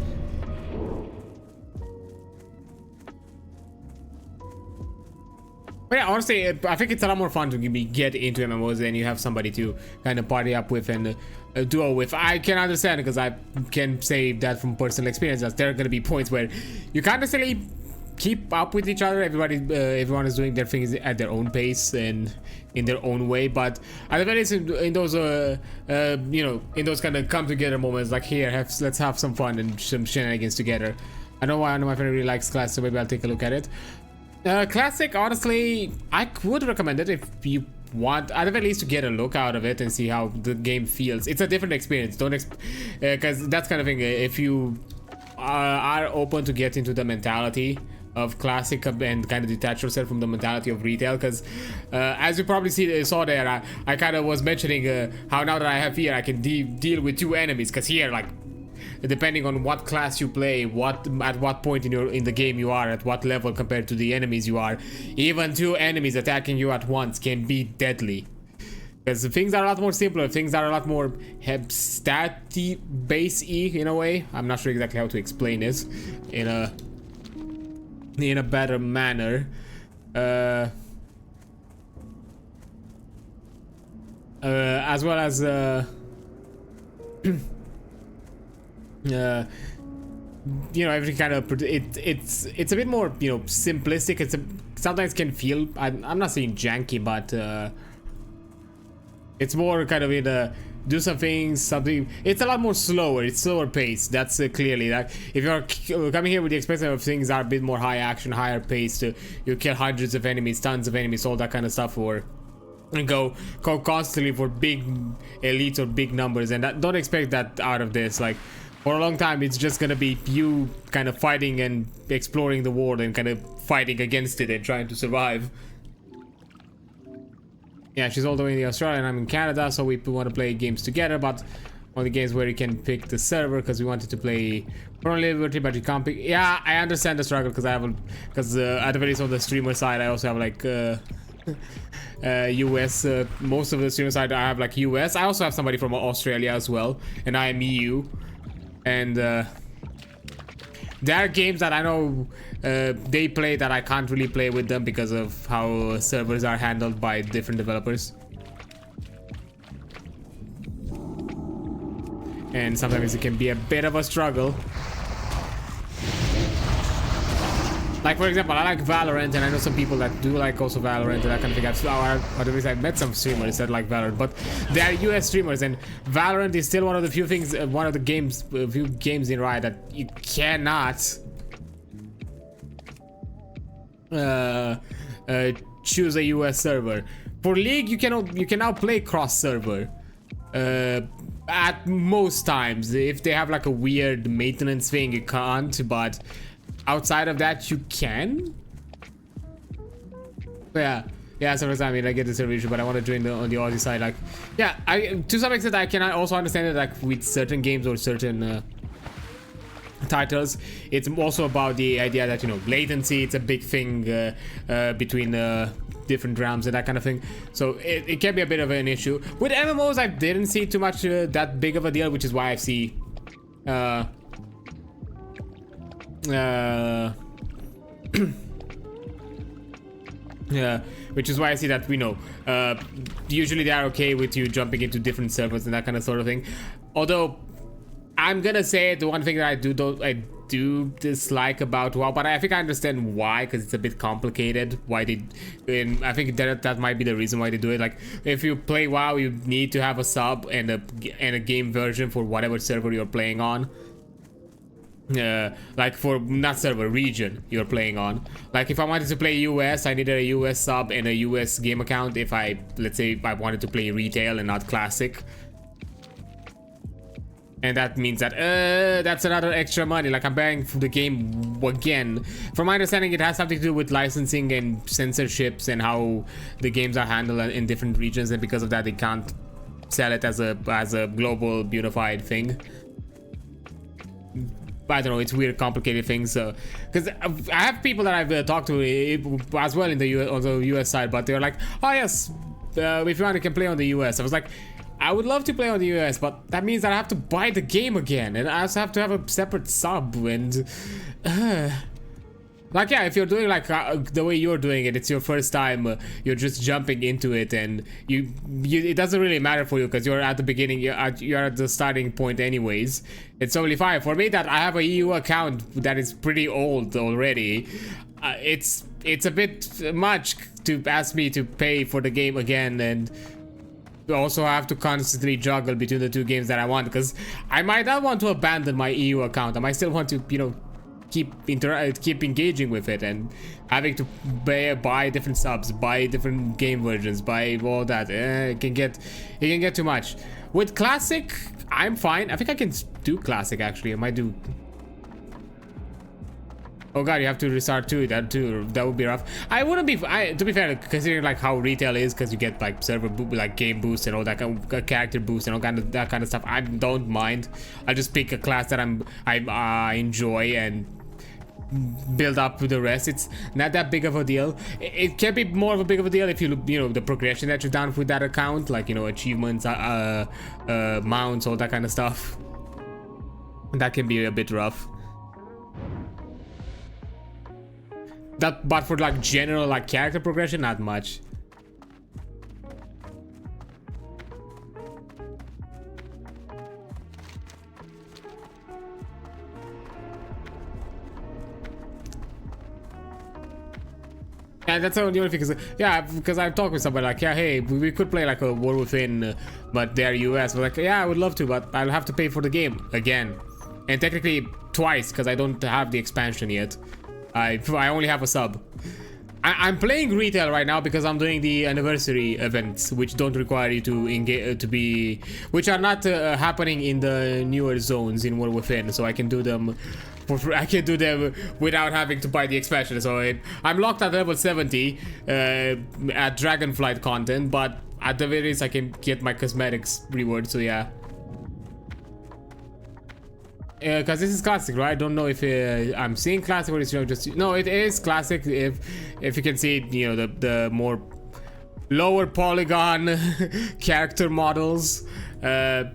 But yeah, honestly, I think it's a lot more fun to get into MMOs and you have somebody to kind of party up with and duo with. I can understand because I can say that from personal experience that there are going to be points where you can't necessarily keep up with each other. Everyone is doing their things at their own pace and in their own way. But at the very least, in those, you know, in those kind of come together moments, like here, let's have some fun and some shenanigans together. I know my friend really likes Classic, so maybe I'll take a look at it. Classic, honestly, I would recommend it if you want, at the very least, to get a look out of it and see how the game feels. It's a different experience. Because that's kind of thing. If you are open to get into the mentality of Classic and kind of detach yourself from the mentality of retail, because as you probably saw there, I kind of was mentioning how now that I have here, I can deal with two enemies. Because here, like, depending on what class you play, at what point in the game you are, at what level compared to the enemies you are, even two enemies attacking you at once can be deadly. Because things are a lot more simpler, things are a lot more stat-y, base-y in a way. I'm not sure exactly how to explain this in a better manner. As well as you know, everything kind of it's a bit more, you know, simplistic. Sometimes can feel, I'm not saying janky, but it's more kind of in a do something. It's a lot more slower. It's slower paced. That's clearly that. If you're coming here with the expectation of things are a bit more high action, higher paced, you kill hundreds of enemies, tons of enemies, all that kind of stuff, and go constantly for big elites or big numbers, and don't expect that out of this. Like, for a long time, it's just gonna be you kind of fighting and exploring the world and kind of fighting against it and trying to survive. Yeah, she's all the way in Australia and I'm in Canada, so we want to play games together, but only games where you can pick the server, because we wanted to play for Liberty, but you can't pick. Yeah, I understand the struggle, because at the very least on the streamer side, I also have like US. Most of the streamer side, I have like US. I also have somebody from Australia as well, and I am EU. And there are games that I know they play that I can't really play with them because of how servers are handled by different developers. And sometimes it can be a bit of a struggle. Like, for example, I like Valorant, and I know some people that do like also Valorant and that kind of thing. I've met some streamers that like Valorant, but they are US streamers, and Valorant is still one of the few things, one of the few games in Riot that you cannot choose a US server. For League, you can now play cross server. At most times, if they have like a weird maintenance thing, you can't, but outside of that, you can. But yeah, sometimes I mean I get the reservation, but I want to join on the Aussie side. Like, yeah, I to some extent I can also understand it. Like with certain games or certain titles, it's also about the idea that, you know, latency, it's a big thing between different realms and that kind of thing, so it can be a bit of an issue. With MMOs, I didn't see too much that big of a deal, which is why I see yeah, which is why I see that, you know, usually they are okay with you jumping into different servers and that kind of sort of thing. Although I'm gonna say the one thing that I do dislike about WoW, but I think I understand why, because it's a bit complicated. Why they, and I think that might be the reason why they do it. Like, if you play WoW, you need to have a sub and a game version for whatever server you're playing on. Like for not server, region you're playing on. Like if I wanted to play US, I needed a US sub and a US game account. If let's say I wanted to play retail and not classic. And that means that that's another extra money. Like, I'm buying for the game again. From my understanding, it has something to do with licensing and censorships and how the games are handled in different regions, and because of that, they can't sell it as a global unified thing. I don't know, it's weird, complicated things. Because I have people that I've talked to as well in on the US side, but they're like, oh yes, if you want, you can play on the US. I was like, I would love to play on the US, but that means that I have to buy the game again, and I also have to have a separate sub, and like, yeah, if you're doing like the way you're doing it, it's your first time, you're just jumping into it, and you it doesn't really matter for you because you're at the beginning, you're at the starting point anyways. It's totally fine. For me, that I have a EU account that is pretty old already, it's a bit much to ask me to pay for the game again, and also have to constantly juggle between the two games that I want, because I might not want to abandon my EU account. I might still want to, you know, keep engaging with it, and having to buy different subs, buy different game versions, buy all that. It can get too much. With classic, I'm fine. I think I can do classic actually. I might do. Oh god, you have to restart too. That would be rough. I wouldn't be. To be fair, considering like how retail is, because you get like server like game boost and all that kind of character boost and all that kind of stuff. I don't mind. I'll just pick a class that I enjoy and build up to the rest. It's not that big of a deal. It can be more of a big of a deal if you look, you know, the progression that you've done with that account, like, you know, achievements, mounts, all that kind of stuff. That can be a bit rough. But for like general like character progression, not much. Yeah, that's the only thing. Because yeah, because I've talked with somebody like, yeah, hey, we could play like a War Within, but they're US. We're like, yeah, I would love to, but I'll have to pay for the game again, and technically twice because I don't have the expansion yet. I only have a sub. I'm playing retail right now because I'm doing the anniversary events, which don't require you to engage which are not happening in the newer zones in War Within, so I can do them for free. I can do them without having to buy the expansion. So I'm locked at level 70 at Dragonflight content, but at the very least I can get my cosmetics reward. So yeah. Because this is classic, right? I don't know if I'm seeing classic or it's, you know, just no. It is classic. If you can see, you know, the more lower polygon character models. I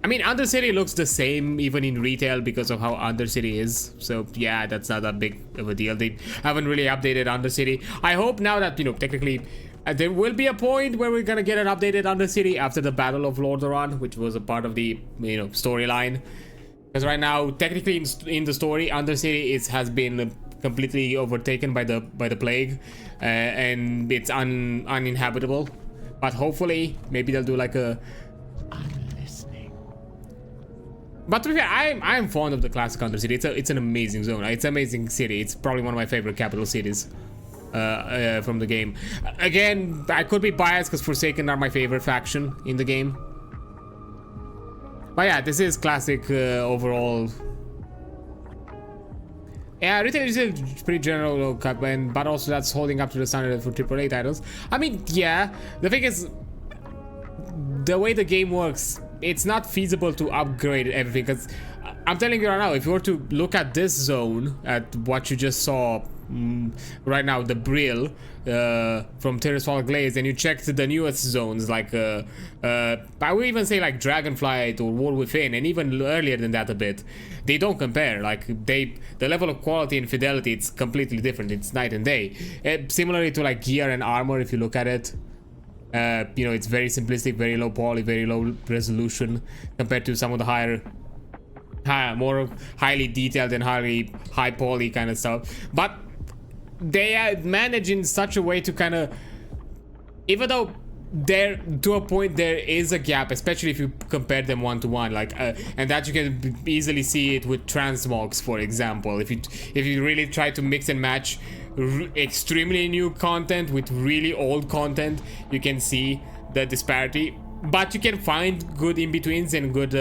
mean, Undercity looks the same even in retail because of how Undercity is. So yeah, that's not that big of a deal. They haven't really updated Undercity. I hope now that, you know, technically. There will be a point where we're gonna get an updated Undercity after the Battle of Lordaeron, which was a part of the, you know, storyline. Because right now, technically in the story, Undercity has been completely overtaken by the plague, and it's uninhabitable. But hopefully, maybe they'll do like a. I'm listening. But to be fair, I'm fond of the classic Undercity. It's an amazing zone. It's an amazing city. It's probably one of my favorite capital cities. From the game. Again, I could be biased because Forsaken are my favorite faction in the game. But yeah, this is classic overall. Yeah, retail is a pretty general, but also that's holding up to the standard for AAA titles. I mean, yeah, the thing is, the way the game works, it's not feasible to upgrade everything, because I'm telling you right now, if you were to look at this zone, at what you just saw right now, the Brill from Terrasfall Glaze, and you checked the newest zones like I would even say like Dragonflight or War Within, and even earlier than that a bit, they don't compare. Like the level of quality and fidelity, it's completely different. It's night and day. Similarly to like gear and armor, if you look at it, you know, it's very simplistic, very low poly, very low resolution compared to some of the more highly detailed and high poly kind of stuff. But they manage in such a way to kind of, even though there to a point there is a gap, especially if you compare them one to one, like and that you can easily see it with transmogs, for example. If you really try to mix and match extremely new content with really old content, you can see the disparity. But you can find good in-betweens and good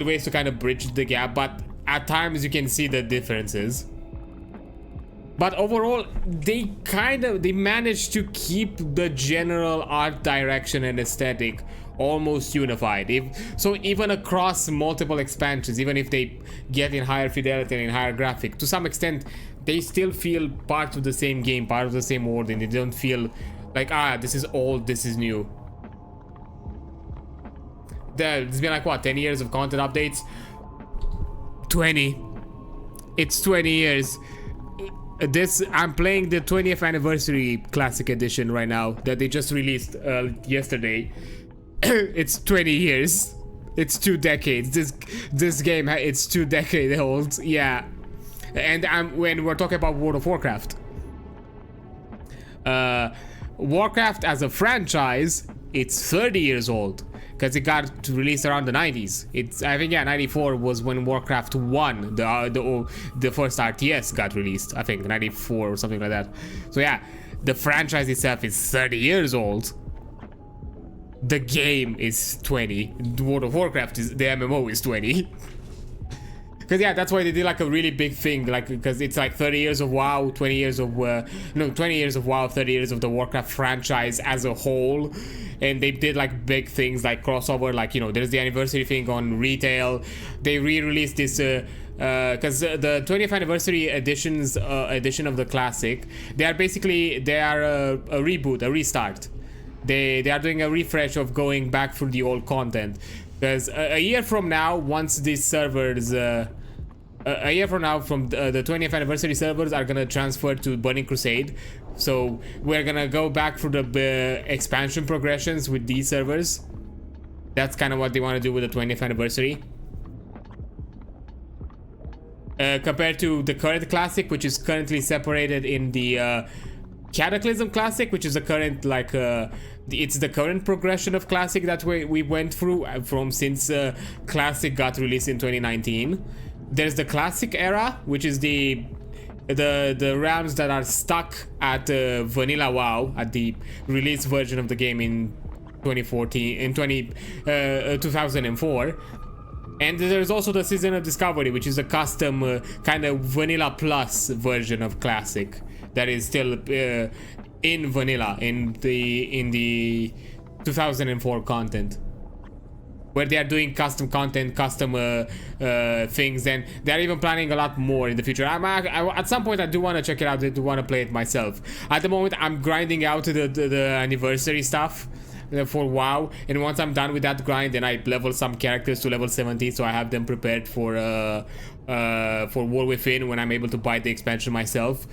ways to kind of bridge the gap, but at times you can see the differences. But overall, they managed to keep the general art direction and aesthetic almost unified. So even across multiple expansions, even if they get in higher fidelity and in higher graphic, to some extent they still feel part of the same game, part of the same world, and they don't feel like, this is old, this is new. There's been like, what, 10 years of content updates? 20. It's 20 years. I'm playing the 20th anniversary classic edition right now that they just released yesterday. It's 20 years. It's 2 decades. This game, it's 2 decades old. Yeah. And when we're talking about World of Warcraft. Warcraft as a franchise, it's 30 years old. Because it got released around the 90s. I think, yeah, 94 was when Warcraft 1, the first RTS got released. I think 94 or something like that. So yeah, the franchise itself is 30 years old. The game is 20. World of Warcraft the MMO is 20. Because yeah, that's why they did like a really big thing, like, because it's like 30 years of WoW, 20 years of 20 years of WoW, 30 years of the Warcraft franchise as a whole. And they did like big things like crossover, like, you know, there's the anniversary thing on retail. They re-released this because the 20th anniversary edition of the classic, they are a reboot, a restart. They are doing a refresh of going back through the old content. Because a year from now, once these servers, a year from now, from the 20th anniversary servers are gonna transfer to Burning Crusade. So we're gonna go back through the expansion progressions with these servers. That's kind of what they want to do with the 20th anniversary. Compared to the current classic, which is currently separated in the Cataclysm Classic, which is the current, like, it's the current progression of Classic that we went through from since Classic got released in 2019. There's the Classic era, which is the realms that are stuck at Vanilla WoW, at the release version of the game in 2004. And there's also the Season of Discovery, which is a custom kind of Vanilla Plus version of Classic that is still in Vanilla in the 2004 content, where they are doing custom content, custom things, and they're even planning a lot more in the future. At some point I do want to check it out. I do want to play it myself. At the moment I'm grinding out the anniversary stuff for WoW, and once I'm done with that grind, then I level some characters to level 70, so I have them prepared for War Within when I'm able to buy the expansion myself.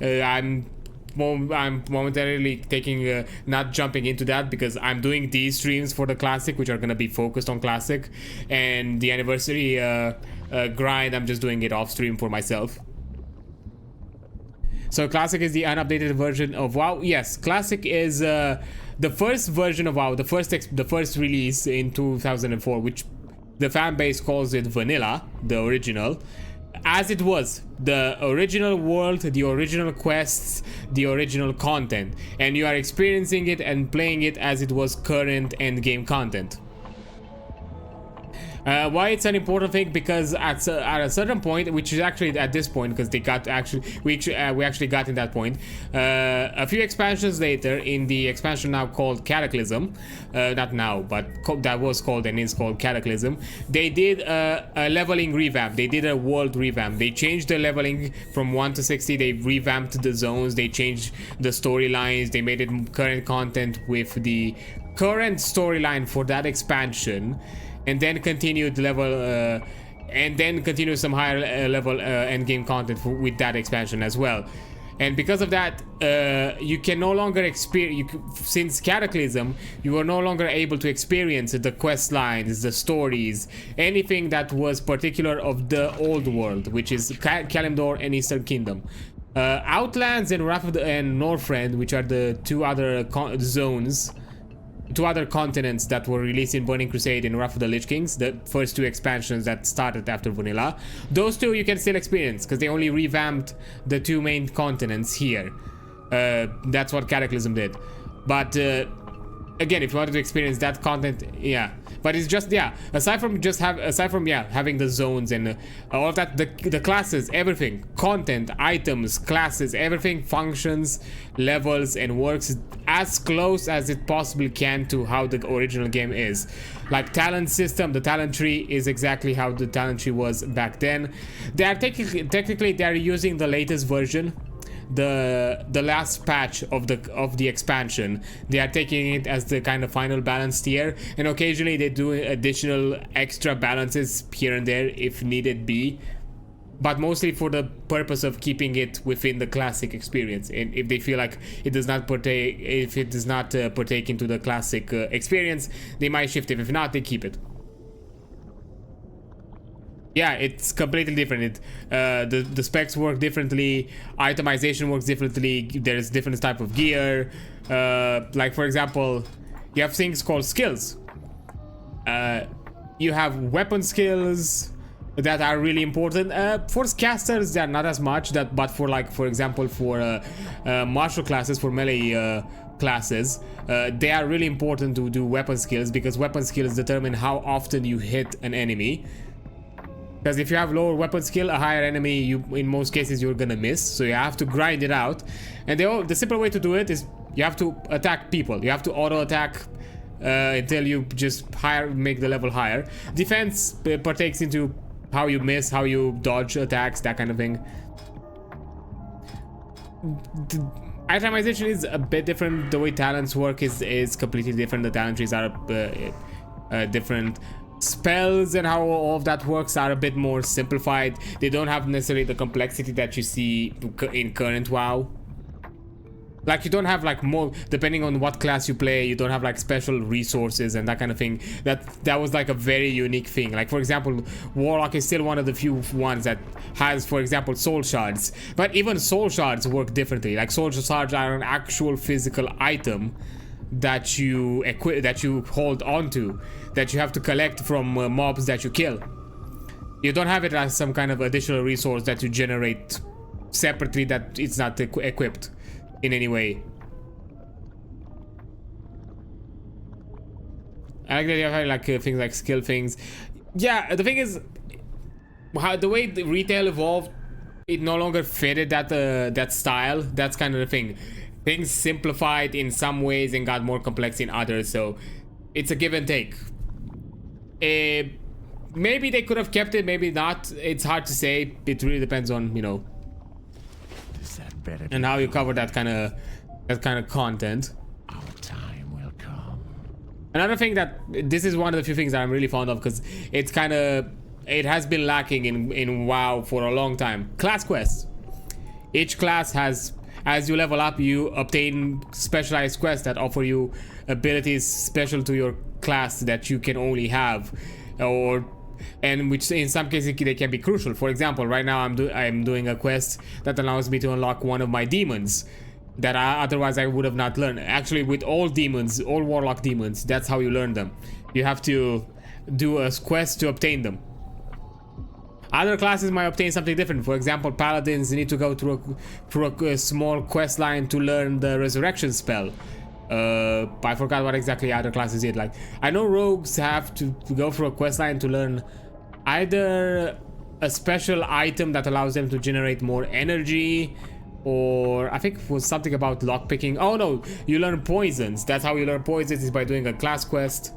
I'm momentarily taking not jumping into that because I'm doing these streams for the classic, which are gonna be focused on classic, and the anniversary grind, I'm just doing it off stream for myself. So classic is the unupdated version of WoW. Yes, classic is the first version of WoW, the first release in 2004, which the fan base calls it vanilla, the original. As it was, the original world, the original quests, the original content, and you are experiencing it and playing it as it was current endgame content. Why it's an important thing? Because at a certain point, which is actually at this point, because we actually got in that point. A few expansions later, in the expansion now called Cataclysm, not now, but that was called and is called Cataclysm. They did a leveling revamp. They did a world revamp. They changed the leveling from 1 to 60. They revamped the zones. They changed the storylines. They made it current content with the current storyline for that expansion. And then continued some higher level end game content with that expansion as well. And because of that, you can no longer experience. Since Cataclysm, you are no longer able to experience the quest lines, the stories, anything that was particular of the old world, which is Kalimdor and Eastern Kingdom. Outlands and Northrend, which are the two other two other continents that were released in Burning Crusade and Wrath of the Lich Kings, the first two expansions that started after vanilla. Those two you can still experience because they only revamped the two main continents here. That's what Cataclysm did. But again, if you wanted to experience that content, yeah. But it's just, yeah, aside from having the zones and all of that, the classes, everything, content, items, classes, everything functions, levels, and works as close as it possibly can to how the original game is. Like talent system, the talent tree is exactly how the talent tree was back then. They are technically they are using the latest version. The last patch of the expansion. They are taking it as the kind of final balance tier, and occasionally they do additional extra balances here and there if needed be, but mostly for the purpose of keeping it within the classic experience. And if they feel like it does not partake into the classic experience, they might shift it. If not, they keep it. Yeah, it's completely different. The specs work differently, itemization works differently, there's different type of gear. Like for example, you have things called skills. You have weapon skills that are really important. For casters, they're not as much, but for example, for martial classes, for melee classes, they are really important to do weapon skills, because weapon skills determine how often you hit an enemy. Because if you have lower weapon skill, a higher enemy, in most cases you're gonna miss. So you have to grind it out. And the simple way to do it is you have to attack people. You have to auto attack until you just make the level higher. Defense partakes into how you miss, how you dodge attacks, that kind of thing. Itemization is a bit different. The way talents work is completely different. The talent trees are different. Spells and how all of that works are a bit more simplified. They don't have necessarily the complexity that you see in current WoW. Like you don't have like more, depending on what class you play, you don't have like special resources and that kind of thing. That was like a very unique thing. Like for example, Warlock is still one of the few ones that has, for example, soul shards. But even soul shards work differently. Like soul shards are an actual physical item that you hold onto, that you have to collect from mobs that you kill. You don't have it as some kind of additional resource that you generate separately, that it's not equipped in any way. I like that you have like things like skill things. Yeah, the thing is, how the way the retail evolved, it no longer fitted that style. That's kind of the thing. Things simplified in some ways and got more complex in others, so it's a give and take. Maybe they could have kept it, maybe not. It's hard to say. It really depends on, you know, and how you cover that kind of content. Our time will come. Another thing that this is one of the few things that I'm really fond of, because it's it has been lacking in WoW for a long time. Class quests. Each class has, as you level up, you obtain specialized quests that offer you abilities special to your class that you can only have, and which in some cases they can be crucial. For example, right now I'm doing a quest that allows me to unlock one of my demons that otherwise I would have not learned. Actually, with all demons, all warlock demons, that's how you learn them. You have to do a quest to obtain them. Other classes might obtain something different. For example, paladins need to go through a small quest line to learn the resurrection spell. I forgot what exactly other classes did. Like, I know rogues have to go through a quest line to learn either a special item that allows them to generate more energy, or I think it was something about lockpicking. Oh no, you learn poisons. That's how you learn poisons, is by doing a class quest.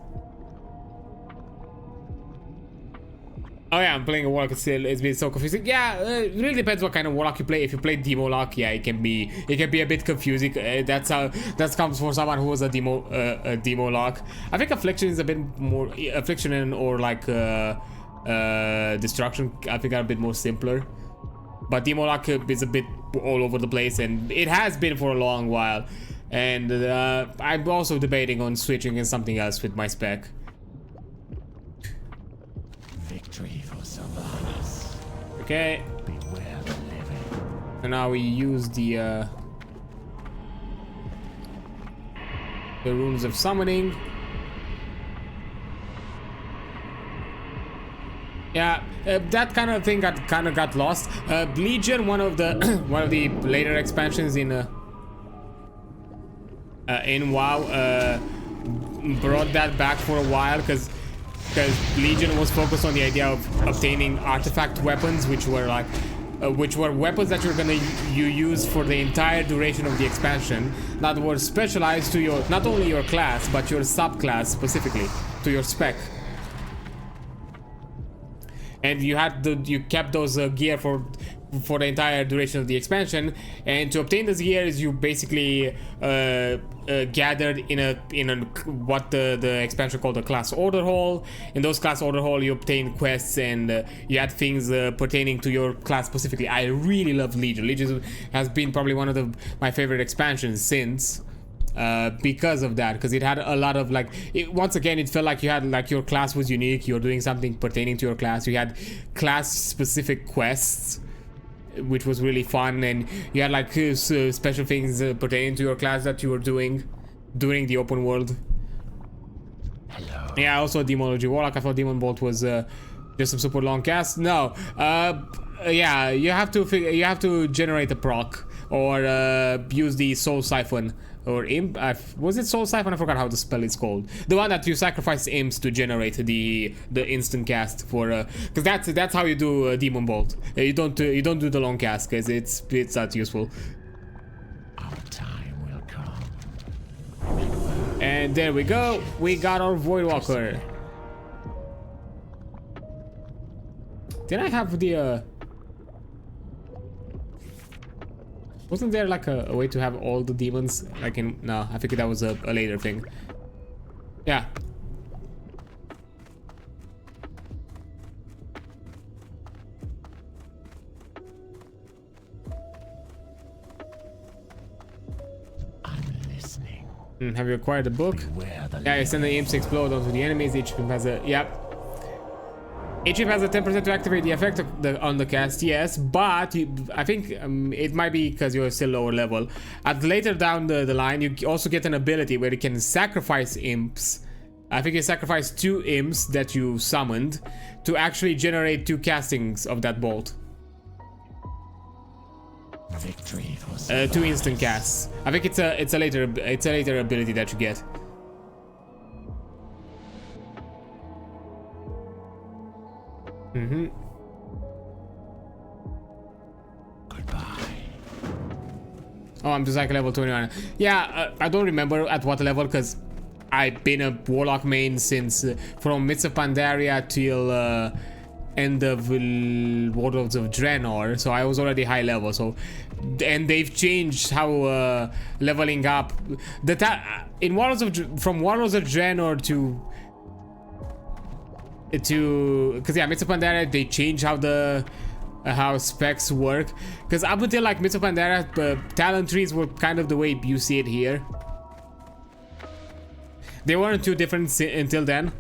Oh yeah, I'm playing a warlock still. It's been so confusing. Yeah, it really depends what kind of warlock you play. If you play demo lock, yeah, it can be a bit confusing. That comes for someone who was a demo lock. I think affliction is a bit more affliction or like destruction. I think are a bit more simpler. But demo lock is a bit all over the place, and it has been for a long while. And I'm also debating on switching in something else with my spec. Victory for Sylvanas. Okay. Beware the living. And now we use the runes of summoning. Yeah, that kind of thing got lost. Legion, one of the later expansions in WoW, brought that back for a while because Legion was focused on the idea of obtaining artifact weapons, which were weapons that you're gonna use for the entire duration of the expansion, that were specialized to your, not only your class but your subclass specifically, to your spec. And you kept those gear for the entire duration of the expansion. And to obtain those gears, you basically gathered in what the expansion called a class order hall. In those class order hall, you obtained quests and you had things pertaining to your class specifically. I really love Legion. Legion has been probably one of my favorite expansions since. Because of that, because it had a lot of once again it felt like you had your class was unique, you're doing something pertaining to your class, you had class specific quests, which was really fun, and you had special things pertaining to your class that you were doing during the open world. Hello. Yeah, also Demonology Warlock. I thought Demon Bolt was just a super long cast. No, yeah, you have to generate a proc or use the Soul Siphon. Or imp, was it Soul Siphon? I forgot how the spell is called. The one that you sacrifice imps to generate the instant cast for, because that's how you do Demon Bolt. You don't do the long cast because it's not useful. Our time will come. And there we go. We got our Voidwalker. Did I have the wasn't there a way to have all the demons no, I think that was a later thing. Yeah. I'm listening. Have you acquired the book? Yeah, you send the imps to explode onto the enemies. Each imp has a Each imp has a 10% to activate the effect on the cast, yes, but I think it might be because you're still lower level. Later down the line, you also get an ability where you can sacrifice imps. I think you sacrifice 2 imps that you summoned to actually generate 2 castings of that bolt. Victory for 2 instant casts. I think it's a later ability that you get. Goodbye. Oh, I'm just level 21. Yeah, I don't remember at what level because I've been a warlock main since from Mists of Pandaria till end of Warlords of Draenor, so I was already high level. So, and they've changed how leveling up in from Warlords of Draenor to because yeah, Mists of Pandaria, they changed how specs work, because up until Mists of Pandaria, talent trees were kind of the way you see it here. They weren't too different until then.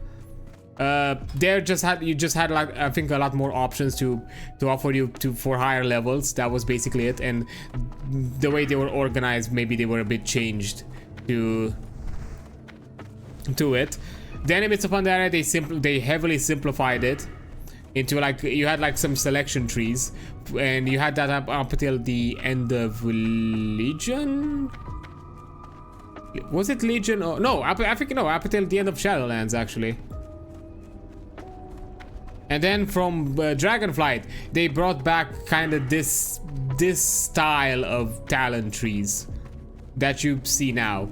You just had I think a lot more options to offer you for higher levels. That was basically it, and the way they were organized, maybe they were a bit changed to it. Then in Mists of Pandaria, they heavily simplified it into you had some selection trees, and you had that up until the end of Legion. Was it Legion or no? I think no, up until the end of Shadowlands actually. And then from Dragonflight, they brought back kind of this style of talent trees that you see now.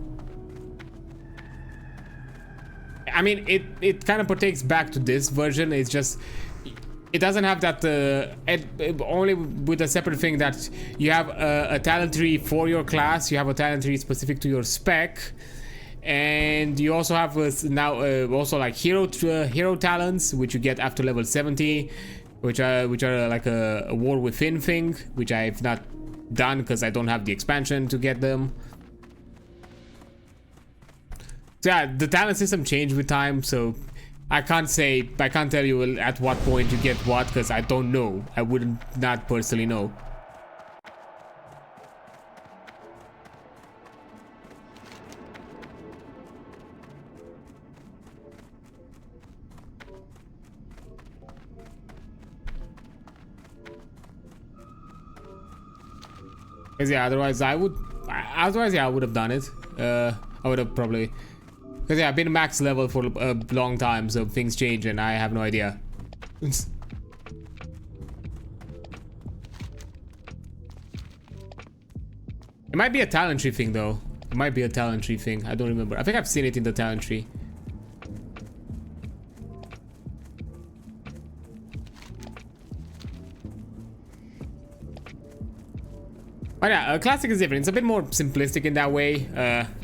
I mean, it kind of partakes back to this version. It's just it doesn't have that only with a separate thing that you have a talent tree for your class. You have a talent tree specific to your spec. And you also have now also like hero talents, which you get after level 70, which are like a war within thing, which I've not done because I don't have the expansion to get them. So yeah, the talent system changed with time, so I can't tell you at what point you get what because I don't know. I wouldn't not personally know. Cause yeah, otherwise I would have done it. I would have probably, cause yeah, I've been max level for a long time, so things change and I have no idea. It might be a talent tree thing though. It might be a talent tree thing. I don't remember. I think I've seen it in the talent tree. But yeah, classic is different. It's a bit more simplistic in that way,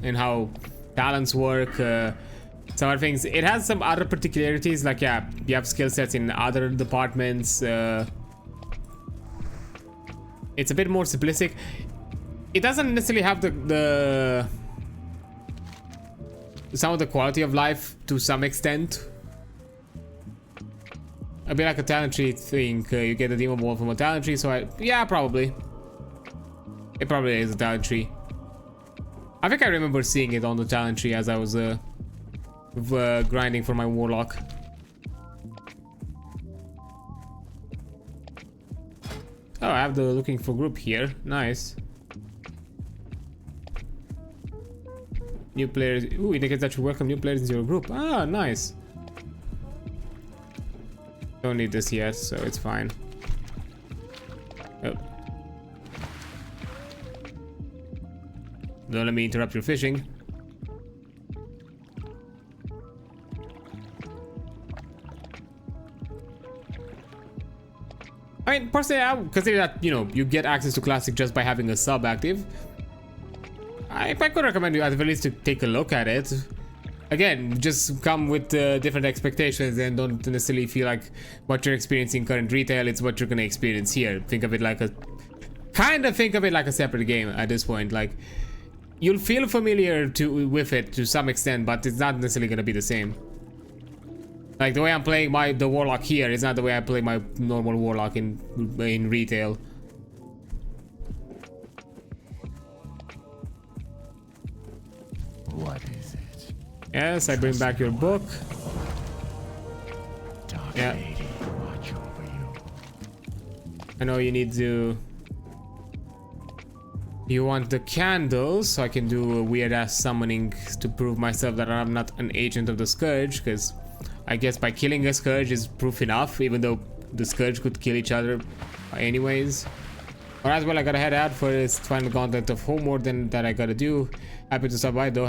in how talents work. Some other things. It has some other particularities, like yeah, you have skill sets in other departments. It's a bit more simplistic. It doesn't necessarily have some of the quality of life to some extent. A bit like a talent tree thing. You get a demon ball from a talent tree, so yeah, probably. It probably is a talent tree. I think I remember seeing it on the talent tree as I was grinding for my warlock. Oh, I have the looking for group here. Nice. New players. Ooh, indicates that you welcome new players into your group. Ah, nice. Don't need this yet, so it's fine. Oh. Don't let me interrupt your fishing. I mean, personally, I would consider that, you know, you get access to Classic just by having a sub active. I could recommend you at the least to take a look at it. Again, just come with different expectations and don't necessarily feel like what you're experiencing current retail, it's what you're gonna experience here. Think of it like a separate game at this point. Like, you'll feel familiar with it to some extent, but it's not necessarily gonna be the same. Like the way I'm playing the warlock here is not the way I play my normal warlock in retail. What is it? Yes, I bring back your book. Dark Yeah. Lady, watch over you. I know you need to. You want the candles, so I can do a weird ass summoning to prove myself that I'm not an agent of the Scourge, because I guess by killing a Scourge is proof enough, even though the Scourge could kill each other anyways. Or as well, I gotta head out for this final gauntlet of homework that I gotta do. Happy to stop by though.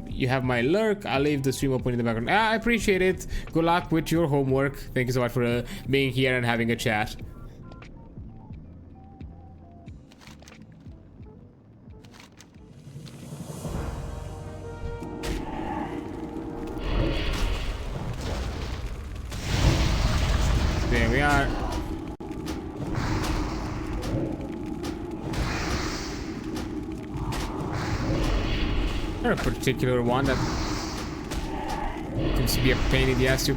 You have my lurk. I'll leave the stream open in the background. I appreciate it. Good luck with your homework. Thank you so much for being here and having a chat. There we are. There's a particular one that seems to be a pain in the ass to.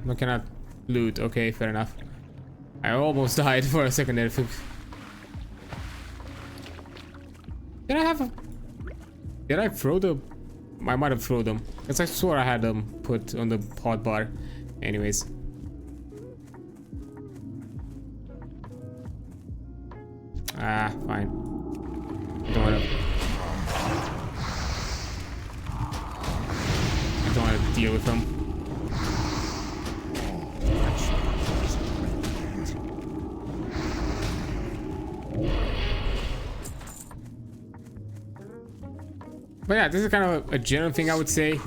I cannot loot. Okay, fair enough. I almost died for a second there. Did I throw the I might have thrown them. Because I swore I had them put on the hotbar. Anyways. Ah, fine. Don't want to deal with them. But yeah, this is kind of a general thing I would say.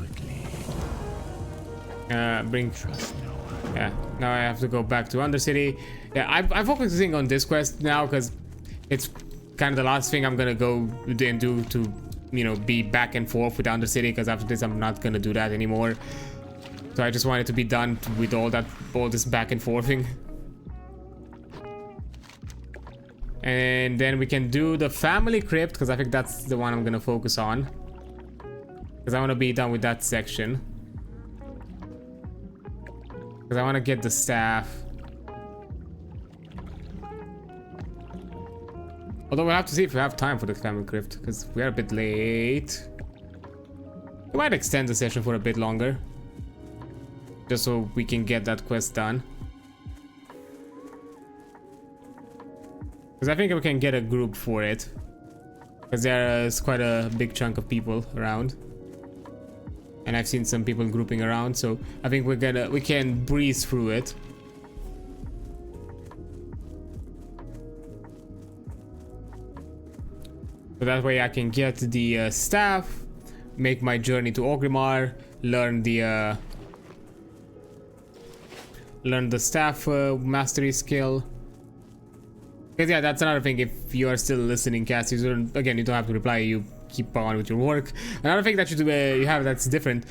Bring trust. Yeah, now I have to go back to Undercity. Yeah, I'm focusing on this quest now because it's kind of the last thing I'm gonna go and do to, you know, be back and forth with Undercity, because after this I'm not gonna do that anymore. So I just want it to be done with all this back and forthing. And then we can do the family crypt, because I think that's the one I'm gonna focus on. Because I want to be done with that section. Because I want to get the staff. Although we'll have to see if we have time for the family crypt, because we are a bit late. We might extend the session for a bit longer. Just so we can get that quest done. Because I think we can get a group for it. Because there's quite a big chunk of people around. And I've seen some people grouping around, so I think we can breeze through it. So that way I can get the staff, make my journey to Orgrimmar, learn the staff mastery skill. Because yeah, that's another thing. If you are still listening, Cass, you don't have to reply. You keep on with your work. Another thing that you have that's different.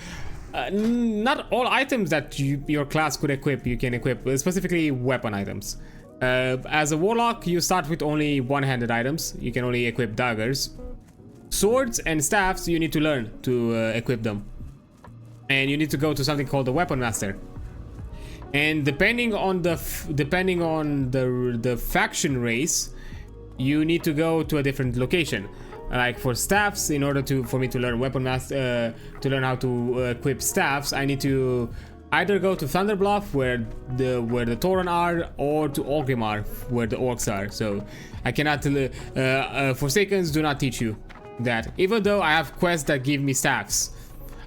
Not all items that your class could equip, you can equip. Specifically, weapon items. As a warlock, you start with only one-handed items. You can only equip daggers. Swords and staffs, you need to learn to equip them. And you need to go to something called the Weapon Master. And depending on the faction race, you need to go to a different location. Like for staffs, in order for me to learn Weapon Master, to learn how to equip staffs, I need to either go to Thunderbluff, where the Tauren are, or to Orgrimmar, where the orcs are. So I cannot. Forsakens do not teach you that. Even though I have quests that give me staffs.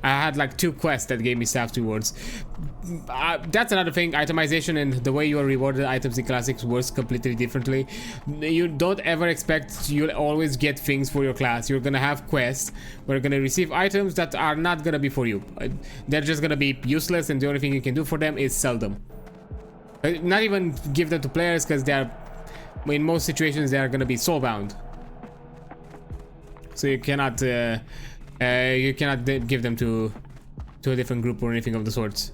I had like 2 quests that gave me staff rewards. That's another thing. Itemization and the way you are rewarded items in classics works completely differently. You don't ever expect you'll always get things for your class. You're gonna have quests where you're gonna receive items that are not gonna be for you. They're just gonna be useless, and the only thing you can do for them is sell them. Not even give them to players, because in most situations they are gonna be soulbound. So you cannot give them to a different group or anything of the sorts.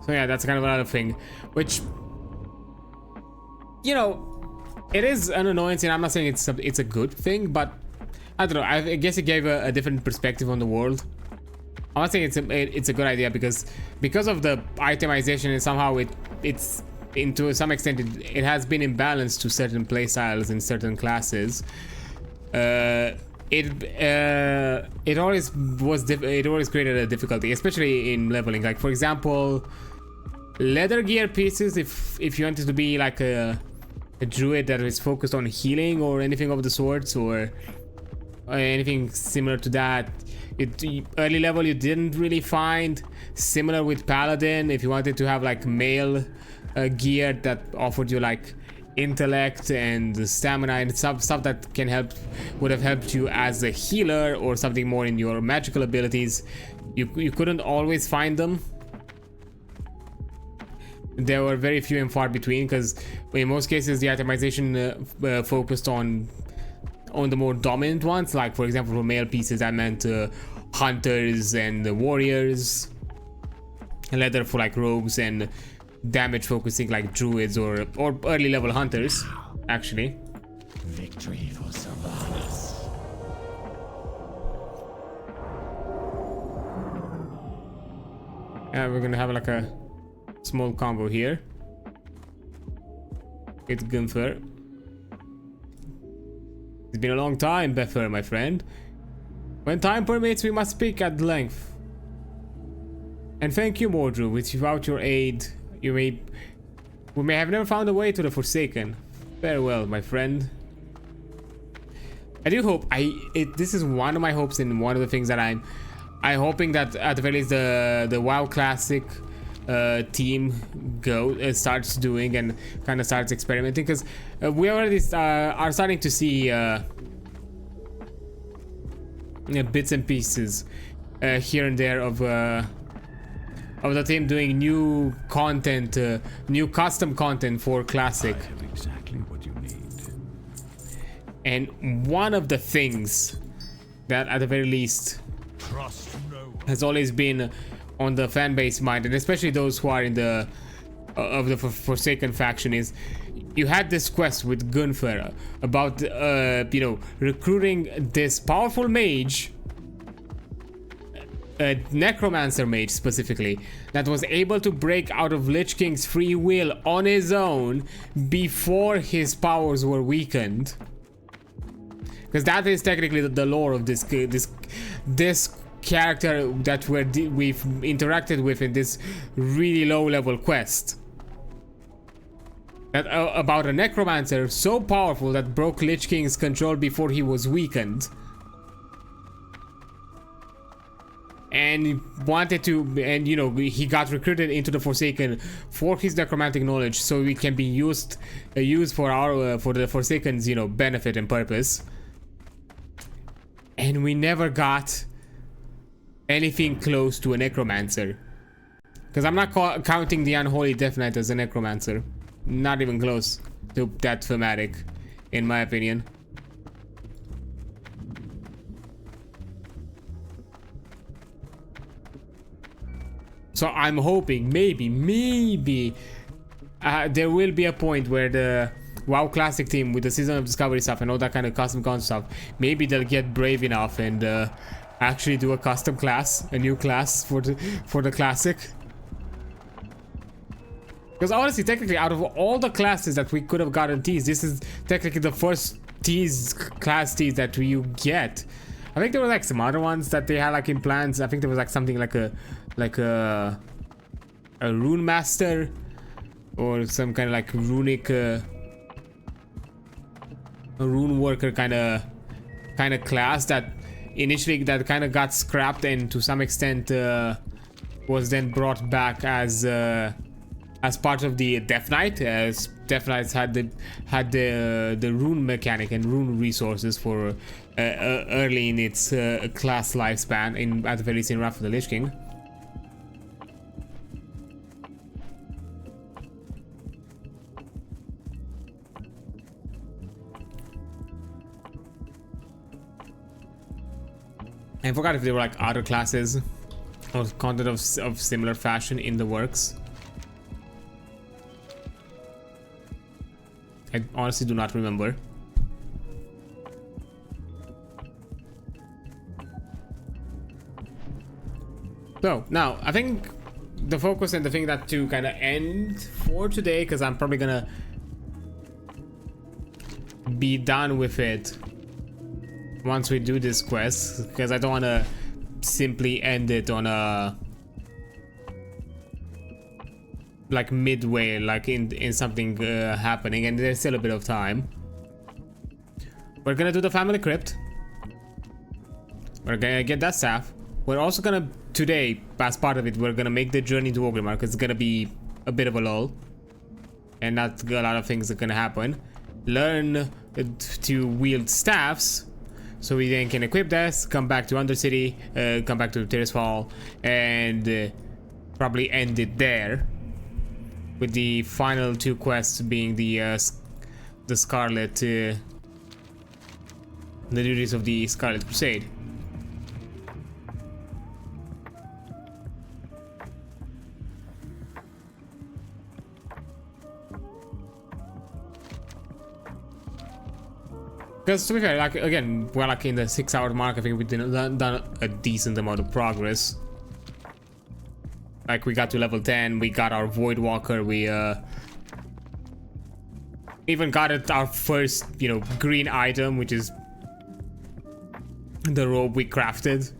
So yeah, that's kind of another thing, which, you know, it is an annoyance, and I'm not saying it's a good thing, but I don't know. I guess it gave a different perspective on the world. I'm not saying it's a good idea, because of the itemization, and somehow it's to some extent it has been imbalanced to certain playstyles in certain classes. It always created a difficulty, especially in leveling. Like for example, leather gear pieces. If you wanted to be like a druid that is focused on healing or anything of the sorts, or anything similar to that, early level you didn't really find. Similar with paladin, if you wanted to have like mail gear that offered you like intellect and stamina and stuff that would have helped you as a healer or something more in your magical abilities, you couldn't always find them. There were very few and far between, because in most cases the itemization focused on the more dominant ones. Like for example, for male pieces that meant hunters and warriors, leather for like rogues, and damage focusing like druids or early level hunters, actually. Victory for Sylvanas. Yeah, we're gonna have like a small combo here. It's Gunther. It's been a long time, Beffer, my friend. When time permits, we must speak at length. And thank you, Mordru. Without your aid, we may have never found a way to the Forsaken. Farewell, my friend. I do hope this is one of my hopes and one of the things that I'm hoping that at the very least the WoW Classic team starts doing and kind of starts experimenting, because we already are starting to see bits and pieces here and there of the team doing new content, new custom content for Classic. I have exactly what you need. And one of the things that at the very least Trust no one. has always been on the fan base mind, and especially those who are in the of the Forsaken faction, is you had this quest with Gunther about you know, recruiting this powerful mage, a necromancer mage specifically, that was able to break out of Lich King's free will on his own before his powers were weakened. Because that is technically the lore of this character that we've interacted with in this really low level quest. That about a necromancer so powerful that broke Lich King's control before he was weakened. And wanted to, and you know, he got recruited into the Forsaken for his necromantic knowledge, so he can be used for our for the Forsaken's, you know, benefit and purpose. And we never got anything close to a necromancer, because I'm not counting the Unholy Death Knight as a necromancer. Not even close to that thematic, in my opinion. So I'm hoping maybe there will be a point where the WoW Classic team with the Season of Discovery stuff and all that kind of custom content stuff, maybe they'll get brave enough and actually do a custom class, a new class for the Classic. Because honestly, technically, out of all the classes that we could have gotten teased, this is technically the first class tease that you get. I think there were like some other ones that they had like in plans. I think there was like something like a rune master or some kind of like runic a rune worker kind of class that initially that kind of got scrapped and to some extent was then brought back as part of the Death Knight, as Death Knights had the rune mechanic and rune resources for early in its class lifespan, at the very least in Wrath of the Lich King. I forgot if there were like other classes or content of similar fashion in the works. I honestly do not remember. So now I think the focus and the thing that to kind of end for today, because I'm probably gonna be done with it once we do this quest, because I don't want to simply end it on a like midway, like in something happening, and there's still a bit of time. We're gonna do the family crypt. We're gonna get that staff. We're also gonna today, as part of it, we're gonna make the journey to Orgrimmar, because it's gonna be a bit of a lull and not a lot of things are gonna happen. Learn to wield staffs, so we then can equip this, come back to Undercity, come back to Tirisfal, and probably end it there, with the final two quests being the Scarlet, the duties of the Scarlet Crusade. Because to be fair, like again, we're like in the 6-hour mark. I think we've done a decent amount of progress. Like we got to level 10, we got our Void Walker, we even got it our first, you know, green item, which is the robe we crafted.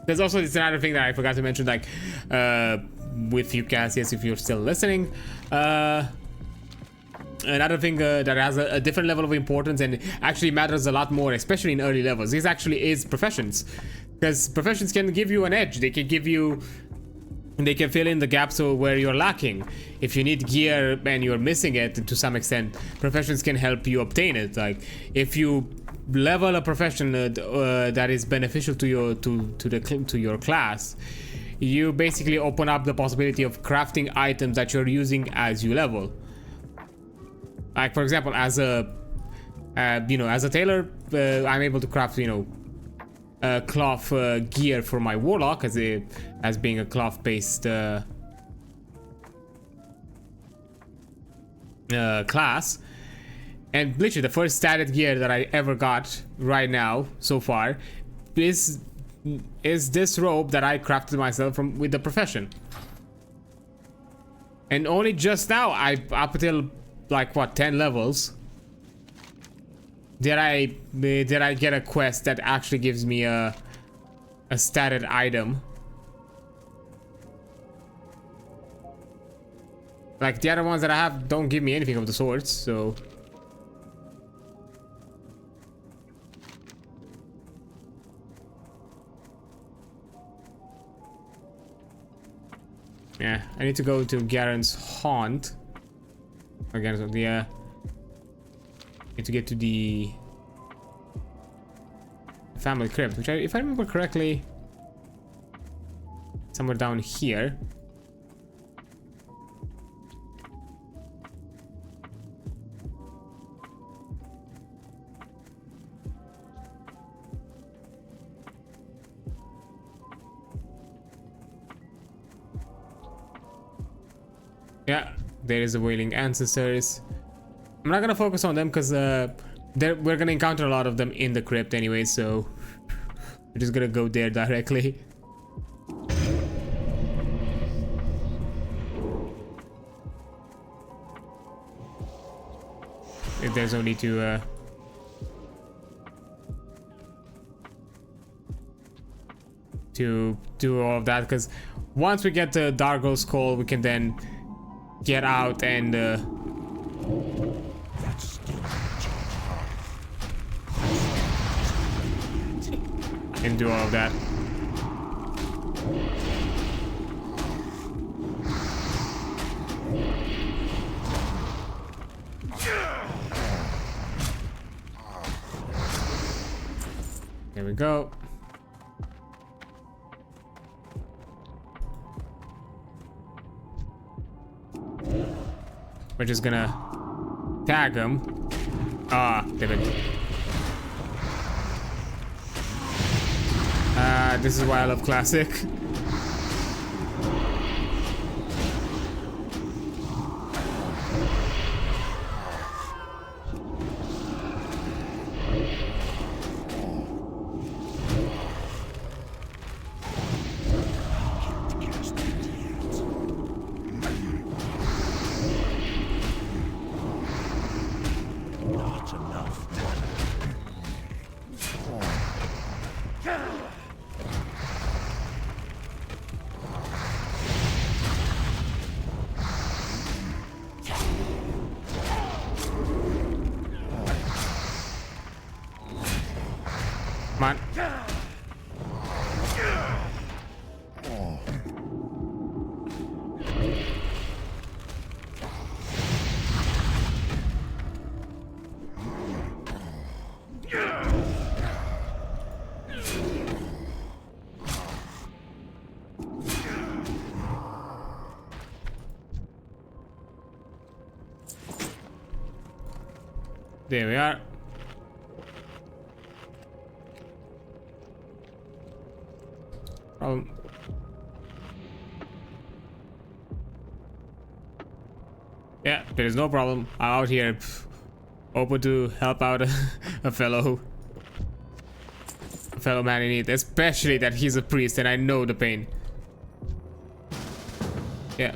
There's also this another thing that I forgot to mention, like with you, Cassius, if you're still listening. Another thing that has a different level of importance and actually matters a lot more, especially in early levels, this actually is professions. Because professions can give you an edge. They can give you, they can fill in the gaps where you're lacking. If you need gear and you're missing it to some extent, professions can help you obtain it. Like if you level a profession that is beneficial to your class, you basically open up the possibility of crafting items that you're using as you level. Like for example, as a as a tailor, I'm able to craft cloth gear for my warlock as being a cloth based class. And literally the first statted gear that I ever got right now so far is this robe that I crafted myself with the profession. And only just now, up until like what, 10 levels, did I get a quest that actually gives me a statted item. Like the other ones that I have don't give me anything of the sorts, so. Yeah, I need to go to Garen's haunt. Again, so the need to get to the family crypt, which if I remember correctly, somewhere down here. Yeah, there is the Wailing Ancestors. I'm not gonna focus on them because we're gonna encounter a lot of them in the crypt anyway, so we're just gonna go there directly. If there's only to do all of that, because once we get the Dargo's Call, we can then get out and do all of that. There we go. We're just gonna tag him. Ah, damn it. This is why I love Classic. Come on. There we are. Yeah, there is no problem. I'm out here, open to help out a fellow man in need, especially that he's a priest and I know the pain. Yeah.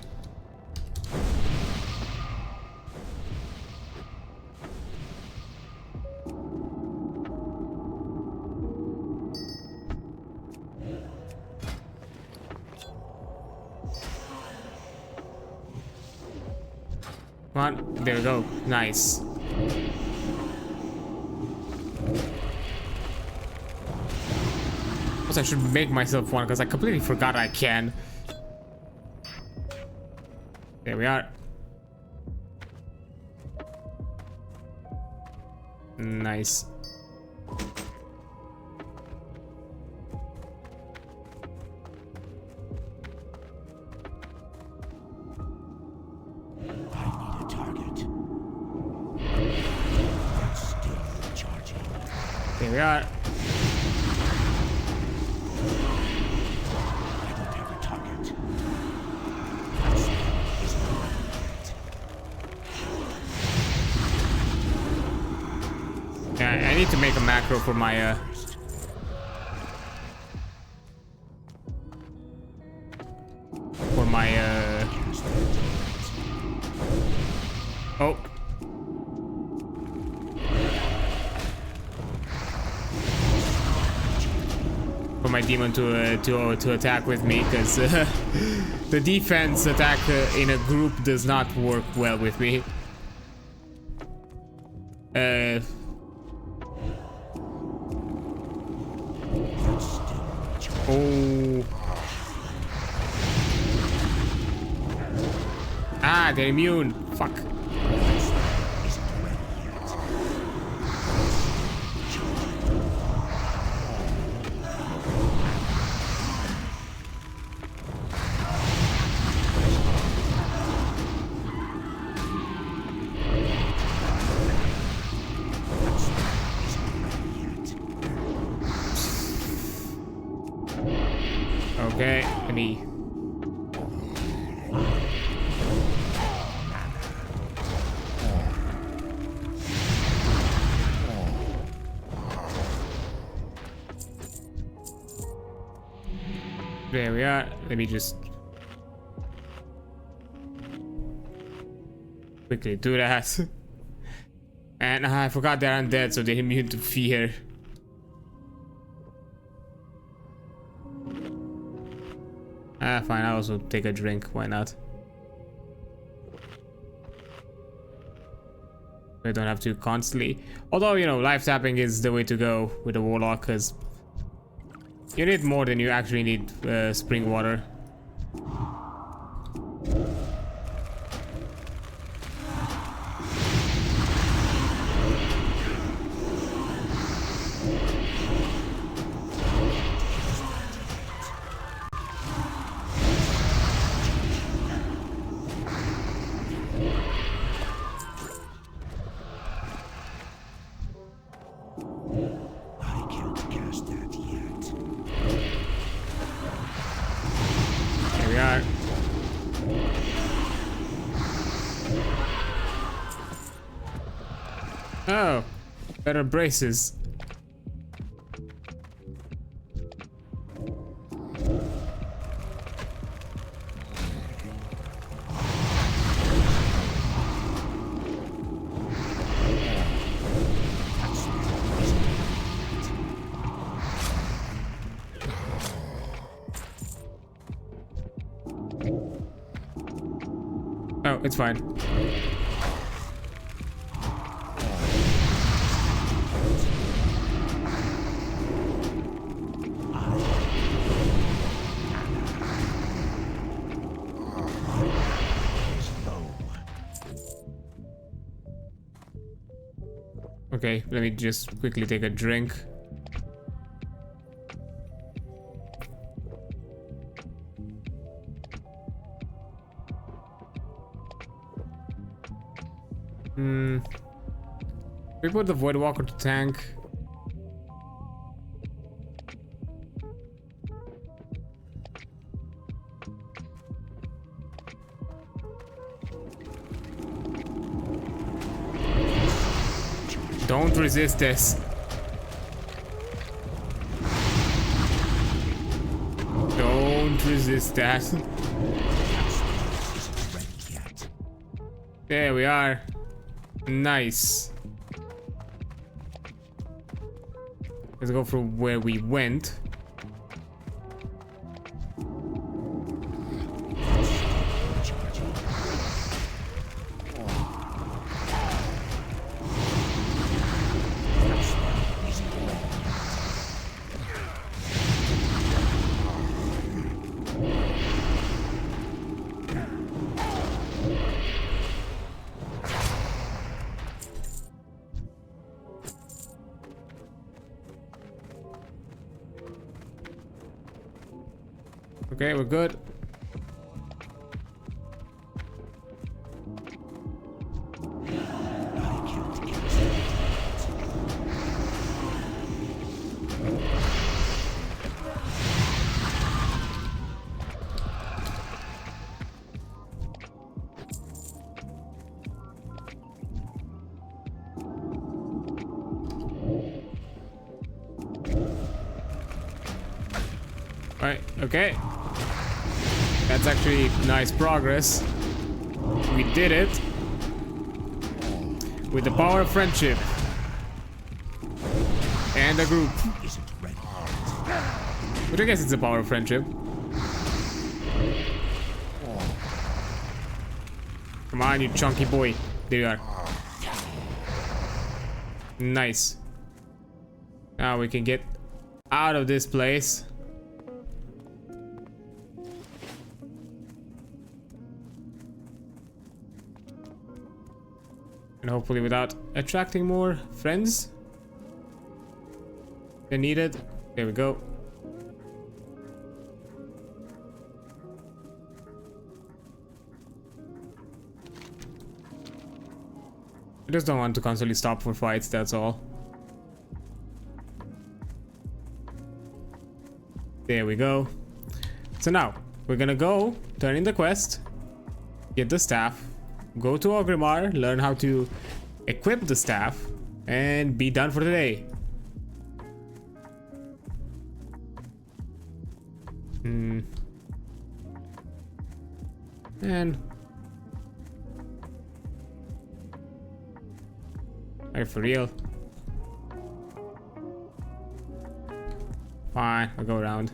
Come on, there we go. Nice. I should make myself one because I completely forgot I can. There we are. Nice. There we are. Yeah, I need to make a macro for my oh. For my demon to attack with me, because the defense attack in a group does not work well with me. Oh. Ah, they're immune. Fuck. Okay, let me. There we are. Let me just quickly do that. And I forgot they're undead, so they're immune to fear. Ah, fine, I'll also take a drink, why not? I don't have to constantly. Although, you know, life tapping is the way to go with the warlock, because you need more than you actually need spring water. Oh, better braces. Oh, it's fine. Okay, let me just quickly take a drink. We put the Void Walker to tank. Don't resist this. Don't resist that. There we are. Nice. Let's go from where we went. Okay, we're good. Right, okay. That's actually nice progress. We did it. With the power of friendship. And a group. Which I guess it's the power of friendship. Come on, you chunky boy. There you are. Nice. Now we can get out of this place. And hopefully without attracting more friends. They're needed. There we go. I just don't want to constantly stop for fights, that's all. There we go. So now, we're gonna go, turn in the quest, get the staff, go to Orgrimmar, learn how to equip the staff, and be done for the day. And are you for real? Fine, I'll go around.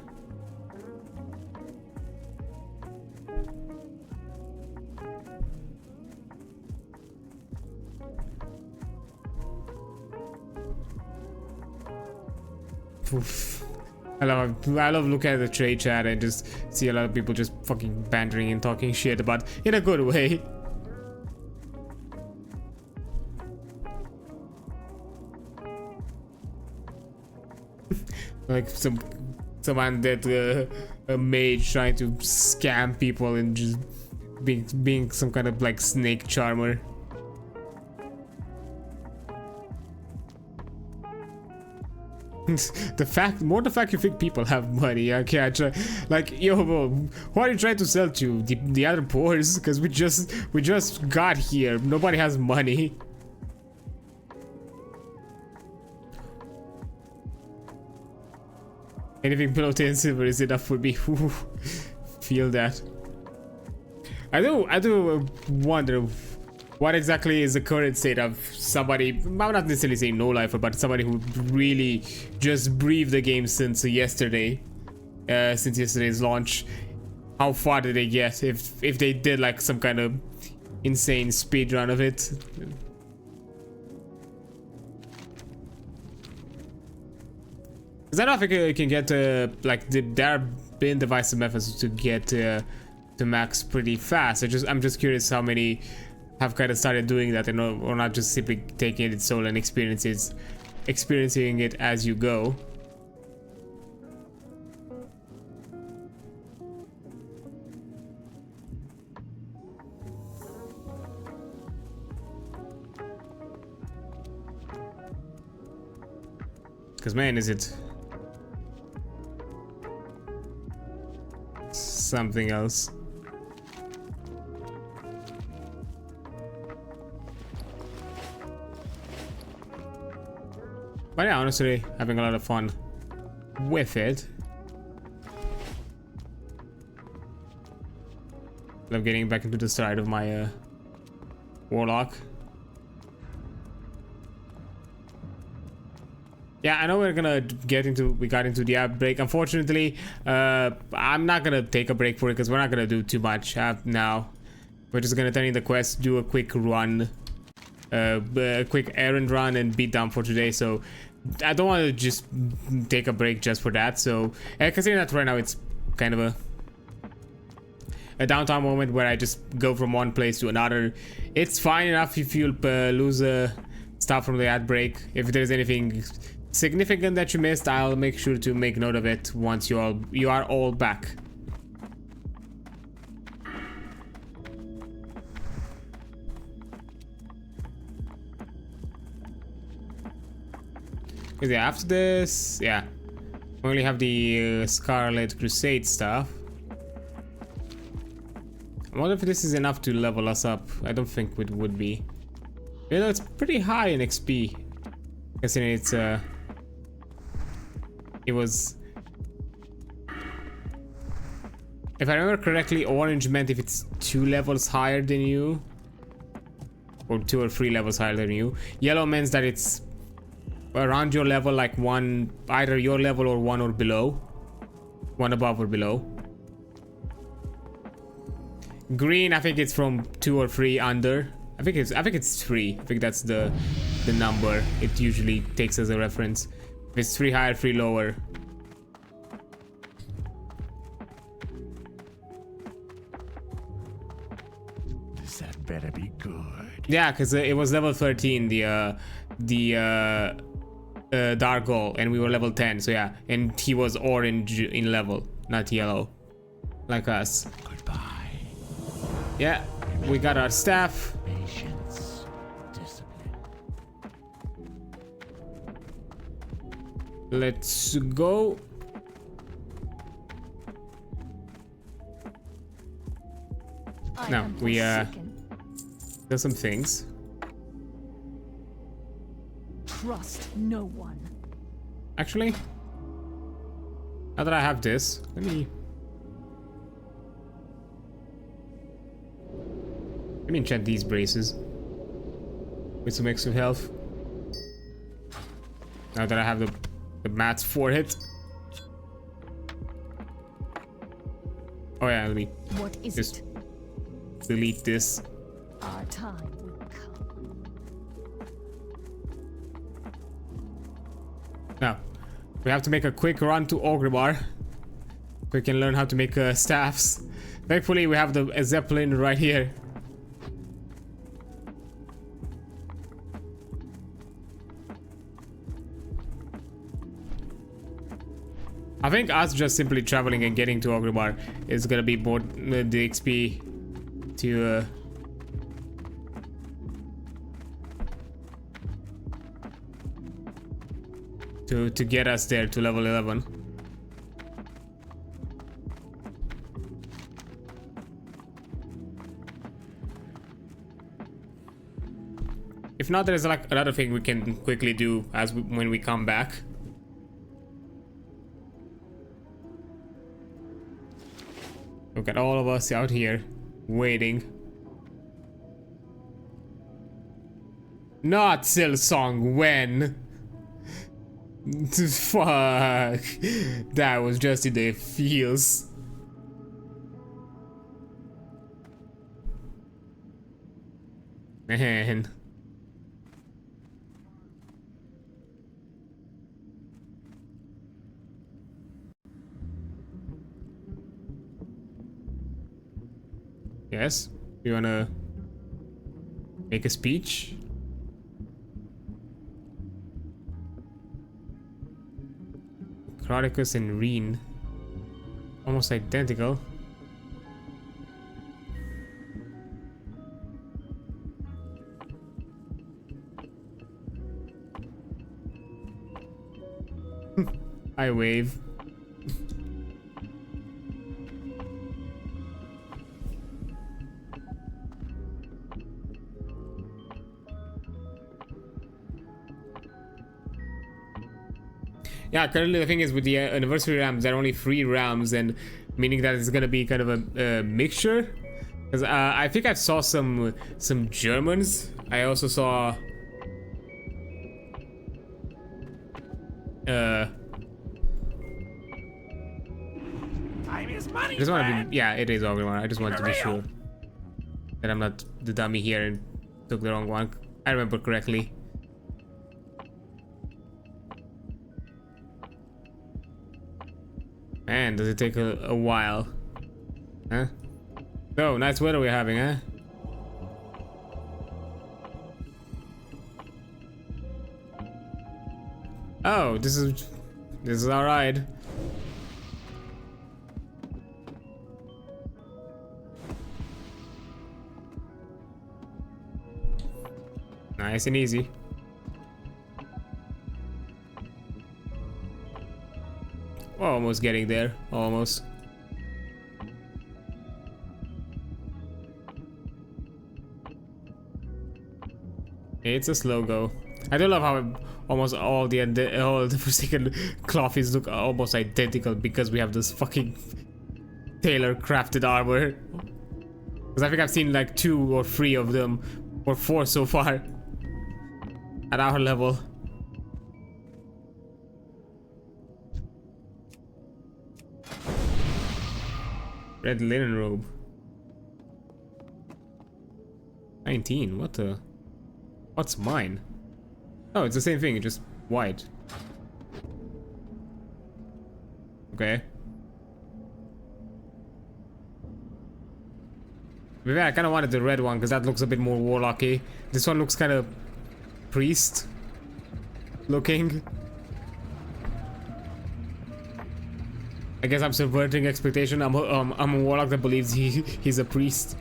Oof. I love looking at the trade chat and just see a lot of people just fucking bantering and talking shit, but in a good way. Like some undead a mage trying to scam people and just being some kind of like snake charmer. the fact you think people have money. Okay, I try, like, yo, who are you trying to sell to? The other poors? Because we just got here. Nobody has money. Anything below 10 silver is enough for me. Feel that. I do wonder what exactly is the current state of somebody, I'm not necessarily saying no lifer, but somebody who really just breathed the game since yesterday, since yesterday's launch. How far did they get? If they did like some kind of insane speed run of it. Because I don't think you can get like there have been divisive methods to get to max pretty fast. I'm just curious how many have kind of started doing that, and or not just simply taking its soul and experiencing it as you go. Because man, is it something else. But yeah, honestly, having a lot of fun with it. Love getting back into the stride of my Warlock. Yeah, I know we got into the break. Unfortunately, I'm not gonna take a break for it because we're not gonna do too much now. We're just gonna turn in the quest, do a quick run, a quick errand run, and beat down for today. So I don't want to just take a break just for that. So considering that right now it's kind of a downtime moment where I just go from one place to another, it's fine enough if you lose stuff from the ad break. If there's anything significant that you missed, I'll make sure to make note of it once you are all back. Because yeah, after this, yeah, we only have the Scarlet Crusade stuff. I wonder if this is enough to level us up. I don't think it would be. You know, it's pretty high in XP. Considering it's it was, if I remember correctly, orange meant if it's 2 levels higher than you, or 2 or 3 levels higher than you. Yellow means that it's around your level, like one, either your level or one or below, one above or below. Green, I think it's from 2 or 3 under. I think it's 3. I think that's the number it usually takes as a reference. If it's 3 higher, 3 lower. That better be good. Yeah, because it was level 13, the Dark Goal, and we were level 10. So yeah, and he was orange in level, not yellow, like us. Goodbye. Yeah, we got our staff. Patience. Discipline. Let's go. Now we do some things. Trust no one. Actually, now that I have this, let me enchant these braces with some extra health. Now that I have the mats for it. Oh yeah, let me What is just it? delete this. Our time will come. Now, we have to make a quick run to Orgrimmar. We can learn how to make staffs. Thankfully, we have the Zeppelin right here. I think us just simply traveling and getting to Orgrimmar is gonna be more the XP to get us there to level 11. If not, there's like another thing we can quickly do when we come back. Look at all of us out here waiting. Not Silsong, when? Fuck. That was just in the feels. Man. Yes? You wanna make a speech? Chronicus and Reen. Almost identical. I wave. Yeah, currently the thing is with the anniversary realms, there are only 3 realms, and meaning that it's gonna be kind of a mixture. Because I think I saw some Germans. I also saw Time is money, I just want to man. be, yeah, it is Ogre. I just wanted to be sure that I'm not the dummy here and took the wrong one. I remember correctly. Man, does it take a while? Huh? Oh, nice weather we're having, huh? Oh, this is our ride. Nice and easy. Almost getting there. Almost. It's a slow go. I do love how almost all the Forsaken clothes look almost identical because we have this fucking tailor-crafted armor. Because I think I've seen like 2 or 3 of them, or 4 so far, at our level. Red linen robe. 19, what the? What's mine? Oh, it's the same thing, it's just white. Okay. Maybe I kind of wanted the red one because that looks a bit more warlocky. This one looks kind of priest looking. I guess I'm subverting expectation. I'm a warlock that believes he's a priest.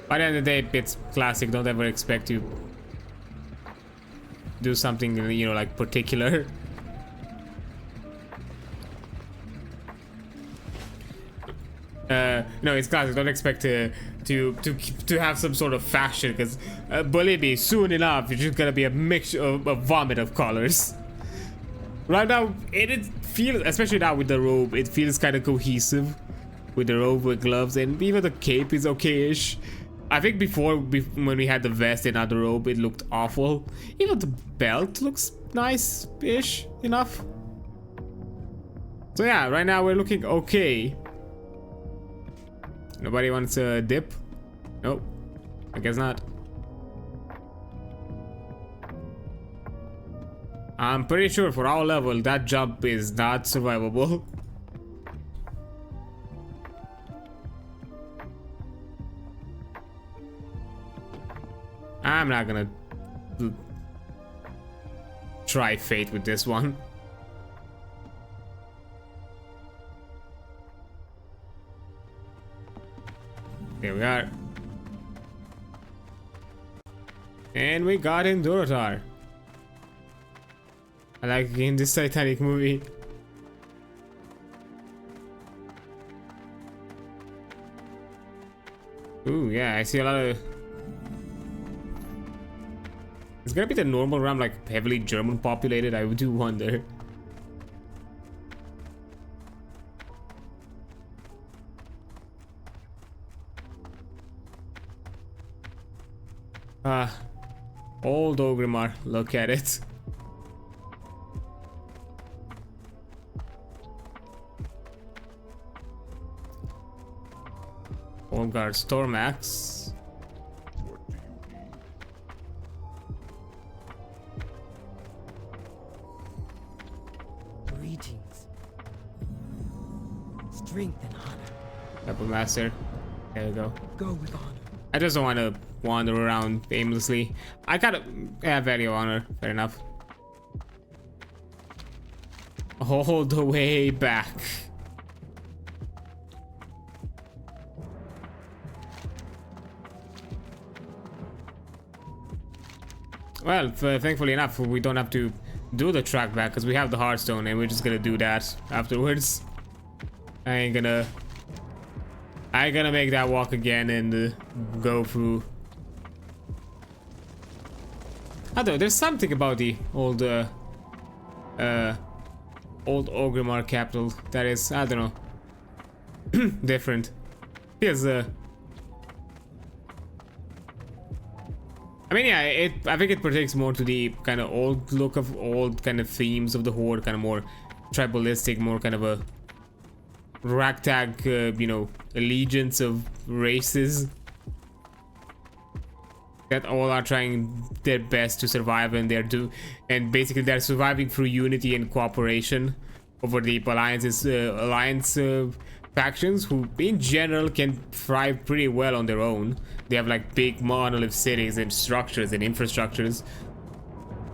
By the end of the day, it's classic. Don't ever expect to do something, you know, like particular. No, it's classic. Don't expect to have some sort of fashion, because believe me, soon enough, it's just gonna be a mixture of a vomit of colors. Right now, it feels, especially now with the robe, it feels kind of cohesive with the robe, with gloves, and even the cape is okay-ish. I think before, when we had the vest and now the robe, it looked awful. Even the belt looks nice-ish enough. So yeah, right now we're looking okay. Nobody wants a dip? Nope, I guess not. I'm pretty sure for our level, that jump is not survivable. I'm not gonna try fate with this one. Here we are. And we got in Dorotar. I like in this Titanic movie. Ooh, yeah, I see a lot of... It's gonna be the normal realm, like heavily German populated, I do wonder. Old Ogrimmar, look at it. Olgar Stormax. Greetings. Strength and honor. Pebble Master. There we go. Go with honor. I just don't want to wander around aimlessly. I gotta have value honor. Fair enough. All the way back. Well, thankfully enough, we don't have to do the track back because we have the Hearthstone and we're just gonna do that afterwards. I ain't gonna make that walk again and go through I don't know, there's something about the old Orgrimmar capital that is, I don't know, different. Feels I mean, yeah, I think it partakes more to the kind of old look of old kind of themes of the Horde, kind of more tribalistic, more kind of a ragtag, you know, allegiance of races that all are trying their best to survive, and and basically they're surviving through unity and cooperation over the alliance factions, who in general can thrive pretty well on their own. They have like big monolith cities and structures and infrastructures.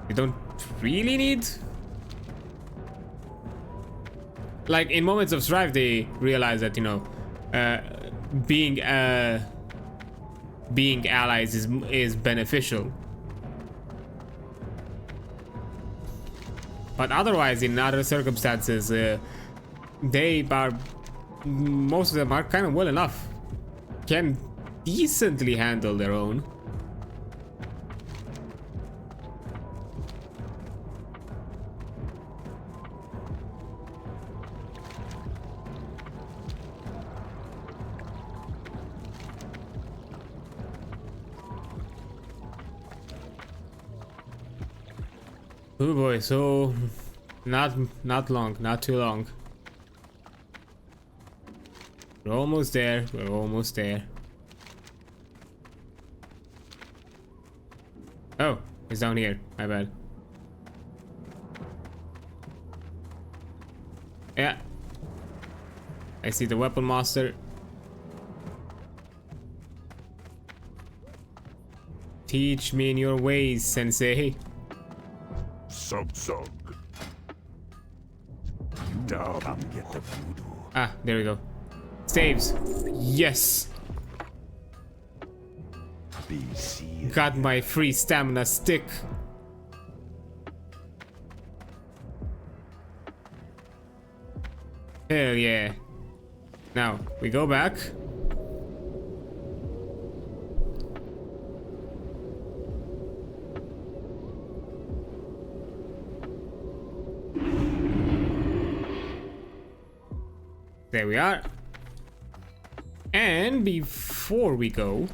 They don't really need, like, in moments of strife they realize that, you know, being allies is beneficial. But otherwise, in other circumstances, most of them are kind of well enough, can decently handle their own. Oh boy, so not long, not too long. We're almost there, we're almost there. Oh, it's down here, my bad. Yeah. I see the weapon master. Teach me in your ways, sensei. Sug. Now come get the voodoo. Ah, there we go. Saves. Yes. Be sealed. Got my free stamina stick. Hell yeah. Now, we go back. There we are. And before we go,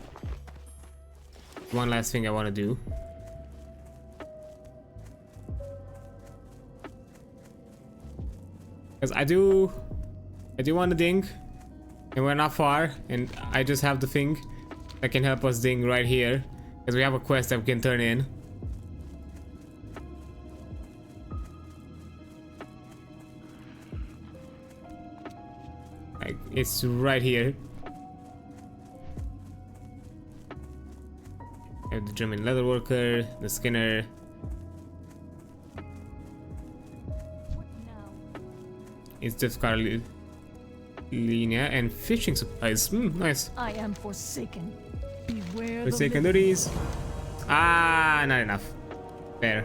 one last thing I want to do. Because I do want to ding, and we're not far, and I just have the thing that can help us ding right here, because we have a quest that we can turn in. Like, it's right here. I have the German leatherworker, the Skinner. It's just Carolina and fishing supplies. Nice. I am forsaken. Beware For the living. secondaries. Ah, not enough. There.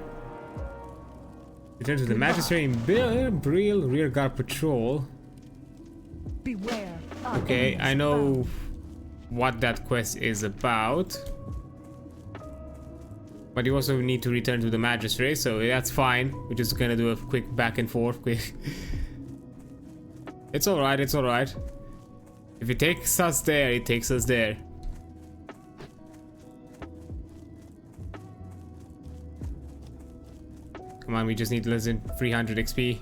Return to the magistrate in Brill rear guard patrol. Beware. our Okay, enemies I know found. what that quest is about. But you also need to return to the magistrate, so that's fine. We're just gonna do a quick back and forth. Quick. It's alright, it's alright. If it takes us there, it takes us there. Come on, we just need less than 300 XP.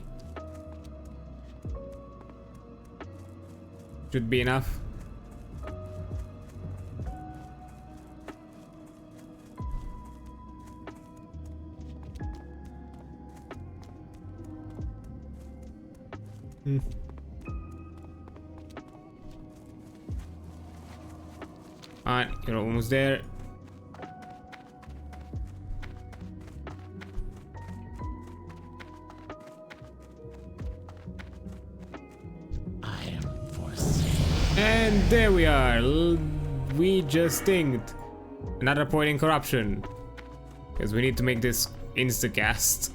Should be enough. Alright, you're almost there. I am forsaken. And there we are. We just dinged. Another point in corruption. Because we need to make this insta-cast.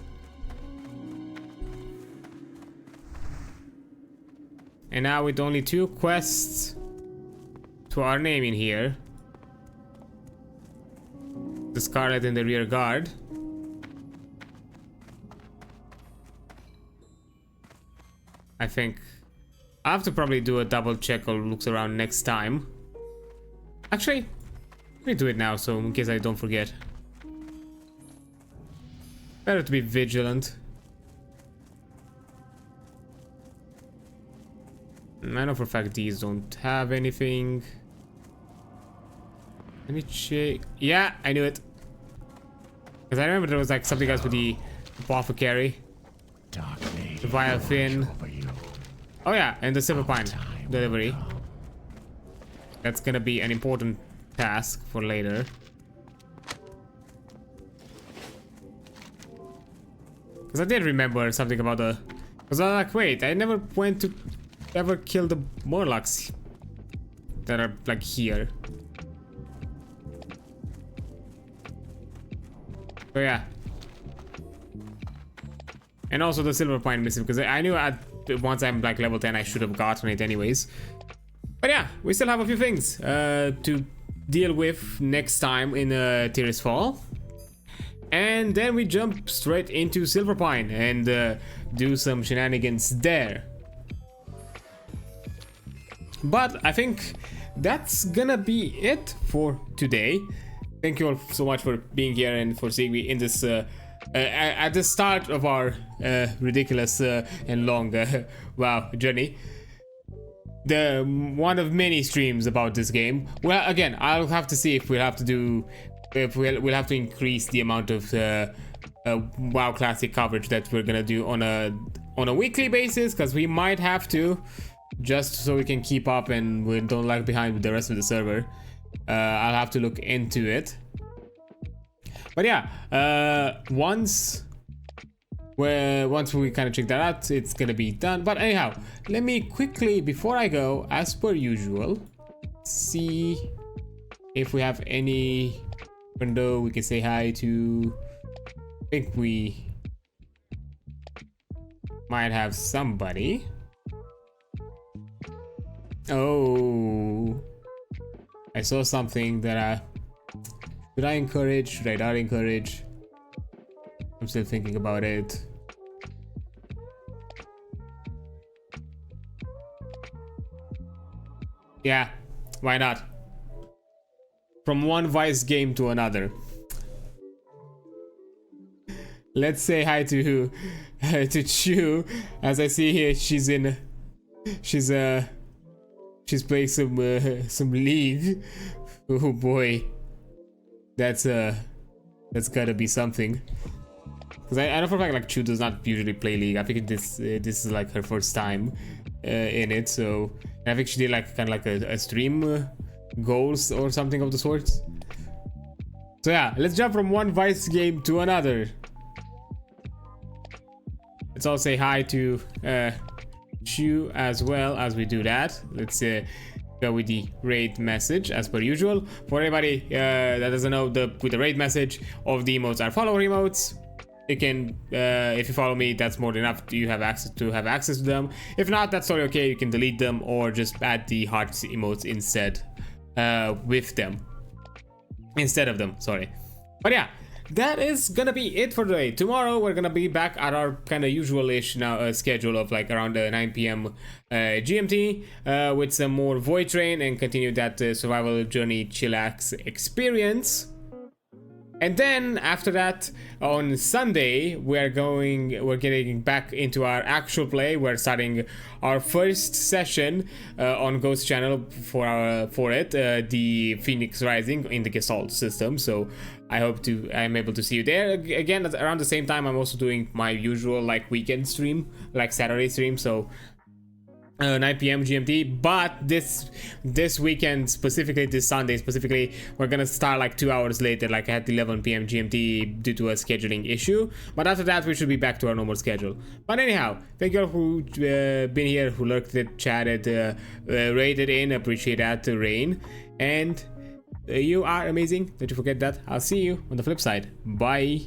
And now with only 2 quests to our name in here. The Scarlet and the Rear Guard. I think I have to probably do a double check or looks around next time. Actually, let me do it now, so in case I don't forget. Better to be vigilant. I know for a fact these don't have anything. Let me check. Yeah, I knew it. Because I remember there was like something else with the apothecary. Dark lady, The vile fin. over you. Oh yeah, and the silver pine delivery. That's gonna be an important task for later. Because I did remember something about the... Because I was like, wait, I never went to ever kill the Morlocks that are like here. So yeah. And also the silver pine missing, because I knew once I'm like level 10 I should have gotten it anyways. But yeah, we still have a few things to deal with next time in Tears Fall. And then we jump straight into Silver Pine and do some shenanigans there. But I think that's gonna be it for today. Thank you all so much for being here and for seeing me in this at the start of our ridiculous and long WoW journey. The one of many streams about this game. Well, again, I'll have to see if we'll have to do, if we'll have to increase the amount of WoW Classic coverage that we're gonna do on a weekly basis, because we might have to, just so we can keep up and we don't lag behind with the rest of the server. I'll have to look into it. But yeah, once we kind of check that out, it's gonna be done. But anyhow, let me quickly, before I go, as per usual, see if we have any window we can say hi to. I think we might have somebody. Oh, I saw something that should I encourage? Should I not encourage? I'm still thinking about it. Yeah, why not? From one Vice game to another. Let's say hi to Chu. As I see here, she's playing some League. Oh boy, that's gotta be something. Because I know for a fact like Chu does not usually play League. I think this is like her first time in it. So I think she did like kind of like a stream goals or something of the sorts. So yeah, let's jump from one Vice game to another. Let's all say hi to Chu as well as we do that. Let's go with the raid message as per usual. For anybody that doesn't know, with the raid message of the emotes are follower emotes. You can, if you follow me, that's more than enough. You have access to them. If not, that's totally okay. You can delete them or just add the heart emotes instead, with them, instead of them. Sorry, but yeah, that is gonna be it for today. Tomorrow we're gonna be back at our kind of usual-ish now schedule of like around 9 p.m. GMT with some more Void Train and continue that survival journey chillax experience. And then after that, on Sunday, we're getting back into our actual play. We're starting our first session on Ghost Channel for the Phoenix Rising in the Gestalt system. So I'm able to see you there. Again, around the same time, I'm also doing my usual like weekend stream, like Saturday stream. So 9 p.m. GMT, but this weekend specifically, this Sunday specifically, we're gonna start like 2 hours later, like at 11 p.m. GMT due to a scheduling issue. But after that, we should be back to our normal schedule. But anyhow, thank you all who been here, who lurked it, chatted, rated in, appreciate that, Rain, and you are amazing. Don't you forget that. I'll see you on the flip side. Bye.